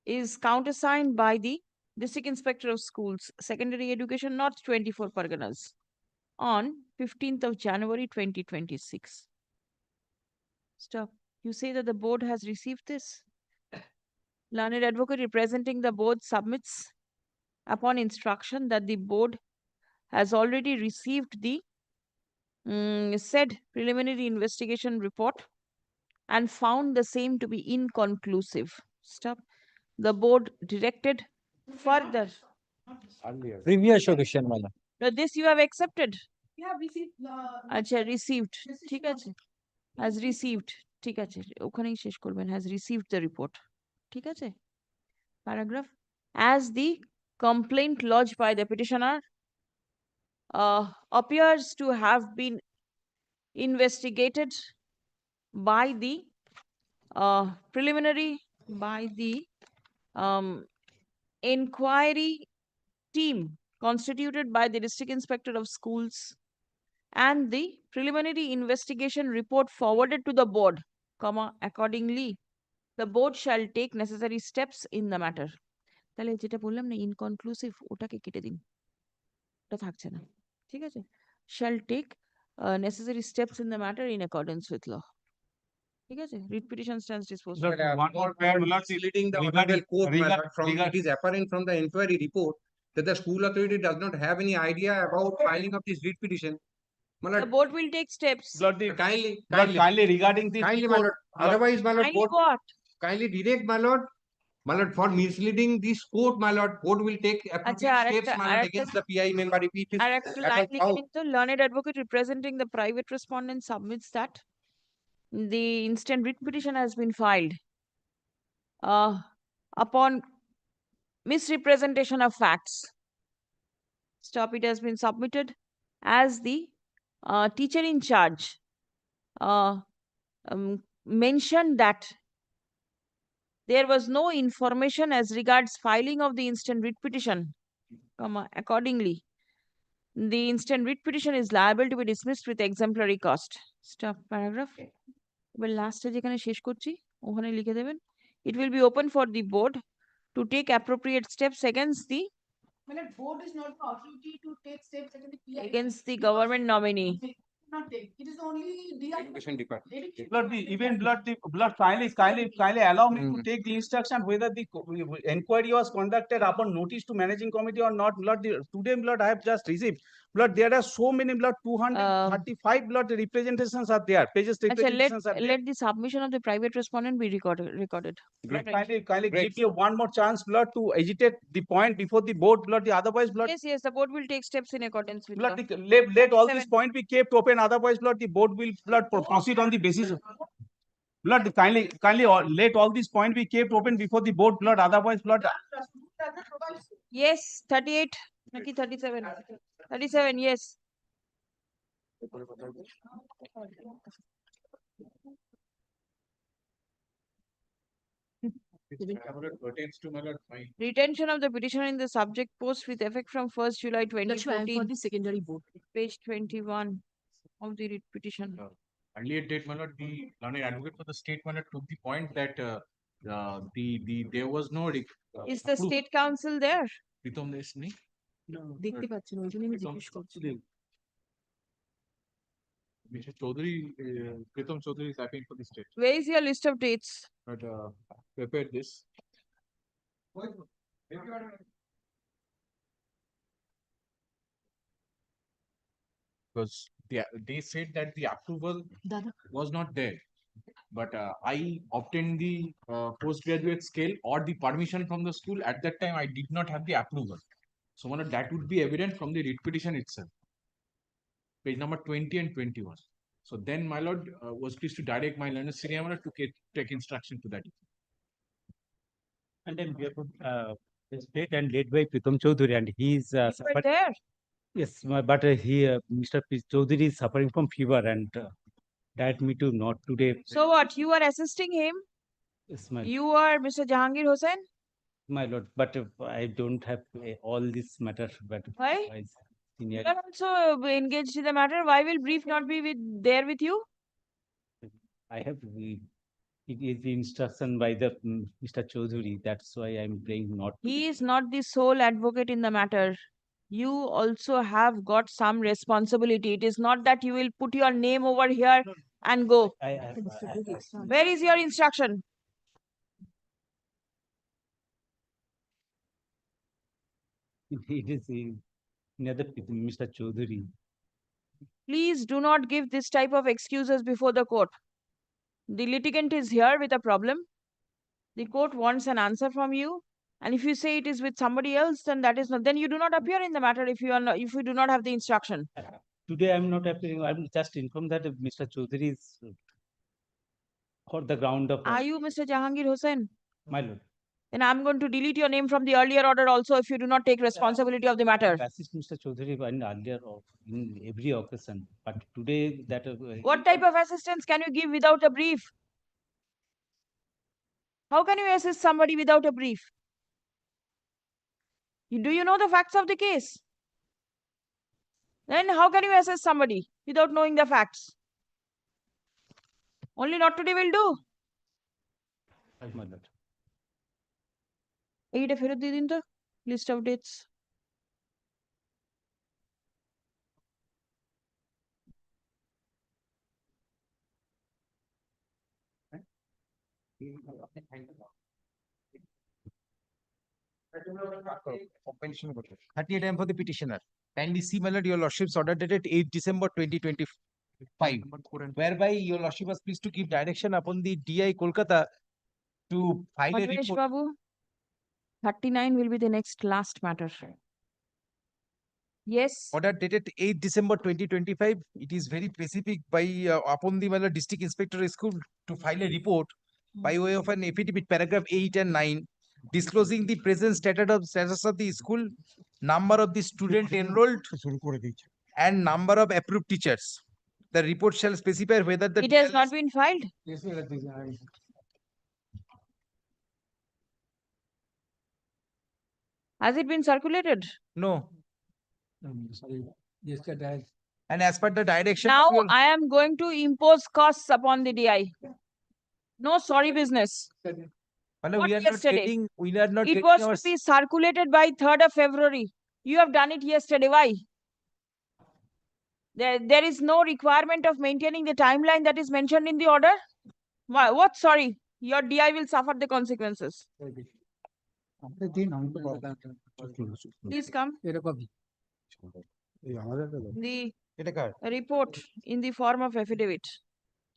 Speaker 2: is countersigned by the District Inspector of Schools, Secondary Education, North 24 Parganas on 15th of January 2026. Stop. You say that the board has received this? Learned advocate representing the board submits upon instruction that the board has already received the said preliminary investigation report and found the same to be inconclusive. Stop. The board directed further.
Speaker 9: Previous question, madam.
Speaker 2: This you have accepted.
Speaker 1: Yeah, received.
Speaker 2: Acha, received. ঠিক আছে. Has received. ঠিক আছে. ওখানেই শেষ করবেন. Has received the report. ঠিক আছে. Paragraph. As the complaint lodged by the petitioner appears to have been investigated by the inquiry team constituted by the District Inspector of Schools, and the preliminary investigation report forwarded to the board, accordingly, the board shall take necessary steps in the matter. তাহলে যেটা বললাম না ইনকনক্লুসিভ ওটাকে কেটে দিন, ওটা থাকছে না, ঠিক আছে? Shall take necessary steps in the matter in accordance with law. ঠিক আছে? Writ petition stands disposed.
Speaker 6: One more where misleading the honorable court, it is apparent from the inquiry report that the school authority does not have any idea about filing of this writ petition.
Speaker 2: The board will take steps.
Speaker 6: Kindly regarding this report. Otherwise, my lord,
Speaker 2: Kindly what?
Speaker 6: kindly direct, my lord, for misleading this court, my lord, board will take appropriate steps, my lord, against the PI member if it is
Speaker 2: learned advocate representing the private respondent submits that the instant writ petition has been filed upon misrepresentation of facts. Stop. It has been submitted as the teacher in charge mentioned that there was no information as regards filing of the instant writ petition, accordingly, the instant writ petition is liable to be dismissed with exemplary cost. Stop. Paragraph. Well, last যেখানে শেষ করছি ওখানে লিখে দেবেন, it will be open for the board to take appropriate steps against the
Speaker 1: board is not the authority to take steps
Speaker 2: against the government nominee.
Speaker 1: Not take. It is only the
Speaker 6: education department.
Speaker 20: Kindly allow me to take the instruction whether the inquiry was conducted upon notice to managing committee or not. Today, I have just received. There are so many 235 representations are there. Pages representations are there.
Speaker 2: Let the submission of the private respondent be recorded.
Speaker 20: Kindly give me one more chance, to agitate the point before the board, otherwise,
Speaker 2: Yes, the board will take steps in accordance with law.
Speaker 20: Let all these points be kept open, otherwise, the board will proceed on the basis of. Kindly let all these points be kept open before the board, otherwise,
Speaker 2: Yes, 38, 37, yes.
Speaker 7: Pertains to my lord, fine.
Speaker 2: Retention of the petitioner in the subject post with effect from 1st July 2014.
Speaker 10: the secondary board.
Speaker 2: Page 21 of the writ petition.
Speaker 7: Earlier date, my lord, the learned advocate for the state, my lord, took the point that there was no
Speaker 2: Is the state council there?
Speaker 7: Pritam Des nahi?
Speaker 10: দেখতে পাচ্ছি না ওই জন্য আমি জিজ্ঞেস করছি
Speaker 7: Mr. Chaudhary, Pritam Chaudhary is appealing for the state.
Speaker 2: Where is your list of dates?
Speaker 7: But prepare this. Because they said that the approval was not there. But I obtained the postgraduate scale or the permission from the school. At that time, I did not have the approval. So my lord, that would be evident from the writ petition itself. Page number 20 and 21. So then my lord was pleased to direct my learned senior to take instruction to that.
Speaker 15: And then we have state and led by Pritam Chaudhary, and he is
Speaker 2: But there.
Speaker 15: yes, but Mr. Chaudhary is suffering from fever and direct me to not today.
Speaker 2: So what? You are assisting him?
Speaker 15: Yes, my
Speaker 2: You are Mr. Jahangir Hussain?
Speaker 15: my lord, but I don't have all this matter. But
Speaker 2: Why? You
Speaker 15: senior,
Speaker 2: are also engaged in the matter. Why will brief not be there with you?
Speaker 15: I have it is the instruction by the Mr. Chaudhary. That's why I'm praying not.
Speaker 2: He is not the sole advocate in the matter. You also have got some responsibility. It is not that you will put your name over here and go. Where is your instruction?
Speaker 15: It is near the Mr. Chaudhary.
Speaker 2: Please do not give this type of excuses before the court. The litigant is here with a problem. The court wants an answer from you. And if you say it is with somebody else, then that is not, then you do not appear in the matter if you are not, if you do not have the instruction.
Speaker 15: Today I'm not appearing. I'm just informed that Mr. Chaudhary is for the ground of.
Speaker 2: Are you Mr. Jahangir Hussain?
Speaker 15: My lord.
Speaker 2: Then I'm going to delete your name from the earlier order also if you do not take responsibility of the matter.
Speaker 15: Assist Mr. Chaudhary in earlier in every occasion, but today that.
Speaker 2: What type of assistance can you give without a brief? How can you assist somebody without a brief? Do you know the facts of the case? Then how can you assess somebody without knowing the facts? Only not today will do.
Speaker 15: My lord.
Speaker 2: এইটা ফেরত দিয়ে দিন তো list of dates.
Speaker 20: Compensation 38 AM for the petitioner. Kindly see, my lord, your lordship's order dated 8 December 2025, whereby your lordship was pleased to give direction upon the DI Kolkata to file a
Speaker 2: Madhesh
Speaker 20: report.
Speaker 2: Babu, 39 will be the next last matter. Yes.
Speaker 20: Order dated 8 December 2025. It is very specific by upon the my lord, district inspector of school to file a report by way of an affidavit, paragraph 8 and 9, disclosing the present status of the school, number of the student enrolled, and number of approved teachers. The report shall specify whether the
Speaker 2: It has not been filed. Has it been circulated?
Speaker 20: No.
Speaker 18: Sorry, yesterday.
Speaker 20: And as per the direction.
Speaker 2: Now I am going to impose costs upon the DI. No sorry business.
Speaker 20: Madam, we are not getting. We are not.
Speaker 2: It was to be circulated by 3rd of February. You have done it yesterday. Why? There is no requirement of maintaining the timeline that is mentioned in the order. Why? What? Sorry, your DI will suffer the consequences. Please come. The report in the form of affidavit,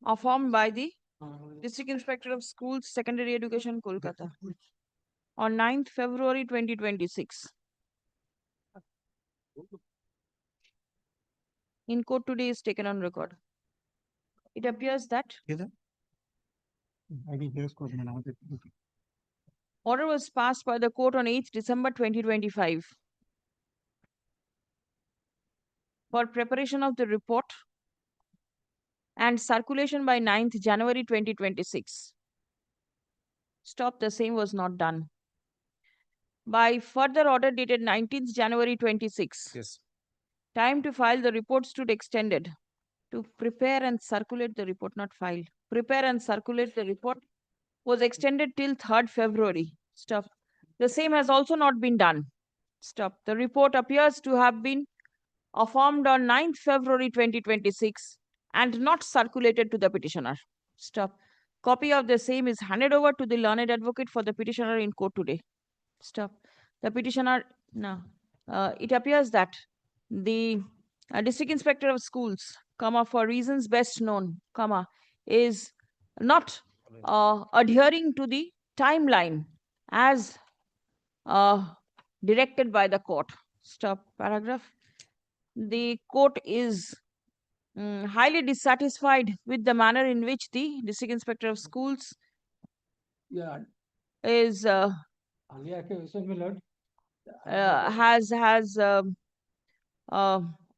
Speaker 2: affirmed by the District Inspector of Schools, Secondary Education, Kolkata, on 9th February 2026. In court today is taken on record. It appears that order was passed by the court on 8th December 2025 for preparation of the report and circulation by 9th January 2026. Stop, the same was not done. By further order dated 19th January 26.
Speaker 20: Yes.
Speaker 2: Time to file the report stood extended. To prepare and circulate the report, not file. Prepare and circulate the report was extended till 3rd February. Stop. The same has also not been done. Stop. The report appears to have been formed on 9th February 2026 and not circulated to the petitioner. Stop. Copy of the same is handed over to the learned advocate for the petitioner in court today. Stop. The petitioner, no. It appears that the district inspector of schools, for reasons best known, is not adhering to the timeline as directed by the court. Stop. Paragraph. The court is highly dissatisfied with the manner in which the district inspector of schools is has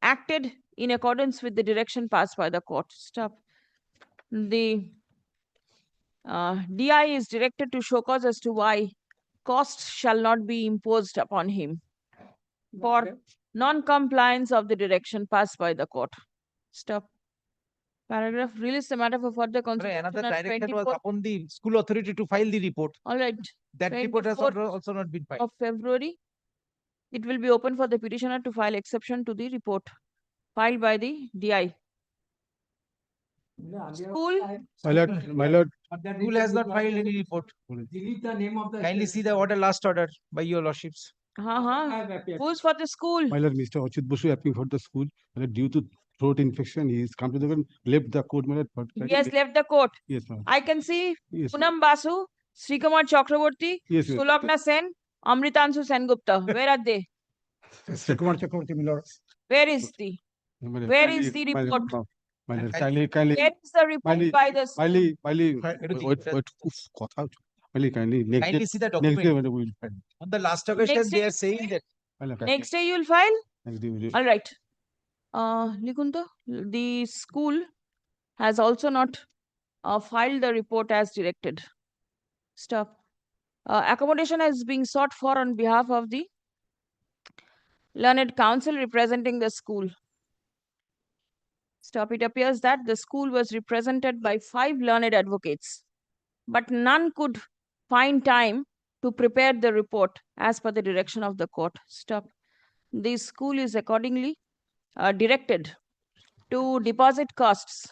Speaker 2: acted in accordance with the direction passed by the court. Stop. The DI is directed to show cause as to why costs shall not be imposed upon him for non-compliance of the direction passed by the court. Stop. Paragraph. Release the matter for further consideration.
Speaker 20: Another
Speaker 2: on
Speaker 20: direction was
Speaker 2: 24th
Speaker 20: upon the school authority to file the report.
Speaker 2: All right.
Speaker 20: That report has
Speaker 2: 24th
Speaker 20: also not been filed.
Speaker 2: of February, it will be open for the petitioner to file exception to the report filed by the DI. School.
Speaker 20: My lord. School has not filed any report.
Speaker 18: Delete the name of the.
Speaker 20: Kindly see the order, last order by your lordships.
Speaker 2: Who's for the school?
Speaker 11: My lord, Mr. Ochit Basu appearing for the school. My lord, due to throat infection, he is come to the court, left the court. My lord, but
Speaker 2: Yes, left the court.
Speaker 11: Yes, ma'am.
Speaker 2: I can see
Speaker 11: Yes.
Speaker 2: Poonam Basu, Srikumar Chakraborty,
Speaker 11: Yes, yes.
Speaker 2: Sulagna Sen, Amritanshu Sengupta. Where are they?
Speaker 11: Srikumar Chakraborty, my lord.
Speaker 2: Where is the?
Speaker 11: My lord,
Speaker 2: Where
Speaker 11: kindly-
Speaker 2: is the
Speaker 11: my lord,
Speaker 2: report?
Speaker 11: My lord, kindly.
Speaker 2: Where is the report by the school?
Speaker 11: Kindly, next
Speaker 20: Kindly
Speaker 11: day,
Speaker 20: see the
Speaker 11: next day,
Speaker 20: document.
Speaker 11: we will find.
Speaker 20: On the last occasion,
Speaker 2: Next
Speaker 20: they
Speaker 2: day-
Speaker 20: are saying that.
Speaker 2: Next day you'll file?
Speaker 11: Next day we will.
Speaker 2: All right. Nikunta, the school has also not filed the report as directed. Stop. Accommodation is being sought for on behalf of the learned counsel representing the school. Stop. It appears that the school was represented by 5 learned advocates, but none could find time to prepare the report as per the direction of the court. Stop. The school is accordingly directed to deposit costs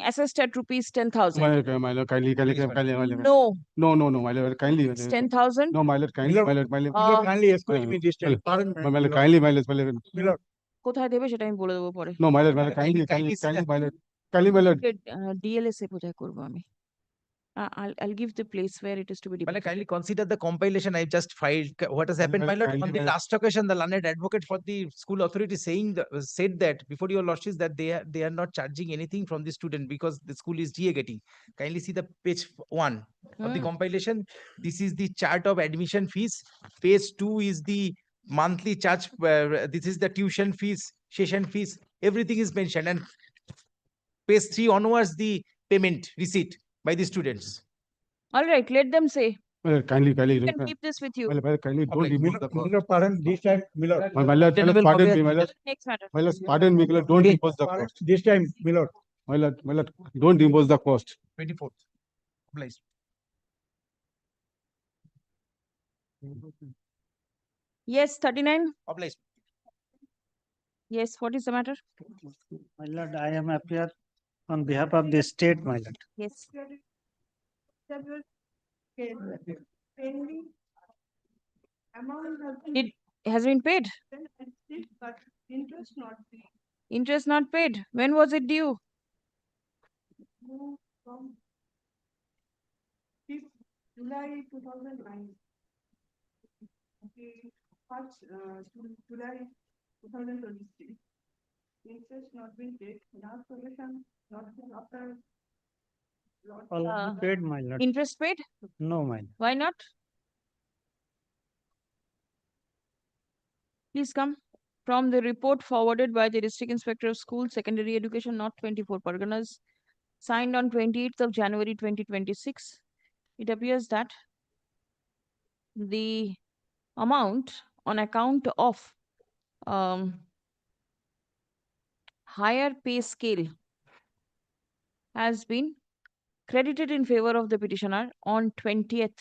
Speaker 2: assessed at rupees 10,000.
Speaker 11: My lord, kindly, my lord.
Speaker 2: No.
Speaker 11: No, my lord, kindly.
Speaker 2: It's 10,000.
Speaker 11: No, my lord, kindly, my lord.
Speaker 18: Kindly escort me this time. Pardon,
Speaker 11: My lord, kindly, my lord, my lord.
Speaker 2: কোথায় দেবে সেটা আমি বলে দেবো পরে।
Speaker 11: No, my lord, kindly, my lord. Kindly, my lord.
Speaker 2: DLS এ বোধহয় করবো আমি। I'll give the place where it is to be
Speaker 20: Well,
Speaker 2: deposited.
Speaker 20: kindly consider the compilation I just filed. What has happened, my lord? On the last occasion, the learned advocate for the school authority said that before your lordships that they are not charging anything from the student because the school is DA getting. Kindly see the page 1 of the compilation. This is the chart of admission fees. Page 2 is the monthly charge. This is the tuition fees, session fees. Everything is mentioned. And page 3 onwards, the payment receipt by the students.
Speaker 2: All right, let them say.
Speaker 11: My lord, kindly.
Speaker 2: You can keep this with you.
Speaker 11: My lord, kindly don't impose the cost.
Speaker 18: Pardon, this time, my lord.
Speaker 11: My lord, pardon me, my lord.
Speaker 2: Next matter.
Speaker 11: My lord, pardon me, my lord, don't impose the cost.
Speaker 18: This time, my lord.
Speaker 11: My lord, don't impose the cost.
Speaker 20: 24th. Please.
Speaker 2: Yes, 39.
Speaker 20: Obliged.
Speaker 2: Yes, what is the matter?
Speaker 21: My lord, I am appear on behalf of the state, my lord.
Speaker 2: Yes. It has been paid. Interest not paid. When was it due?
Speaker 5: July 2009. Okay, July 2023. Interest not been paid. Last solution not been after.
Speaker 21: Already paid, my lord.
Speaker 2: Interest paid?
Speaker 21: No, my lord.
Speaker 2: Why not? Please come. from the report forwarded by the District Inspector of Schools, Secondary Education, North 24 Parganas, signed on 28th of January 2026, it appears that the amount on account of higher pay scale has been credited in favor of the petitioner on 20th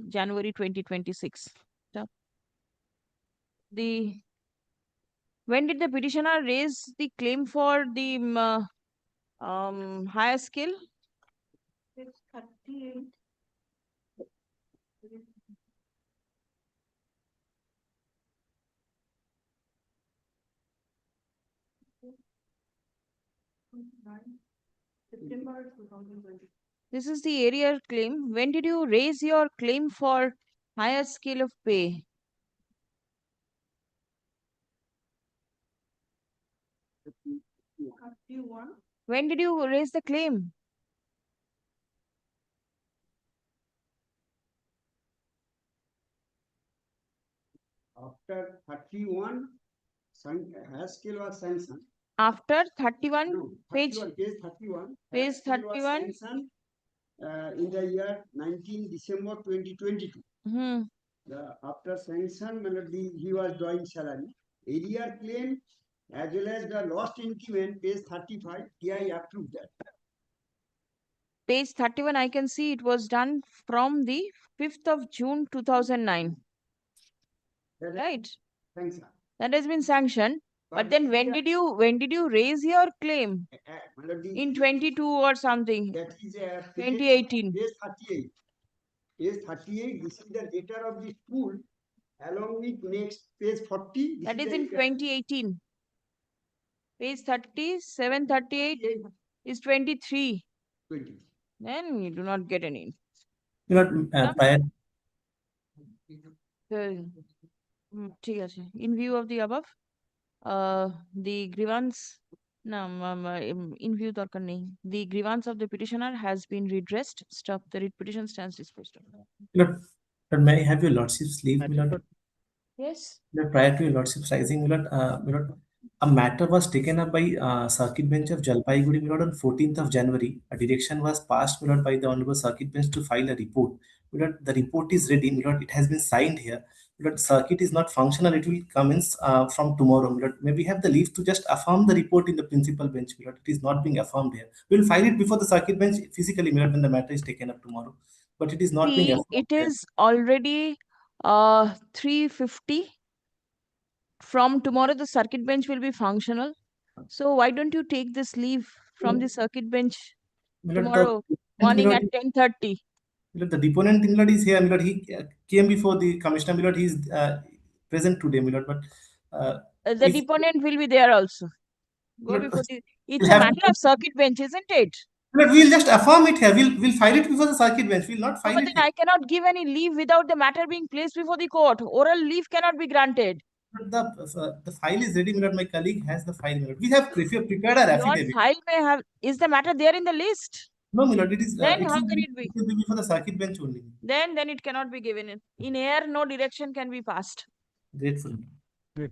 Speaker 2: January 2026. When did the petitioner raise the claim for the higher scale?
Speaker 1: It's 38. September 2020.
Speaker 2: This is the area claim. When did you raise your claim for higher scale of pay? When did you raise the claim?
Speaker 8: After 31, higher scale was sanctioned.
Speaker 2: After 31,
Speaker 8: No,
Speaker 2: page
Speaker 8: 31.
Speaker 2: Page
Speaker 8: higher scale was
Speaker 2: 31.
Speaker 8: sanctioned, in the year 19 December 2022. After sanction, he was drawing salary. Area claim as well as the lost increment, page 35, TI approved that.
Speaker 2: Page 31, I can see it was done from the 5th of June 2009. Right?
Speaker 8: Thanks, sir.
Speaker 2: That has been sanctioned. But then when did you raise your claim? In 22 or something?
Speaker 8: That is
Speaker 2: 2018.
Speaker 8: Page 38. Page 38, this is the letter of the school along with next page 40.
Speaker 2: That is in 2018. Page 30, 738 is 23.
Speaker 8: 20.
Speaker 2: Then you do not get any.
Speaker 4: Prior
Speaker 2: ঠিক আছে. In view of the above, the grievance, no, in view দরকার নেই. The grievance of the petitioner has been redressed. Stop. The writ petition stands disposed of.
Speaker 4: may I have your lordship's leave, my lord?
Speaker 2: Yes.
Speaker 4: Prior to your lordship's rising, my lord, a matter was taken up by Circuit Bench of Jalpaiguri, my lord, on 14th of January. A direction was passed, my lord, by the Honorable Circuit Bench to file a report. My lord, the report is ready, my lord. It has been signed here. My lord, circuit is not functional. It will commence from tomorrow, my lord. May we have the leave to just affirm the report in the principal bench, my lord. It is not being affirmed here. We will file it before the circuit bench physically, my lord, when the matter is taken up tomorrow. But it is not being
Speaker 2: See,
Speaker 4: affirmed
Speaker 2: it
Speaker 4: here.
Speaker 2: is already 3:50. From tomorrow, the circuit bench will be functional. So why don't you take this leave from the circuit bench
Speaker 4: My lord,
Speaker 2: tomorrow morning at 10:30?
Speaker 4: My lord, the deponent, my lord, is here. My lord, he came before the commissioner. My lord, he is present today, my lord. But
Speaker 2: The
Speaker 4: if
Speaker 2: deponent will be there also. Go
Speaker 4: Lord,
Speaker 2: before the. It's
Speaker 4: we'll
Speaker 2: a
Speaker 4: have
Speaker 2: matter of circuit bench, isn't it?
Speaker 4: But we'll just affirm it here. We'll file it before the circuit bench. We'll not
Speaker 2: No,
Speaker 4: file
Speaker 2: but
Speaker 4: it
Speaker 2: then
Speaker 4: here.
Speaker 2: I cannot give any leave without the matter being placed before the court. Oral leave cannot be granted.
Speaker 4: But the file is ready, my lord. My colleague has the file, my lord. We have prepared our
Speaker 2: Your
Speaker 4: affidavit.
Speaker 2: file may have. Is the matter there in the list?
Speaker 4: No, my lord. It is.
Speaker 2: Then
Speaker 4: It
Speaker 2: how
Speaker 4: will
Speaker 2: can
Speaker 4: be,
Speaker 2: it be?
Speaker 4: it will be before the circuit bench only.
Speaker 2: Then it cannot be given in. In air, no direction can be passed.
Speaker 4: Grateful.
Speaker 11: Great.